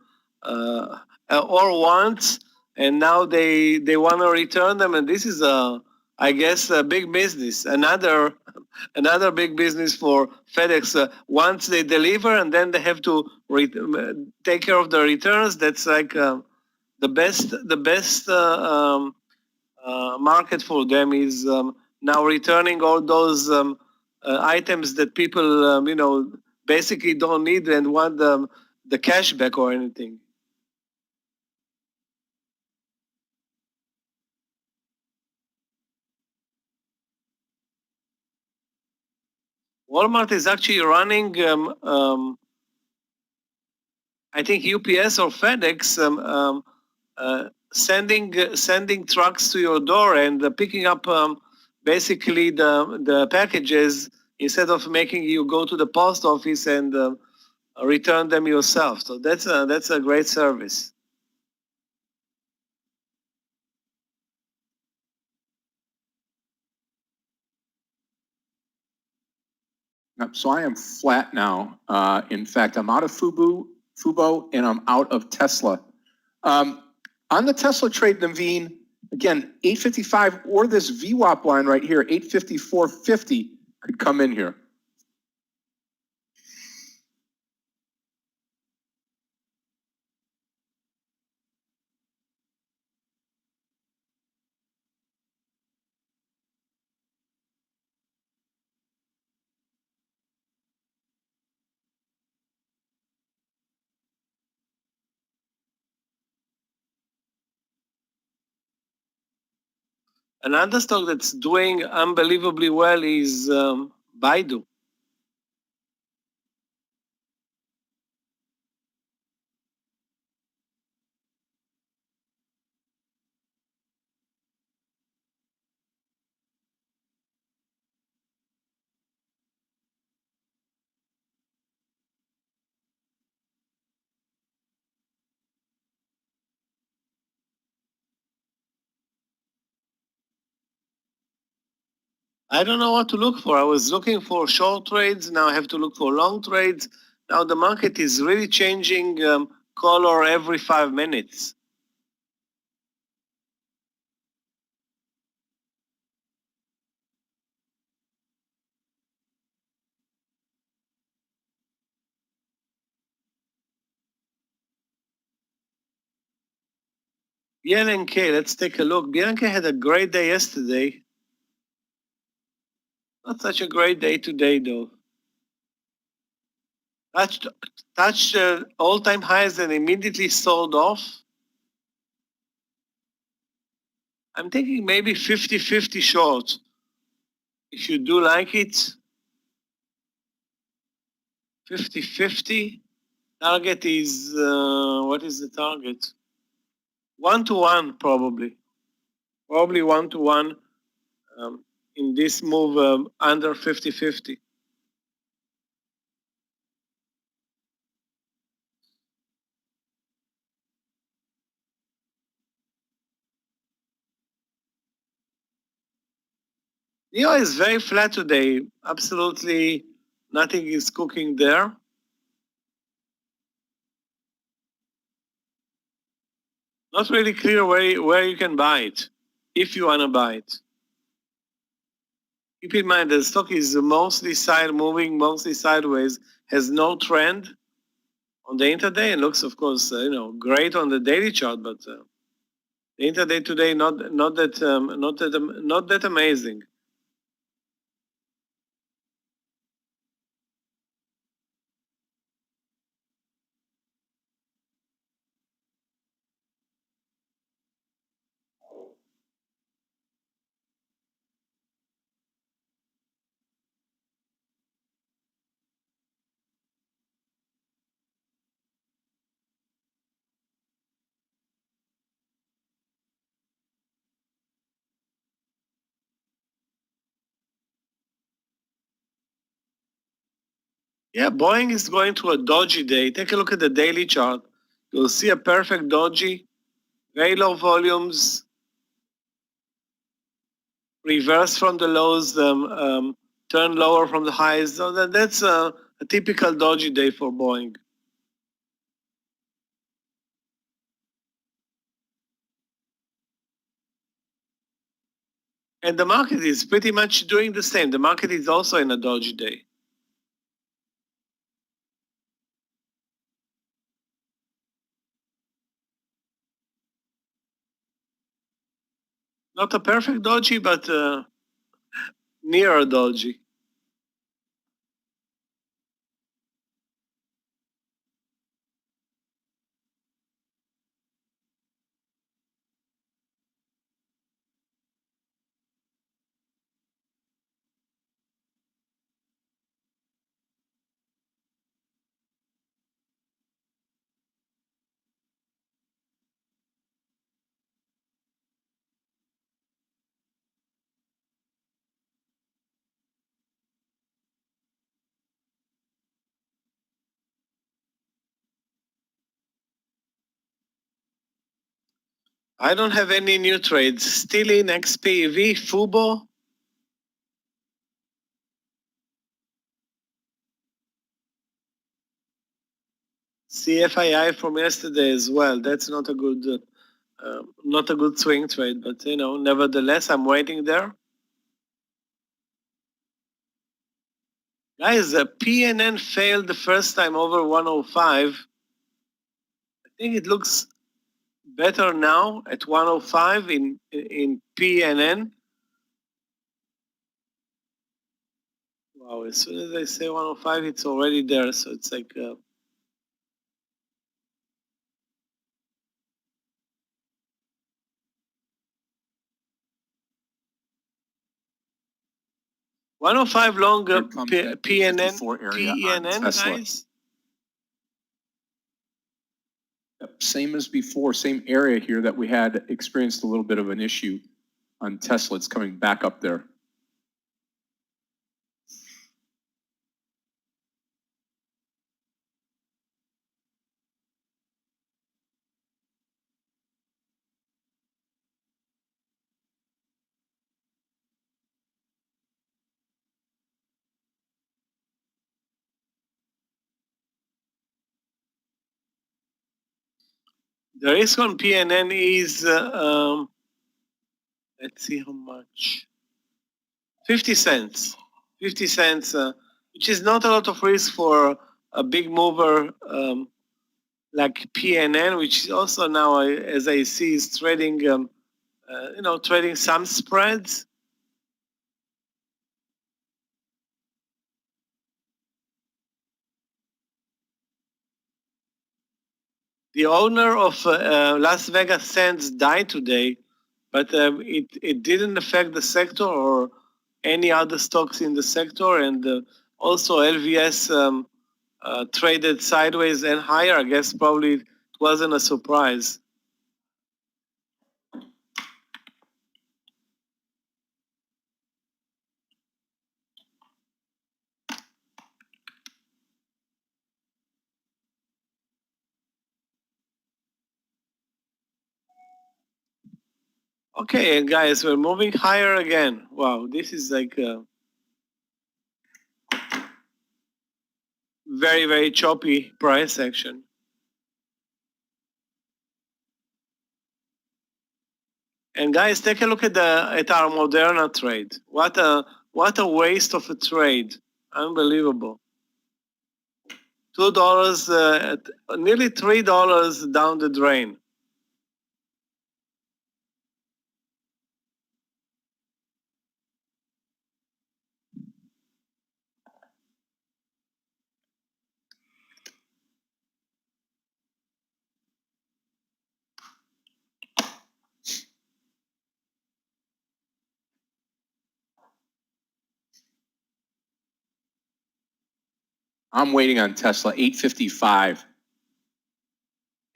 wants, and now they want to return them. And this is I guess a big business. Another big business for FedEx. Once they deliver and then they have to take care of the returns. That's like the best market for them is now returning all those items that people basically don't need and want the cash back or anything. Walmart is actually running, I think UPS or FedEx sending trucks to your door and picking up basically the packages instead of making you go to the post office and return them yourself. So that's a great service. So I am flat now. In fact, I'm out of Fubo, and I'm out of Tesla. On the Tesla trade, Naveen, Again, 855 or this VWAP line right here, 854.50 could come in here. Another stock that's doing unbelievably well is Baidu. I don't know what to look for. I was looking for short trades. Now I have to look for long trades. Now the market is really changing color every 5 minutes. BNK, let's take a look. BNK had a great day yesterday. Not such a great day today, though. Touched all-time highs and immediately sold off. I'm thinking maybe 50-50 short. If you do like it, 50-50. Target is, what is the target? 1-to-1 probably. Probably 1-to-1 in this move under 50-50. NIO is very flat today. Absolutely nothing is cooking there. Not really clear where you can buy it, if you want to buy it. Keep in mind the stock is mostly moving mostly sideways, has no trend on the intraday, and looks, of course, great on the daily chart, but the intraday today not that amazing. Yeah, Boeing is going through a dodgy day. Take a look at the daily chart. You'll see a perfect dodgy, very low volumes, reverse from the lows, turn lower from the highs. So that's a typical dodgy day for Boeing. And the market is pretty much doing the same. The market is also in a dodgy day. Not a perfect dodgy, but near a dodgy. I don't have any new trades. Still in XPEV, Fubo. CFII from yesterday as well. That's not a good not a good swing trade, but nevertheless, I'm waiting there. Guys, PNN failed the first time over 105. I think it looks better now at 105 in PNN. Wow, as soon as I say 105, it's already there. So it's like 105 long Here comes that PNN, 54 area on Tesla. guys. Yep, same as before, same area here that we had experienced a little bit of an issue on Tesla. It's coming back up there. The risk on PNN is, let's see how much. 50 cents. 50 cents, which is not a lot of risk for a big mover like PNN, which is also now, as I see, is trading, trading some spreads. The owner of Las Vegas Sands died today, but it didn't affect the sector or any other stocks in the sector. And also LVS traded sideways and higher. I guess probably it wasn't a surprise. Okay, guys, we're moving higher again. Wow, this is like very, very choppy price action. And guys, take a look at our Moderna trade. What a waste of a trade! Unbelievable. $2, nearly $3 down the drain. I'm waiting on Tesla 855.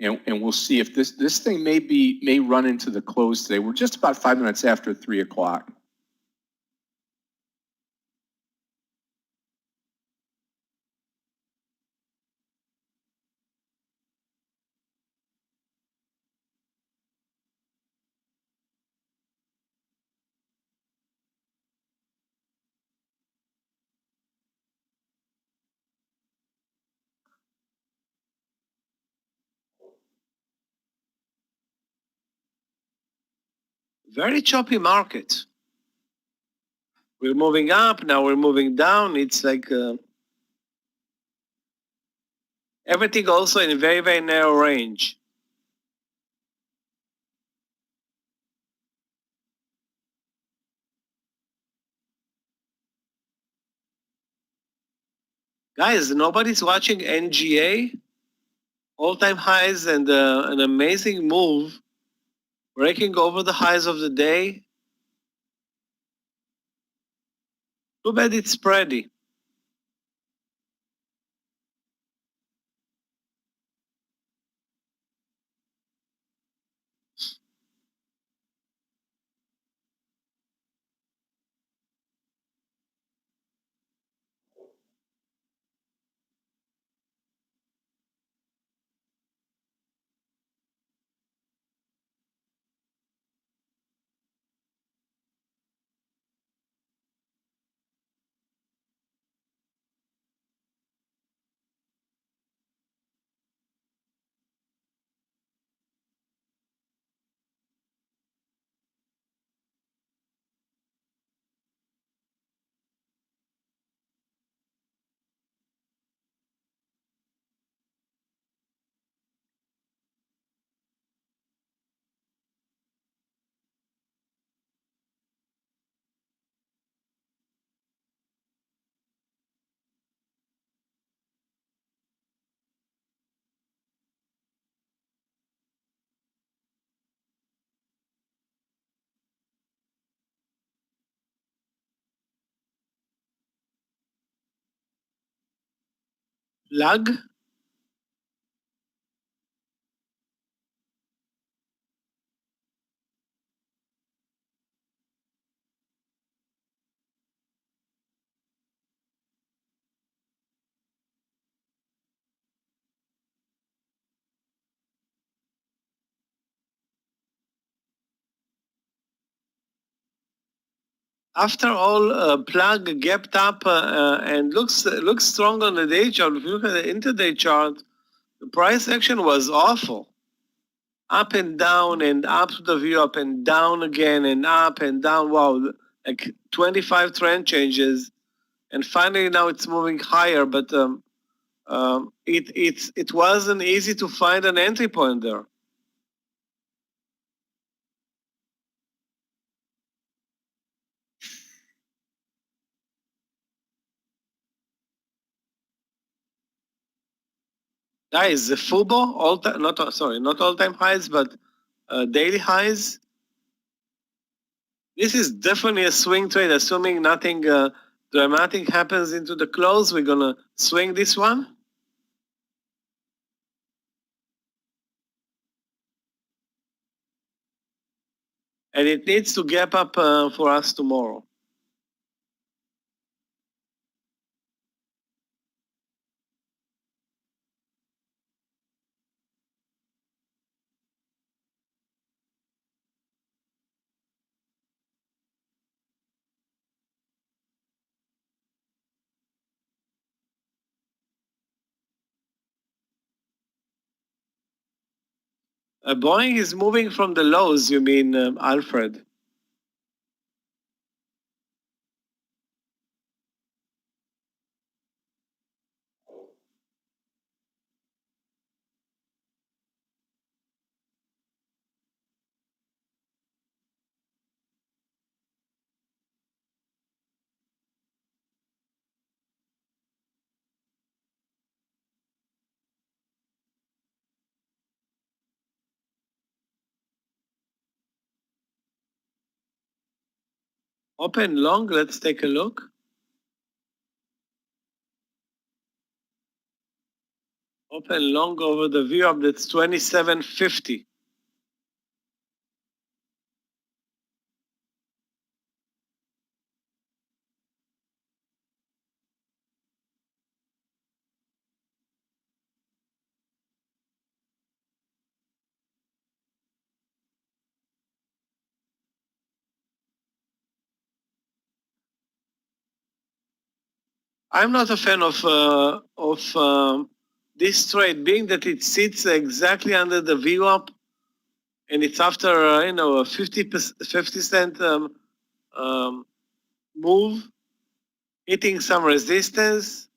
And we'll see if this thing may run into the close today. We're just about 5 minutes after 3 o'clock. Very choppy market. We're moving up, now we're moving down. It's like everything also in a very, very narrow range. Guys, nobody's watching NGA. All-time highs and an amazing move. Breaking over the highs of the day. Too bad it's spready. Lag? After all, plug gapped up and looks strong on the day chart. If you look at the intraday chart, the price action was awful. Up and down and up to the view, up and down again and up and down. Wow, like 25 trend changes, and finally now it's moving higher. But it wasn't easy to find an entry point there. Guys, the Fubo not all-time highs, but daily highs. This is definitely a swing trade, assuming nothing dramatic happens into the close. We're gonna swing this one. And it needs to gap up for us tomorrow. Boeing is moving from the lows, you mean, Alfred? Open long, let's take a look. Open long over the VWAP, that's 2750. I'm not a fan of this trade, being that it sits exactly under the VWAP, and it's after a 50 cent move, hitting some resistance.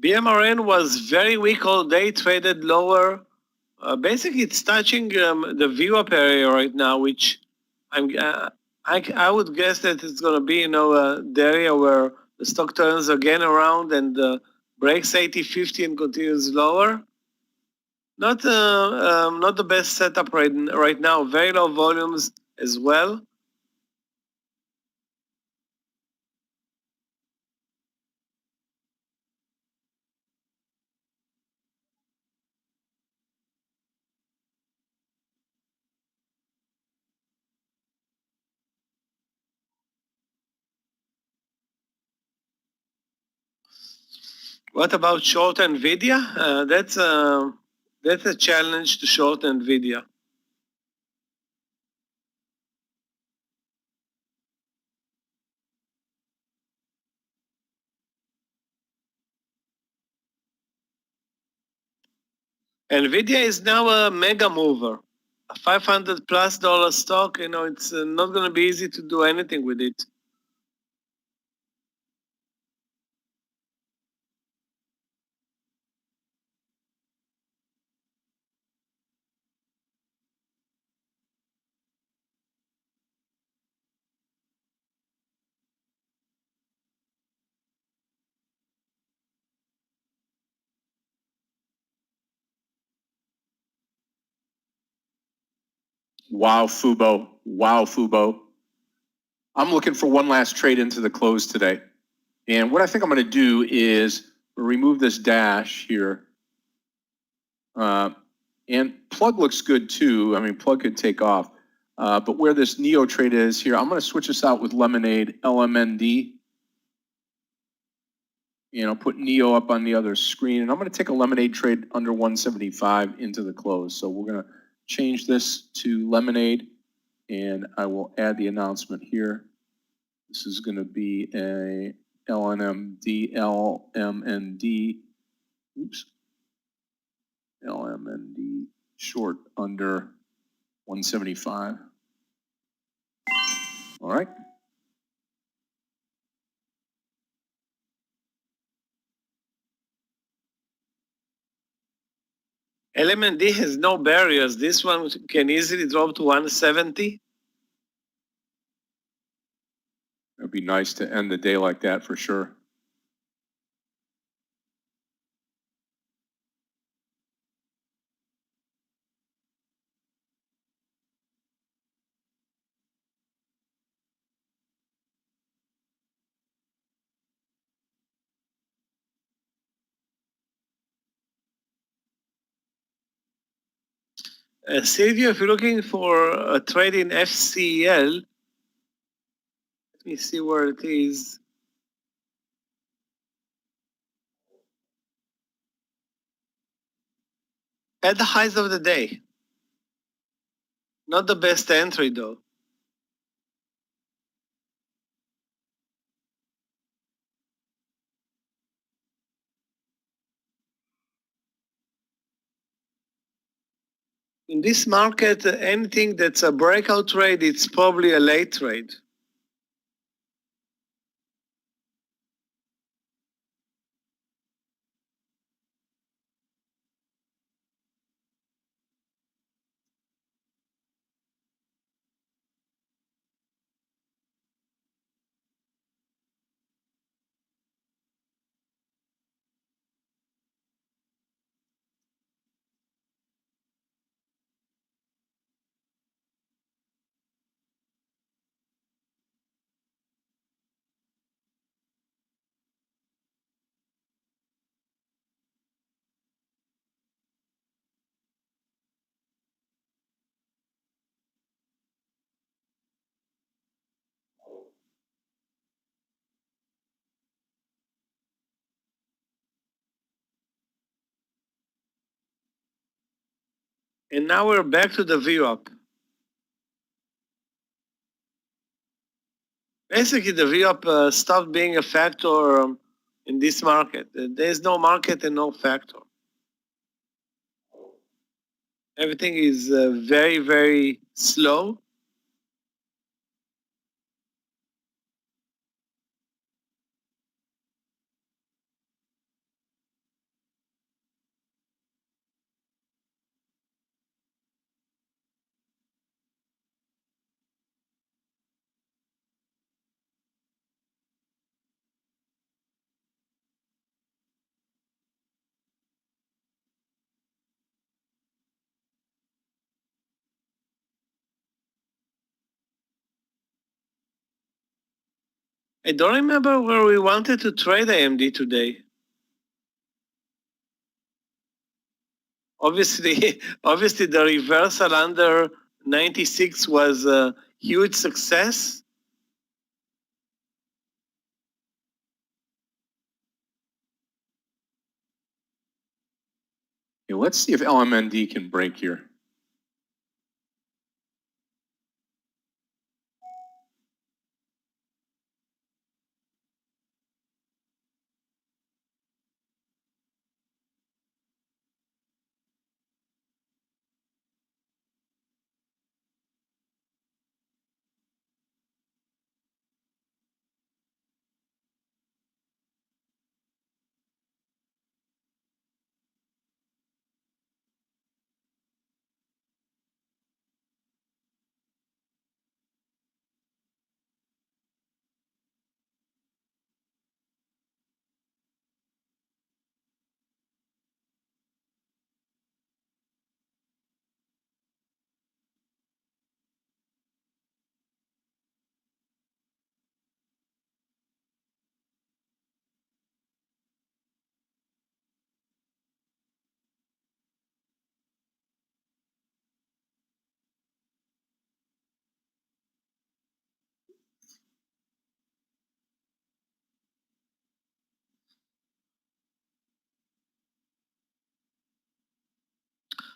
BMRN was very weak all day, traded lower. Basically, it's touching the VWAP area right now, which I would guess that it's going to be the area where the stock turns again around and breaks 80-50 and continues lower. Not the best setup right now. Very low volumes as well. What about short NVIDIA? That's a challenge to short NVIDIA. NVIDIA is now a mega mover, a $500+ stock. It's not going to be easy to do anything with it. Wow, Fubo. Wow, Fubo. I'm looking for one last trade into the close today. And what I think I'm going to do is remove this dash here. And plug looks good too. I mean, plug could take off. But where this Neo trade is here, I'm going to switch this out with Lemonade, LMND. I'll put Neo up on the other screen. And I'm going to take a Lemonade trade under 175 into the close. So we're going to change this to Lemonade. And I will add the announcement here. This is going to be a LMND, oops, LMND short under 175. All right. LMND has no barriers. This one can easily drop to 170. It'd be nice to end the day like that for sure. Silvio, if you're looking for a trade in FCL, let me see where it is. At the highs of the day. Not the best entry though. In this market, anything that's a breakout trade, it's probably a late trade. And now we're back to the VWAP. Basically, the VWAP stopped being a factor in this market. There's no market and no factor. Everything is very, very slow. I don't remember where we wanted to trade AMD today. Obviously, obviously the reversal under 96 was a huge success. Let's see if LMND can break here.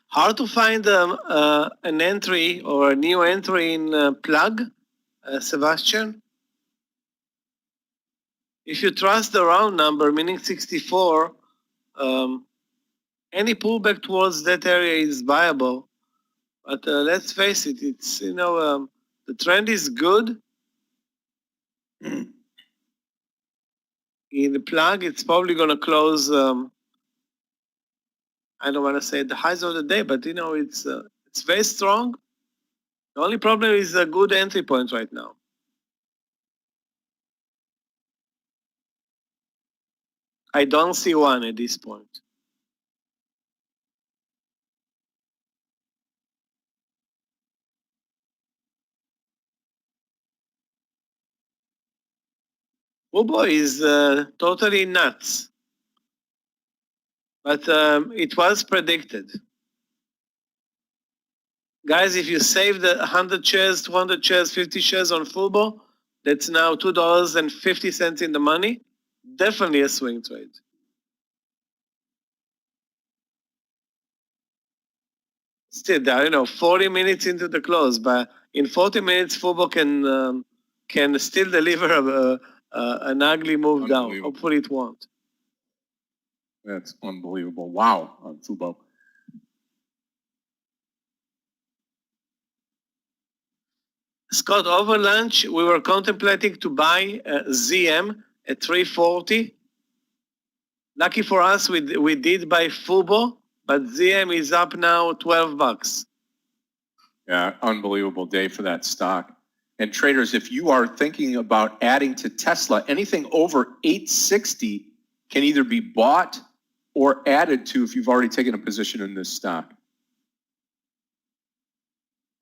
Hard to find an entry or a new entry in plug, Sebastian. If you trust the round number, meaning 64, any pullback towards that area is viable. But let's face it, it's, the trend is good. In the plug, it's probably going to close, I don't want to say the highs of the day, but it's very strong. The only problem is a good entry point right now. I don't see one at this point. Ubo is totally nuts. But it was predicted. Guys, if you save the 100 shares, 200 shares, 50 shares on Fubo, that's now $2.50 in the money. Definitely a swing trade. Still, there are 40 minutes into the close, but in 40 minutes, Fubo can still deliver an ugly move down. Hopefully, it won't. That's unbelievable. Wow, on Fubo. Scott, over lunch, we were contemplating to buy ZM at 340. Lucky for us, we did buy Fubo, but ZM is up now $12. Yeah, unbelievable day for that stock. And traders, if you are thinking about adding to Tesla, anything over 860 can either be bought or added to if you've already taken a position in this stock.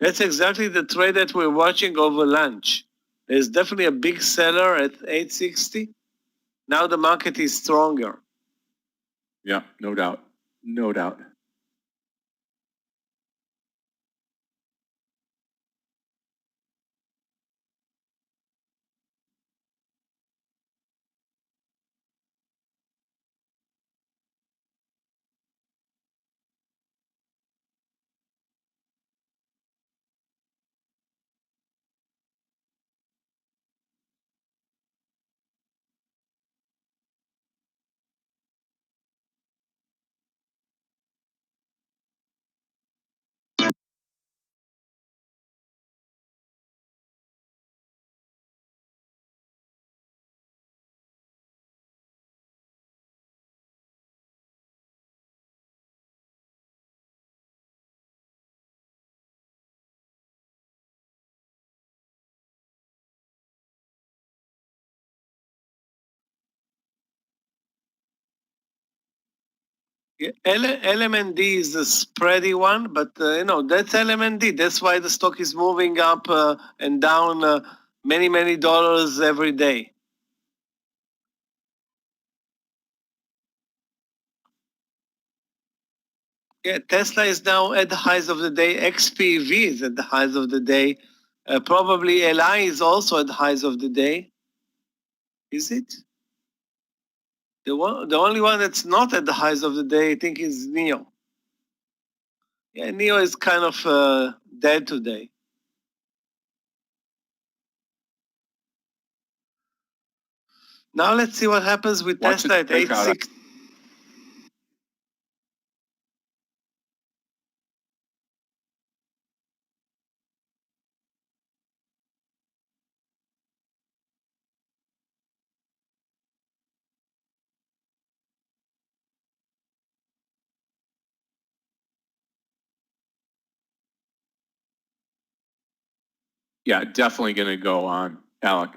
That's exactly the trade that we're watching over lunch. There's definitely a big seller at 860. Now the market is stronger. Yeah, no doubt. No doubt. LMND is the spready one, but that's LMND. That's why the stock is moving up and down many dollars every day. Yeah, Tesla is now at the highs of the day. XPV is at the highs of the day. Probably LI is also at the highs of the day. Is it? The only one that's not at the highs of the day, I think, is NIO. Yeah, Neo is kind of dead today. Now let's see what happens with Watch Tesla it at break out. 860. Yeah, definitely going to go on, Alec.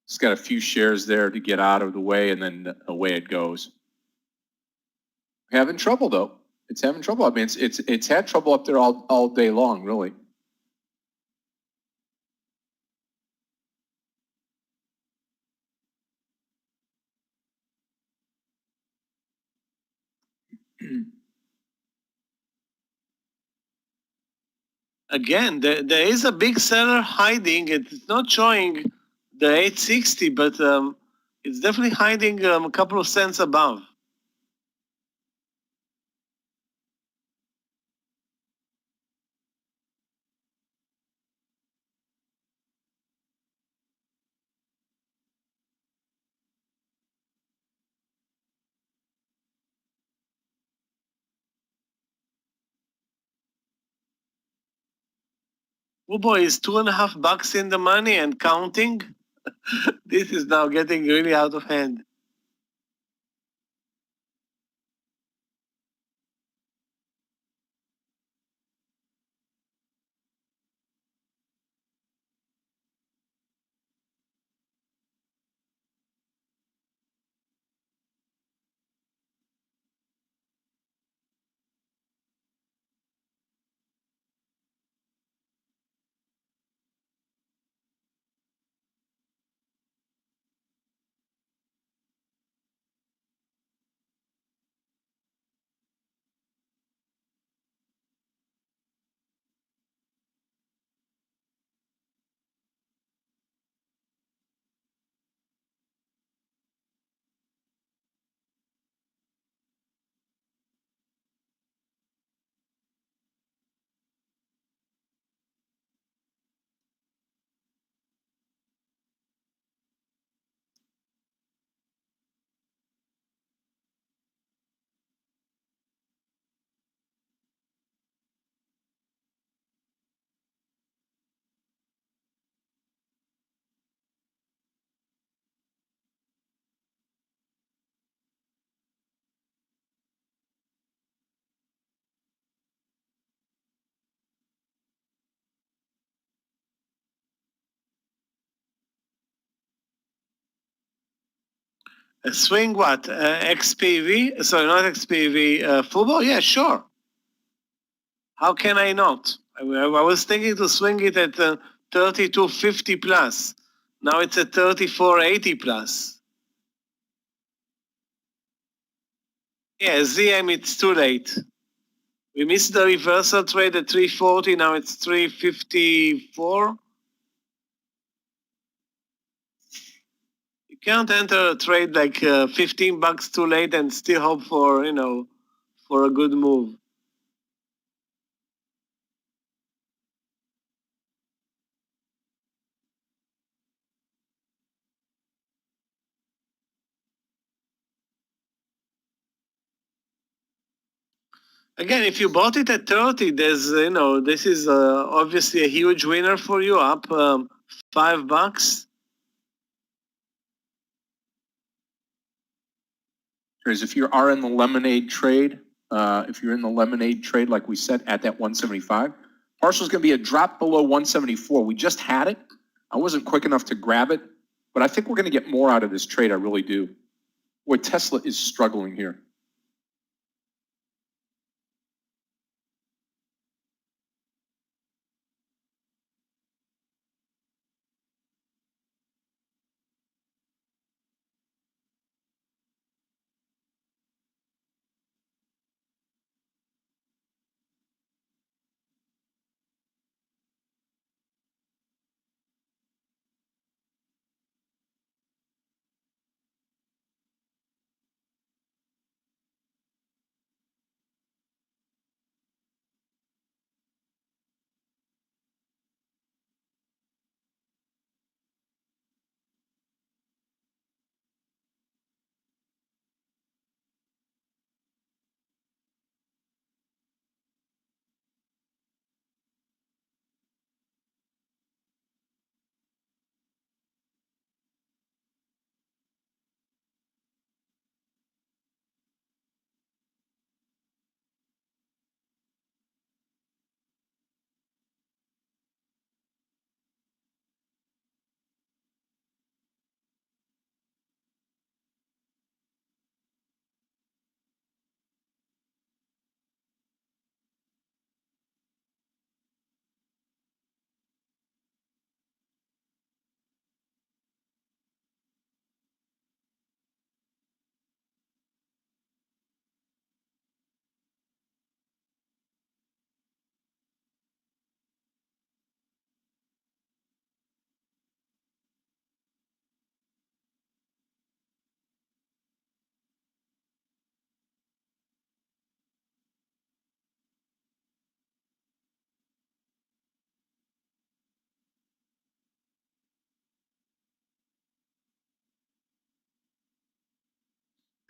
It's got a few shares there to get out of the way, and then away it goes. Having trouble though. It's having trouble. I mean, it's had trouble up there all day long, really. Again, there is a big seller hiding. It's not showing the 860, but it's definitely hiding a couple of cents above. Oh boy, is $2.50 in the money and counting? This is now getting really out of hand. Swing what? XPV? Sorry, not XPV. Fubo? Yeah, sure. How can I not? I was thinking to swing it at 32.50 plus. Now it's at 34.80 plus. Yeah, ZM, it's too late. We missed the reversal trade at 340. Now it's 354. You can't enter a trade like $15 too late and still hope for, for a good move. Again, if you bought it at 30, there's, this is obviously a huge winner for you, up $5. Whereas if you are in the lemonade trade, if you're in the lemonade trade, like we said, at that 175, partial is going to be a drop below 174. We just had it. I wasn't quick enough to grab it, but I think we're going to get more out of this trade. I really do. Boy, Tesla is struggling here.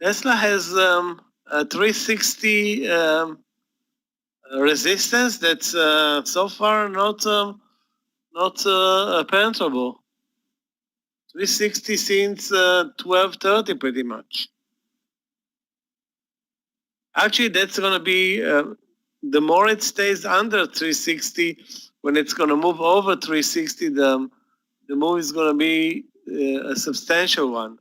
Tesla has a 360 resistance that's so far not penetrable. 360 since 1230 pretty much. Actually, that's going to be, the more it stays under 360, when it's going to move over 360, the move is going to be a substantial one.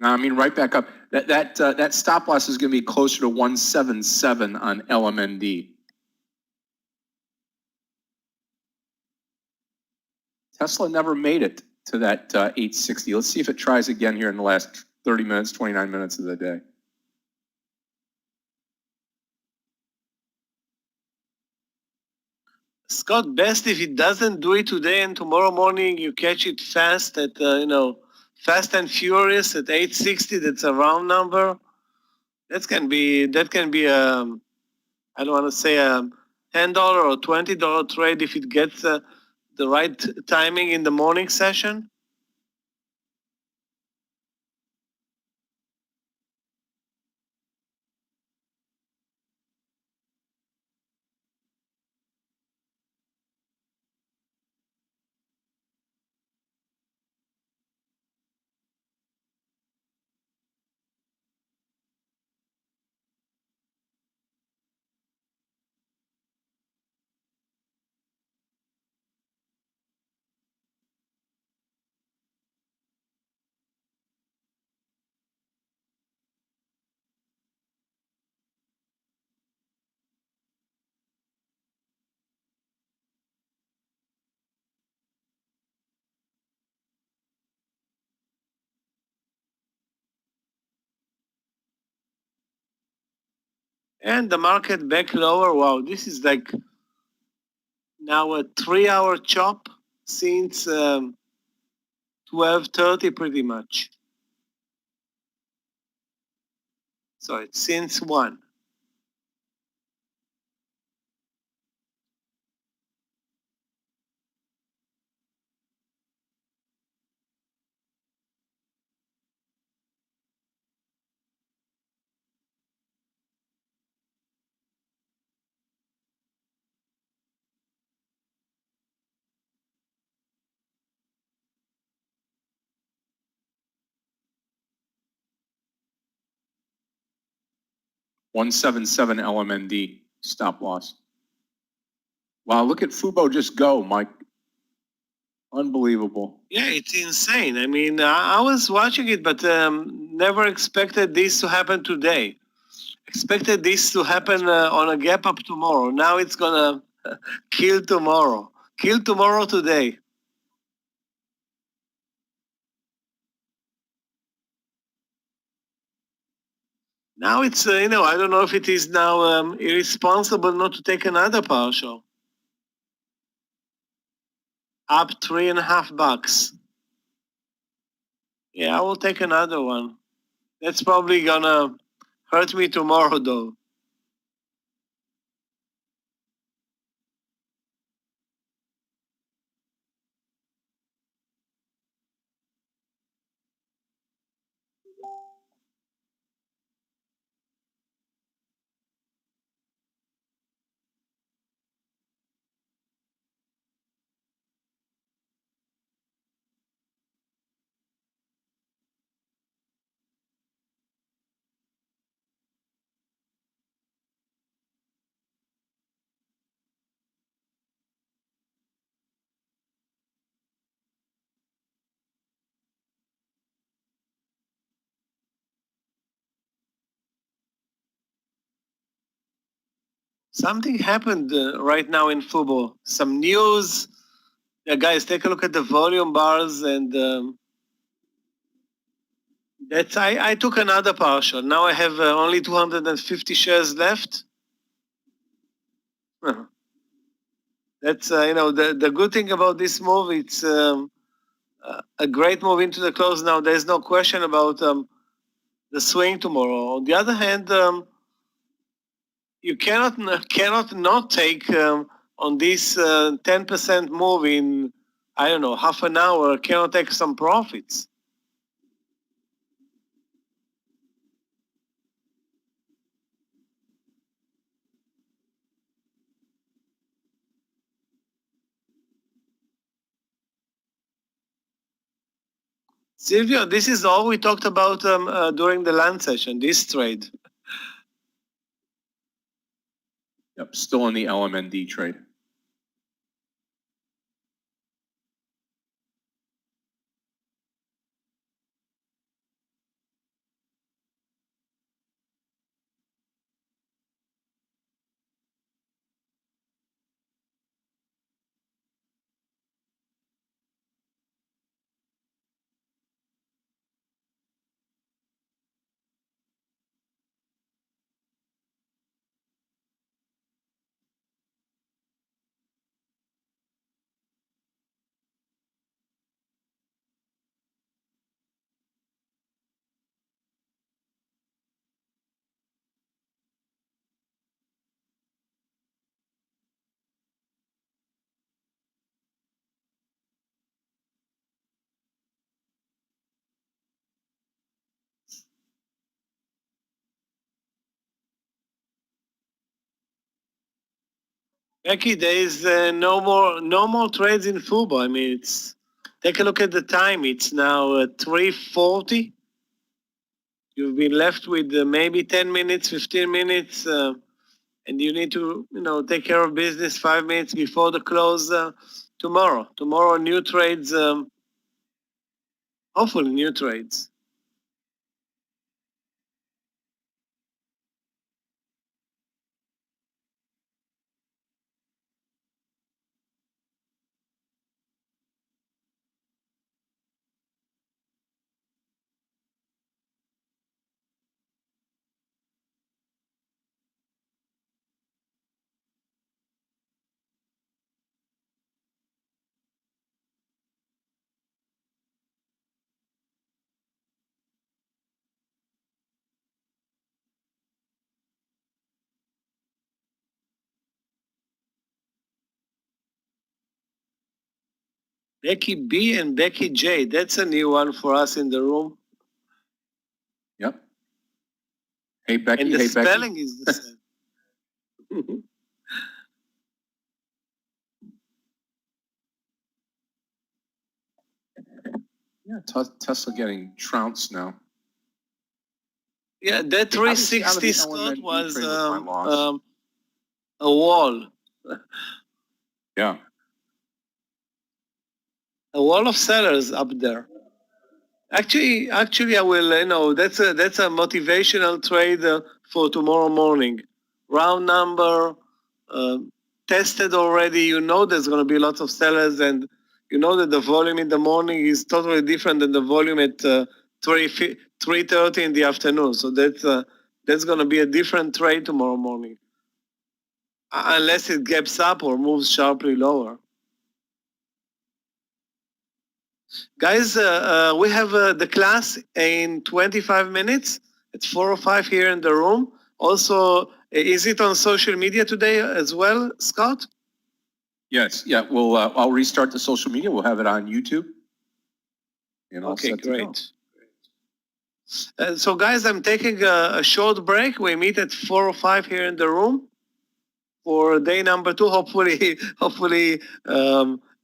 Now, I mean, right back up. That stop loss is going to be closer to 177 on LMND. Tesla never made it to that 860. Let's see if it tries again here in the last 30 minutes, 29 minutes of the day. Scott, best if it doesn't do it today and tomorrow morning you catch it fast at, fast and furious at 860. That's a round number. That can be I don't want to say a $10 or $20 trade if it gets the right timing in the morning session. And the market back lower. Wow, this is like now a 3-hour chop since 12:30 pretty much. Sorry, since 1. $177 LMND stop loss. Wow, look at Fubo just go, Mike. Unbelievable. Yeah, it's insane. I mean, I was watching it, but never expected this to happen today. Expected this to happen on a gap up tomorrow. Now it's gonna kill tomorrow. Kill tomorrow today. Now it's, I don't know if it is now irresponsible not to take another partial. Up $3.50. Yeah, I will take another one. That's probably gonna hurt me tomorrow though. Something happened right now in football. Some news. Guys, take a look at the volume bars, and that's. I took another partial. Now I have only 250 shares left. That's the good thing about this move. It's a great move into the close. Now there's no question about the swing tomorrow. On the other hand, you cannot not take on this 10% move in, I don't know, half an hour. Cannot take some profits. Silvio, this is all we talked about during the lunch session. This trade. Yep, still in the LMND trade. Becky, there is no more trades in football. I mean, it's take a look at the time. It's now 3:40. You've been left with maybe 10 minutes, 15 minutes, and you need to take care of business 5 minutes before the close tomorrow. Tomorrow, new trades. Hopefully, new trades. Becky B and Becky J. That's a new one for us in the room. Yep. Hey, Becky. And the hey, spelling Becky. is the same. Yeah, Tesla getting trounced now. Yeah, that Obviously, 360 Scott LMND was trade was my loss. a wall. Yeah. A wall of sellers up there. Actually, I will. That's a motivational trade for tomorrow morning. Round number tested already. There's going to be lots of sellers, and that the volume in the morning is totally different than the volume at 3:30 in the afternoon. So that's going to be a different trade tomorrow morning, unless it gaps up or moves sharply lower. Guys, we have the class in 25 minutes. It's 4:05 here in the room. Also, is it on social media today as well, Scott? Yes. Yeah. We'll. I'll restart the social media. We'll have it on YouTube. And all Okay, set to go. great. So, guys, I'm taking a short break. We meet at 4:05 here in the room for day number 2. Hopefully,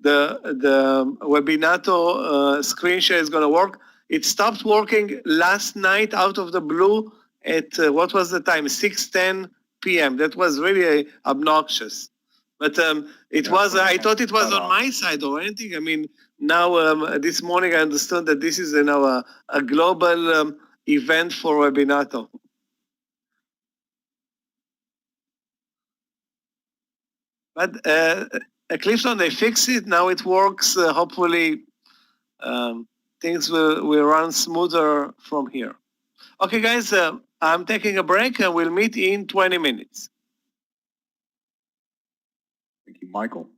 the Webinato screen share is going to work. It stopped working last night out of the blue at what was the time? 6:10 p.m. That was really obnoxious. But it was. I thought it was on my side or anything. I mean, now this morning I understood that this is a global event for Webinato. But Clifton, they fixed it. Now it works. Hopefully, things will run smoother from here. Okay, guys, I'm taking a break and we'll meet in 20 minutes. Thank you, Michael.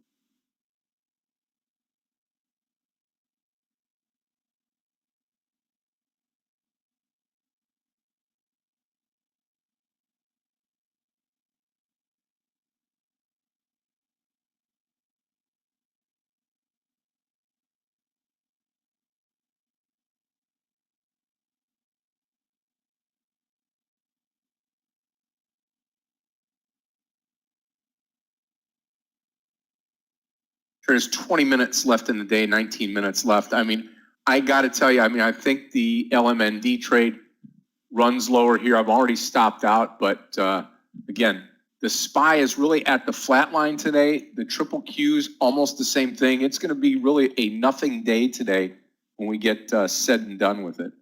There's 20 minutes left in the day, 19 minutes left. I mean, I got to tell you, I mean, I think the LMND trade runs lower here. I've already stopped out, but again, the SPY is really at the flat line today. The triple Q's almost the same thing. It's going to be really a nothing day today when we get said and done with it.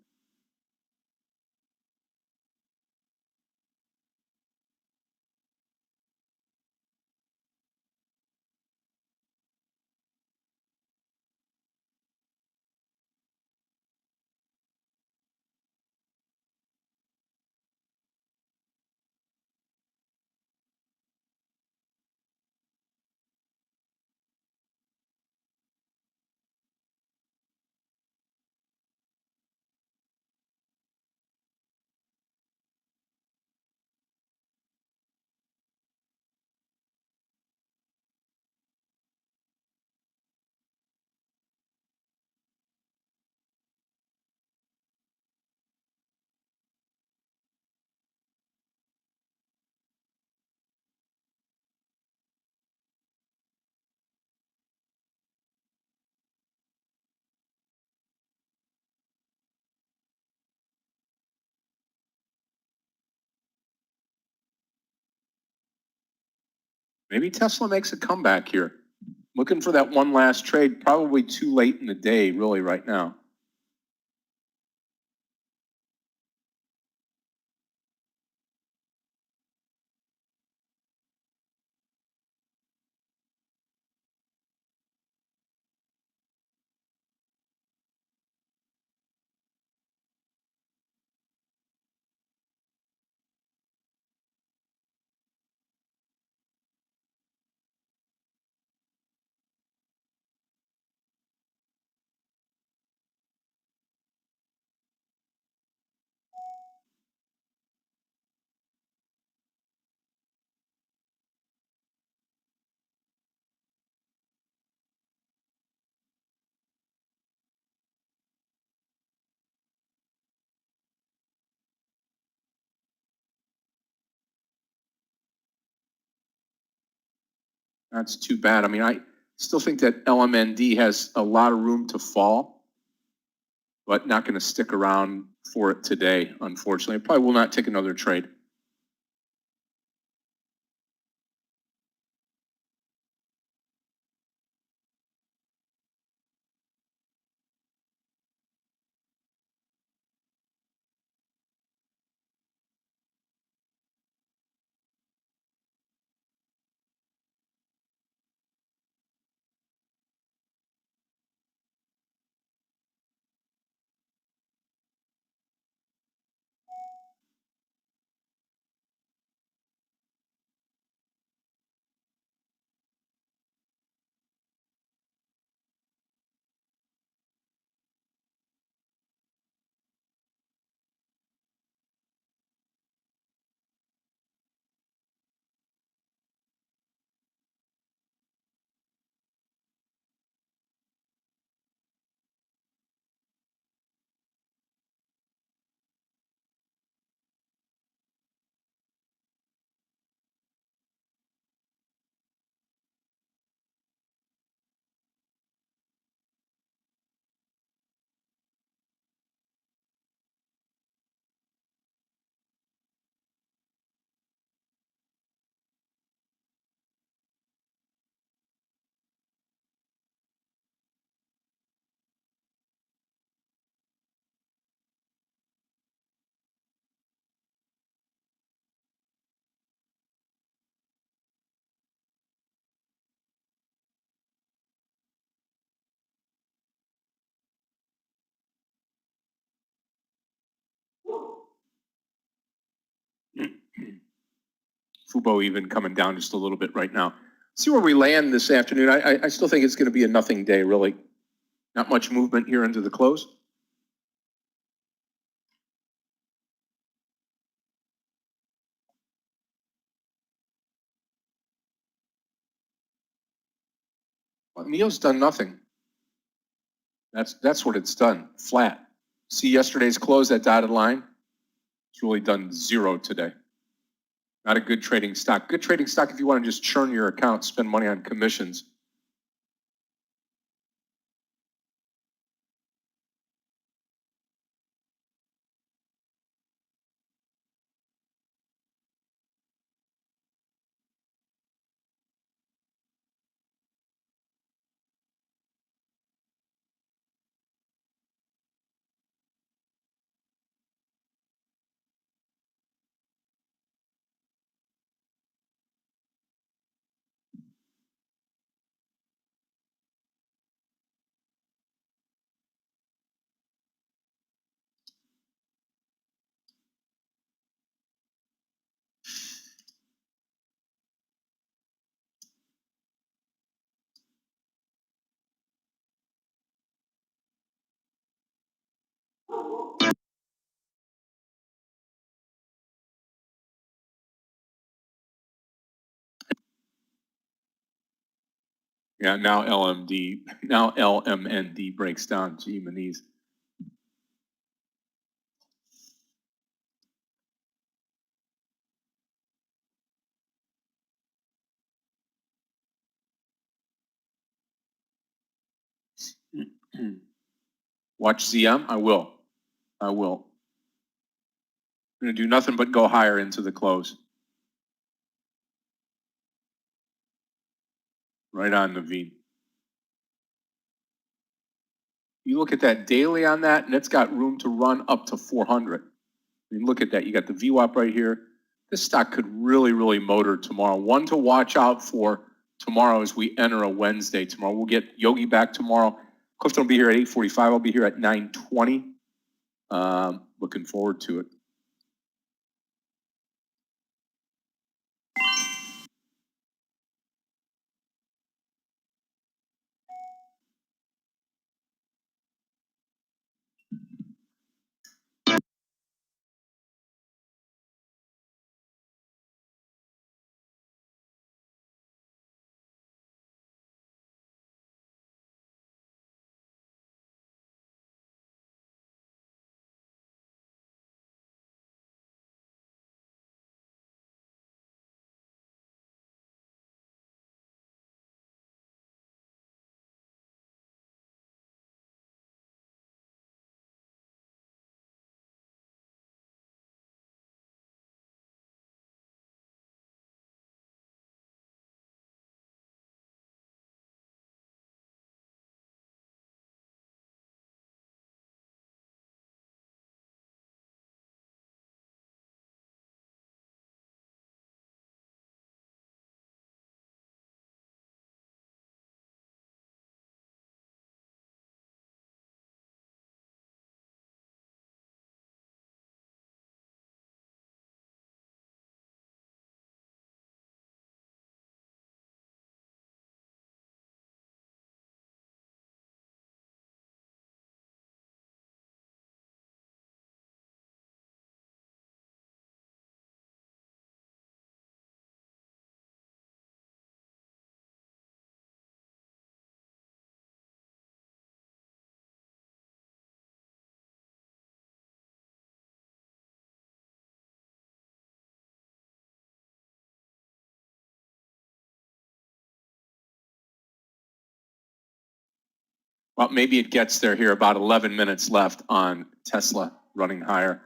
Maybe Tesla makes a comeback here. Looking for that one last trade, probably too late in the day, really, right now. That's too bad. I mean, I still think that LMND has a lot of room to fall, but not going to stick around for it today, unfortunately. I probably will not take another trade. Fubo even coming down just a little bit right now. See where we land this afternoon. I still think it's going to be a nothing day, really. Not much movement here into the close. Well, NEO's done nothing. That's what it's done, flat. See yesterday's close, that dotted line? It's really done zero today. Not a good trading stock. Good trading stock if you want to just churn your account, spend money on commissions. Yeah, now LMND breaks down. Gee, Maniz. Watch ZM? I will. I'm going to do nothing but go higher into the close. Right on the V. You look at that daily on that, and it's got room to run up to 400. I mean, look at that. You got the VWAP right here. This stock could really, really motor tomorrow. One to watch out for tomorrow as we enter a Wednesday tomorrow. We'll get Yogi back tomorrow. Clifton will be here at 8:45. I'll be here at 9:20. Looking forward to it. Well, maybe it gets there here. About 11 minutes left on Tesla running higher.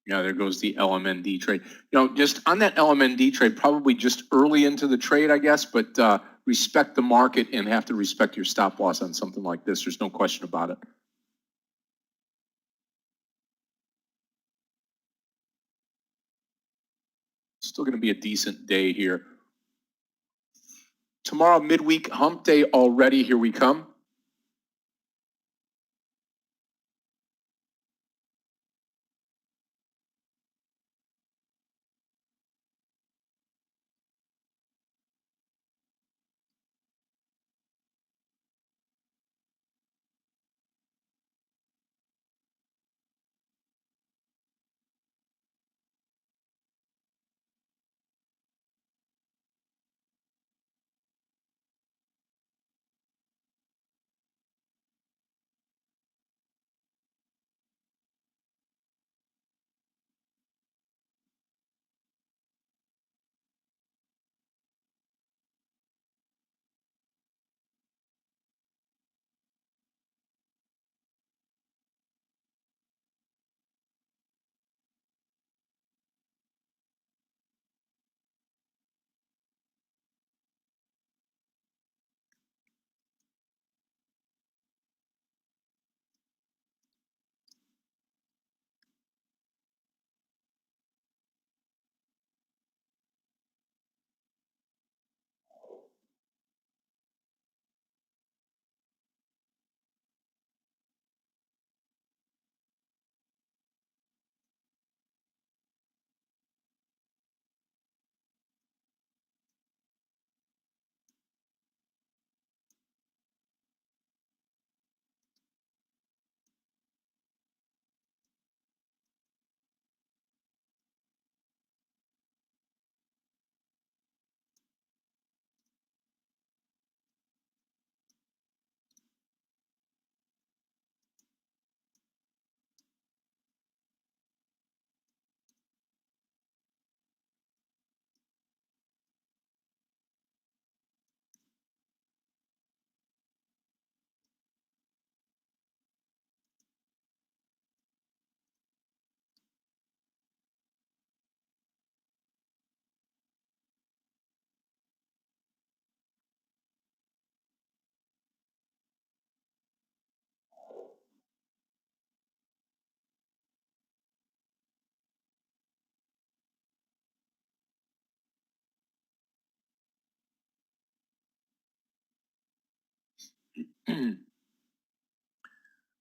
Yeah, there goes the LMND trade. Just on that LMND trade, probably just early into the trade, I guess, but respect the market and have to respect your stop loss on something like this. There's no question about it. Still going to be a decent day here. Tomorrow, midweek hump day already. Here we come.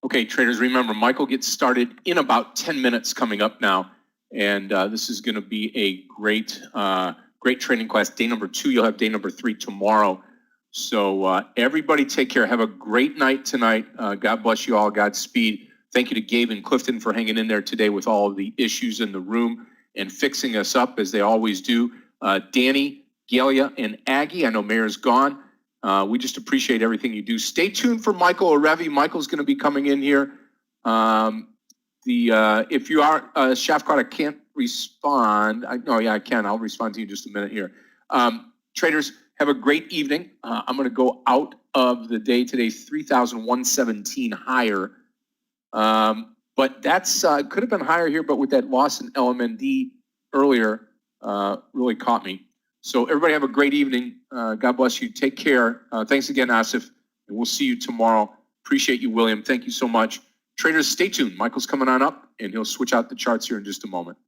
Okay, traders, remember, Michael gets started in about 10 minutes coming up now. And this is going to be a great training class. Day number 2, you'll have day number 3 tomorrow. So everybody take care. Have a great night tonight. God bless you all. Godspeed. Thank you to Gabe and Clifton for hanging in there today with all of the issues in the room and fixing us up as they always do. Danny, Galia, and Aggie, I know Meir's gone. We just appreciate everything you do. Stay tuned for Michael Orevi. Michael's going to be coming in here. If you are Shafcard, I can't respond. I can. I'll respond to you in just a minute here. Traders, have a great evening. I'm going to go out of the day today, 3,117 higher. But that's could have been higher here, but with that loss in LMND earlier, really caught me. So everybody have a great evening. God bless you. Take care. Thanks again, Asif. And we'll see you tomorrow. Appreciate you, William. Thank you so much. Traders, stay tuned. Michael's coming on up, and he'll switch out the charts here in just a moment.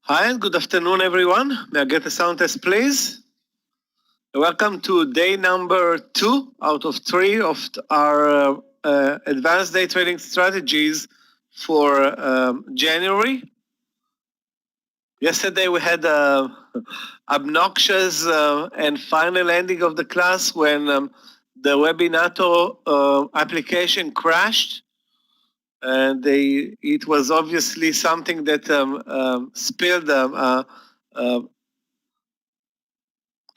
Hi, and good afternoon, everyone. May I get a sound test, please? Welcome to day number 2 out of 3 of our advanced day trading strategies for January. Yesterday we had a obnoxious and final ending of the class when the Webinato application crashed. And it was obviously something that spilled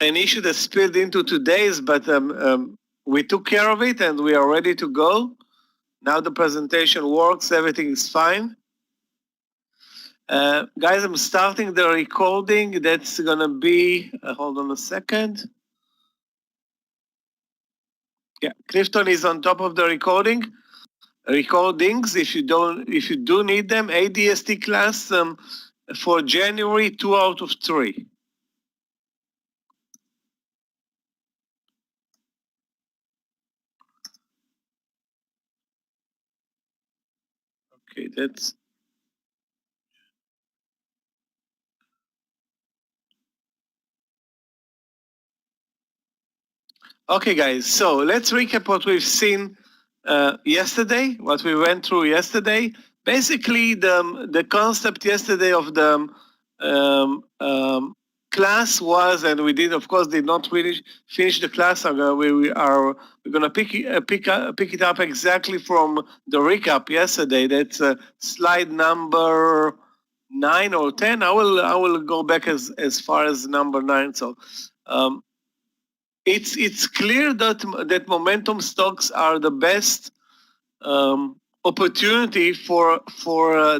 an issue that spilled into today's, but we took care of it and we are ready to go. Now the presentation works, everything is fine. Guys, I'm starting the recording. That's gonna be, hold on a second. Yeah, Clifton is on top of the recordings. If you do need them, ADST class for January 2 out of 3. Okay, that's. Okay, guys, so let's recap what we've seen yesterday, what we went through yesterday. Basically, the concept yesterday of the class was, and we did, of course, did not finish the class. We're gonna pick it up exactly from the recap yesterday. That's slide number 9 or 10. I will go back as far as number 9. So. It's clear that momentum stocks are the best opportunity for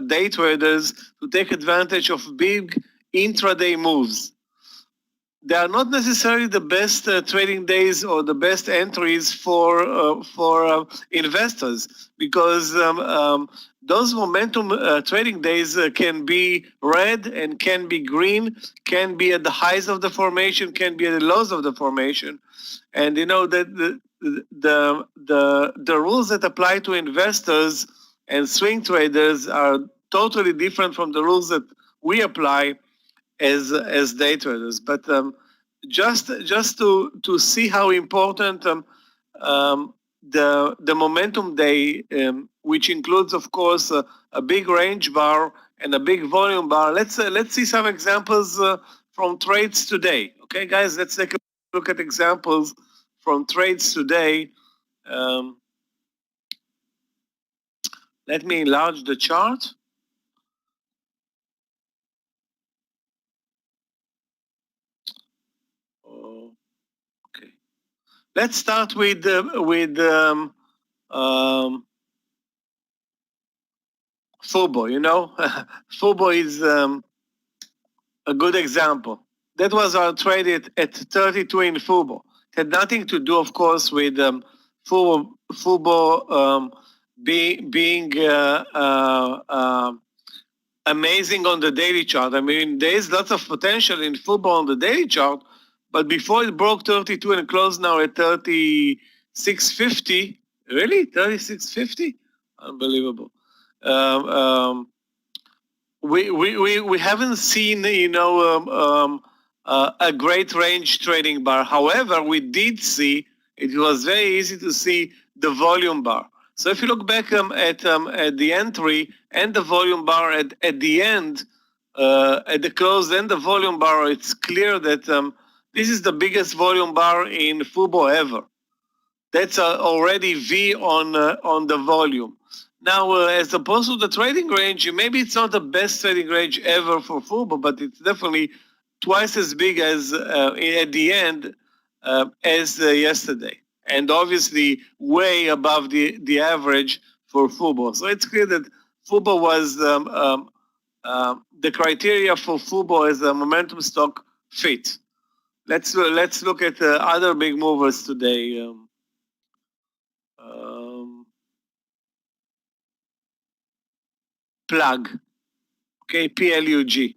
day traders to take advantage of big intraday moves. They are not necessarily the best trading days or the best entries for investors, because those momentum trading days can be red and can be green, can be at the highs of the formation, can be at the lows of the formation, and you know that the rules that apply to investors and swing traders are totally different from the rules that we apply as day traders. But just to see how important the momentum day, which includes, of course, a big range bar and a big volume bar. Let's see some examples from trades today. Okay, guys, let's take a look at examples from trades today. Let me enlarge the chart. Okay. Let's start with FUBO. You know, FUBO is a good example. That was our trade at 32 in FUBO. It had nothing to do, of course, with FUBO being amazing on the daily chart. I mean, there is lots of potential in FUBO on the daily chart, but before it broke 32 and closed now at 36.50, really? 36.50? Unbelievable. We haven't seen, you know, a great range trading bar. However, we did see, it was very easy to see the volume bar. So if you look back at the entry and the volume bar at the end, at the close and the volume bar, it's clear that this is the biggest volume bar in FUBO ever. That's already V on the volume. Now, as opposed to the trading range, maybe it's not the best trading range ever for FUBO, but it's definitely twice as big as at the end as yesterday, and obviously way above the average for FUBO. So it's clear that FUBO was the criteria for FUBO as a momentum stock fit. Let's look at other big movers today. Plug, okay, PLUG.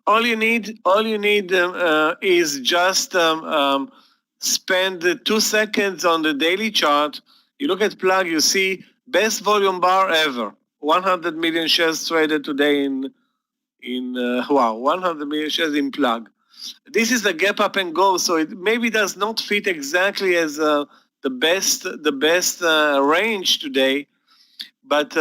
All you need is just spend 2 seconds on the daily chart. You look at Plug, you see best volume bar ever. 100 million shares traded today wow, 100 million shares in plug. This is a gap up and go, so it maybe does not fit exactly as the best range today, but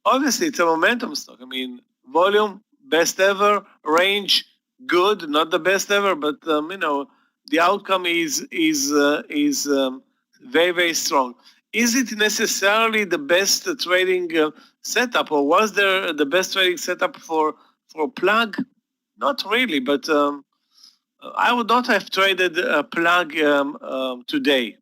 obviously it's a momentum stock. I mean, volume best ever, range good, not the best ever, but the outcome is very, very strong. Is it necessarily the best trading setup, or was there the best trading setup for plug? Not really, but I would not have traded a plug today.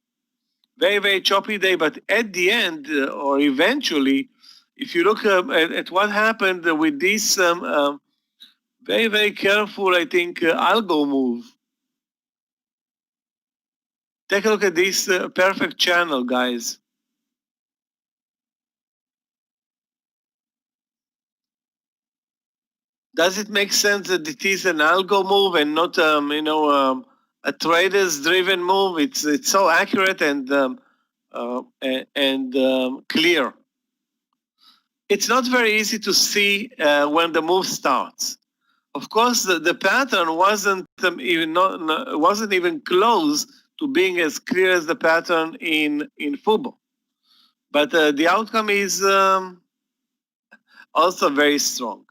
Very, very choppy day, but at the end or eventually, if you look at what happened with this very, very careful, I think, algo move. Take a look at this perfect channel, guys. Does it make sense that it is an algo move and not, a traders-driven move? It's so accurate and clear. It's not very easy to see when the move starts. Of course, the pattern wasn't even close to being as clear as the pattern in Fubo, but the outcome is also very strong.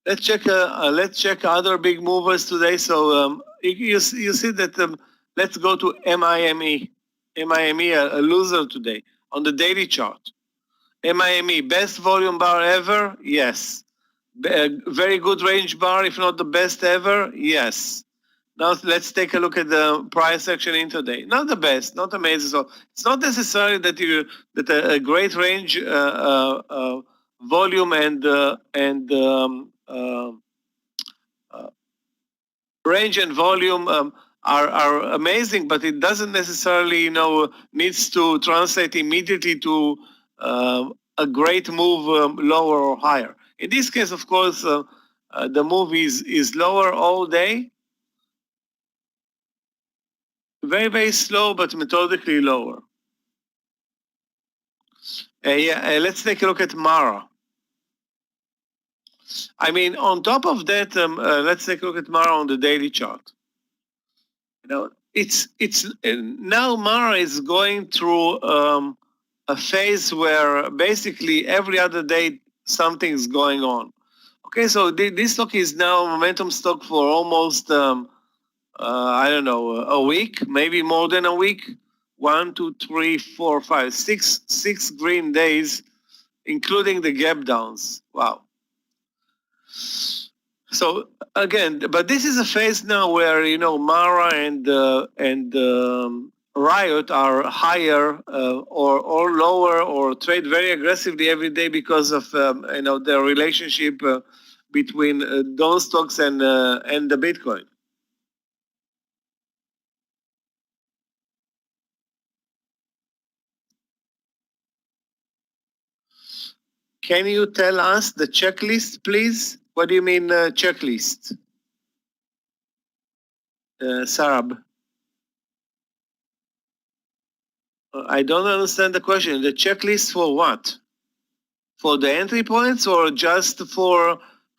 Let's check other big movers today. So you see that. Let's go to MIME. MIME, a loser today on the daily chart. MIME, best volume bar ever? Yes. Very good range bar, if not the best ever? Yes. Now let's take a look at the price action intraday. Not the best, not amazing. So it's not necessarily that a great range volume and range and volume are amazing, but it doesn't necessarily needs to translate immediately to a great move lower or higher. In this case, of course, the move is lower all day. Very, very slow, but methodically lower. Let's take a look at Mara. I mean, on top of that, let's take a look at Mara on the daily chart. It's now Mara is going through a phase where basically every other day something's going on. Okay, so this stock is now a momentum stock for almost I don't know, a week, maybe more than a week. 1, 2, 3, 4, 5, 6 green days, including the gap downs. Wow. So again, but this is a phase now where Mara and Riot are higher or lower or trade very aggressively every day because of their relationship between those stocks and the Bitcoin. Can you tell us the checklist, please? What do you mean checklist? Sarab. I don't understand the question. The checklist for what? For the entry points or just for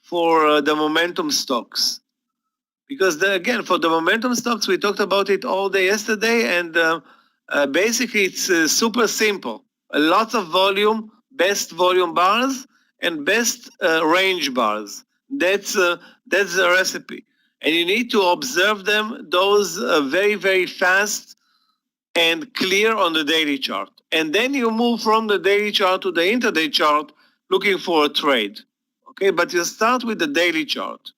the momentum stocks? Because again, for the momentum stocks, we talked about it all day yesterday, and basically it's super simple. A lot of volume, best volume bars, and best range bars. That's the recipe, and you need to observe those very, very fast and clear on the daily chart. And then you move from the daily chart to the intraday chart looking for a trade. Okay, but you start with the daily chart.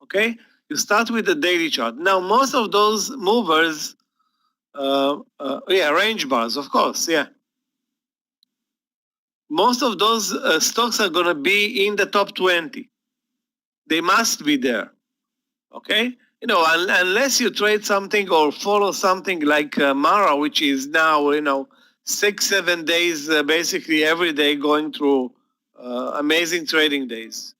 Okay, you start with the daily chart. Now, most of those movers, range bars, of course, yeah. Most of those stocks are going to be in the top 20. They must be there. Okay, unless you trade something or follow something like Mara, which is now 6-7 days basically every day going through amazing trading days.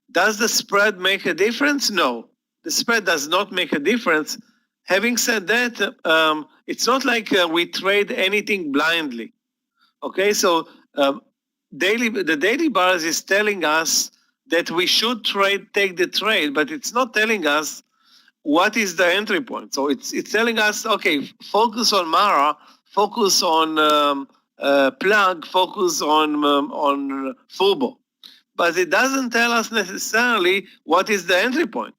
Does the spread make a difference? No, the spread does not make a difference. Having said that, it's not like we trade anything blindly. Okay, so the daily bars is telling us that we should take the trade, but it's not telling us what is the entry point. So it's telling us, okay, focus on Mara, focus on plug, focus on Fubo, but it doesn't tell us necessarily what is the entry point.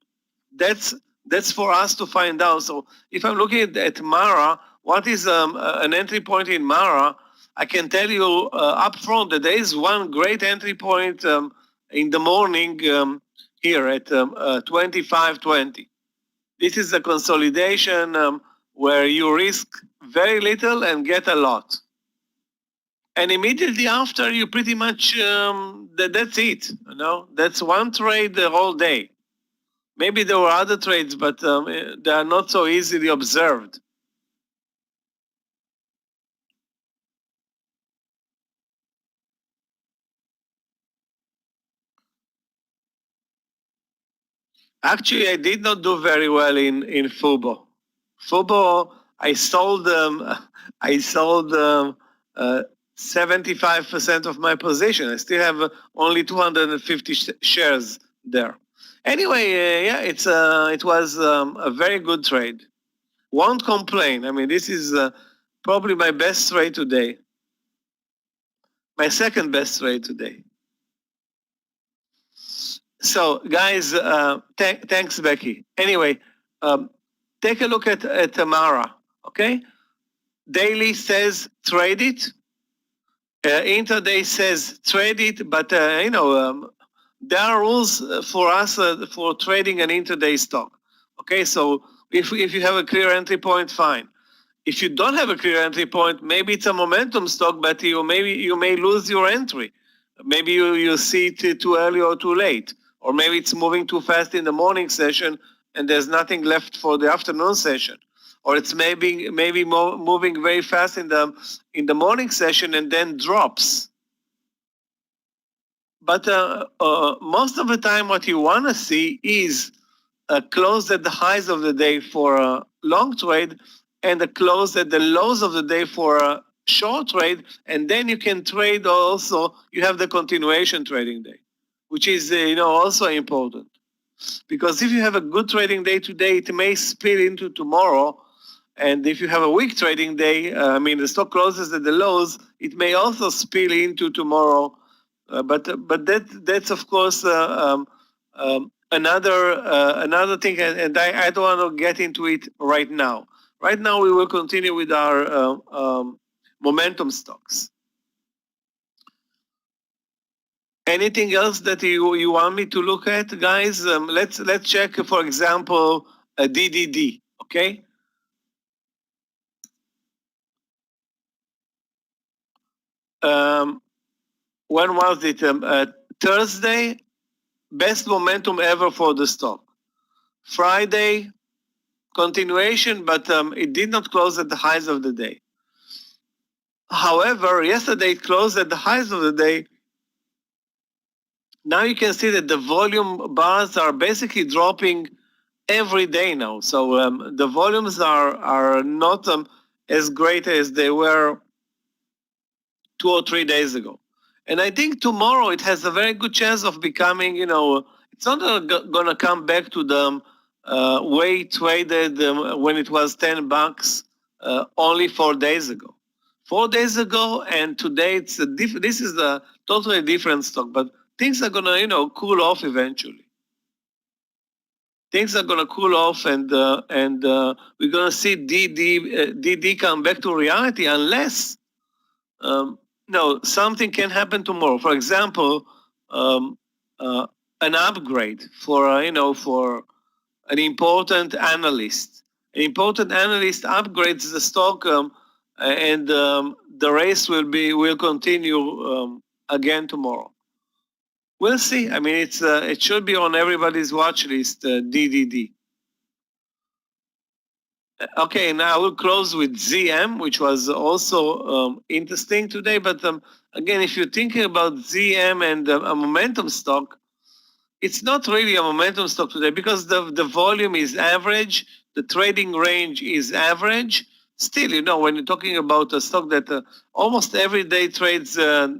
That's for us to find out. So if I'm looking at Mara, what is an entry point in Mara? I can tell you up front that there is one great entry point in the morning here at 25.20. This is a consolidation where you risk very little and get a lot. And immediately after, you pretty much, that's it. You know, that's one trade the whole day. Maybe there were other trades, but they are not so easily observed. Actually, I did not do very well in Fubo. Fubo, I sold 75% of my position. I still have only 250 shares there. Anyway, yeah, it was a very good trade. Won't complain. I mean, this is probably my best trade today. My second best trade today. So, guys, thanks, Becky. Anyway, take a look at Tamara, okay? Daily says trade it. Intraday says trade it, but, there are rules for us for trading an intraday stock, okay? So if you have a clear entry point, fine. If you don't have a clear entry point, maybe it's a momentum stock, but you may lose your entry. Maybe you see it too early or too late. Or maybe it's moving too fast in the morning session and there's nothing left for the afternoon session. Or it's maybe moving very fast in the morning session and then drops. But most of the time what you want to see is a close at the highs of the day for a long trade and a close at the lows of the day for a short trade, and then you can trade also, you have the continuation trading day, which is also important. Because if you have a good trading day today, it may spill into tomorrow, and if you have a weak trading day, the stock closes at the lows, it may also spill into tomorrow. But that's of course another thing, and I don't want to get into it right now. Right now, we will continue with our momentum stocks. Anything else that you want me to look at, guys? Let's check, for example, a DDD. Okay. When was it? Thursday, best momentum ever for the stock. Friday, continuation, but it did not close at the highs of the day. However, yesterday it closed at the highs of the day. Now you can see that the volume bars are basically dropping every day now. So the volumes are not as great as they were 2 or 3 days ago. And I think tomorrow it has a very good chance of becoming, it's not going to come back to the way it traded when it was $10 only 4 days ago. 4 days ago and today this is a totally different stock, but things are going to cool off eventually. Things are going to cool off, and we're going to see DD come back to reality unless something can happen tomorrow. For example, an upgrade for for an important analyst. An important analyst upgrades the stock, and the race will continue again tomorrow. We'll see. I mean, it should be on everybody's watch list. DDD. Okay, now I will close with ZM, which was also interesting today. But again, if you're thinking about ZM and a momentum stock, it's not really a momentum stock today because the volume is average. the trading range is average. Still, when you're talking about a stock that almost every day trades a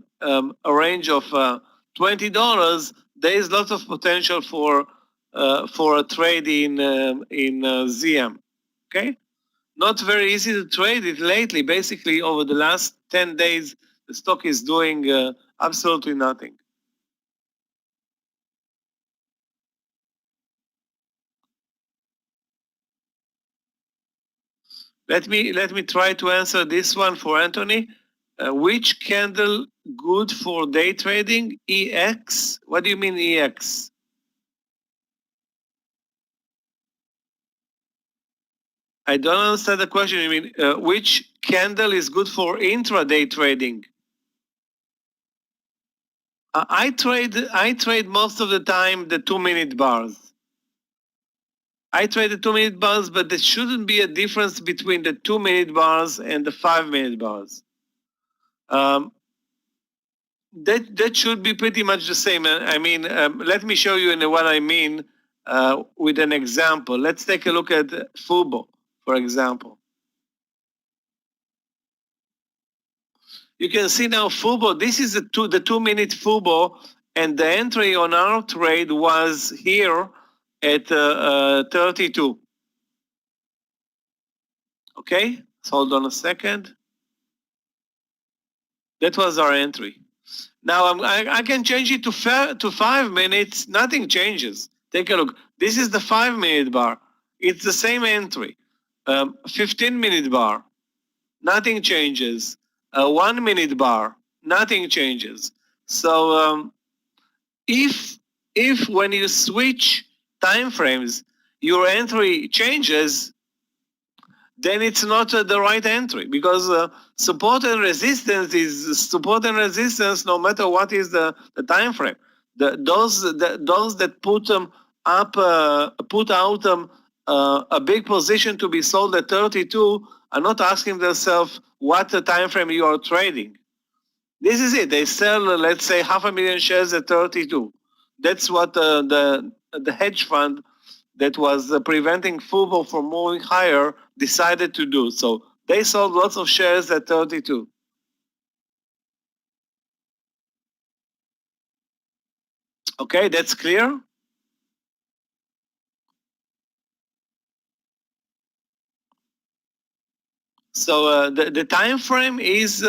range of $20, there is lots of potential for a trade in ZM. Okay, not very easy to trade it lately. Basically, over the last 10 days, the stock is doing absolutely nothing. Let me try to answer this one for Anthony. Which candle good for day trading? EX? What do you mean EX? I don't understand the question. You mean which candle is good for intraday trading? I trade most of the time the 2-minute bars. I trade the 2-minute bars, but there shouldn't be a difference between the 2-minute bars and the 5-minute bars. That should be pretty much the same. I mean, let me show you what I mean with an example. Let's take a look at FUBO, for example. You can see now FUBO. This is the 2-minute FUBO, and the entry on our trade was here at 32. Okay, so hold on a second. That was our entry. Now I can change it to 5 minutes. Nothing changes. Take a look. This is the 5-minute bar. It's the same entry. 15-minute bar. Nothing changes. A 1-minute bar. Nothing changes. So if when you switch time frames, your entry changes, then it's not the right entry, because support and resistance is support and resistance no matter what is the time frame. Those that put out a big position to be sold at 32 are not asking themselves what the time frame you are trading. This is it. They sell, let's say, 500,000 shares at 32. That's what the hedge fund that was preventing FUBO from moving higher decided to do. So they sold lots of shares at 32. Okay, that's clear? So the time frame is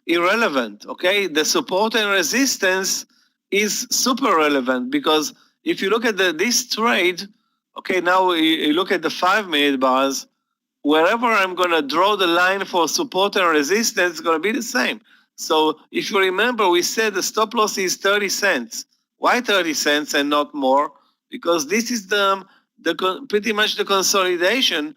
irrelevant. Okay, the support and resistance is super relevant, because if you look at this trade, okay, now you look at the 5-minute bars. Wherever I'm going to draw the line for support and resistance, it's going to be the same. So if you remember, we said the stop loss is 30 cents. Why 30 cents and not more? Because this is pretty much the consolidation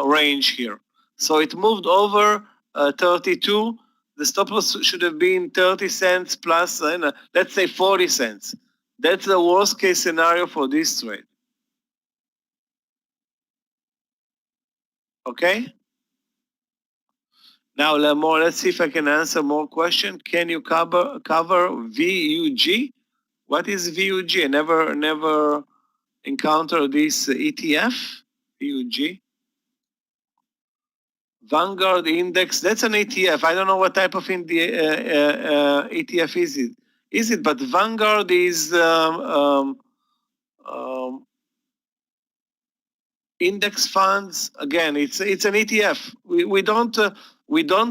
range here. So it moved over 32. The stop loss should have been 30 cents plus, let's say 40 cents. That's the worst case scenario for this trade. Okay? Now, let's see if I can answer more questions. Can you cover VUG? What is VUG? I never encountered this ETF, VUG. Vanguard Index, that's an ETF. I don't know what type of ETF is it. But Vanguard is index funds. Again, it's an ETF. We don't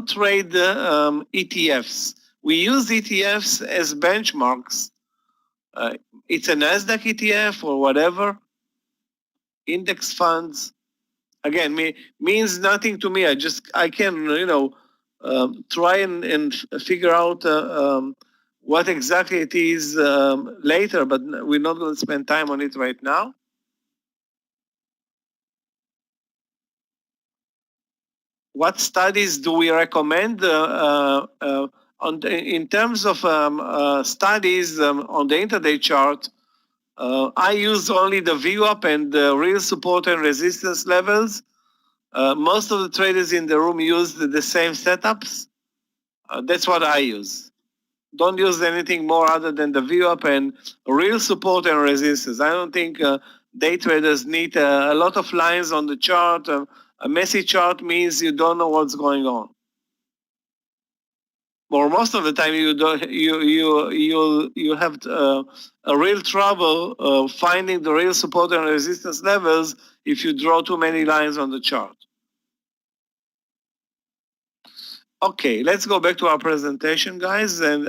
trade ETFs. We use ETFs as benchmarks. It's a Nasdaq ETF or whatever. Index funds, again, means nothing to me. I can try and figure out what exactly it is later, but we're not going to spend time on it right now. What studies do we recommend in terms of studies on the intraday chart? I use only the VWAP and the real support and resistance levels. Most of the traders in the room use the same setups. That's what I use. Don't use anything more other than the VWAP and real support and resistance. I don't think day traders need a lot of lines on the chart. A messy chart means you don't know what's going on. Or most of the time, you have a real trouble finding the real support and resistance levels if you draw too many lines on the chart. Okay, let's go back to our presentation, guys, and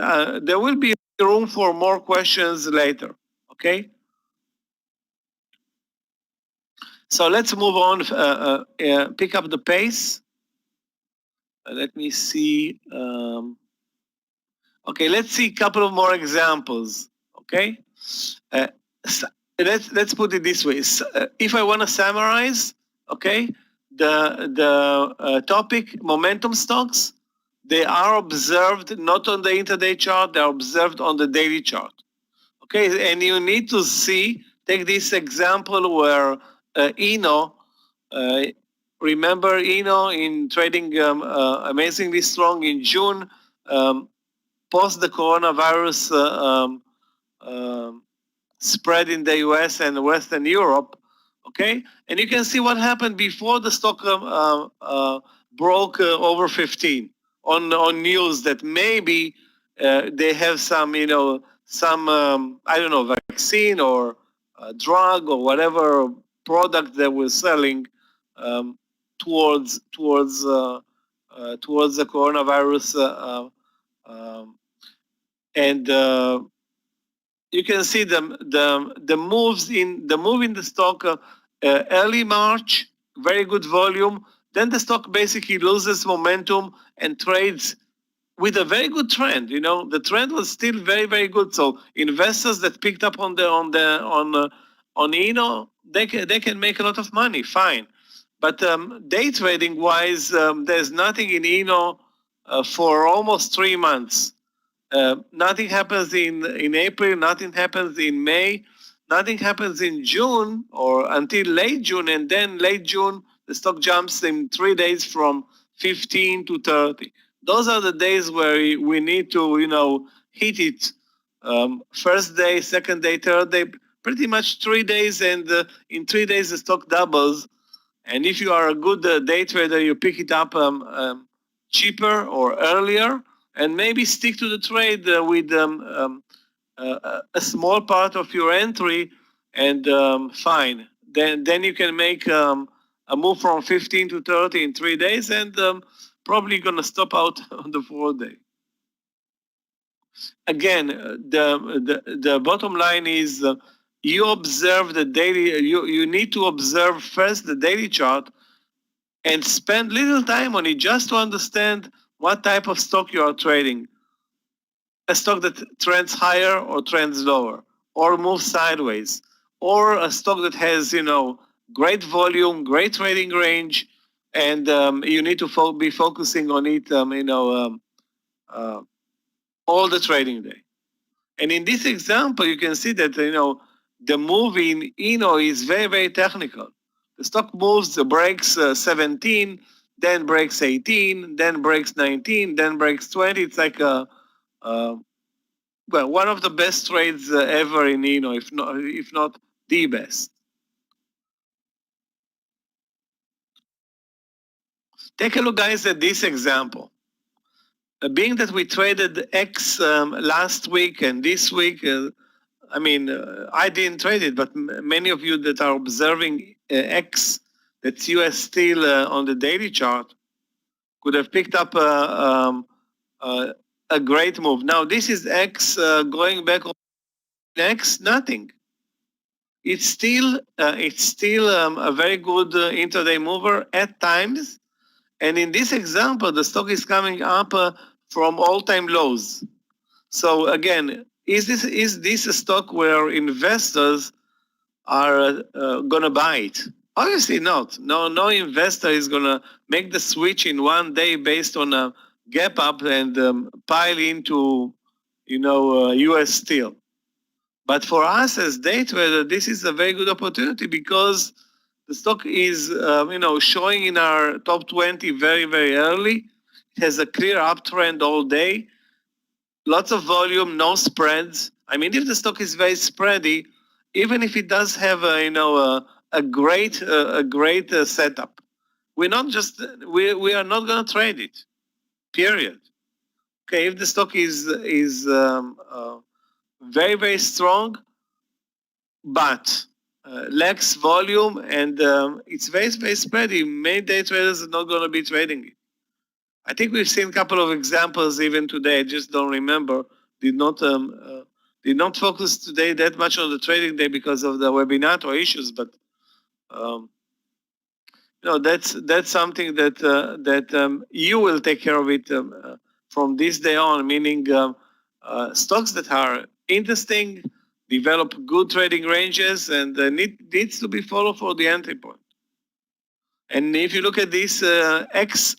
there will be room for more questions later. Okay. So let's move on. Pick up the pace. Let me see. Okay, let's see a couple of more examples. Okay, let's put it this way. If I want to summarize, okay, the topic momentum stocks, they are observed not on the intraday chart; they are observed on the daily chart. Okay, and you need to see. Take this example where Eno. Remember Eno in trading amazingly strong in June, post the coronavirus spread in the US and Western Europe, okay? And you can see what happened before the stock broke over 15 on news that maybe they have some, I don't know, vaccine or drug or whatever product they were selling towards the coronavirus, and you can see the moves in the move in the stock early March, very good volume. Then the stock basically loses momentum and trades with a very good trend. You know, the trend was still very, very good. So investors that picked up on Eno, they can make a lot of money. Fine, but day trading wise, there's nothing in Eno for almost 3 months. Nothing happens in April, nothing happens in May, nothing happens in June or until late June, and then late June, the stock jumps in 3 days from 15 to 30. Those are the days where we need to, hit it. First day, second day, third day, pretty much 3 days, and in 3 days the stock doubles. And if you are a good day trader, you pick it up cheaper or earlier, and maybe stick to the trade with a small part of your entry, and fine. Then you can make a move from 15 to 30 in 3 days, and probably gonna stop out on the 4th day. Again, the bottom line is you observe the daily. You need to observe first the daily chart and spend little time on it just to understand what type of stock you are trading. A stock that trends higher or trends lower, or moves sideways, or a stock that has, great volume, great trading range, and you need to be focusing on it, all the trading day. And in this example, you can see that, the move in Eno is very, very technical. The stock moves, breaks 17, then breaks 18, then breaks 19, then breaks 20. It's like one of the best trades ever in Eno, if not the best. Take a look, guys, at this example. Being that we traded X last week and this week, I didn't trade it, but many of you that are observing X, that's US Steel on the daily chart, could have picked up a great move. Now, this is X going back on X, nothing. It's still a very good intraday mover at times. And in this example, the stock is coming up from all-time lows. So again, is this a stock where investors are going to buy it? Obviously not. No investor is going to make the switch in 1 day based on a gap up and pile into, US Steel. But for us as day trader, this is a very good opportunity because the stock is, showing in our top 20 very, very early. It has a clear uptrend all day. Lots of volume, no spreads. I mean, if the stock is very spready, even if it does have a great setup, we are not going to trade it. Period. Okay, if the stock is very, very strong, but lacks volume and it's very, very spready, many day traders are not going to be trading it. I think we've seen a couple of examples even today. I just don't remember. Did not focus today that much on the trading day because of the webinar or issues, but that's something that you will take care of it from this day on. Meaning stocks that are interesting, develop good trading ranges, and needs to be followed for the entry point. And if you look at this X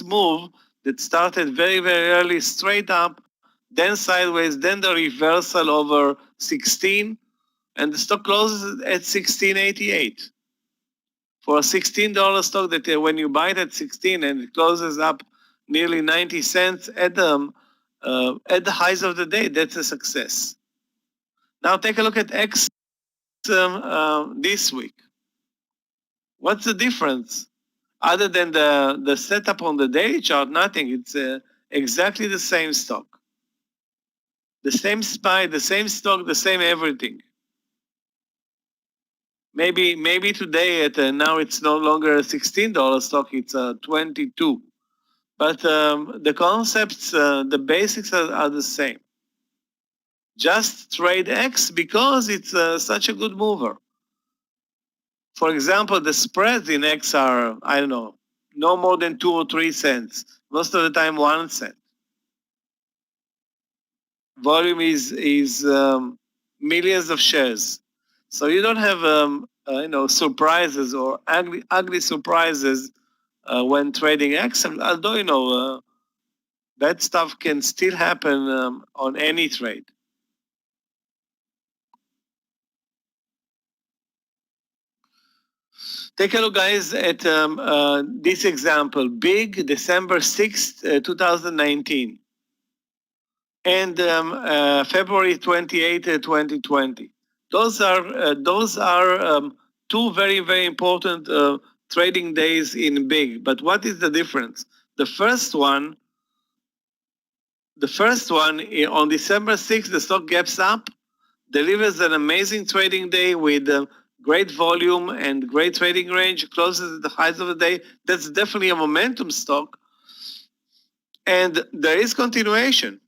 move that started very, very early, straight up, then sideways, then the reversal over 16, and the stock closes at 16.88. For a $16 stock that when you buy it at 16 and it closes up nearly 90 cents at the highs of the day, that's a success. Now take a look at X this week. What's the difference? Other than the setup on the daily chart, nothing. It's exactly the same stock. The same SPY, the same stock, the same everything. Maybe today now it's no longer a $16 stock, it's a 22. But the concepts, the basics are the same. Just trade X because it's such a good mover. For example, the spreads in X are, I don't know, no more than 2 or 3 cents. Most of the time, 1 cent. Volume is millions of shares. So you don't have surprises or ugly surprises when trading X. Although that stuff can still happen on any trade. Take a look, guys, at this example. Big, December 6th, 2019. And February 28, 2020. Those are two very, very important trading days in Big. But what is the difference? The first one on December 6th, the stock gaps up, delivers an amazing trading day with great volume and great trading range, closes at the highs of the day. That's definitely a momentum stock. And there is continuation.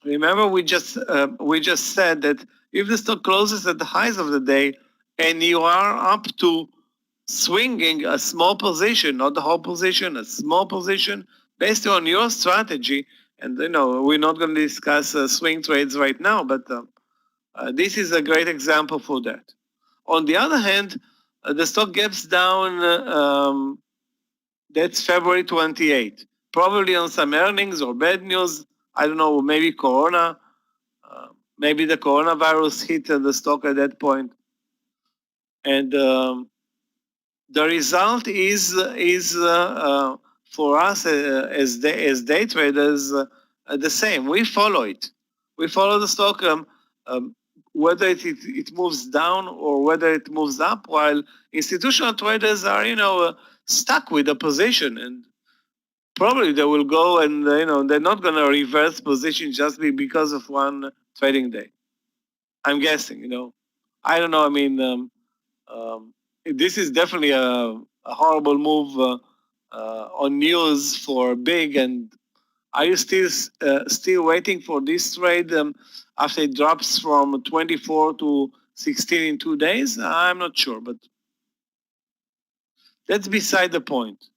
Remember, we just said that if the stock closes at the highs of the day and you are up to swinging a small position, not the whole position, a small position, based on your strategy, and we're not going to discuss swing trades right now, but this is a great example for that. On the other hand, the stock gaps down, that's February 28. Probably on some earnings or bad news, I don't know, maybe Corona, maybe the coronavirus hit the stock at that point. And the result is for us as day traders the same. We follow it. We follow the stock whether it moves down or whether it moves up, while institutional traders are stuck with a position, and probably they will go and they're not going to reverse position just because of one trading day. I'm guessing. I don't know. I mean, this is definitely a horrible move on news for Big. And are you still waiting for this trade after it drops from 24 to 16 in 2 days? I'm not sure, but that's beside the point.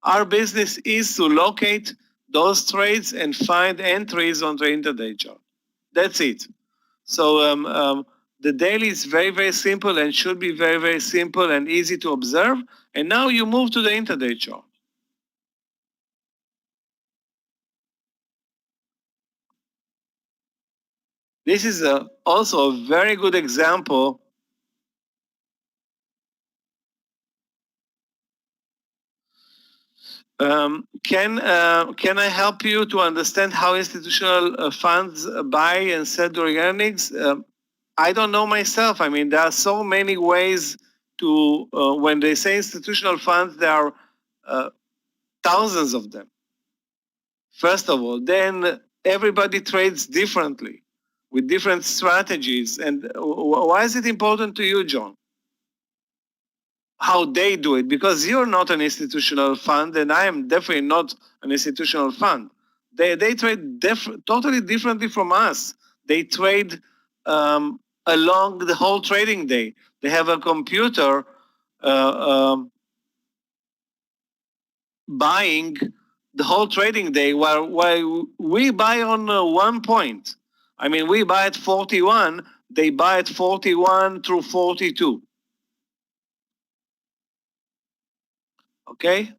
Our business is to locate those trades and find entries on the intraday chart. That's it. So the daily is very, very simple and should be very, very simple and easy to observe. And now you move to the intraday chart. This is also a very good example can I help you to understand how institutional funds buy and sell during earnings? I don't know myself. I mean, there are so many ways to, when they say institutional funds, there are thousands of them. First of all, then everybody trades differently with different strategies. And why is it important to you, John? How they do it? Because you're not an institutional fund, and I am definitely not an institutional fund. They trade totally differently from us. They trade along the whole trading day. They have a computer buying the whole trading day, while we buy on 1 point. I mean, we buy at 41, they buy at 41 through 42. Okay?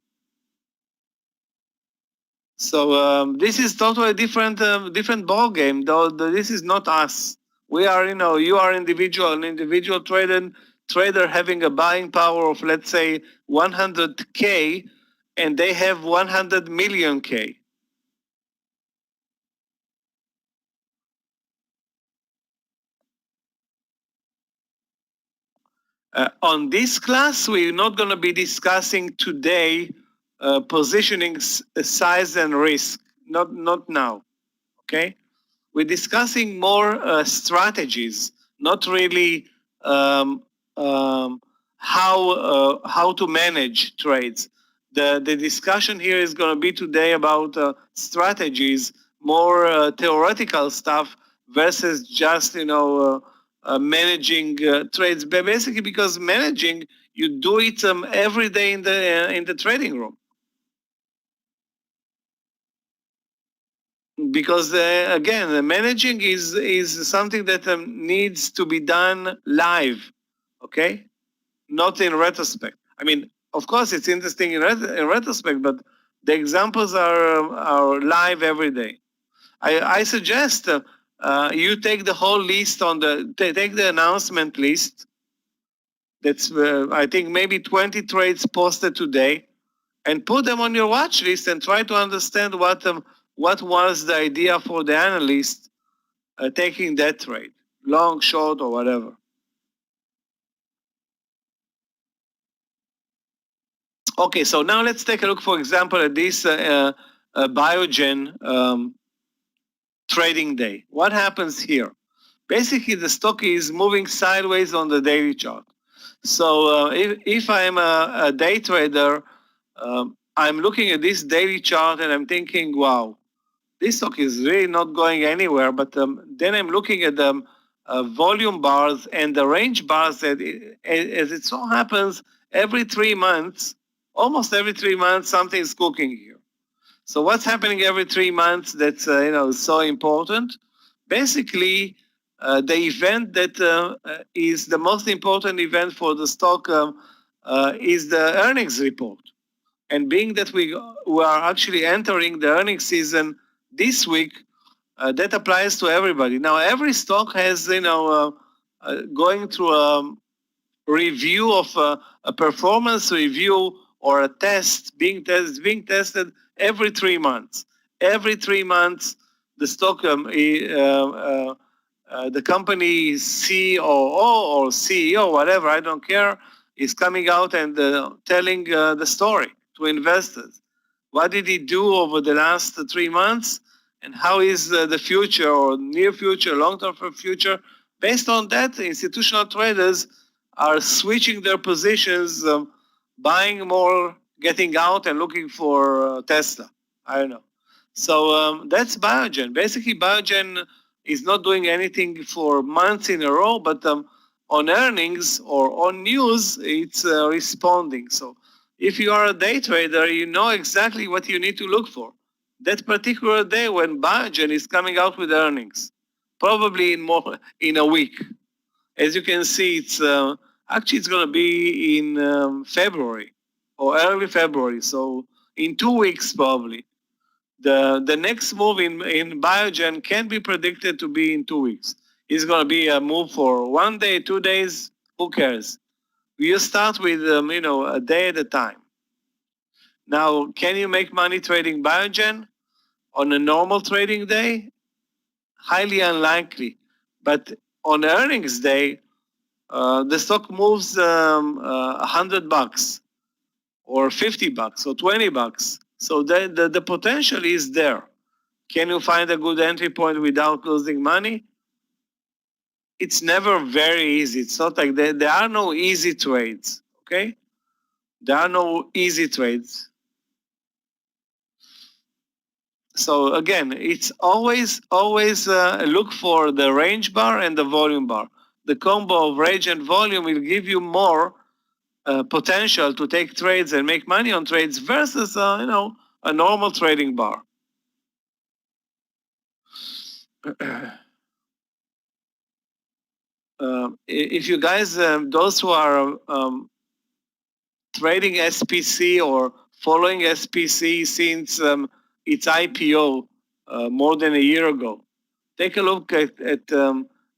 So this is totally different ball game. Though this is not us. We are, you are an individual trader having a buying power of, let's say, 100K, and they have 100 million K. On this class, we're not going to be discussing today positioning size and risk. Not now. Okay, we're discussing more strategies, not really how to manage trades. The discussion here is going to be today about strategies, more theoretical stuff versus just managing trades. But basically, because managing, you do it every day in the trading room. Because again, managing is something that needs to be done live, okay, not in retrospect. I mean, of course, it's interesting in retrospect, but the examples are live every day. I suggest you take the whole list take the announcement list. That's I think maybe 20 trades posted today, and put them on your watch list and try to understand what was the idea for the analyst taking that trade, long, short, or whatever. Okay, so now let's take a look, for example, at this Biogen trading day. What happens here? Basically, the stock is moving sideways on the daily chart. So if I'm a day trader, I'm looking at this daily chart and I'm thinking, wow, this stock is really not going anywhere. But then I'm looking at the volume bars and the range bars that, as it so happens, every 3 months, almost every 3 months, something is cooking here. So what's happening every 3 months that's so important? Basically, the event that is the most important event for the stock is the earnings report. And being that we are actually entering the earnings season this week, that applies to everybody. Now, every stock has, going through a review of a performance review or a test being tested every 3 months. Every 3 months, the stock, the company COO or CEO, whatever, I don't care, is coming out and telling the story to investors. What did he do over the last 3 months? And how is the future or near future, long-term future? Based on that, institutional traders are switching their positions, buying more, getting out and looking for Tesla. I don't know. So that's Biogen. Basically, Biogen is not doing anything for months in a row, but on earnings or on news, it's responding. So if you are a day trader, you know exactly what you need to look for. That particular day when Biogen is coming out with earnings, probably in a week. As you can see, it's actually it's going to be in February or early February. So in 2 weeks probably. The next move in Biogen can be predicted to be in 2 weeks. It's going to be a move for 1 day, 2 days. Who cares? You start with a day at a time. Now, can you make money trading Biogen on a normal trading day? Highly unlikely. But on earnings day, the stock moves $100 or $50 or $20. So the potential is there. Can you find a good entry point without losing money? It's never very easy. It's not like there are no easy trades, okay? There are no easy trades. So again, it's always look for the range bar and the volume bar. The combo of range and volume will give you more potential to take trades and make money on trades versus a normal trading bar. If you guys, those who are trading SPC or following SPC since its IPO more than a year ago, take a look at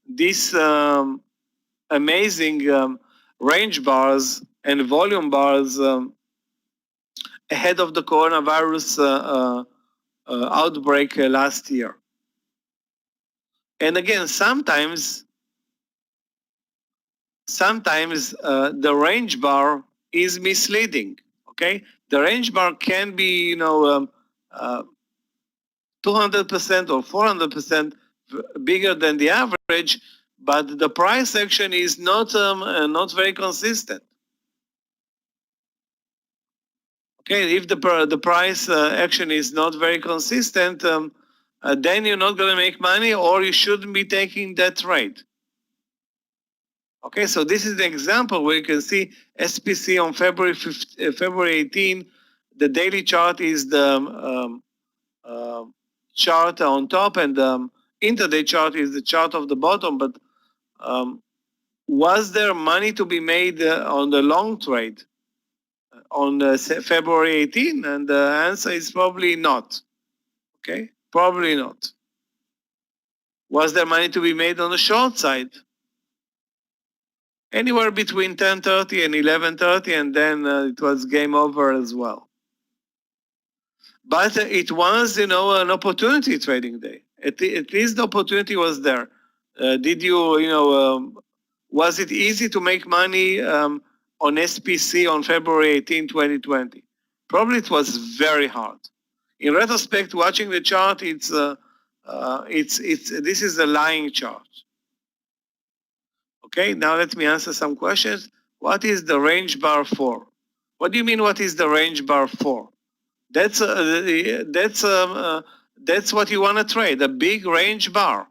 these amazing range bars and volume bars ahead of the coronavirus outbreak last year. And again, sometimes the range bar is misleading. Okay, the range bar can be 200% or 400% bigger than the average, but the price action is not very consistent. Okay, if the price action is not very consistent, then you're not going to make money, or you shouldn't be taking that trade. Okay, so this is the example where you can see SPC on February 18. The daily chart is the chart on top, and the intraday chart is the chart of the bottom. But was there money to be made on the long trade on February 18? And the answer is probably not. Okay, probably not. Was there money to be made on the short side? Anywhere between 10:30 and 11:30, and then it was game over as well. But it was, an opportunity trading day. At least the opportunity was there. Did you, was it easy to make money on SPC on February 18, 2020? Probably it was very hard. In retrospect, watching the chart, this is a lying chart. Okay, now let me answer some questions. What is the range bar for? What do you mean, what is the range bar for? That's what you want to trade, a big range bar.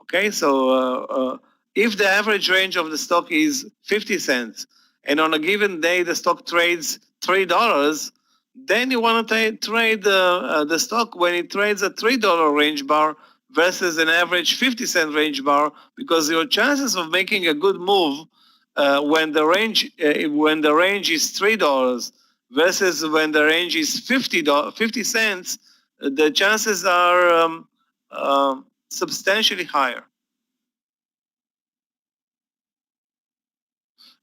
Okay, so if the average range of the stock is 50 cents, and on a given day the stock trades $3, then you want to trade the stock when it trades a $3 range bar versus an average 50-cent range bar, because your chances of making a good move when the range is $3 versus when the range is 50 cents, the chances are substantially higher.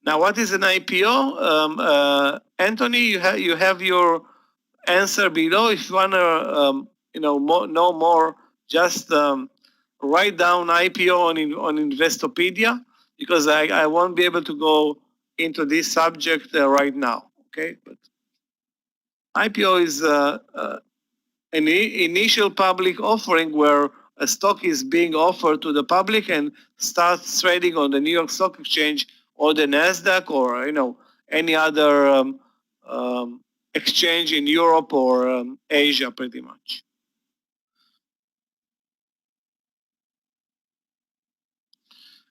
Now, what is an IPO? Anthony, you have your answer below. If you want to know more, just write down IPO on Investopedia, because I won't be able to go into this subject right now. Okay, but IPO is an initial public offering where a stock is being offered to the public and starts trading on the New York Stock Exchange or the Nasdaq, or any other exchange in Europe or Asia, pretty much.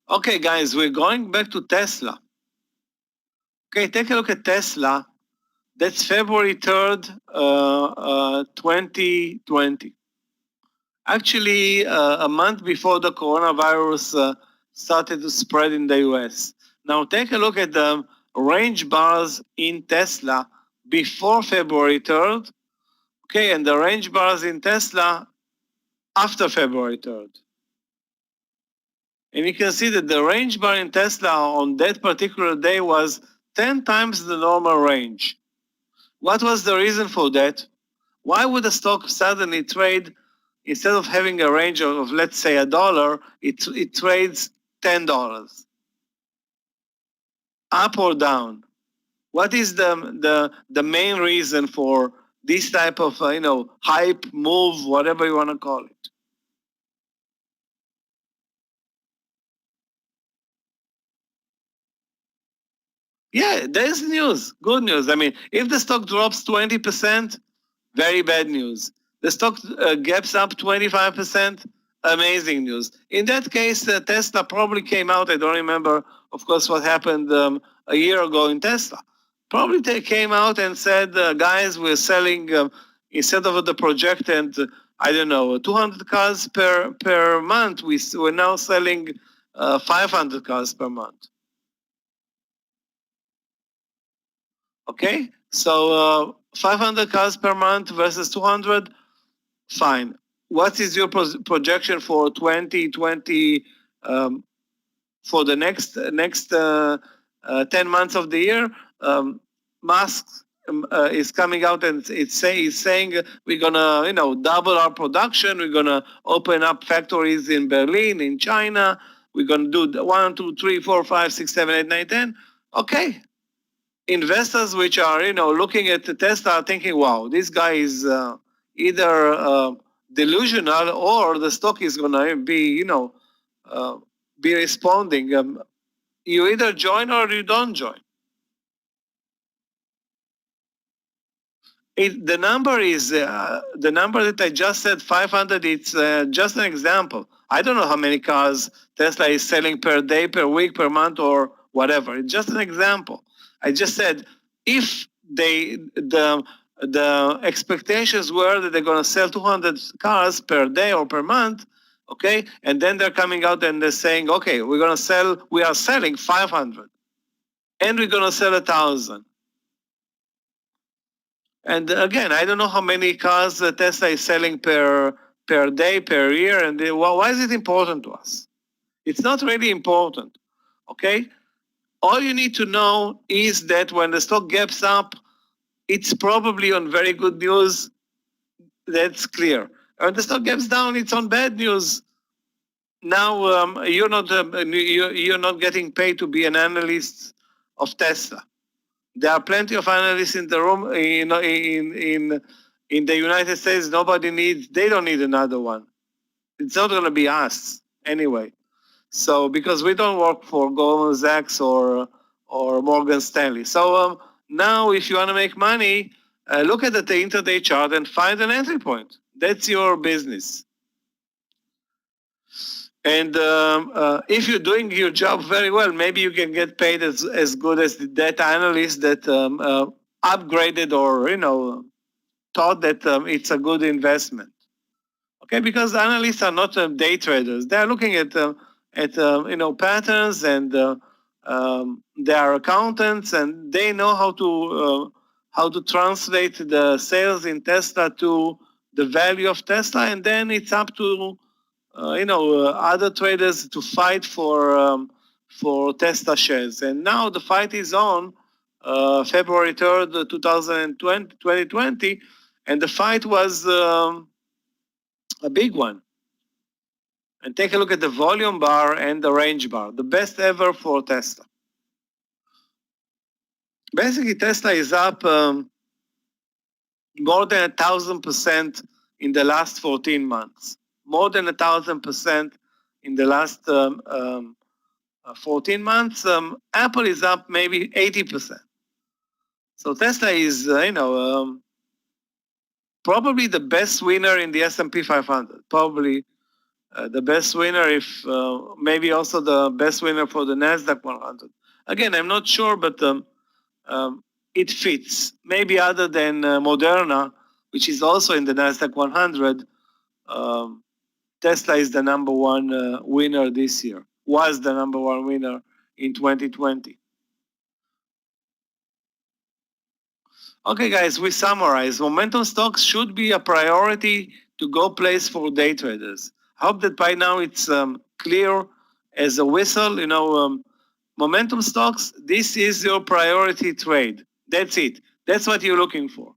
Okay, guys, we're going back to Tesla. Okay, take a look at Tesla. That's February 3rd, 2020. Actually, a month before the coronavirus started to spread in the US. Now, take a look at the range bars in Tesla before February 3rd. Okay, and the range bars in Tesla after February 3rd. And you can see that the range bar in Tesla on that particular day was 10 times the normal range. What was the reason for that? Why would a stock suddenly trade, instead of having a range of let's say $1, it trades $10, up or down. What is the main reason for this type of hype move, whatever you want to call it? Yeah, there's news, good news. I mean, if the stock drops 20%, very bad news. The stock gaps up 25%, amazing news. In that case, Tesla probably came out, I don't remember, of course, what happened a year ago in Tesla. Probably they came out and said, guys, we're selling, instead of the projected, I don't know, 200 cars per month, we're now selling 500 cars per month. Okay, so 500 cars per month versus 200, fine. What is your projection for 2020 for the next 10 months of the year? Musk is coming out and it's saying we're gonna double our production. We're gonna open up factories in Berlin, in China. We're gonna do 1, 2, 3, 4, 5, 6, 7, 8, 9, 10. Okay. Investors which are looking at the Tesla are thinking, wow, this guy is either delusional or the stock is gonna be be responding. You either join or you don't join. The number is the number that I just said, 500. It's just an example. I don't know how many cars Tesla is selling per day, per week, per month, or whatever. It's just an example. I just said if the expectations were that they're going to sell 200 cars per day or per month, okay, and then they're coming out and they're saying, okay, we are selling 500, and we're going to sell 1,000. And again, I don't know how many cars Tesla is selling per day, per year, and why is it important to us? It's not really important, okay? All you need to know is that when the stock gaps up, it's probably on very good news. That's clear. When the stock gaps down, it's on bad news. Now you're not getting paid to be an analyst of Tesla. There are plenty of analysts in the room in the United States. They don't need another one. It's not going to be us anyway. So because we don't work for Goldman Sachs or Morgan Stanley. So now if you want to make money, look at the intraday chart and find an entry point. That's your business. And if you're doing your job very well, maybe you can get paid as good as the data analyst that upgraded or thought that it's a good investment. Okay, because analysts are not day traders. They are looking at patterns, and they are accountants, and they know how to translate the sales in Tesla to the value of Tesla, and then it's up to other traders to fight for Tesla shares. And now the fight is on February 3rd, 2020, and the fight was a big one. And take a look at the volume bar and the range bar, the best ever for Tesla. Basically, Tesla is up more than 1,000% in the last 14 months. More than 1,000% in the last 14 months. Apple is up maybe 80%. So Tesla is, probably the best winner in the S&P 500. Probably the best winner, if maybe also the best winner for the NASDAQ 100. Again, I'm not sure, but it fits. Maybe other than Moderna, which is also in the NASDAQ 100, Tesla is the number one winner this year, was the number one winner in 2020. Okay, guys, we summarize. Momentum stocks should be a priority to go place for day traders. I hope that by now it's clear as a whistle. Momentum stocks, this is your priority trade. That's it. That's what you're looking for.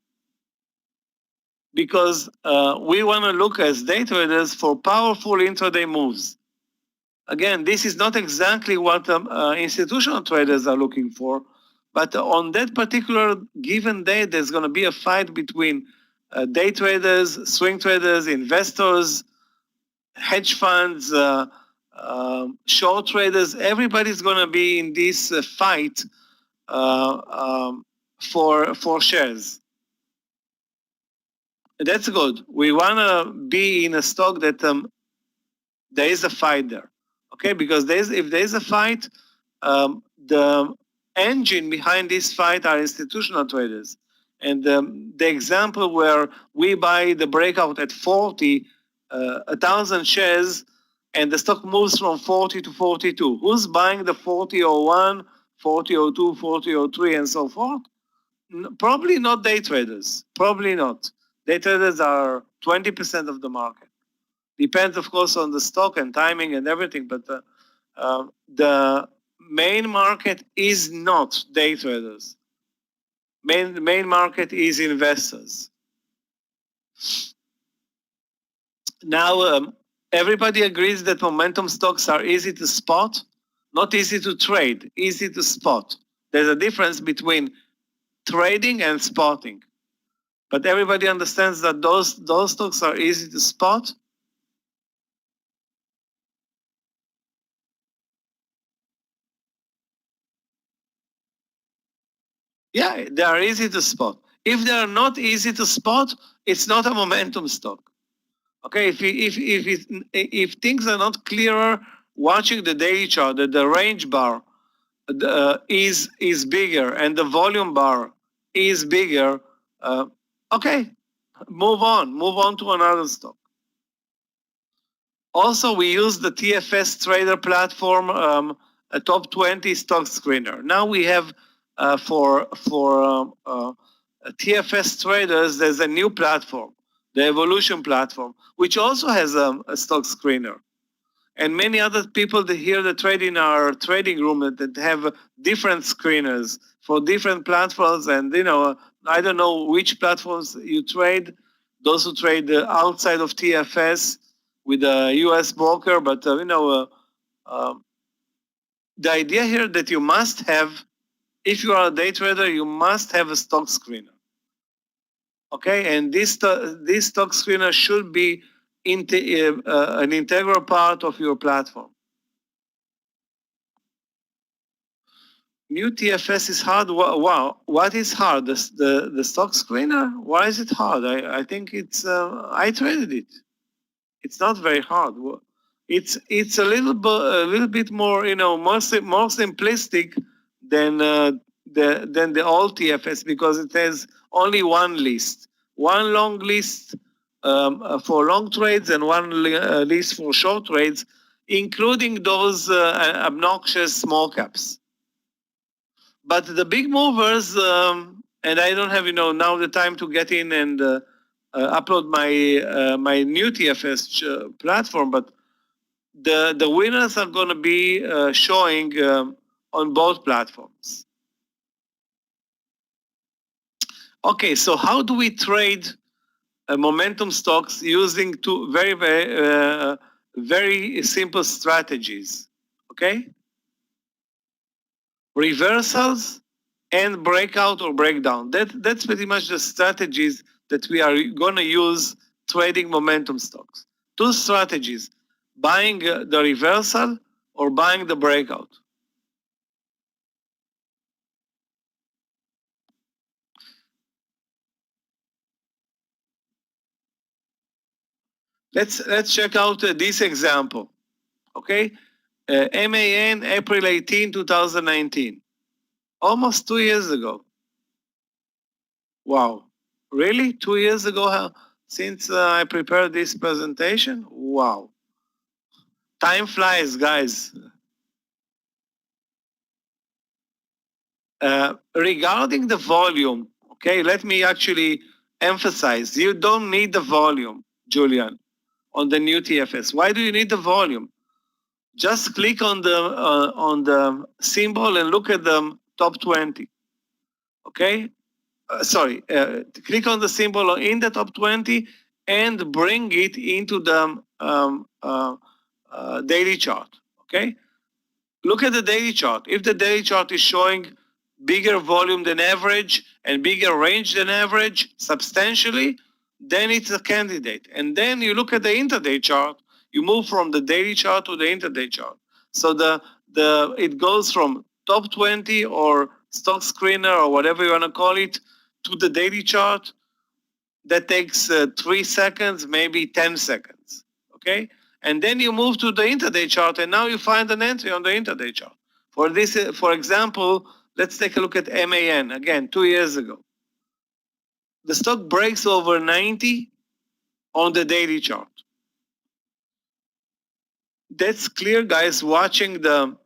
Because we want to look as day traders for powerful intraday moves. Again, this is not exactly what institutional traders are looking for, but on that particular given day, there's going to be a fight between day traders, swing traders, investors, hedge funds, short traders. Everybody's going to be in this fight for shares. That's good. We want to be in a stock that there is a fight there, okay? Because if there is a fight, the engine behind this fight are institutional traders. And the example where we buy the breakout at 40, 1,000 shares, and the stock moves from 40 to 42. Who's buying the 40.01, 40.02, 40.03, and so forth? Probably not day traders. Probably not. Day traders are 20% of the market. Depends, of course, on the stock and timing and everything, but the main market is not day traders. Main market is investors. Now, everybody agrees that momentum stocks are easy to spot, not easy to trade, easy to spot. There's a difference between trading and spotting. But everybody understands that those stocks are easy to spot. Yeah, they are easy to spot. If they are not easy to spot, it's not a momentum stock. Okay, if things are not clearer, watching the daily chart, that the range bar is bigger and the volume bar is bigger, okay, move on to another stock. Also, we use the TFS Trader platform, a top 20 stock screener. Now we have for TFS traders, there's a new platform, the Evolution platform, which also has a stock screener. And many other people that here that trade in our trading room that have different screeners for different platforms. And I don't know which platforms you trade. Those who trade outside of TFS with a US broker, but the idea here that you must have, if you are a day trader, you must have a stock screener. Okay, and this stock screener should be an integral part of your platform. New TFS is hard. Wow, what is hard? The stock screener? Why is it hard? I think it's. I traded it. It's not very hard. It's a little bit more more simplistic than the old TFS because it has only one list, one long list for long trades and one list for short trades, including those obnoxious small caps. But the big movers, and I don't have now the time to get in and upload my new TFS platform, but the winners are going to be showing on both platforms. Okay, so how do we trade momentum stocks using two very simple strategies? Okay, reversals and breakout or breakdown. That's pretty much the strategies that we are going to use trading momentum stocks. Two strategies: buying the reversal or buying the breakout. Let's check out this example. Okay, MAN April 18, 2019, almost 2 years ago. Wow, really? 2 years ago since I prepared this presentation? Wow. Time flies, guys. Regarding the volume, okay, let me actually emphasize, you don't need the volume, Julian, on the new TFS. Why do you need the volume? Just click on the symbol and look at the top 20, okay? Click on the symbol in the top 20 and bring it into the daily chart, okay? Look at the daily chart. If the daily chart is showing bigger volume than average and bigger range than average substantially, then it's a candidate. And then you look at the intraday chart, you move from the daily chart to the intraday chart. So it goes from top 20 or stock screener or whatever you want to call it to the daily chart. That takes 3 seconds, maybe 10 seconds, okay? And then you move to the intraday chart, and now you find an entry on the intraday chart. For this, for example, let's take a look at MAN, again, 2 years ago. The stock breaks over 90 on the daily chart. That's clear, guys, watching the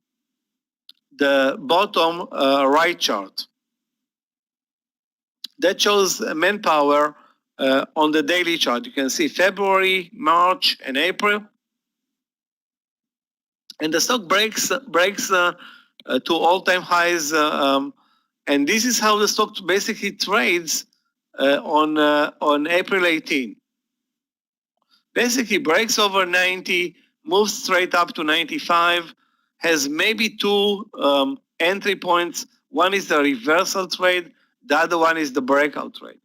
bottom right chart. That shows manpower on the daily chart. You can see February, March, and April. And the stock breaks to all-time highs, and this is how the stock basically trades on April 18. Basically breaks over 90, moves straight up to 95, has maybe two entry points. One is the reversal trade, the other one is the breakout trade.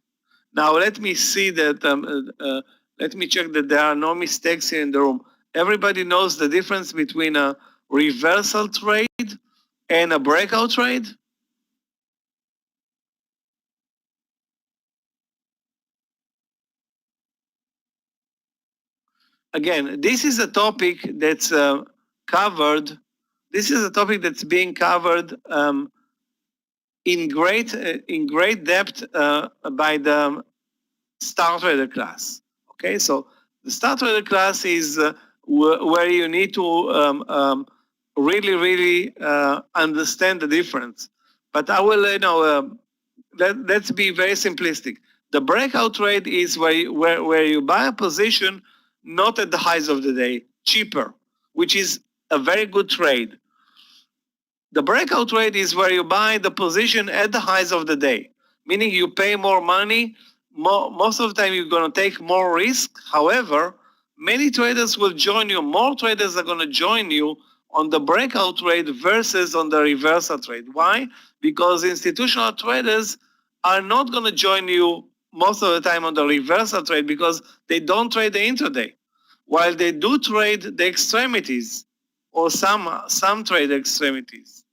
Now let me see that, let me check that there are no mistakes here in the room. Everybody knows the difference between a reversal trade and a breakout trade? Again, this is a topic that's covered. This is a topic that's being covered in great depth by the Star Trader class. Okay, so the Star Trader class is where you need to really understand the difference. But I will, let's be very simplistic. The breakout trade is where you buy a position not at the highs of the day, cheaper, which is a very good trade. The breakout trade is where you buy the position at the highs of the day, meaning you pay more money. Most of the time, you're going to take more risk. However, many traders will join you. More traders are going to join you on the breakout trade versus on the reversal trade. Why? Because institutional traders are not going to join you most of the time on the reversal trade because they don't trade the intraday, while they do trade the extremities, or some trade extremities.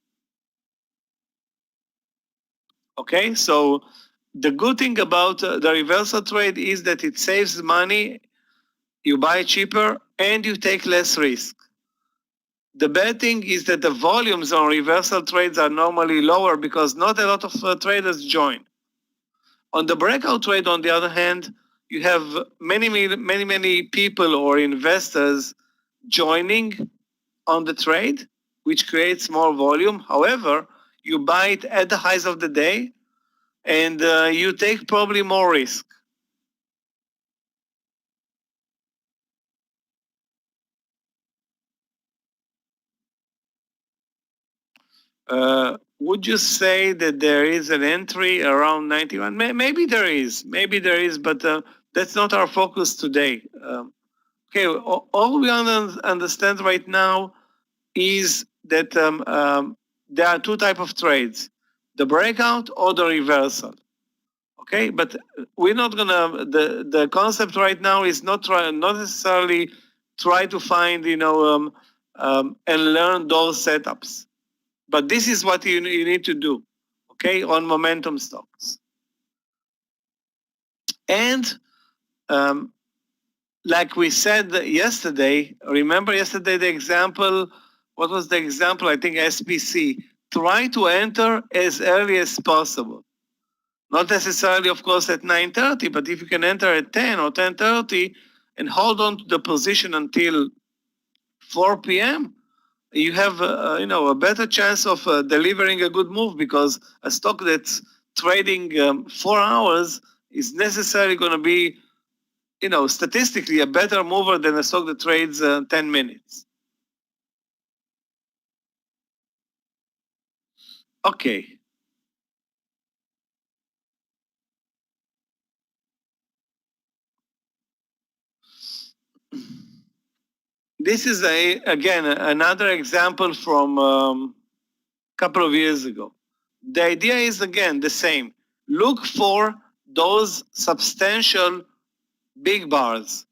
Okay, so the good thing about the reversal trade is that it saves money, you buy cheaper, and you take less risk. The bad thing is that the volumes on reversal trades are normally lower because not a lot of traders join. On the breakout trade, on the other hand, you have many people or investors joining on the trade, which creates more volume. However, you buy it at the highs of the day, and you take probably more risk. Would you say that there is an entry around 91? Maybe there is, but that's not our focus today. Okay, all we understand right now is that there are two types of trades, the breakout or the reversal. Okay, but we're not gonna, the concept right now is not necessarily try to find, and learn those setups. But this is what you need to do, okay, on momentum stocks. And like we said yesterday, remember yesterday the example, what was the example? I think SPC. Try to enter as early as possible. Not necessarily, of course, at 9:30, but if you can enter at 10 or 10:30 and hold on to the position until 4 p.m., you have a better chance of delivering a good move, because a stock that's trading 4 hours is necessarily going to be, statistically a better mover than a stock that trades 10 minutes. Okay. This is again another example from a couple of years ago. The idea is again the same. Look for those substantial big bars.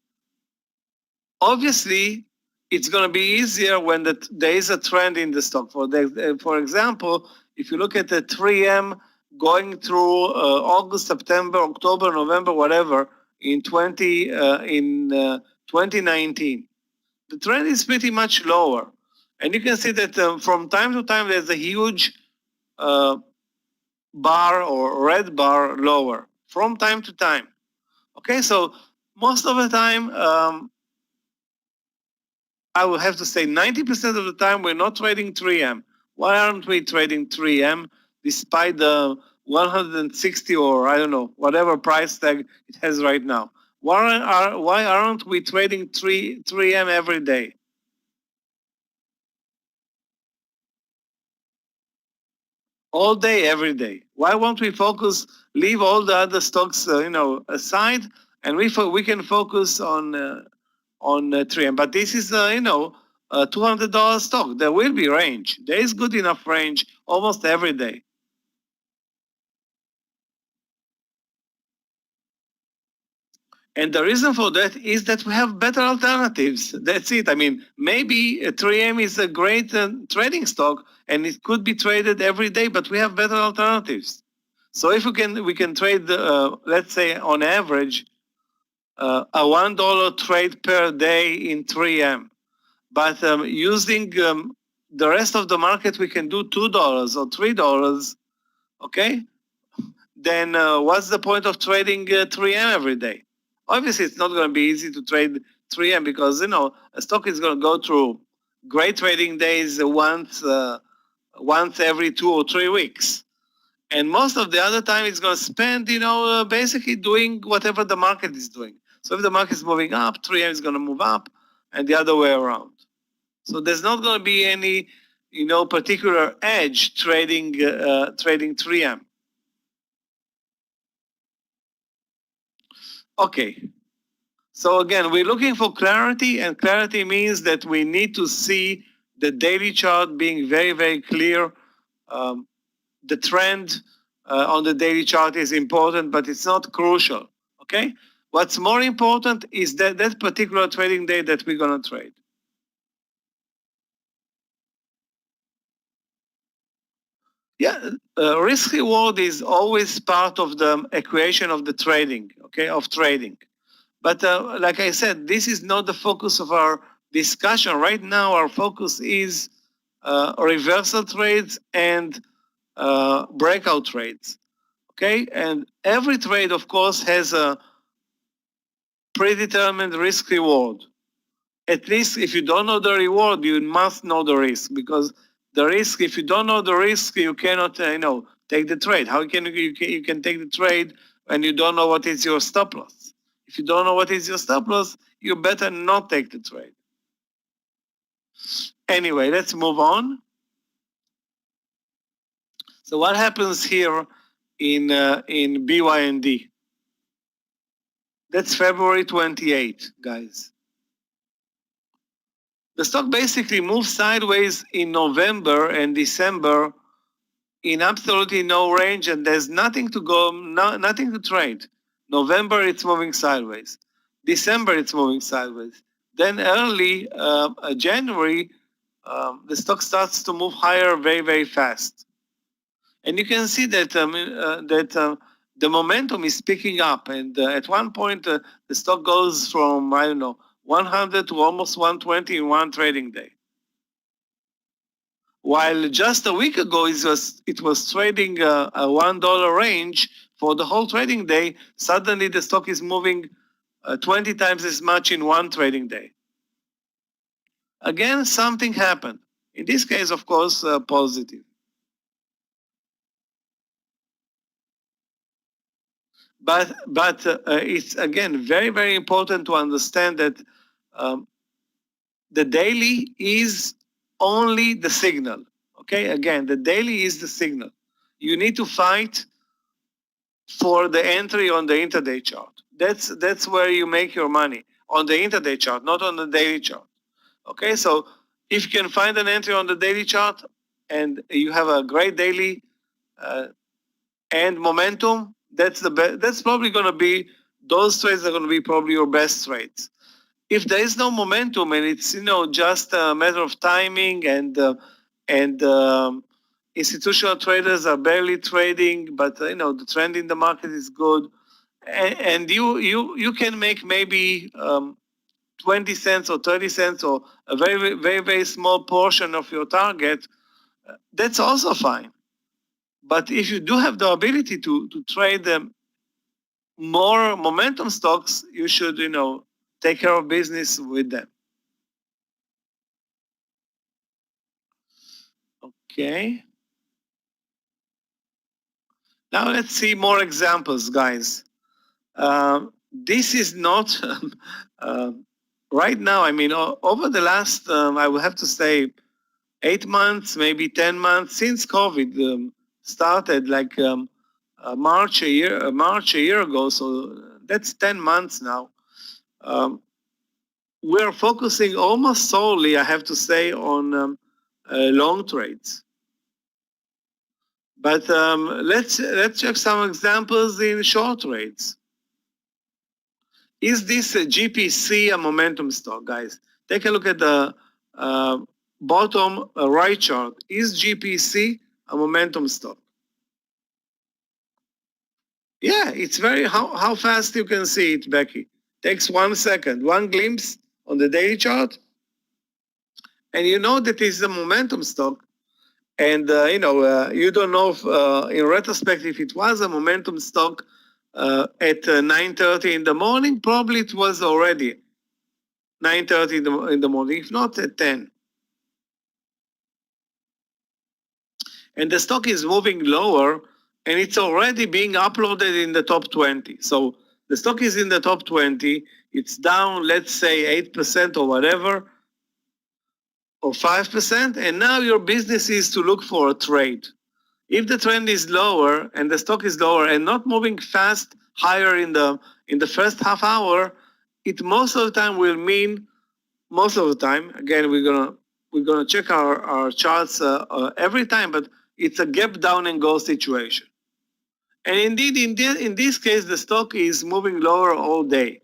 Obviously, it's going to be easier when there is a trend in the stock. For example, if you look at the 3M going through August, September, October, November, whatever, in 2019, the trend is pretty much lower. And you can see that from time to time, there's a huge bar or red bar lower from time to time. Okay, so most of the time, I will have to say 90% of the time we're not trading 3M. Why aren't we trading 3M despite the 160 or I don't know, whatever price tag it has right now? Why aren't we trading 3M every day? All day, every day. Why won't we leave all the other stocks, aside, and we can focus on 3M? But this is, a $200 stock. There will be range. There is good enough range almost every day. And the reason for that is that we have better alternatives. That's it. I mean, maybe 3M is a great trading stock and it could be traded every day, but we have better alternatives. So if we can trade, let's say on average, a $1 trade per day in 3M. But using the rest of the market, we can do $2 or $3, okay? Then what's the point of trading 3M every day? Obviously, it's not going to be easy to trade 3M because, a stock is going to go through great trading days once every 2 or 3 weeks. And most of the other time it's going to spend, basically doing whatever the market is doing. So if the market is moving up, 3M is going to move up and the other way around. So there's not going to be any, particular edge trading 3M. Okay. So again, we're looking for clarity, and clarity means that we need to see the daily chart being very, very clear. The trend on the daily chart is important, but it's not crucial, okay? What's more important is that particular trading day that we're gonna trade. Yeah, risk reward is always part of the equation of the trading, okay, of trading. But like I said, this is not the focus of our discussion. Right now, our focus is reversal trades and breakout trades, okay? And every trade, of course, has a predetermined risk reward. At least if you don't know the reward, you must know the risk, because the risk, if you don't know the risk, you cannot, take the trade. How can you can take the trade when you don't know what is your stop loss? If you don't know what is your stop loss, you better not take the trade. Anyway, let's move on. So what happens here in BYND? That's February 28, guys. The stock basically moved sideways in November and December in absolutely no range, and there's nothing to go, nothing to trade. November, it's moving sideways. December, it's moving sideways. Then early January, the stock starts to move higher very, very fast. And you can see that the momentum is picking up. And at one point, the stock goes from, 100 to almost 120 in one trading day. While just a week ago, it was trading a $1 range for the whole trading day, suddenly the stock is moving 20 times as much in one trading day. Again, something happened. In this case, of course, positive. But it's, again, very, very important to understand that the daily is only the signal. Okay, again, the daily is the signal. You need to fight for the entry on the intraday chart. That's where you make your money, on the intraday chart, not on the daily chart. Okay, so if you can find an entry on the daily chart and you have a great daily and momentum, that's the best. That's probably going to be, those trades are going to be probably your best trades. If there is no momentum and it's just a matter of timing and institutional traders are barely trading, but the trend in the market is good, and you can make maybe 20 cents or 30 cents or a very, very, very small portion of your target, that's also fine. But if you do have the ability to trade them more momentum stocks, you should, take care of business with them. Okay. Now let's see more examples, guys. This is not right now. I mean, over the last, I will have to say, 8 months, maybe 10 months since COVID started, like March a year ago. So that's 10 months now. We're focusing almost solely, I have to say, on long trades. But let's check some examples in short trades. Is this a GPC a momentum stock, guys? Take a look at the bottom right chart. Is GPC a momentum stock? Yeah, it's very, how fast you can see it, Becky. Takes 1 second, one glimpse on the daily chart, and you know that it's a momentum stock. And you don't know if, in retrospect, if it was a momentum stock at 9:30 in the morning. Probably it was already 9:30 in the morning, if not at 10. And the stock is moving lower, and it's already being uploaded in the top 20. So the stock is in the top 20. It's down, let's say, 8% or whatever, or 5%, and now your business is to look for a trade. If the trend is lower and the stock is lower and not moving fast higher in the first half hour, it most of the time will mean, most of the time, again, we're gonna check our charts every time, but it's a gap down and go situation. And indeed, in this case, the stock is moving lower all day.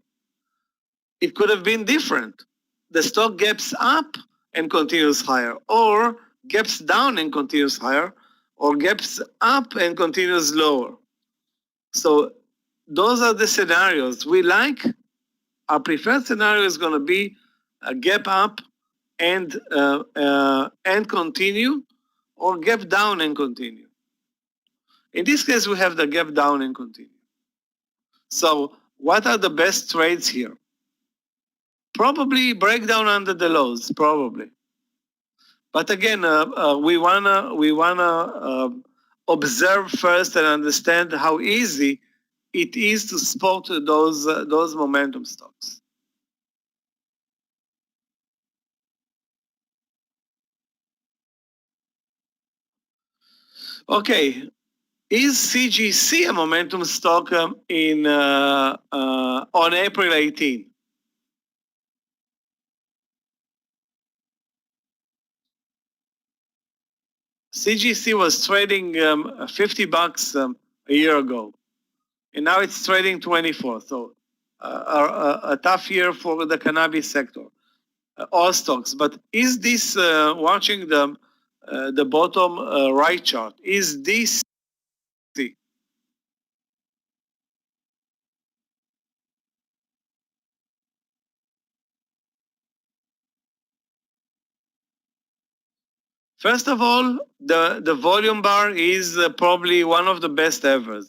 It could have been different. The stock gaps up and continues higher, or gaps down and continues higher, or gaps up and continues lower. So those are the scenarios we like. Our preferred scenario is going to be a gap up and continue, or gap down and continue. In this case, we have the gap down and continue. So what are the best trades here? Probably breakdown under the lows, probably. But again, we wanna observe first and understand how easy it is to spot those momentum stocks. Okay, is CGC a momentum stock on April 18? CGC was trading $50 a year ago, and now it's trading 24. So a tough year for the cannabis sector, all stocks. But is this watching the bottom right chart? Is this First of all, the volume bar is probably one of the best ever.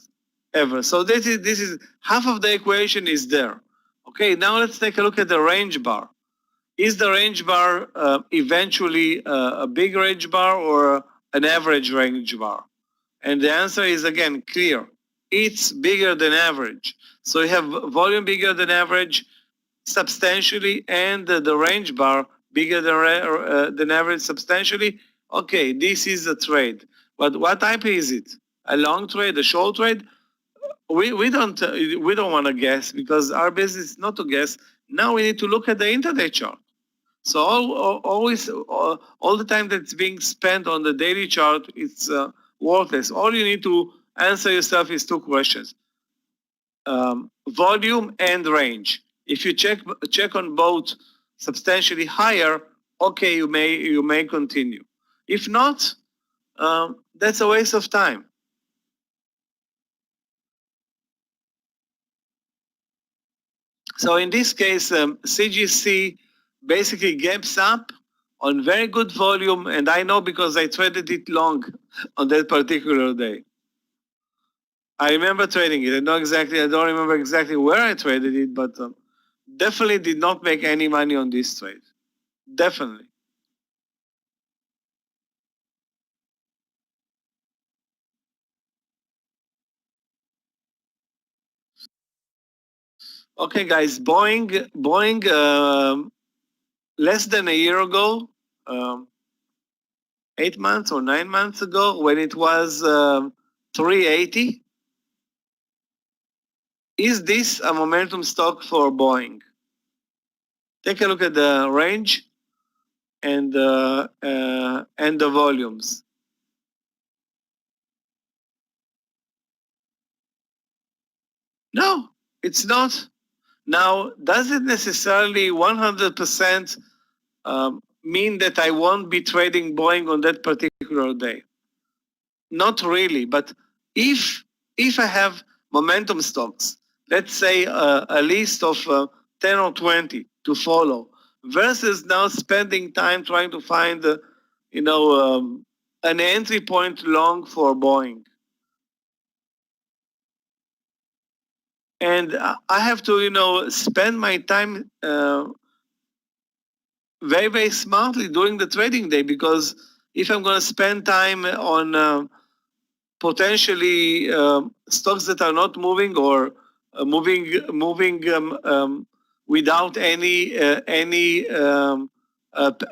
So this is half of the equation is there. Okay, now let's take a look at the range bar. Is the range bar eventually a big range bar or an average range bar? And the answer is, again, clear. It's bigger than average. So you have volume bigger than average substantially, and the range bar bigger than average substantially. Okay, this is a trade. But what type is it? A long trade, a short trade? We don't want to guess, because our business is not to guess. Now we need to look at the intraday chart. So all the time that's being spent on the daily chart, it's worthless. All you need to answer yourself is two questions: volume and range. If you check on both substantially higher, okay, you may continue. If not, that's a waste of time. So in this case, CGC basically gaps up on very good volume, and I know because I traded it long on that particular day. I remember trading it. I don't remember exactly where I traded it, but definitely did not make any money on this trade. Definitely. Okay, guys, Boeing, less than a year ago, 8 months or 9 months ago, when it was 380, is this a momentum stock for Boeing? Take a look at the range and the volumes. No, it's not. Now, does it necessarily 100% mean that I won't be trading Boeing on that particular day? Not really, but if I have momentum stocks, let's say a list of 10 or 20 to follow, versus now spending time trying to find, an entry point long for Boeing. And I have to, spend my time very, very smartly during the trading day, because if I'm going to spend time on potentially stocks that are not moving or moving without any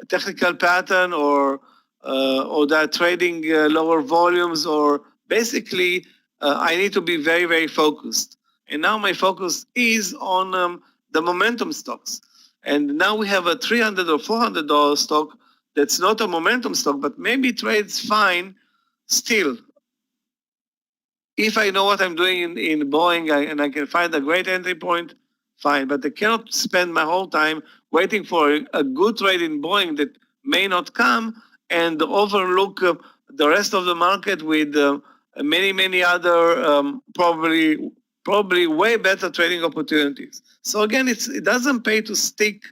technical pattern, or that trading lower volumes, or basically I need to be very, very focused. And now my focus is on the momentum stocks. And now we have a $300 or $400 stock that's not a momentum stock, but maybe trades fine still. If I know what I'm doing in Boeing and I can find a great entry point, fine. But I cannot spend my whole time waiting for a good trade in Boeing that may not come, and overlook the rest of the market with many, many other probably way better trading opportunities. So again, it doesn't pay to stick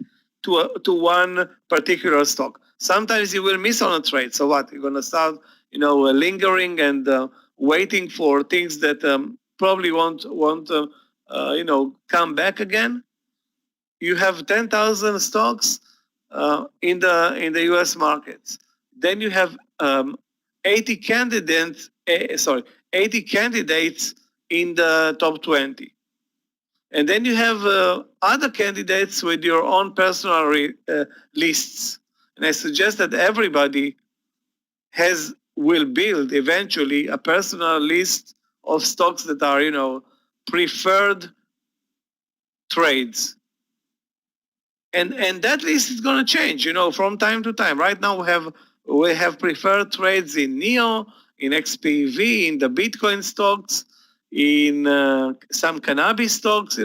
to one particular stock. Sometimes you will miss on a trade. So what? You're going to start, lingering and waiting for things that probably won't come back again. You have 10,000 stocks in the U.S. markets. Then you have 80 candidates. 80 candidates in the top 20. And then you have other candidates with your own personal lists. And I suggest that everybody will build eventually a personal list of stocks that are, preferred trades. And that list is going to change, from time to time. Right now we have preferred trades in NEO, in XPV, in the Bitcoin stocks, in some cannabis stocks.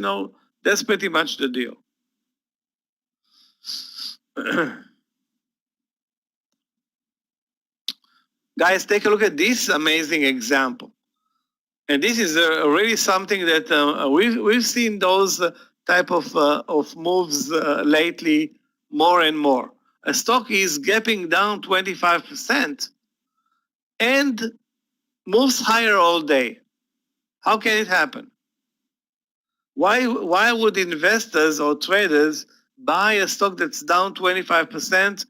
That's pretty much the deal. Guys, take a look at this amazing example. And this is really something that we've seen those type of moves lately more and more. A stock is gapping down 25% and moves higher all day. How can it happen? Why would investors or traders buy a stock that's down 25%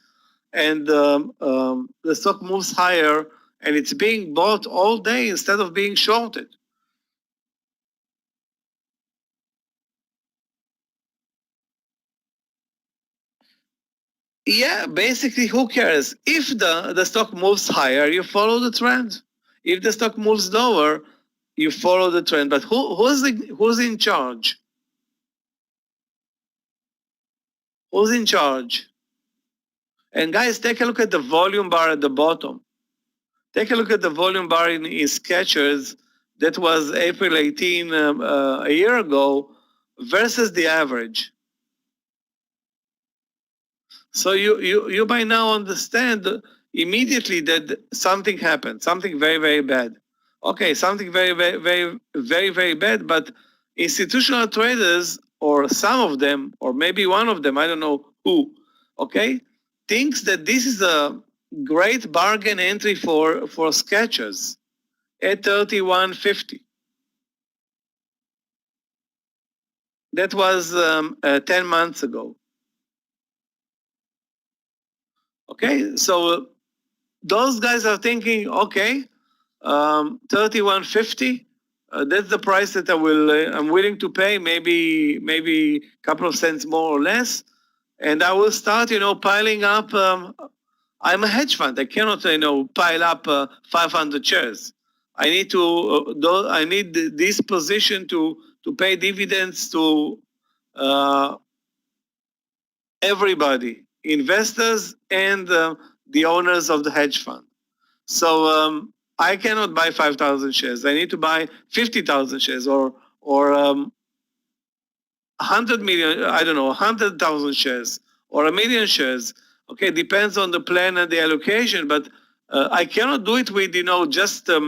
and the stock moves higher and it's being bought all day instead of being shorted? Yeah, basically, who cares? If the stock moves higher, you follow the trend. If the stock moves lower, you follow the trend. But who's in charge? Who's in charge? And guys, take a look at the volume bar at the bottom. Take a look at the volume bar in Skechers that was April 18 a year ago versus the average. So you by now understand immediately that something happened, something very, very bad. Okay, something very, very, very, very, very bad, but institutional traders, or some of them, or maybe one of them, I don't know who, okay, thinks that this is a great bargain entry for Skechers at 31.50. That was 10 months ago. Okay, so those guys are thinking, okay, 31.50. That's the price that I'm willing to pay. Maybe a couple of cents more or less, and I will start, piling up. I'm a hedge fund. I cannot, pile up 500 shares. I need I need this position to pay dividends to everybody, investors and the owners of the hedge fund. So I cannot buy 5,000 shares. I need to buy 50,000 shares or 100 million, I don't know, 100,000 shares or 1 million shares. Okay, depends on the plan and the allocation, but I cannot do it with, just, buy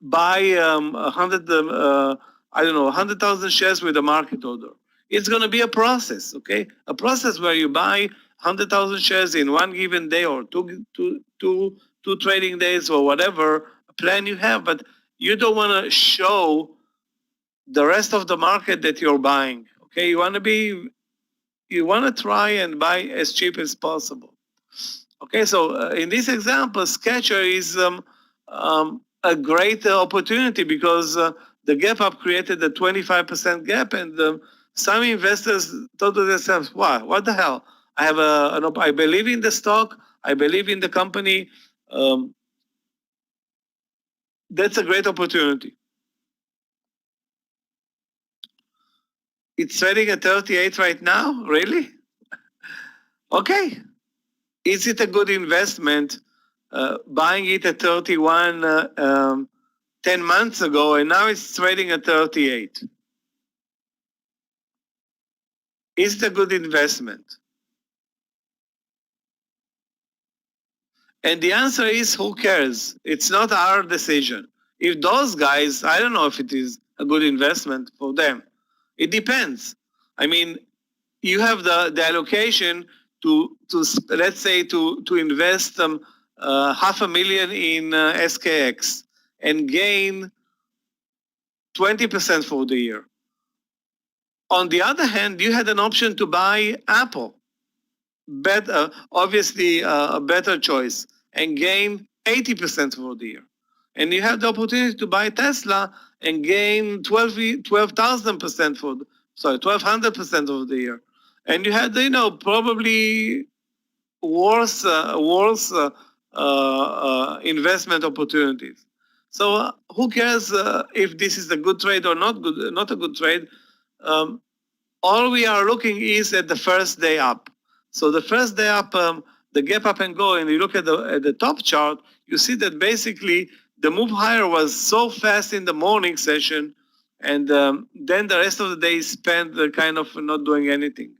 100,000 shares with a market order. It's going to be a process, okay? A process where you buy 100,000 shares in one given day or two trading days or whatever plan you have, but you don't want to show the rest of the market that you're buying. Okay, you want to try and buy as cheap as possible. Okay, so in this example, Skechers is a great opportunity because the gap up created a 25% gap, and some investors thought to themselves, "Wow, what the hell? I have I believe in the stock. I believe in the company. That's a great opportunity." It's trading at 38 right now, really? Okay. Is it a good investment buying it at 31 10 months ago, and now it's trading at 38? Is it a good investment? And the answer is, who cares? It's not our decision. If those guys, I don't know if it is a good investment for them. It depends. I mean, you have the allocation to let's say to invest $500,000 in SKX and gain 20% for the year. On the other hand, you had an option to buy Apple, obviously a better choice, and gain 80% for the year. And you have the opportunity to buy Tesla and gain 12,000% 1,200% of the year. And you had, probably worse investment opportunities. So who cares if this is a good trade or not a good trade? All we are looking is at the first day up. So the first day up, the gap up and go, and you look at the top chart, you see that basically the move higher was so fast in the morning session, and then the rest of the day is spent kind of not doing anything.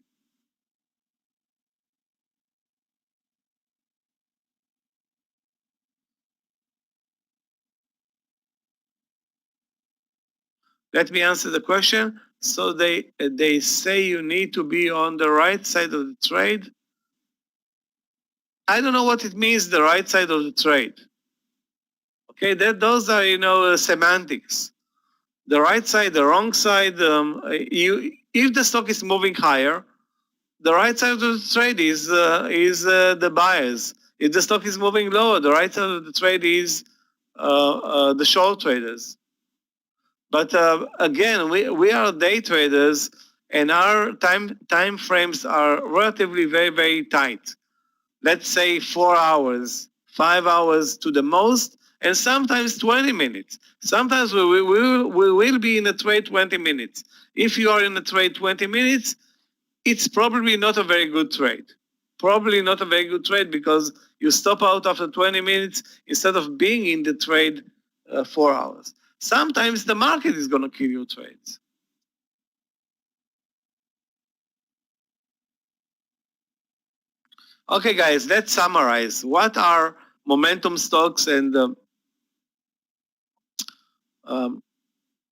Let me answer the question. So they say you need to be on the right side of the trade. I don't know what it means, the right side of the trade. Okay, those are semantics. The right side, the wrong side. If the stock is moving higher, the right side of the trade is the buyers. If the stock is moving lower, the right side of the trade is the short traders. But again, we are day traders, and our time frames are relatively very, very tight. Let's say 4 hours, 5 hours to the most, and sometimes 20 minutes. Sometimes we will be in a trade 20 minutes. If you are in a trade 20 minutes, it's probably not a very good trade. probably not a very good trade because you stop out after 20 minutes instead of being in the trade 4 hours. Sometimes the market is going to kill your trades. Okay, guys, let's summarize. What are momentum stocks? And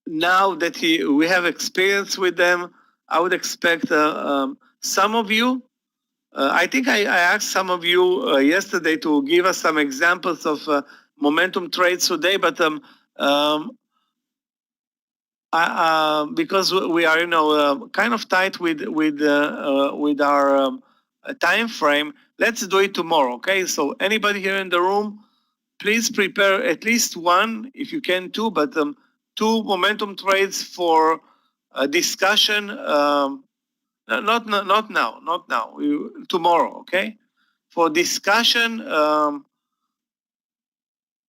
now that we have experience with them, I would expect some of you, I think I asked some of you yesterday to give us some examples of momentum trades today, but because we are, kind of tight with our time frame, let's do it tomorrow, okay? So anybody here in the room, please prepare at least one, if you can two, but two momentum trades for discussion. Not now. Tomorrow, okay? For discussion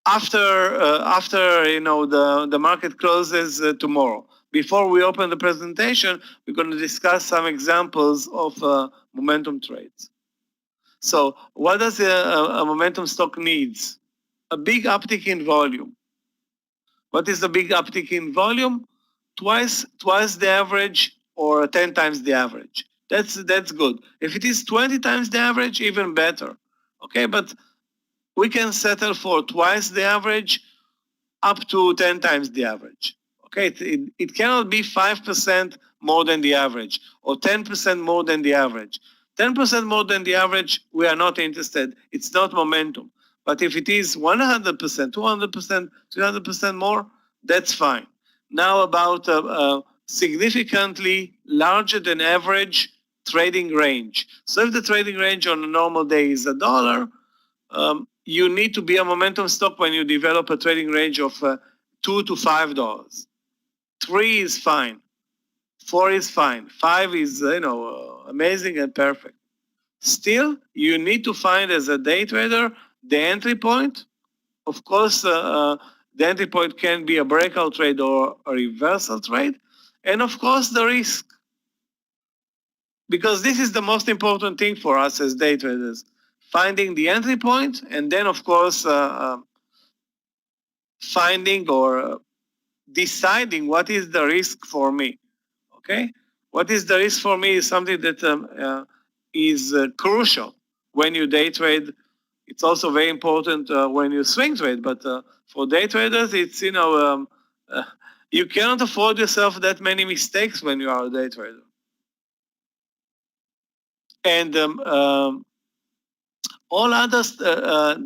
after the market closes tomorrow. Before we open the presentation, we're going to discuss some examples of momentum trades. So, what does a momentum stock needs? A big uptick in volume. What is the big uptick in volume? Twice the average or 10 times the average. That's good. If it is 20 times the average, even better. Okay, but we can settle for twice the average up to 10 times the average. Okay, it cannot be 5% more than the average or 10% more than the average. 10% more than the average, we are not interested. It's not momentum. But if it is 100%, 200%, 300% more, that's fine. Now about significantly larger than average trading range. So if the trading range on a normal day is $1, you need to be a momentum stock when you develop a trading range of $2 to $5. 3 is fine. 4 is fine. 5 is amazing and perfect. Still, you need to find as a day trader the entry point. Of course, the entry point can be a breakout trade or a reversal trade, and of course the risk. Because this is the most important thing for us as day traders. Finding the entry point, and then of course finding or deciding what is the risk for me. Okay, what is the risk for me is something that is crucial when you day trade. It's also very important when you swing trade, but for day traders, it's you cannot afford yourself that many mistakes when you are a day trader. And all other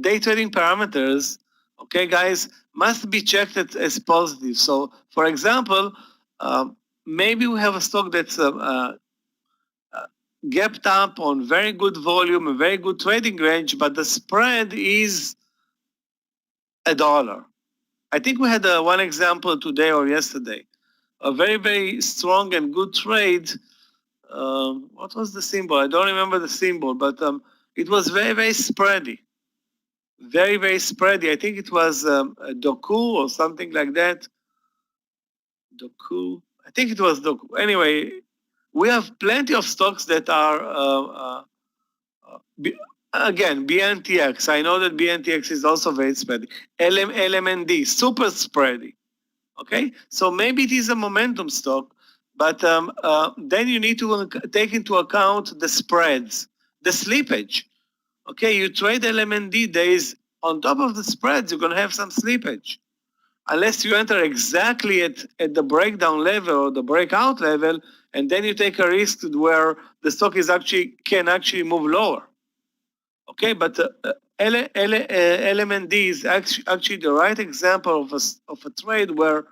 day trading parameters, okay, guys, must be checked as positive. So, for example, maybe we have a stock that's gapped up on very good volume, a very good trading range, but the spread is $1. I think we had one example today or yesterday, a very, very strong and good trade. What was the symbol? I don't remember the symbol, but it was very, very spready. Very, very spready. I think it was a Doku or something like that. Doku. I think it was Doku. Anyway, we have plenty of stocks that are, again, BNTX. I know that BNTX is also very spready. LMND, super spready. Okay? So maybe it is a momentum stock, but then you need to take into account the spreads, the slippage. Okay, you trade LMND days, on top of the spreads, you're going to have some slippage. Unless you enter exactly at the breakdown level or the breakout level, and then you take a risk where the stock can actually move lower. Okay, but LMND is actually the right example of a trade where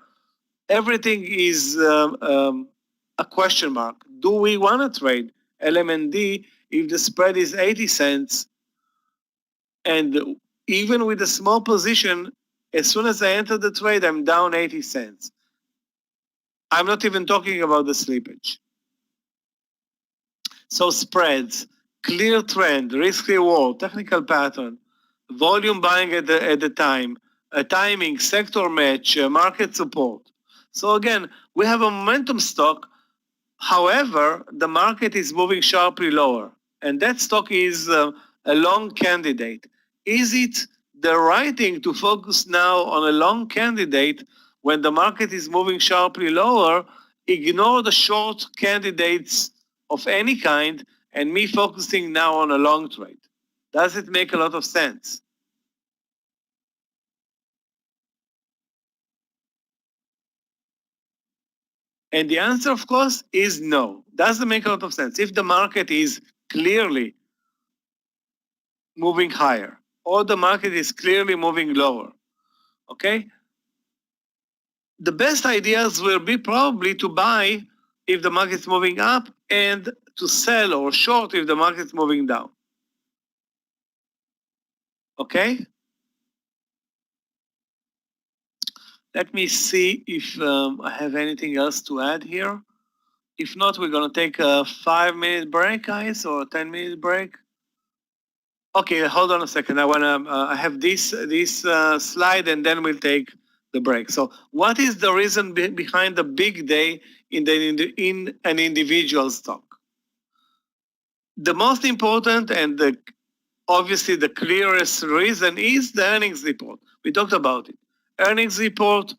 everything is a question mark. Do we want to trade LMND if the spread is 80 cents? And even with a small position, as soon as I enter the trade, I'm down 80 cents. I'm not even talking about the slippage. So spreads, clear trend, risk reward, technical pattern, volume buying at the time, timing, sector match, market support. So again, we have a momentum stock. However, the market is moving sharply lower. and that stock is a long candidate. Is it the right thing to focus now on a long candidate when the market is moving sharply lower, ignore the short candidates of any kind, and me focusing now on a long trade? Does it make a lot of sense? And the answer, of course, is no. Doesn't make a lot of sense. If the market is clearly moving higher, or the market is clearly moving lower, okay? The best ideas will be probably to buy if the market's moving up and to sell or short if the market's moving down. Okay? Let me see if I have anything else to add here. If not, we're gonna take a 5-minute break, guys, or a 10-minute break. Okay, hold on a second. I have this slide, and then we'll take the break. So, what is the reason behind the big day in an individual stock? The most important and obviously the clearest reason is the earnings report. We talked about it. Earnings report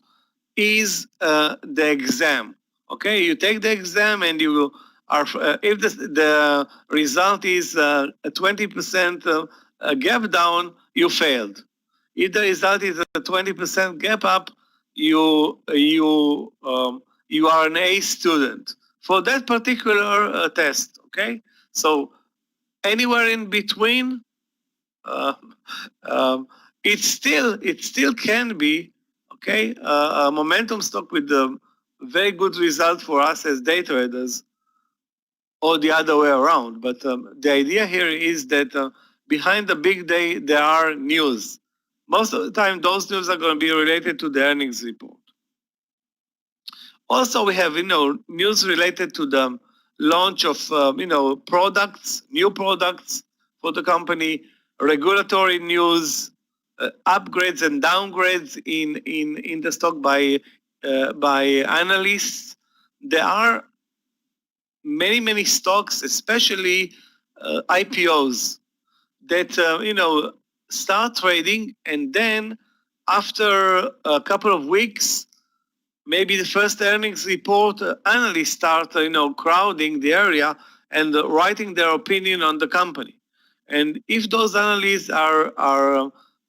is the exam. Okay, you take the exam and you are if the result is a 20% gap down, you failed. If the result is a 20% gap up, you are an A student for that particular test. Okay, so anywhere in between, uh, it still can be okay a momentum stock with a very good result for us as day traders, or the other way around. But the idea here is that behind the big day there are news. Most of the time, those news are going to be related to the earnings report. Also, we have news related to the launch of products, new products for the company, regulatory news, upgrades and downgrades in the stock by analysts. There are many stocks, especially IPOs, that start trading, and then after a couple of weeks, maybe the first earnings report, analysts start crowding the area and writing their opinion on the company. And if those analysts are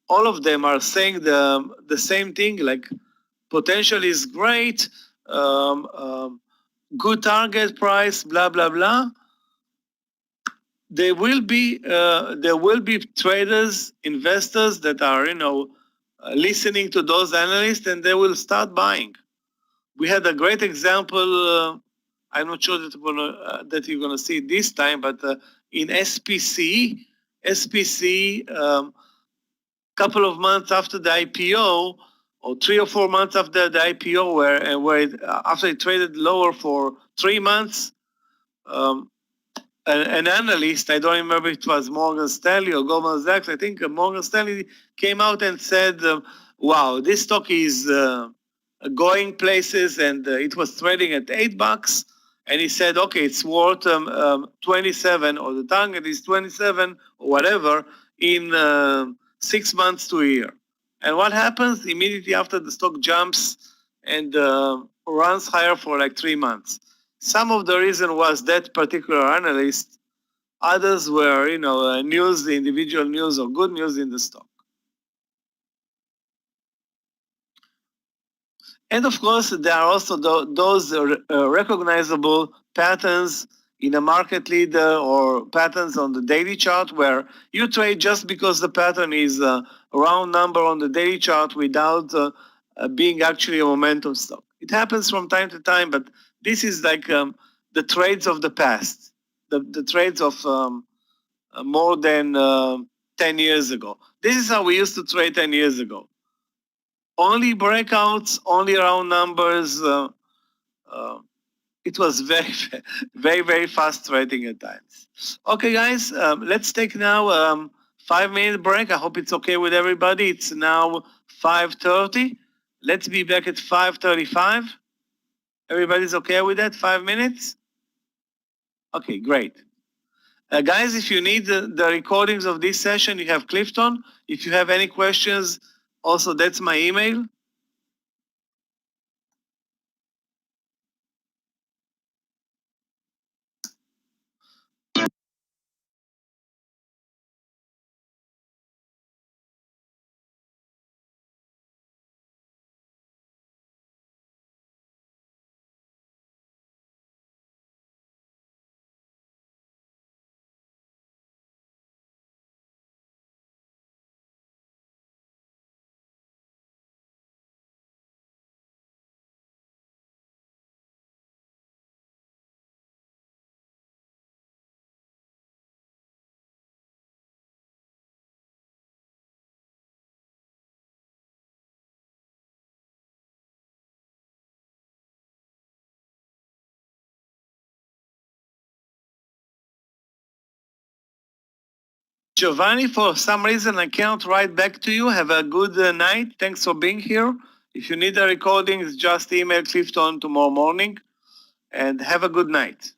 all of them are saying the same thing, like potential is great, good target price, blah blah blah, there will be traders, investors that are listening to those analysts, and they will start buying. We had a great example. I'm not sure that you're gonna see it this time, but in SPC, couple of months after the IPO, or 3 or 4 months after the IPO, after it traded lower for 3 months, an analyst, I don't remember if it was Morgan Stanley or Goldman Sachs, I think Morgan Stanley came out and said, wow, this stock is going places, and it was trading at $8, and he said, okay, it's worth 27, or the target is 27 or whatever in 6 months to a year. And what happens immediately after? The stock jumps and runs higher for like 3 months. Some of the reason was that particular analyst. Others were, news, the individual news or good news in the stock. And of course, there are also those recognizable patterns in a market leader, or patterns on the daily chart, where you trade just because the pattern is a round number on the daily chart without being actually a momentum stock. It happens from time to time, but this is like the trades of the past, the trades of more than 10 years ago. This is how we used to trade 10 years ago. Only breakouts, only round numbers. It was very fast trading at times. Okay, guys, let's take now 5-minute break. I hope it's okay with everybody. It's now 5:30. Let's be back at 5:35. Everybody's okay with that? 5 minutes? Okay, great. Guys, if you need the recordings of this session, you have Clifton. If you have any questions, also that's my email. Giovanni, for some reason I cannot write back to you. Have a good night. Thanks for being here. If you need the recordings, just email Clifton tomorrow morning. And have a good night.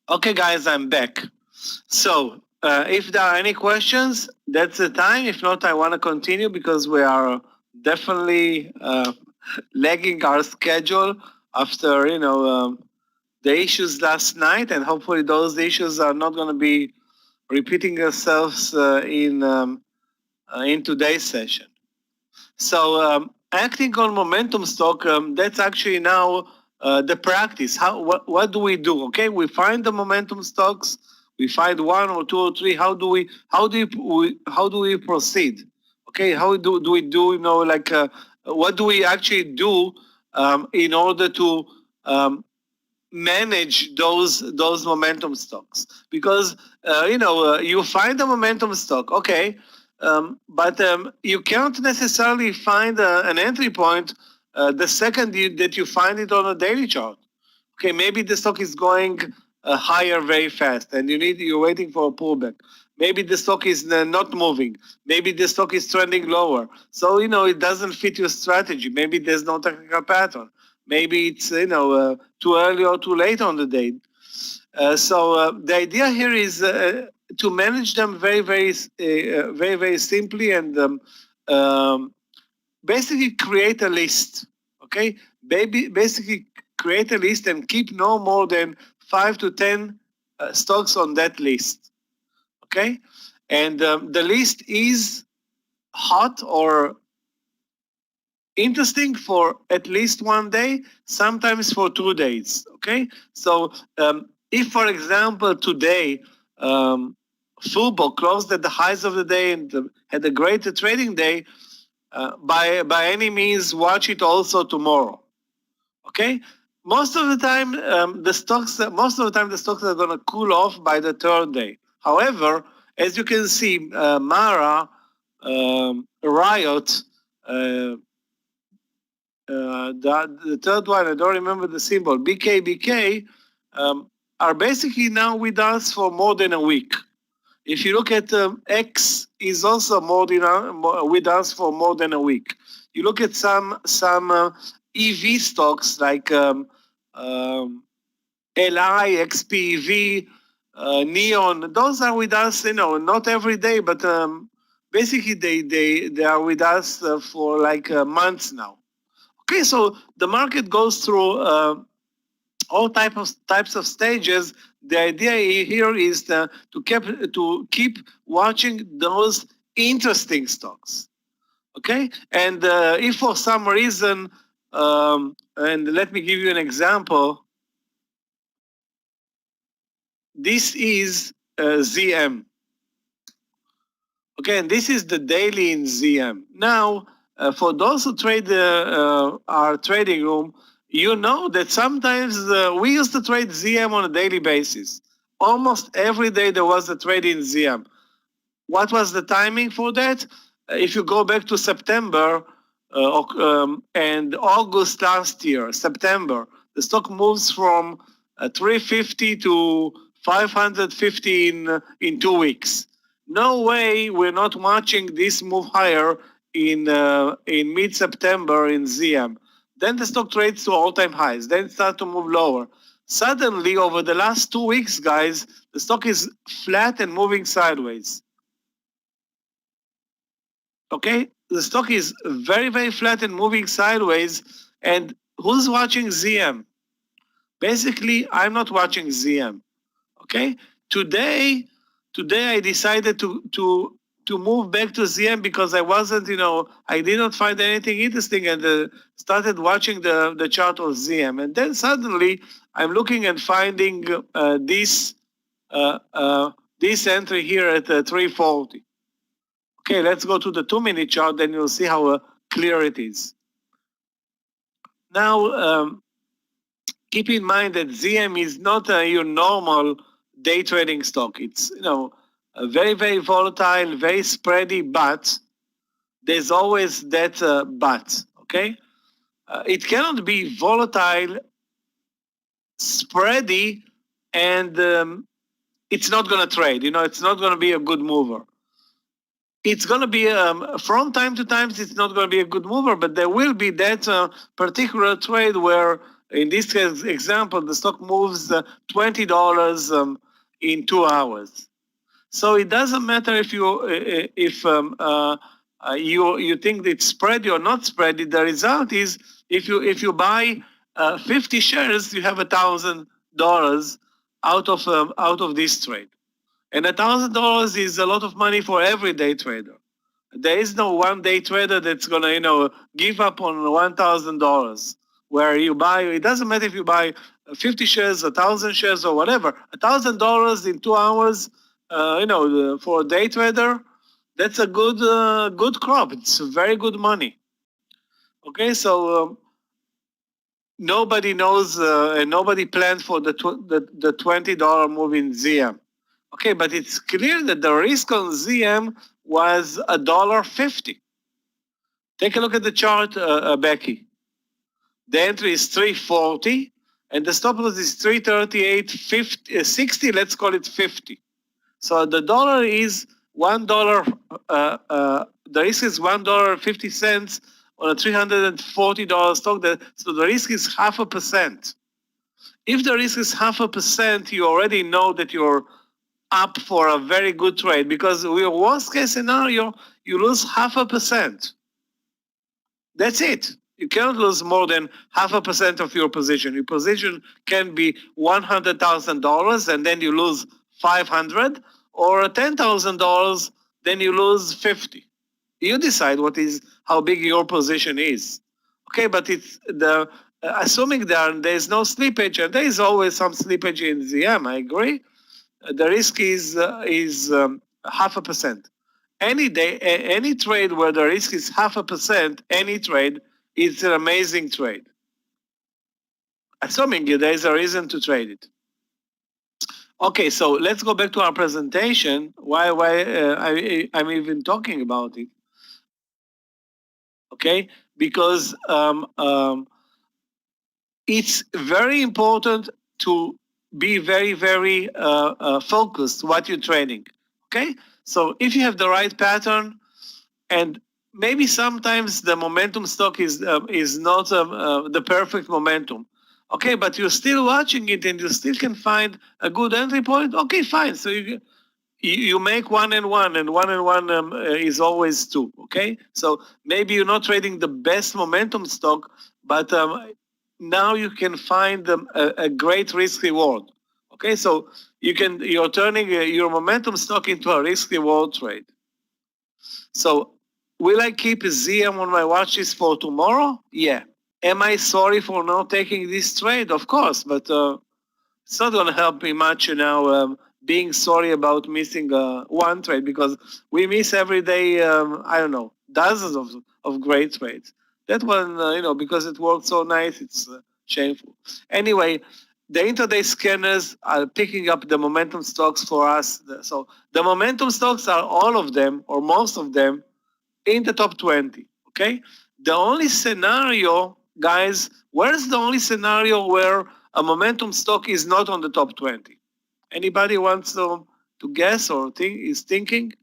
Okay, guys, I'm back. So, if there are any questions, that's the time. If not, I want to continue because we are definitely lagging our schedule after the issues last night, and hopefully those issues are not going to be repeating themselves in today's session. So acting on momentum stock, that's actually now the practice. What do we do? Okay, we find the momentum stocks. We find one or two or three. How do we proceed? Okay, how do we do? What do we actually do in order to manage those momentum stocks? Because you find a momentum stock, okay, but you can't necessarily find an entry point the second that you find it on a daily chart. Okay, maybe the stock is going higher very fast, and you're waiting for a pullback. Maybe the stock is not moving. Maybe the stock is trending lower. So it doesn't fit your strategy. Maybe there's no technical pattern. Maybe it's too early or too late on the day. So the idea here is to manage them very simply, and basically create a list. Okay, basically create a list and keep no more than 5 to 10 stocks on that list. Okay, and the list is hot or interesting for at least one day, sometimes for 2 days. Okay, so if, for example, today football closed at the highs of the day and had a great trading day, by any means, watch it also tomorrow. Okay, most of the time the stocks are going to cool off by the third day. However, as you can see, Mara, Riot. The third one, I don't remember the symbol, BKBK, are basically now with us for more than a week. If you look at X, is also with us for more than a week. You look at some EV stocks like LI, XPEV, Neon. Those are with us, not every day, but basically they are with us for like months now. Okay, so the market goes through all types of stages. The idea here is to keep watching those interesting stocks. Okay, and if for some reason, and let me give you an example. This is ZM. Okay, and this is the daily in ZM. Now, for those who trade our trading room, you know that sometimes we used to trade ZM on a daily basis. Almost every day there was a trade in ZM. What was the timing for that? If you go back to September and August last year, September, the stock moves from 350 to 550 in 2 weeks. No way we're not watching this move higher in mid-September in ZM. Then the stock trades to all-time highs, then start to move lower. Suddenly, over the last 2 weeks, guys, the stock is flat and moving sideways. Okay, the stock is very flat and moving sideways. And who's watching ZM? Basically, I'm not watching ZM. Okay, today I decided to move back to ZM because I wasn't, I did not find anything interesting, and started watching the chart of ZM, and then suddenly I'm looking and finding this entry here at 340. Okay, let's go to the 2-minute chart, then you'll see how clear it is. Now, keep in mind that ZM is not your normal day trading stock. It's very volatile, very spready, but there's always that but. Okay, it cannot be volatile, spready, and it's not going to trade. It's not going to be a good mover. It's going to be from time to time. It's not going to be a good mover, but there will be that particular trade where in this case example, the stock moves $20 in 2 hours. So it doesn't matter if you think it's spread or not spread. The result is if you buy 50 shares, you have $1,000 out of this trade, and $1,000 is a lot of money for every day trader. There is no one day trader that's gonna give up on $1,000 where you buy. It doesn't matter if you buy 50 shares, 1,000 shares, or whatever. $1,000 in 2 hours, for a day trader, that's a good crop. It's very good money. Okay, so nobody knows and nobody planned for the $20 move in ZM. Okay, but it's clear that the risk on ZM was $1.50. Take a look at the chart, Becky. The entry is 340, and the stop loss is 338.60. Let's call it 50. So the dollar is $1. The risk is $1.50 on a $340 stock. So the risk is 0.5%. If the risk is 0.5%, you already know that you're up for a very good trade, because your worst case scenario, you lose 0.5%. That's it. You cannot lose more than 0.5% of your position. Your position can be $100,000 and then you lose 500, or $10,000, then you lose 50. You decide how big your position is. Okay, but it's assuming there is no slippage, and there is always some slippage in ZM. I agree. The risk is 0.5%. Any day, any trade where the risk is 0.5%, any trade, it's an amazing trade. Assuming there is a reason to trade it. Okay, so let's go back to our presentation. Why I'm even talking about it? Okay, because it's very important to be very, very focused what you're trading. Okay, so if you have the right pattern, and maybe sometimes the momentum stock is not the perfect momentum. Okay, but you're still watching it and you still can find a good entry point. Okay, fine. So you make 1 and 1, and 1 and 1 is always 2. Okay, so maybe you're not trading the best momentum stock, but now you can find a great risk reward. Okay, so you're turning your momentum stock into a risk reward trade. So will I keep a ZM on my watch list for tomorrow? Yeah. Am I sorry for not taking this trade? Of course, but it's not going to help me much being sorry about missing one trade, because we miss every day, I don't know, dozens of great trades. That one, because it worked so nice, it's shameful. Anyway, the intraday scanners are picking up the momentum stocks for us. So the momentum stocks are all of them, or most of them, in the top 20, okay? The only scenario, guys, where's the only scenario where a momentum stock is not on the top 20? Anybody wants to guess or is thinking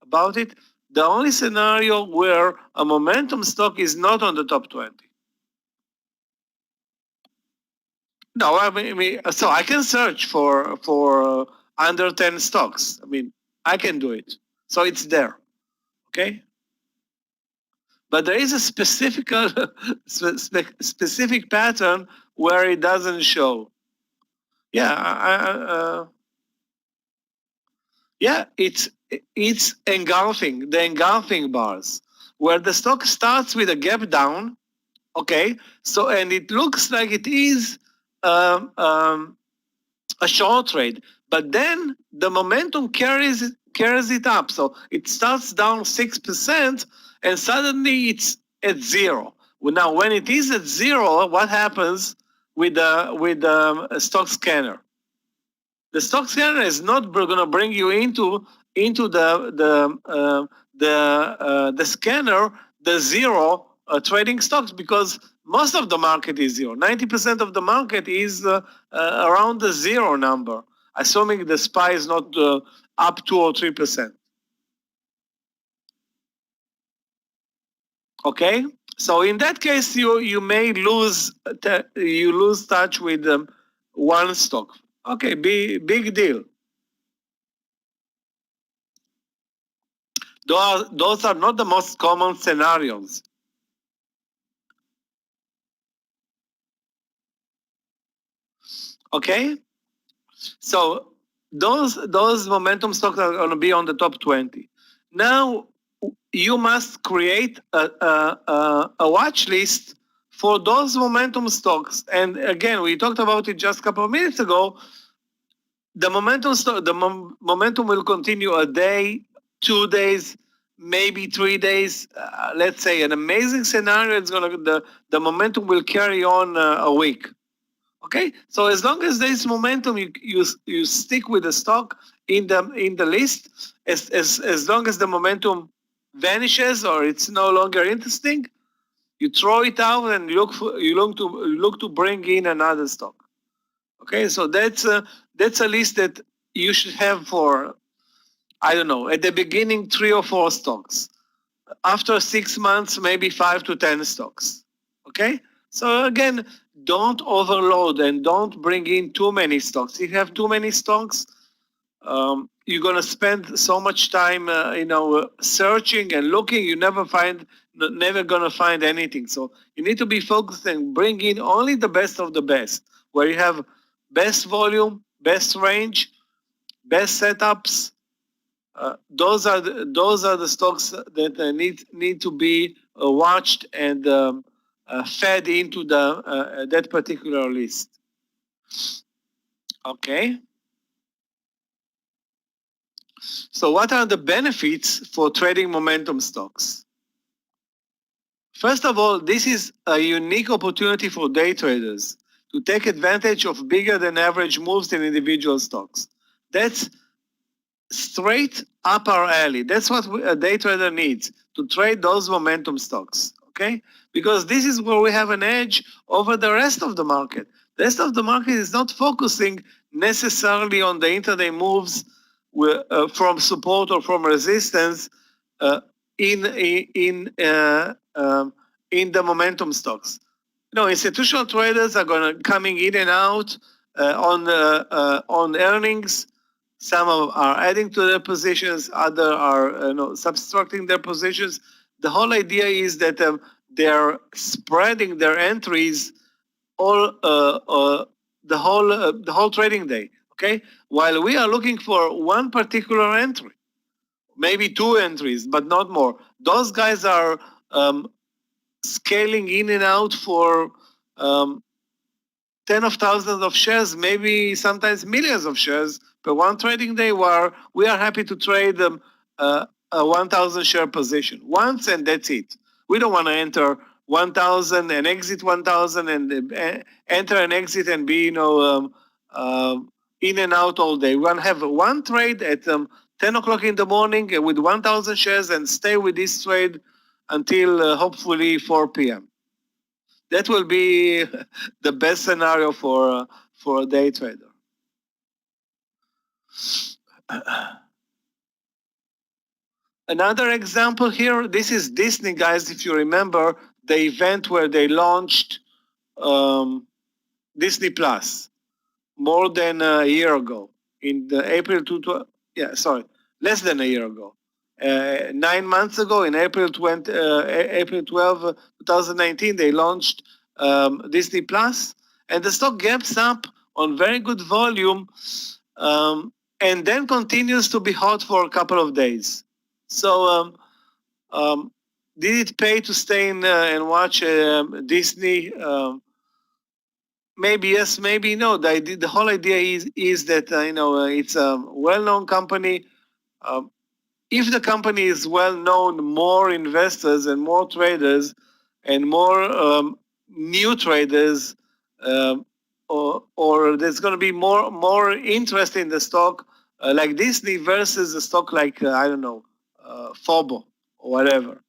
about it? The only scenario where a momentum stock is not on the top 20. No, I mean, so I can search for under 10 stocks. I mean, I can do it. So it's there, okay? But there is a specific pattern where it doesn't show. Yeah, yeah, it's engulfing, the engulfing bars, where the stock starts with a gap down. Okay, so and it looks like it is a short trade, but then the momentum carries it up. So it starts down 6%, and suddenly it's at 0. Well, now, when it is at 0, what happens with the stock scanner? The stock scanner is not going to bring you into the scanner, the zero trading stocks, because most of the market is 0. 90% of the market is around the 0 number, assuming the SPY is not up 2 or 3%. Okay, So in that case, you may lose touch with one stock. Okay, big deal. Those are not the most common scenarios. Okay, so those momentum stocks are going to be on the top 20. Now you must create a watch list for those momentum stocks. And again, we talked about it just a couple of minutes ago. The momentum will continue a day, 2 days, maybe 3 days. Let's say an amazing scenario, the momentum will carry on a week. Okay, so as long as there is momentum, you stick with the stock in the list. As long as the momentum vanishes or it's no longer interesting, you throw it out and you look to bring in another stock. Okay, so that's a list that you should have for, I don't know, at the beginning 3 or 4 stocks. After 6 months, maybe 5 to 10 stocks. Okay, so again, don't overload and don't bring in too many stocks. If you have too many stocks, you're going to spend so much time, searching and looking. You never going to find anything. So you need to be focused and bring in only the best of the best, where you have best volume, best range, best setups. Those are the stocks that need to be watched and fed into that particular list. Okay. So what are the benefits for trading momentum stocks? First of all, this is a unique opportunity for day traders to take advantage of bigger than average moves in individual stocks. That's straight up our alley. That's what a day trader needs to trade those momentum stocks. Okay, because this is where we have an edge over the rest of the market. The rest of the market is not focusing necessarily on the intraday moves from support or from resistance in the momentum stocks. Institutional traders are going to coming in and out on earnings. Some are adding to their positions, others are subtracting their positions. The whole idea is that they're spreading their entries all the whole trading day. Okay, while we are looking for one particular entry, maybe 2 entries, but not more. Those guys are scaling in and out for 10 of thousands of shares, maybe sometimes millions of shares per one trading day, where we are happy to trade a 1,000 share position once, and that's it. We don't want to enter 1,000 and exit 1,000 and enter and exit and be in and out all day. We want to have one trade at 10 o'clock in the morning with 1,000 shares and stay with this trade until hopefully 4 p.m. That will be the best scenario for a day trader. Another example here, this is Disney, guys. If you remember the event where they launched Disney Plus more than a year ago, in the less than a year ago. 9 months ago, in April 12, 2019, they launched Disney Plus, and the stock gaps up on very good volume, and then continues to be hot for a couple of days. So, did it pay to stay in and watch Disney? Maybe yes, maybe no. The whole idea is that it's a well-known company. If the company is well known, more investors and more traders and more new traders, or there's going to be more interest in the stock like Disney versus a stock like I don't know, Fobo or whatever.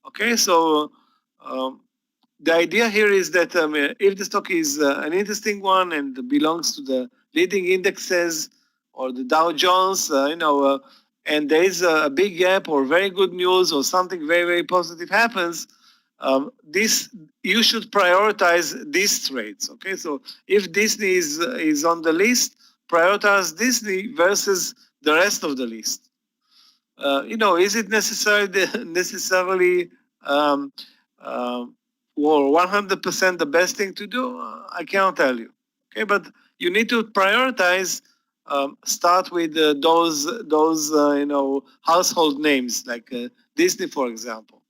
Okay, so the idea here is that if the stock is an interesting one and belongs to the leading indexes or the Dow Jones, and there is a big gap or very good news or something very, very positive happens, this you should prioritize these trades. Okay, so if Disney is on the list, prioritize Disney versus the rest of the list. Is it necessarily or 100% the best thing to do? I can't tell you. Okay, but you need to prioritize. Start with those household names like Disney, for example.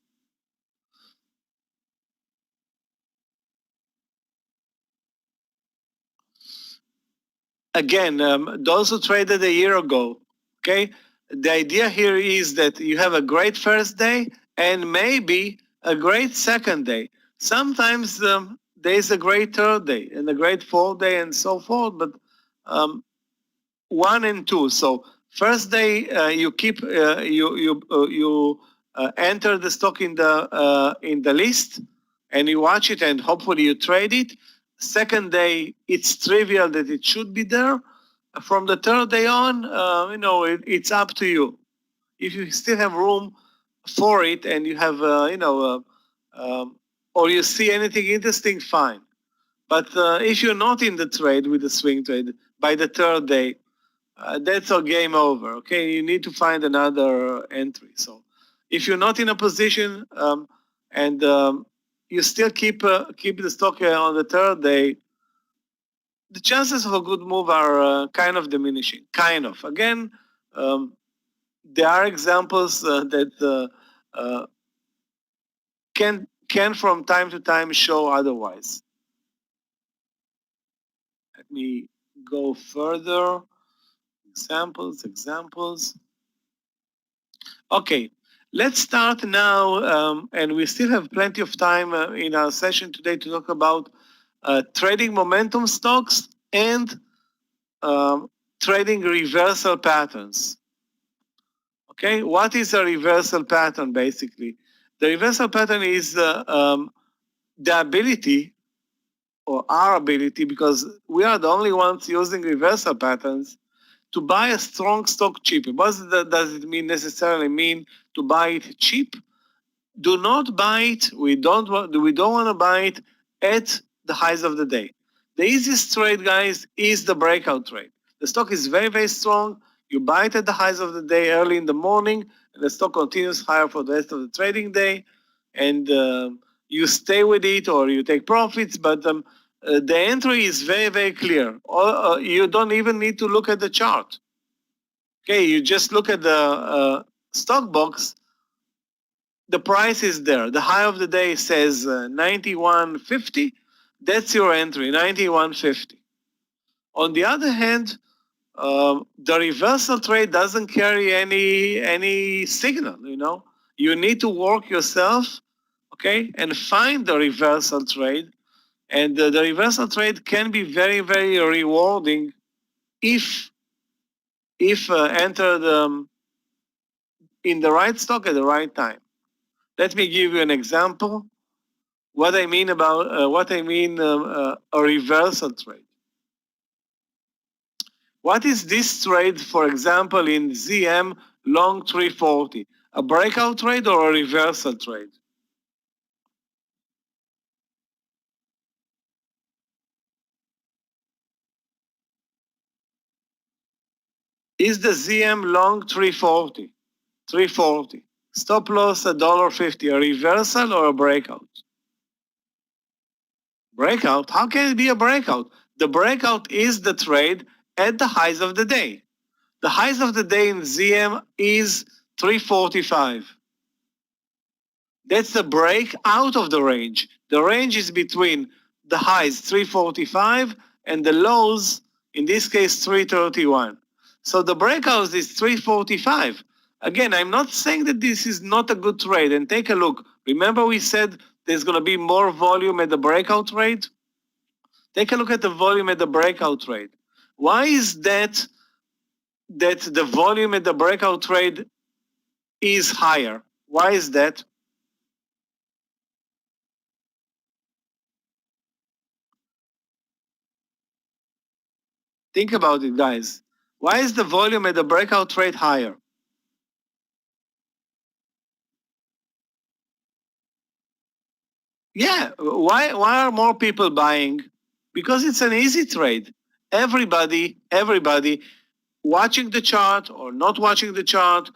Again, those who traded a year ago, okay, the idea here is that you have a great first day and maybe a great second day. Sometimes there's a great third day and a great fourth day and so forth, but 1 and 2. So first day you keep you enter the stock in the list and you watch it and hopefully you trade it. Second day it's trivial that it should be there. From the third day on, it's up to you. If you still have room for it and you have or you see anything interesting, fine. But if you're not in the trade with the swing trade by the third day, that's a game over. Okay, you need to find another entry. So if you're not in a position and you still keep the stock on the third day, the chances of a good move are kind of diminishing. Kind of. Again, there are examples that can from time to time show otherwise. Let me go further. Examples. Okay, let's start now, and we still have plenty of time in our session today to talk about trading momentum stocks and trading reversal patterns. Okay, what is a reversal pattern basically? The reversal pattern is the ability, or our ability, because we are the only ones using reversal patterns, to buy a strong stock cheap. What does it mean necessarily mean to buy it cheap? Do not buy it. We don't want to buy it at the highs of the day. The easiest trade, guys, is the breakout trade. The stock is very, very strong. You buy it at the highs of the day early in the morning, and the stock continues higher for the rest of the trading day, and you stay with it or you take profits. But the entry is very, very clear. You don't even need to look at the chart. Okay, you just look at the stock box. The price is there. The high of the day says 91.50. That's your entry, 91.50. On the other hand, the reversal trade doesn't carry any signal. You need to work yourself, okay, and find the reversal trade. And the reversal trade can be very, very rewarding if entered in the right stock at the right time. Let me give you an example. What I mean a reversal trade. What is this trade, for example, in ZM long 340? A breakout trade or a reversal trade? Is the ZM long 340? 340. Stop loss $1.50. A reversal or a breakout? Breakout? How can it be a breakout? The breakout is the trade at the highs of the day. The highs of the day in ZM is 345. That's the break out of the range. The range is between the highs 345 and the lows, in this case 331. So the breakout is 345. Again, I'm not saying that this is not a good trade. And take a look. Remember we said there's going to be more volume at the breakout trade? Take a look at the volume at the breakout trade. Why is that the volume at the breakout trade is higher? Why is that? Think about it, guys. Why is the volume at the breakout trade higher? Yeah, why are more people buying? Because it's an easy trade. Everybody watching the chart or not watching the chart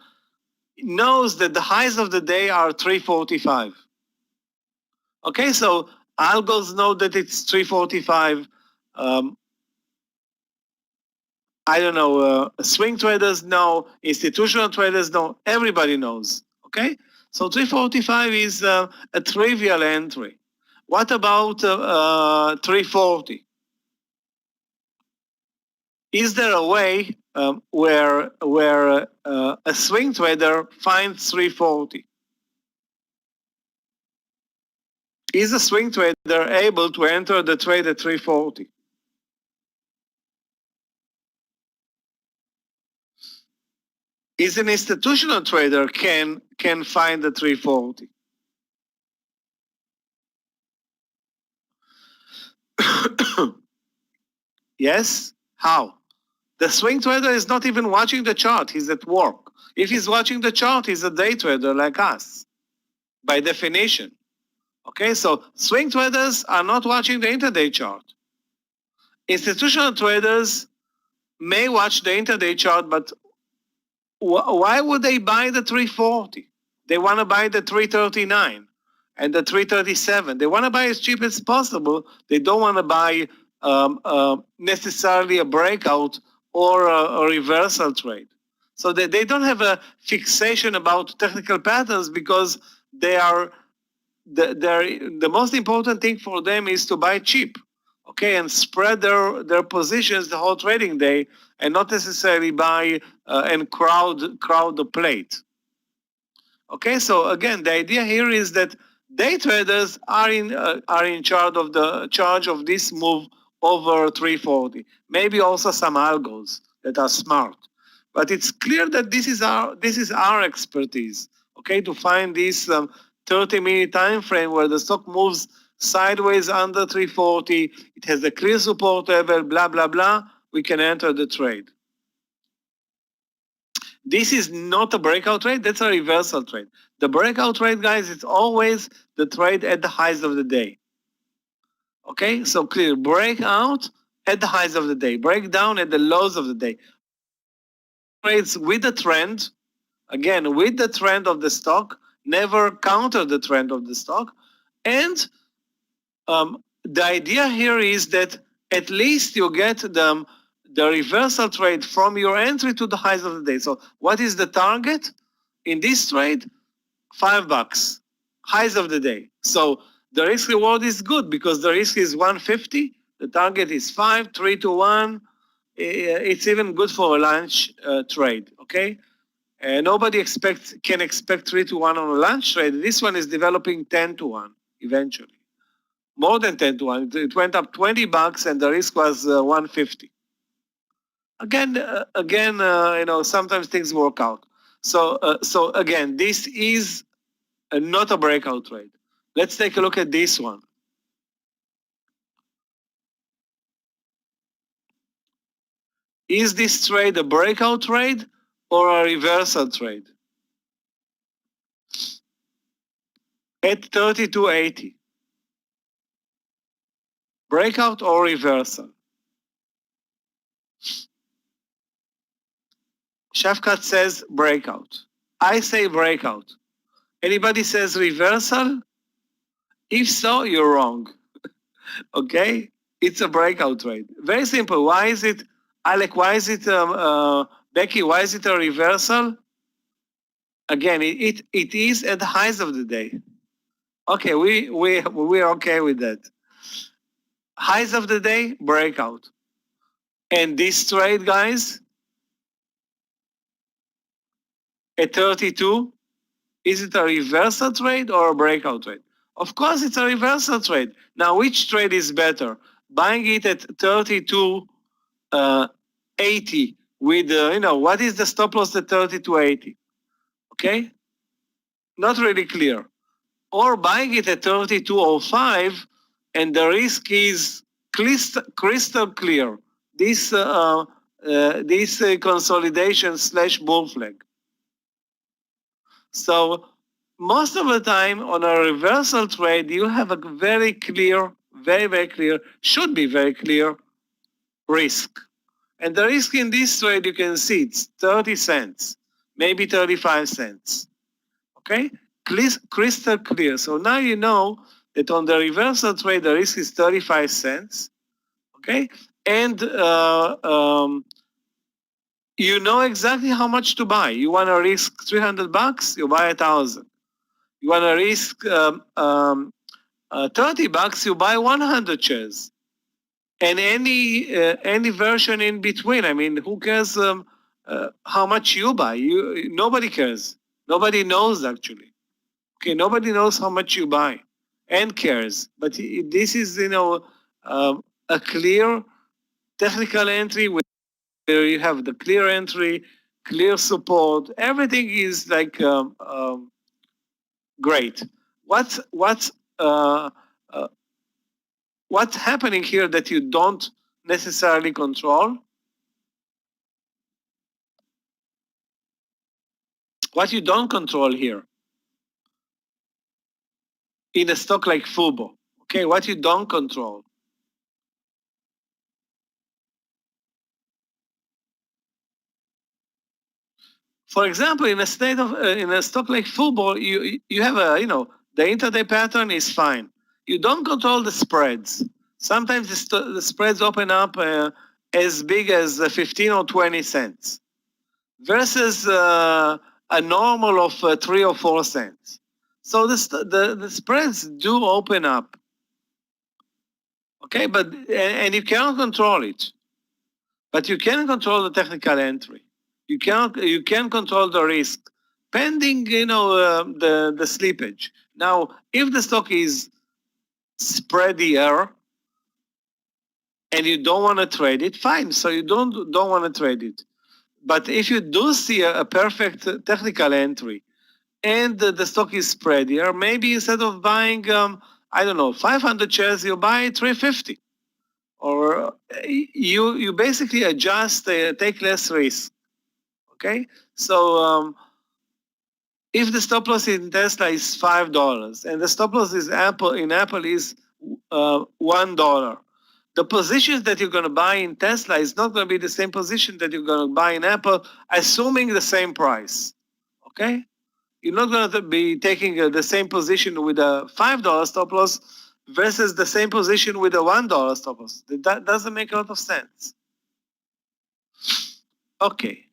knows that the highs of the day are 345. Okay, so algos know that it's 345. I don't know, swing traders know, institutional traders know, everybody knows. Okay, so 345 is a trivial entry. What about 340? Is there a way where a swing trader finds 340? Is a swing trader able to enter the trade at 340? Is an institutional trader can find the 340? Yes? How? The swing trader is not even watching the chart, he's at work. If he's watching the chart, he's a day trader like us, by definition. Okay, so swing traders are not watching the intraday chart. Institutional traders may watch the intraday chart, but why would they buy the 340? They want to buy the 339 and the 337. They want to buy as cheap as possible. They don't want to buy necessarily a breakout or a reversal trade. So they don't have a fixation about technical patterns because the most important thing for them is to buy cheap, okay, and spread their positions the whole trading day, and not necessarily buy and crowd the plate. Okay, so again, the idea here is that day traders are in charge of this move over 340. Maybe also some algos that are smart, but it's clear that this is our expertise. Okay, to find this 30-minute time frame where the stock moves sideways under 340, it has a clear support level, blah blah blah. We can enter the trade. This is not a breakout trade, that's a reversal trade. The breakout trade, guys, it's always the trade at the highs of the day. Okay, so clear, breakout at the highs of the day, breakdown at the lows of the day. Trades with the trend, again, with the trend of the stock, never counter the trend of the stock. And the idea here is that at least you get the reversal trade from your entry to the highs of the day. So what is the target in this trade? $5, highs of the day. So the risk reward is good because the risk is 150. The target is 5, 3 to 1. It's even good for a lunch trade, okay? Nobody can expect 3 to 1 on a lunch trade. This one is developing 10 to 1 eventually. More than 10 to 1. It went up $20 and the risk was 150. Again, sometimes things work out. So again, this is not a breakout trade. Let's take a look at this one. Is this trade a breakout trade or a reversal trade? At 32.80. Breakout or reversal? Shafkat says breakout. I say breakout. Anybody says reversal? If so, you're wrong. Okay? It's a breakout trade. Very simple. Why is it, Alec, why is it, Becky, why is it a reversal? Again, it is at the highs of the day. Okay, we're okay with that. Highs of the day, breakout. And this trade, guys, at 32, is it a reversal trade or a breakout trade? Of course, it's a reversal trade. Now, which trade is better? Buying it at 32.80 with, what is the stop loss at 32.80? Okay? Not really clear. Or buying it at 32.05 and the risk is crystal clear. This consolidation / bull flag. So most of the time on a reversal trade, you have a very clear, very clear, should be very clear risk. And the risk in this trade, you can see it's 30 cents, maybe 35 cents. Okay? Crystal clear. So now you know that on the reversal trade, the risk is 35 cents. Okay? And you know exactly how much to buy. You want to risk $300, you buy 1,000. You want to risk $30, you buy 100 shares. And any version in between. I mean, who cares how much you buy? Nobody cares. Nobody knows actually. Okay, nobody knows how much you buy and cares. But this is a clear technical entry where you have the clear entry, clear support. Everything is like great. What's uh, uh, what's happening here that you don't necessarily control? What you don't control here in a stock like Fubo, okay? What you don't control. For example, in a stock like Fubo, you have the intraday pattern is fine. You don't control the spreads. Sometimes the spreads open up as big as 15 or 20 cents versus a normal of 3 or 4 cents. So the spreads do open up. Okay, but and you cannot control it. But you can control the technical entry. You can control the risk, pending the slippage. Now, if the stock is spreadier and you don't want to trade it, fine. So you don't want to trade it. But if you do see a perfect technical entry and the stock is spreadier, maybe instead of buying 500 shares, you buy 350. Or you basically adjust, take less risk. Okay, so if the stop loss in Tesla is $5 and the stop loss is Apple is $1, the positions that you're going to buy in Tesla is not going to be the same position that you're going to buy in Apple, assuming the same price. Okay, you're not going to be taking the same position with a $5 stop loss versus the same position with a $1 stop loss. That doesn't make a lot of sense. Okay.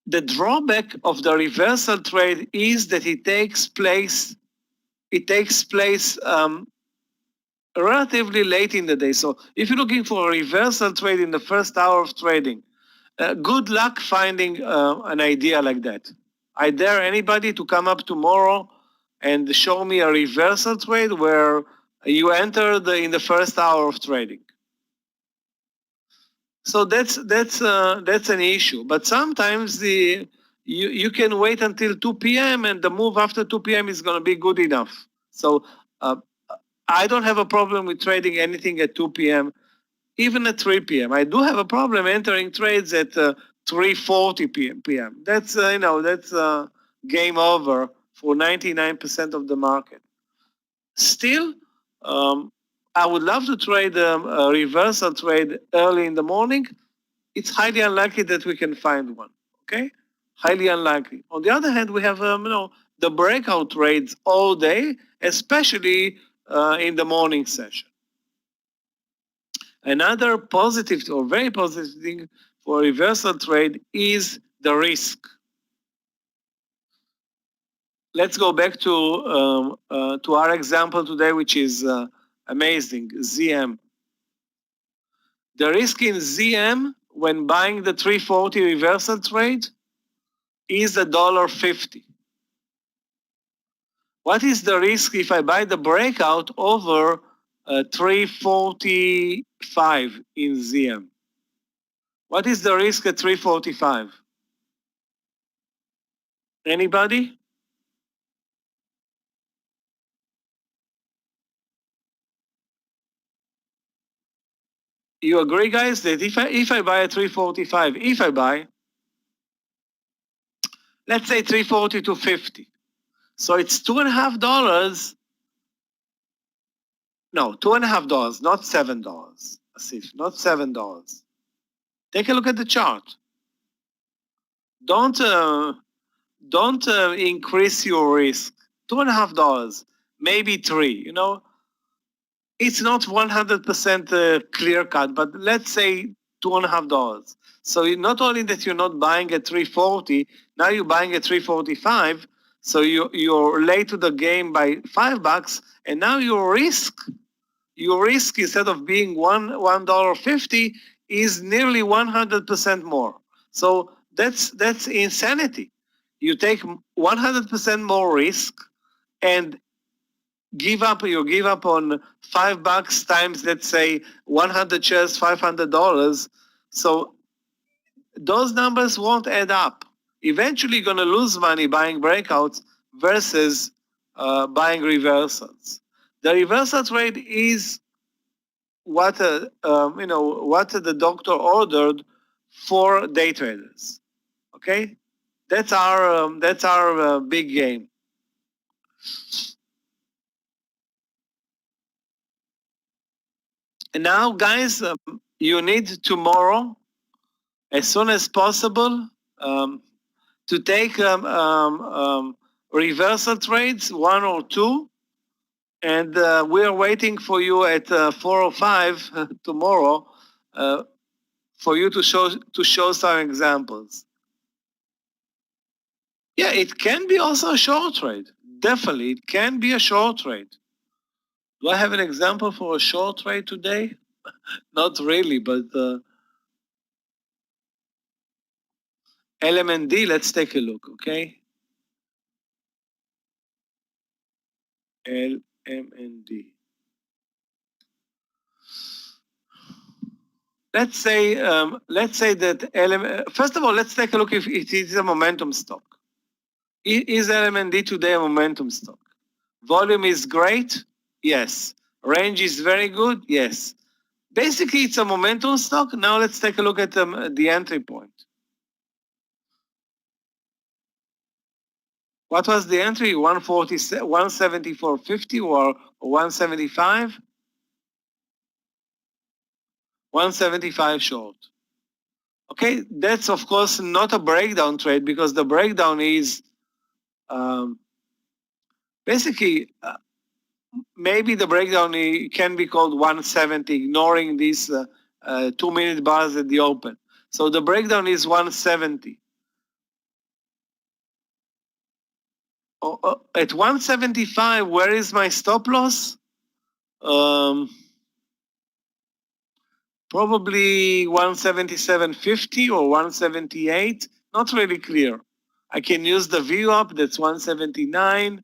The drawback of the reversal trade is that it takes place relatively late in the day. So if you're looking for a reversal trade in the first hour of trading, good luck finding an idea like that. I dare anybody to come up tomorrow and show me a reversal trade where you enter in the first hour of trading. So that's an issue. But sometimes you can wait until 2 p.m. and the move after 2 p.m. is going to be good enough. So I don't have a problem with trading anything at 2 p.m. Even at 3 p.m. I do have a problem entering trades at 3:40 p.m. That's game over for 99% of the market. Still, I would love to trade a reversal trade early in the morning. It's highly unlikely that we can find one. Okay, highly unlikely. On the other hand, we have the breakout trades all day, especially in the morning session. Another positive or very positive thing for reversal trade is the risk. Let's go back to our example today, which is amazing, ZM. The risk in ZM when buying the 340 reversal trade is $1.50. What is the risk if I buy the breakout over 345 in ZM? What is the risk at 345? Anybody? You agree, guys, that if I buy a 345, let's say 340 to 50, so it's $2.50. No, $2.50, not $7. Asif, not $7. Take a look at the chart. Don't increase your risk. $2.50, maybe $3. You know, it's not 100% clear cut, but let's say $2.50. So not only that you're not buying at 340, now you're buying at 345. So you're late to the game by $5, and now your risk instead of being $1.50 is nearly 100% more. So that's insanity. You take 100% more risk and you give up on $5 times, let's say 100 shares, $500. So those numbers won't add up. Eventually you're going to lose money buying breakouts versus buying reversals. The reversal trade is what what the doctor ordered for day traders. Okay, that's our big game. And now, guys, you need tomorrow, as soon as possible, to take reversal trades, 1 or 2, and we're waiting for you at 4:05 tomorrow for you to show some examples. Yeah, it can be also a short trade. Definitely, it can be a short trade. Do I have an example for a short trade today? Not really, but LMND, let's take a look, okay? LMND. Let's say that first of all, let's take a look if it is a momentum stock. Is LMND today a momentum stock? Volume is great? Yes. Range is very good? Yes. Basically, it's a momentum stock. Now let's take a look at the entry point. What was the entry? 174.50 or 175? 175 short. Okay, that's of course not a breakdown trade because the breakdown is basically maybe the breakdown can be called 170, ignoring these 2-minute bars at the open. So the breakdown is 170. At 175, where is my stop loss? Probably 177.50 or 178. Not really clear. I can use the view up. That's 179.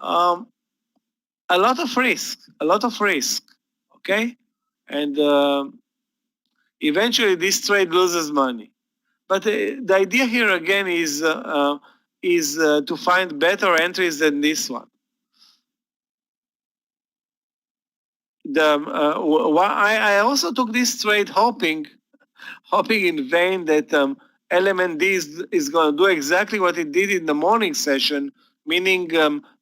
A lot of risk. Okay, and eventually this trade loses money. But the idea here again is to find better entries than this one. I also took this trade hoping in vain that LMND is going to do exactly what it did in the morning session, meaning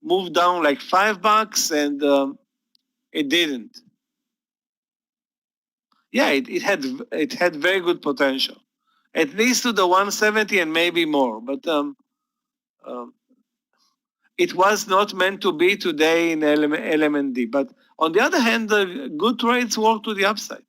move down like $5, and it didn't. Yeah, it had very good potential, at least to the 170 and maybe more. But it was not meant to be today in LMND. But on the other hand, the good trades work to the upside.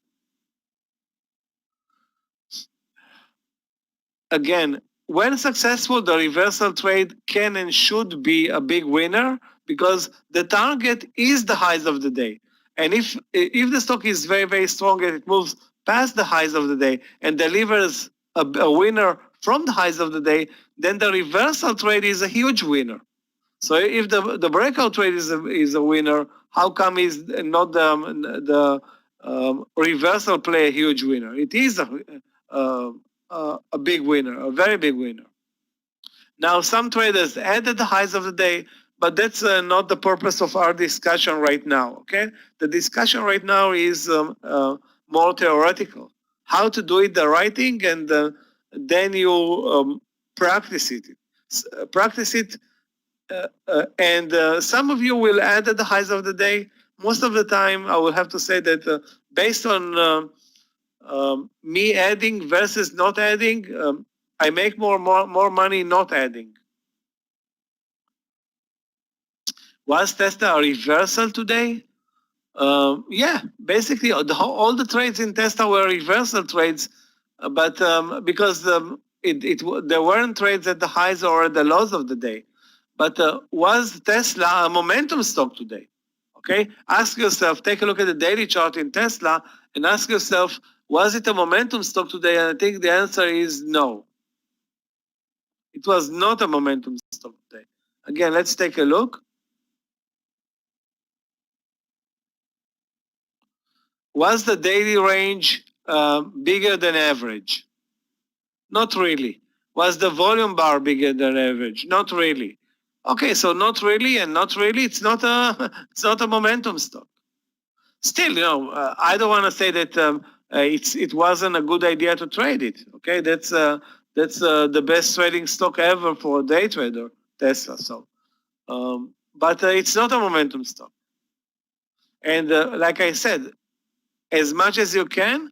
Again, when successful, the reversal trade can and should be a big winner because the target is the highs of the day. And if the stock is very, very strong and it moves past the highs of the day and delivers a winner from the highs of the day, then the reversal trade is a huge winner. So if the breakout trade is a winner, how come is not the reversal play a huge winner? It is a big winner, a very big winner. Now, some traders added the highs of the day, but that's not the purpose of our discussion right now, okay? The discussion right now is more theoretical. How to do it the right thing, and then you practice it. Practice it, and some of you will add at the highs of the day. Most of the time, I will have to say that based on me adding versus not adding, I make more money not adding. Was Tesla a reversal today? Yeah, basically all the trades in Tesla were reversal trades, but because there weren't trades at the highs or at the lows of the day. But was Tesla a momentum stock today? Okay, ask yourself, take a look at the daily chart in Tesla and ask yourself, was it a momentum stock today? And I think the answer is no. It was not a momentum stock today. Again, let's take a look. Was the daily range bigger than average? Not really. Was the volume bar bigger than average? Not really. Okay, so not really and not really. It's not a it's not a momentum stock. Still, I don't want to say that it wasn't a good idea to trade it. Okay, that's the best trading stock ever for a day trader, Tesla. So, but it's not a momentum stock. And like I said, as much as you can,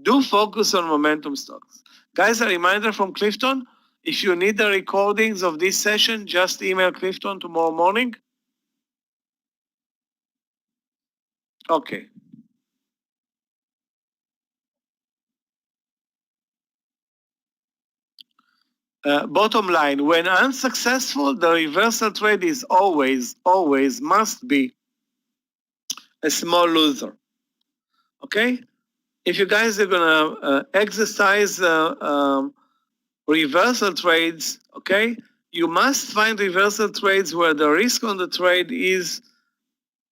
do focus on momentum stocks. Guys, a reminder from Clifton, if you need the recordings of this session, just email Clifton tomorrow morning. Okay. Bottom line, when unsuccessful, the reversal trade is always must be a small loser. Okay? If you guys are gonna exercise reversal trades, okay, you must find reversal trades where the risk on the trade is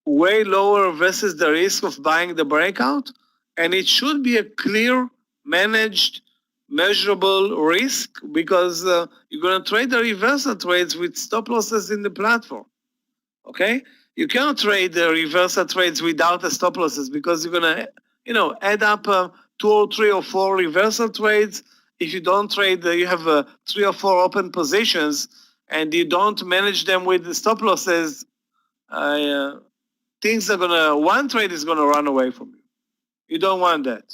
way lower versus the risk of buying the breakout, and it should be a clear, managed, measurable risk, because you're going to trade the reversal trades with stop losses in the platform. Okay, you cannot trade the reversal trades without the stop losses, because you're going to add up 2 or 3 or 4 reversal trades. If you don't trade, you have 3 or 4 open positions and you don't manage them with the stop losses, things are one trade is gonna run away from you. You don't want that.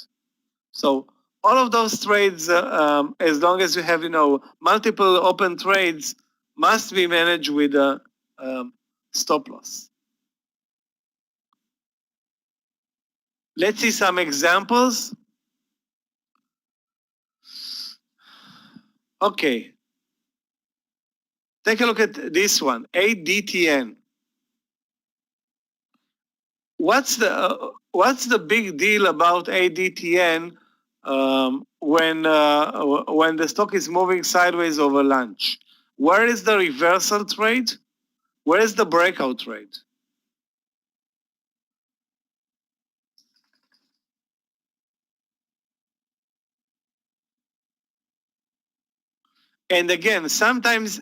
So all of those trades, as long as you have multiple open trades, must be managed with a stop loss. Let's see some examples. Okay. Take a look at this one, ADTN. What's the big deal about ADTN when the stock is moving sideways over lunch? Where is the reversal trade? Where is the breakout trade? And again, sometimes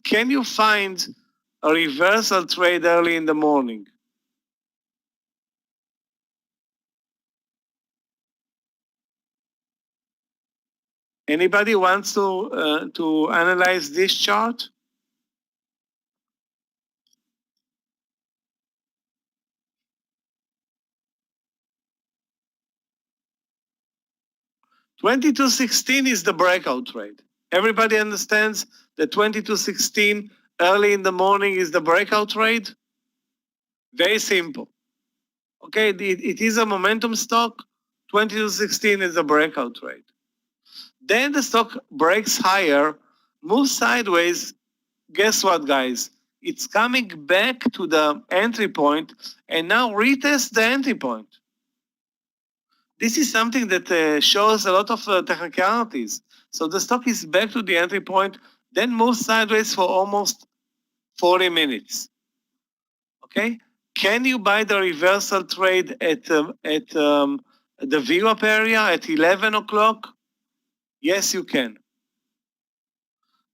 can you find a reversal trade early in the morning? Anybody wants to analyze this chart? $22.16 is the breakout trade. Everybody understands that $22.16 early in the morning is the breakout trade? Very simple. Okay, it is a momentum stock. $22.16 is the breakout trade. Then the stock breaks higher, moves sideways. Guess what, guys? It's coming back to the entry point and now retest the entry point. This is something that shows a lot of technicalities. So the stock is back to the entry point, then moves sideways for almost 40 minutes. Okay? Can you buy the reversal trade at the VWAP area at 11 o'clock? Yes, you can.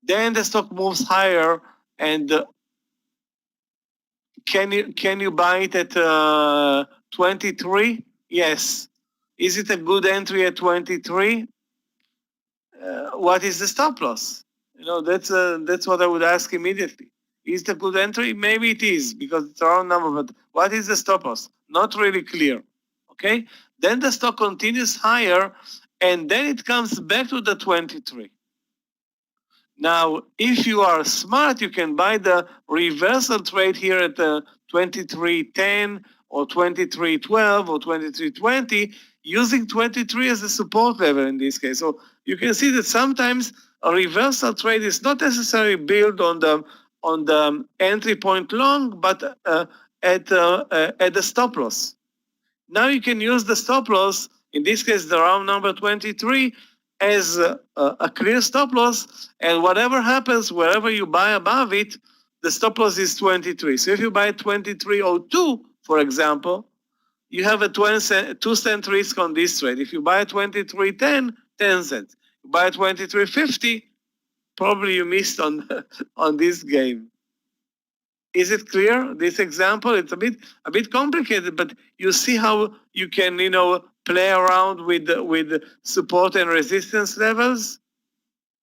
Then the stock moves higher, and can you buy it at 23? Yes. Is it a good entry at 23? What is the stop loss? That's what I would ask immediately. Is it a good entry? Maybe it is because it's a round number, but what is the stop loss? Not really clear. Okay? Then the stock continues higher and then it comes back to the 23. Now, if you are smart, you can buy the reversal trade here at the 23.10 or 23.12 or 23.20, using 23 as a support level in this case. So you can see that sometimes a reversal trade is not necessarily built on the entry point long, but at the stop loss. Now you can use the stop loss, in this case the round number 23, as a clear stop loss, and whatever happens, wherever you buy above it, the stop loss is 23. So if you buy 23.02, for example, you have a 2-cent risk on this trade. If you buy 23.10, 10 cents. You buy 23.50, probably you missed on on this game. Is it clear? This example, it's a bit complicated, but you see how you can, play around with support and resistance levels.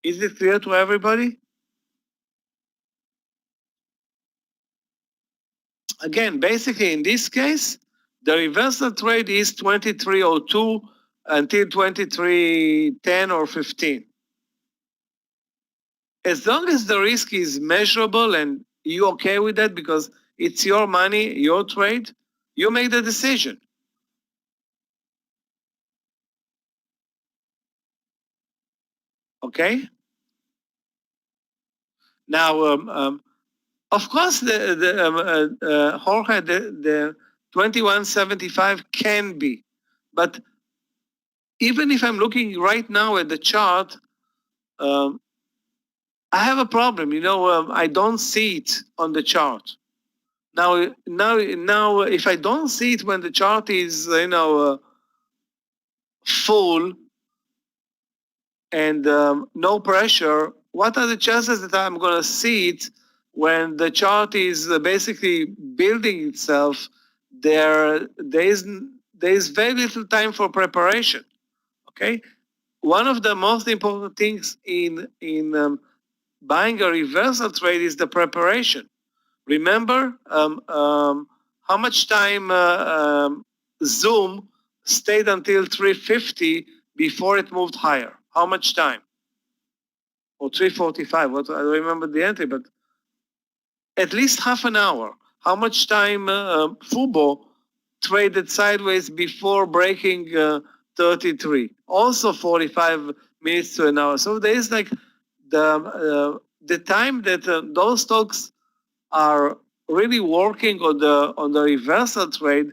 Is it clear to everybody? Again, basically in this case, the reversal trade is 23.02 until 23.10 or 15. As long as the risk is measurable and you okay with that because it's your money, your trade, you make the decision. Okay? Now, of course, Jorge, the 2175 can be, but even if I'm looking right now at the chart, I have a problem. I don't see it on the chart. Now, if I don't see it when the chart is, full and no pressure, what are the chances that I'm going to see it when the chart is basically building itself? There is very little time for preparation. Okay, one of the most important things in buying a reversal trade is the preparation. Remember how much time Zoom stayed until 350 before it moved higher? How much time? Or 345, I don't remember the entry, but at least half an hour. How much time Fubo traded sideways before breaking 33? Also 45 minutes to an hour. So there is like the time that those stocks are really working on the reversal trade.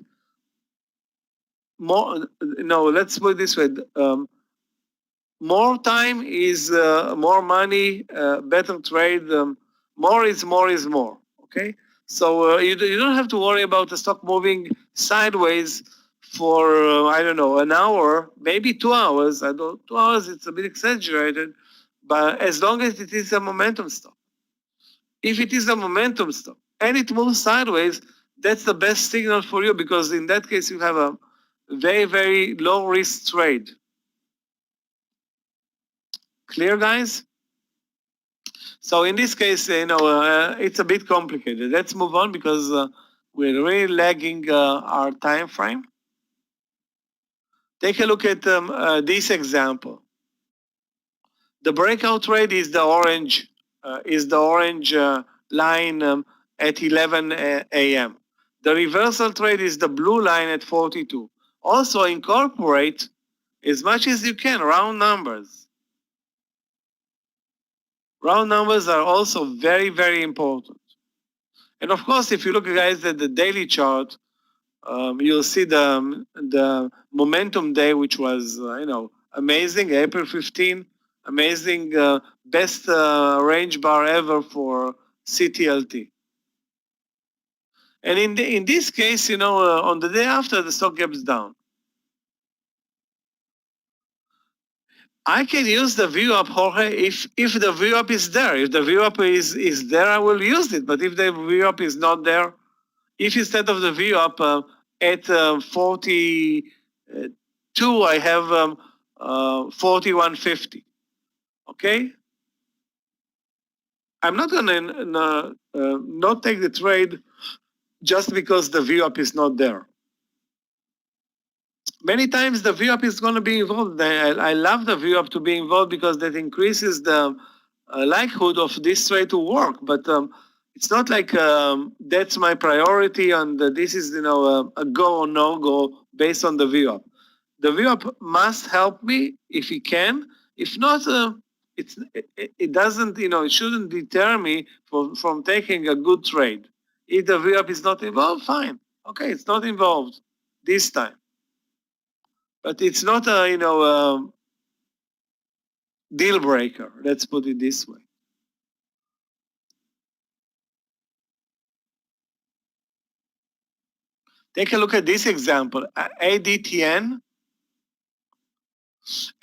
Let's put it this way. More time is more money, better trade. More is more. Okay, so you don't have to worry about the stock moving sideways for I don't know, an hour, maybe 2 hours. 2 hours, it's a bit exaggerated, but as long as it is a momentum stock. If it is a momentum stock and it moves sideways, that's the best signal for you because in that case you have a very, very low risk trade. Clear, guys? So in this case, it's a bit complicated. Let's move on because we're really lagging our time frame. Take a look at this example. The breakout rate is the orange line at 11 a.m. The reversal trade is the blue line at 42. Also incorporate as much as you can round numbers. Round numbers are also very, very important. And of course, if you look, guys, at the daily chart, you'll see the momentum day, which was, amazing, April 15, amazing, best range bar ever for CTLT. And in this case, on the day after, the stock gaps down. I can use the VWAP, Jorge, if the VWAP is there. If the VWAP is there, I will use it. But if the VWAP is not there, if instead of the VWAP at 42 2, I have 41.50. Okay? I'm not going to not take the trade just because the VWAP is not there. Many times the VWAP is going to be involved. I love the VWAP to be involved because that increases the likelihood of this trade to work. But it's not like that's my priority and this is a go or no go based on the VWAP. The VWAP must help me if it can. If not, it doesn't, it shouldn't deter me from taking a good trade. If the VWAP is not involved, fine. Okay, it's not involved this time. But it's not a, deal breaker. Let's put it this way. Take a look at this example, ADTN,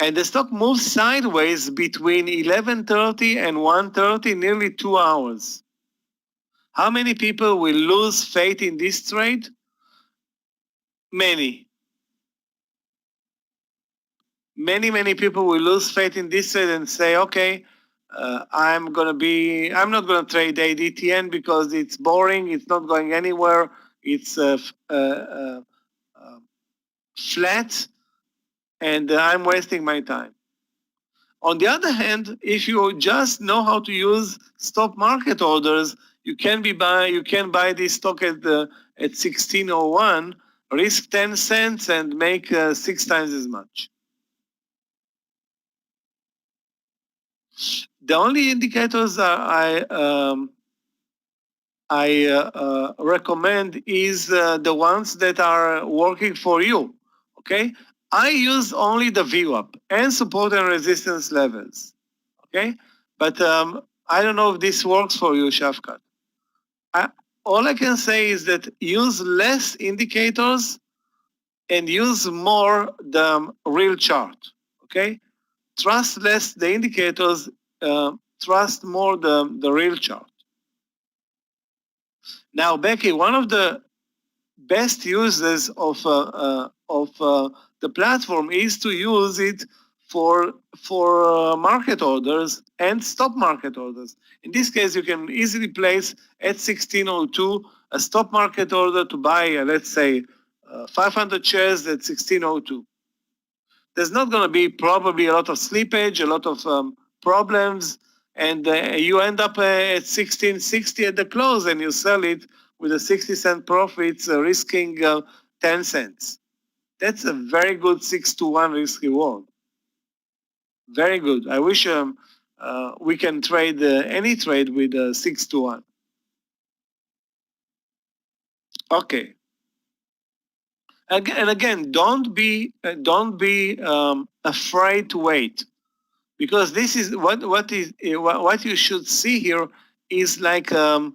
and the stock moves sideways between 11:30 and 1:30, nearly 2 hours. How many people will lose faith in this trade? Many. Many people will lose faith in this trade and say, okay, I'm not gonna trade ADTN because it's boring, it's not going anywhere, it's flat, and I'm wasting my time. On the other hand, if you just know how to use stop market orders, you can buy this stock at 1601, risk 10 cents and make 6 times as much. The only indicators I recommend is the ones that are working for you. Okay, I use only the VWAP and support and resistance levels. Okay, but I don't know if this works for you, Shafkat. All I can say is that use less indicators and use more the real chart. Okay, trust less the indicators, trust more the real chart. Now, Becky, one of the best uses of the platform is to use it for market orders and stop market orders. In this case, you can easily place at 1602 a stop market order to buy, let's say, 500 shares at 1602. There's not going to be probably a lot of slippage, a lot of problems, and you end up at 1660 at the close and you sell it with a 60-cent profits, risking 10 cents. That's a very good 6-to-1 risk reward. Very good. I wish we can trade any trade with 6-to-1. Okay. And again, don't be afraid to wait, because this is what you should see here is like I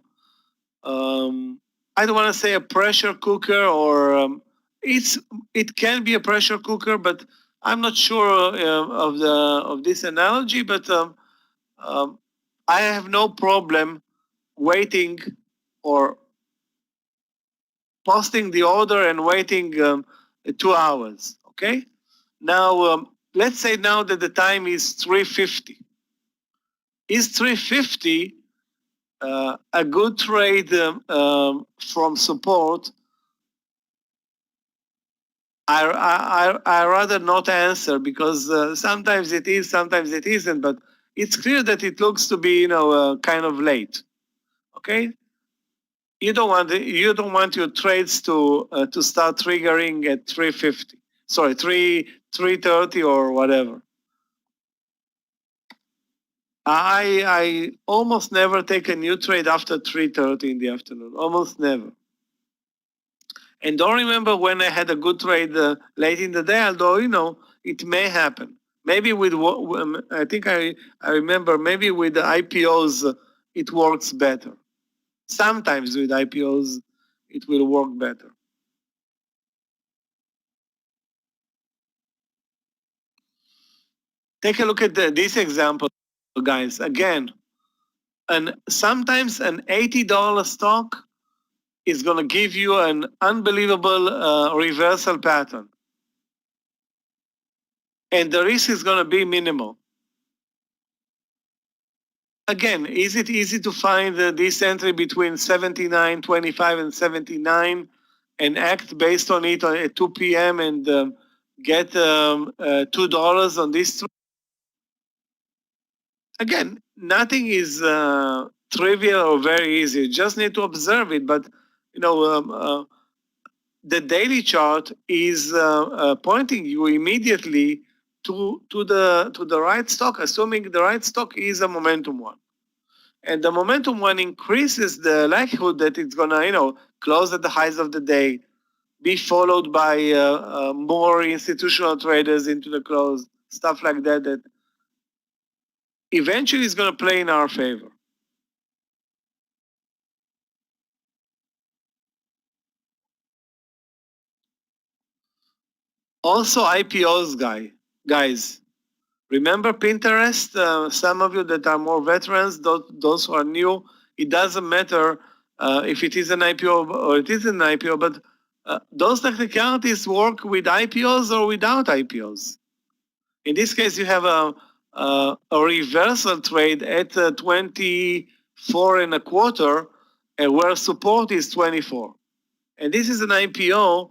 don't want to say a pressure cooker, or it can be a pressure cooker, but I'm not sure of this analogy. But I have no problem waiting or posting the order and waiting 2 hours. Okay. Now let's say now that the time is 3:50. Is 3:50 a good trade from support? I rather not answer, because sometimes it is, sometimes it isn't. But it's clear that it looks to be kind of late. Okay, you don't want your trades to start triggering at 3:50. Sorry, 3:30 or whatever. I almost never take a new trade after 3:30 in the afternoon. Almost never. And don't remember when I had a good trade late in the day, although, it may happen. Maybe with, I think I remember, maybe with the IPOs, it works better. Sometimes with IPOs, it will work better. Take a look at this example, guys. Again, sometimes an $80 stock is going to give you an unbelievable reversal pattern. and the risk is going to be minimal. Again, is it easy to find this entry between 79.25 and 79 and act based on it at 2 p.m. and get $2 on this? Again, nothing is trivial or very easy. You just need to observe it. But the daily chart is pointing you immediately to the right stock, assuming the right stock is a momentum one. And the momentum one increases the likelihood that it's gonna, close at the highs of the day, be followed by more institutional traders into the close, stuff like that, that eventually is gonna play in our favor. Also IPOs, guys. Remember Pinterest? Some of you that are more veterans, those who are new, it doesn't matter if it is an IPO or it isn't an IPO, but those technicalities work with IPOs or without IPOs. In this case, you have a reversal trade at 24 and a quarter, and where support is 24. And this is an IPO,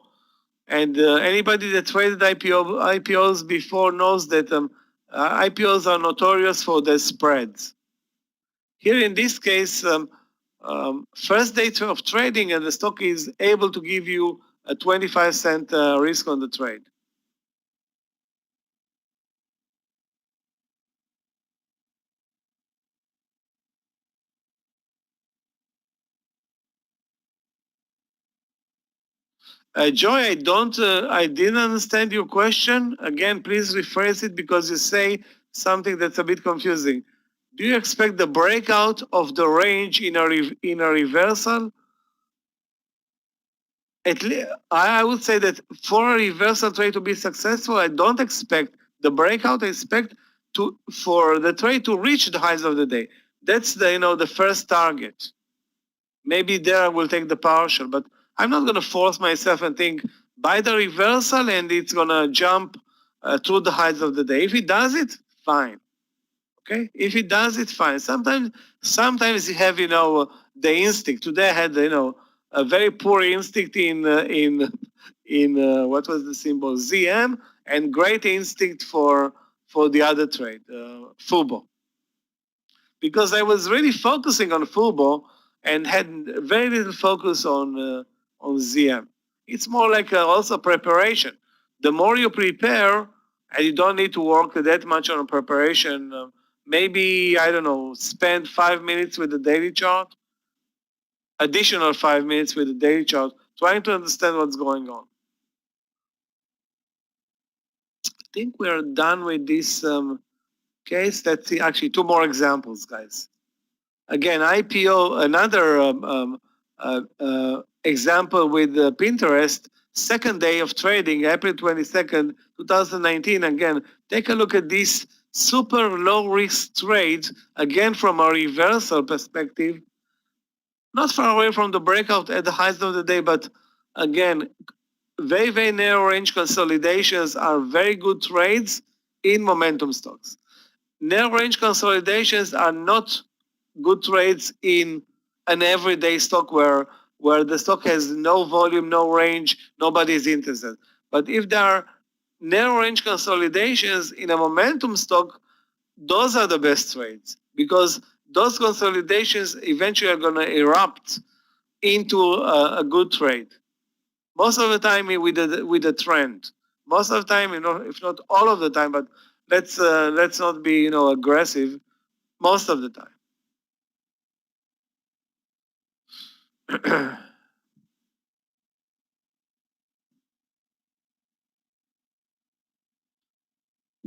and anybody that traded IPOs before knows that IPOs are notorious for the spreads. Here in this case, first day of trading, and the stock is able to give you a 25-cent risk on the trade. Joy, I didn't understand your question. Again, please rephrase it because you say something that's a bit confusing. Do you expect the breakout of the range in a reversal? I would say that for a reversal trade to be successful, I don't expect the breakout. I expect for the trade to reach the highs of the day. That's the first target. Maybe there I will take the partial, but I'm not going to force myself and think buy the reversal and it's going to jump through the highs of the day. If it does it, fine. Okay, if it does it, fine. Sometimes you have the instinct. Today I had a very poor instinct in what was the symbol ZM, and great instinct for the other trade, FUBO, because I was really focusing on FUBO and had very little focus on ZM. It's more like also preparation. The more you prepare, and you don't need to work that much on preparation. Maybe, I don't know, spend 5 minutes with the daily chart, additional 5 minutes with the daily chart, trying to understand what's going on. I think we're done with this case. Let's see, actually, 2 more examples, guys. Again, IPO, another example with Pinterest, second day of trading, April 22nd, 2019. Again, take a look at this super low risk trade, again from a reversal perspective, not far away from the breakout at the highs of the day, but again, very, very narrow range consolidations are very good trades in momentum stocks. Narrow range consolidations are not good trades in an everyday stock where the stock has no volume, no range, nobody is interested. But if there are narrow range consolidations in a momentum stock, those are the best trades, because those consolidations eventually are going to erupt into a good trade. Most of the time with the trend. Most of the time, if not all of the time, but let's not be aggressive. Most of the time.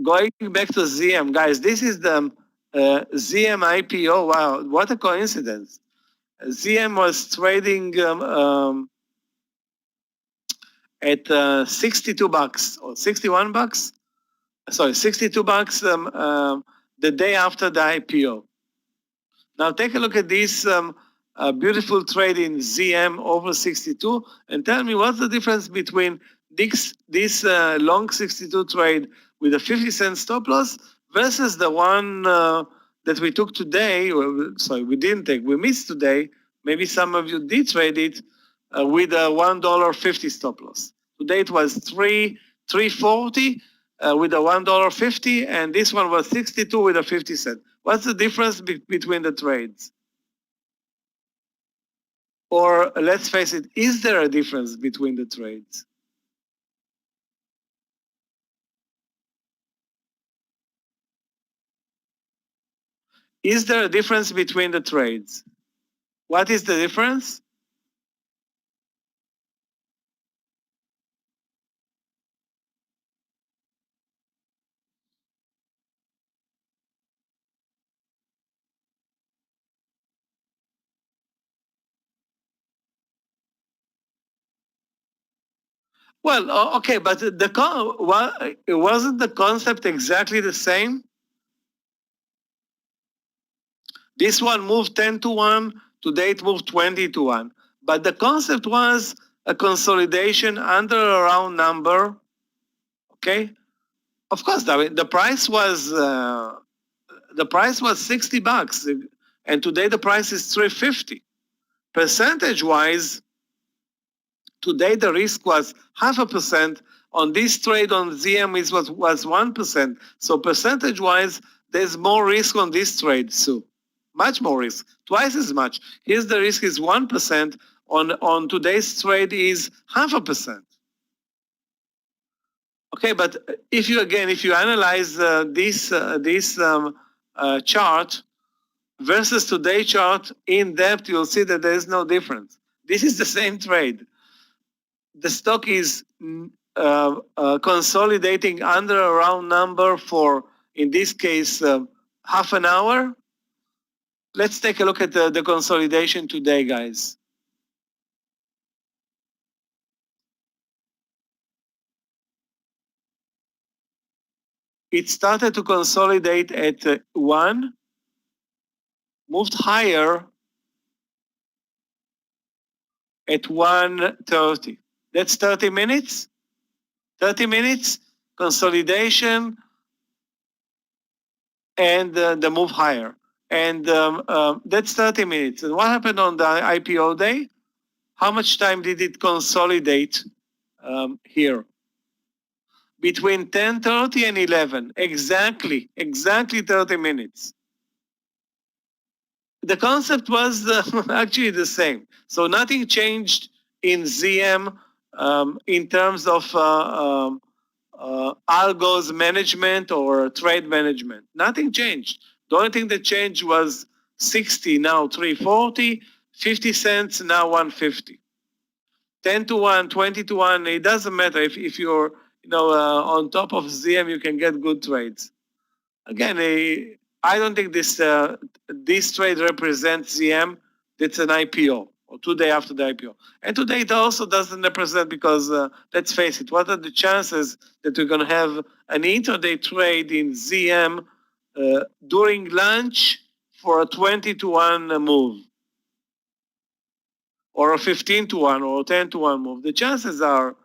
Going back to ZM, guys, this is the ZM IPO. Wow, what a coincidence. ZM was trading at $62 or $61. Sorry, $62 the day after the IPO. Now take a look at this beautiful trade in ZM over 62 and tell me what's the difference between this long 62 trade with a 50-cent stop loss versus the one that we took today, sorry, we didn't take, we missed today. Maybe some of you did trade it with a $1.50 stop loss. Today it was $3.40 with a $1.50, and this one was 62 with a 50 cent. What's the difference between the trades? Or let's face it, is there a difference between the trades? Is there a difference between the trades? What is the difference? Well, okay, but wasn't the concept exactly the same? This one moved 10 to 1, today it moved 20 to 1. But the concept was a consolidation under a round number, okay? Of course, I mean, the price was $60, and today the price is $3.50. Percentage-wise, today the risk was 0.5%. On this trade on ZM it was 1%. So percentage-wise, there's more risk on this trade, Sue. Much more risk, twice as much. Here's the risk is 1%. On today's trade is 0.5%. Okay, but if you analyze this chart versus today's chart in depth, you'll see that there is no difference. This is the same trade. The stock is consolidating under a round number for, in this case, half an hour. Let's take a look at the consolidation today, guys. It started to consolidate at 1, moved higher at 1:30. That's 30 minutes. 30 minutes, consolidation, and the move higher. And that's 30 minutes. And what happened on the IPO day? How much time did it consolidate here? Between 10:30 and 11, exactly 30 minutes. The concept was actually the same. So nothing changed in ZM in terms of algos management or trade management. Nothing changed. The only thing that changed was 60, now 340, 50 cents, now 150. 10 to 1, 20 to 1, it doesn't matter. If you're on top of ZM, you can get good trades. Again, I don't think this trade represents ZM. It's an IPO, or 2 days after the IPO. And today it also doesn't represent because, let's face it, what are the chances that we're going to have an intraday trade in ZM during lunch for a 20 to 1 move? Or a 15 to 1 or 10 to 1 move? The chances are,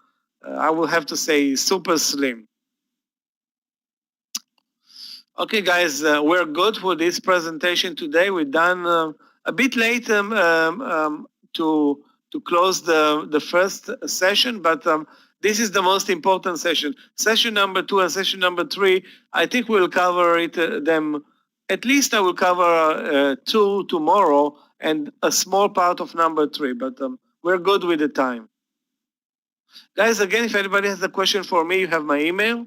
I will have to say, super slim. Okay, guys, we're good for this presentation today. We're done a bit late to close the first session, but this is the most important session. Session number 2 and session number 3, I think we'll cover it. At least I will cover 2 tomorrow and a small part of number 3, but we're good with the time. Guys, again, if anybody has a question for me, you have my email.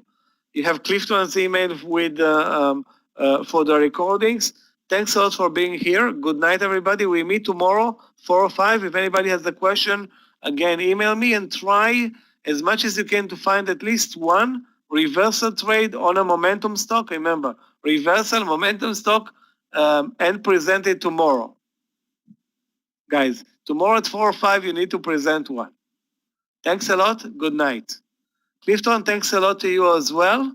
You have Clifton's email with for the recordings. Thanks a lot for being here. Good night, everybody. We meet tomorrow, 4 or 5. If anybody has a question, again, email me and try as much as you can to find at least one reversal trade on a momentum stock. Remember, reversal, momentum stock, and present it tomorrow. Guys, tomorrow at 4 or 5, you need to present one. Thanks a lot. Good night. Clifton, thanks a lot to you as well.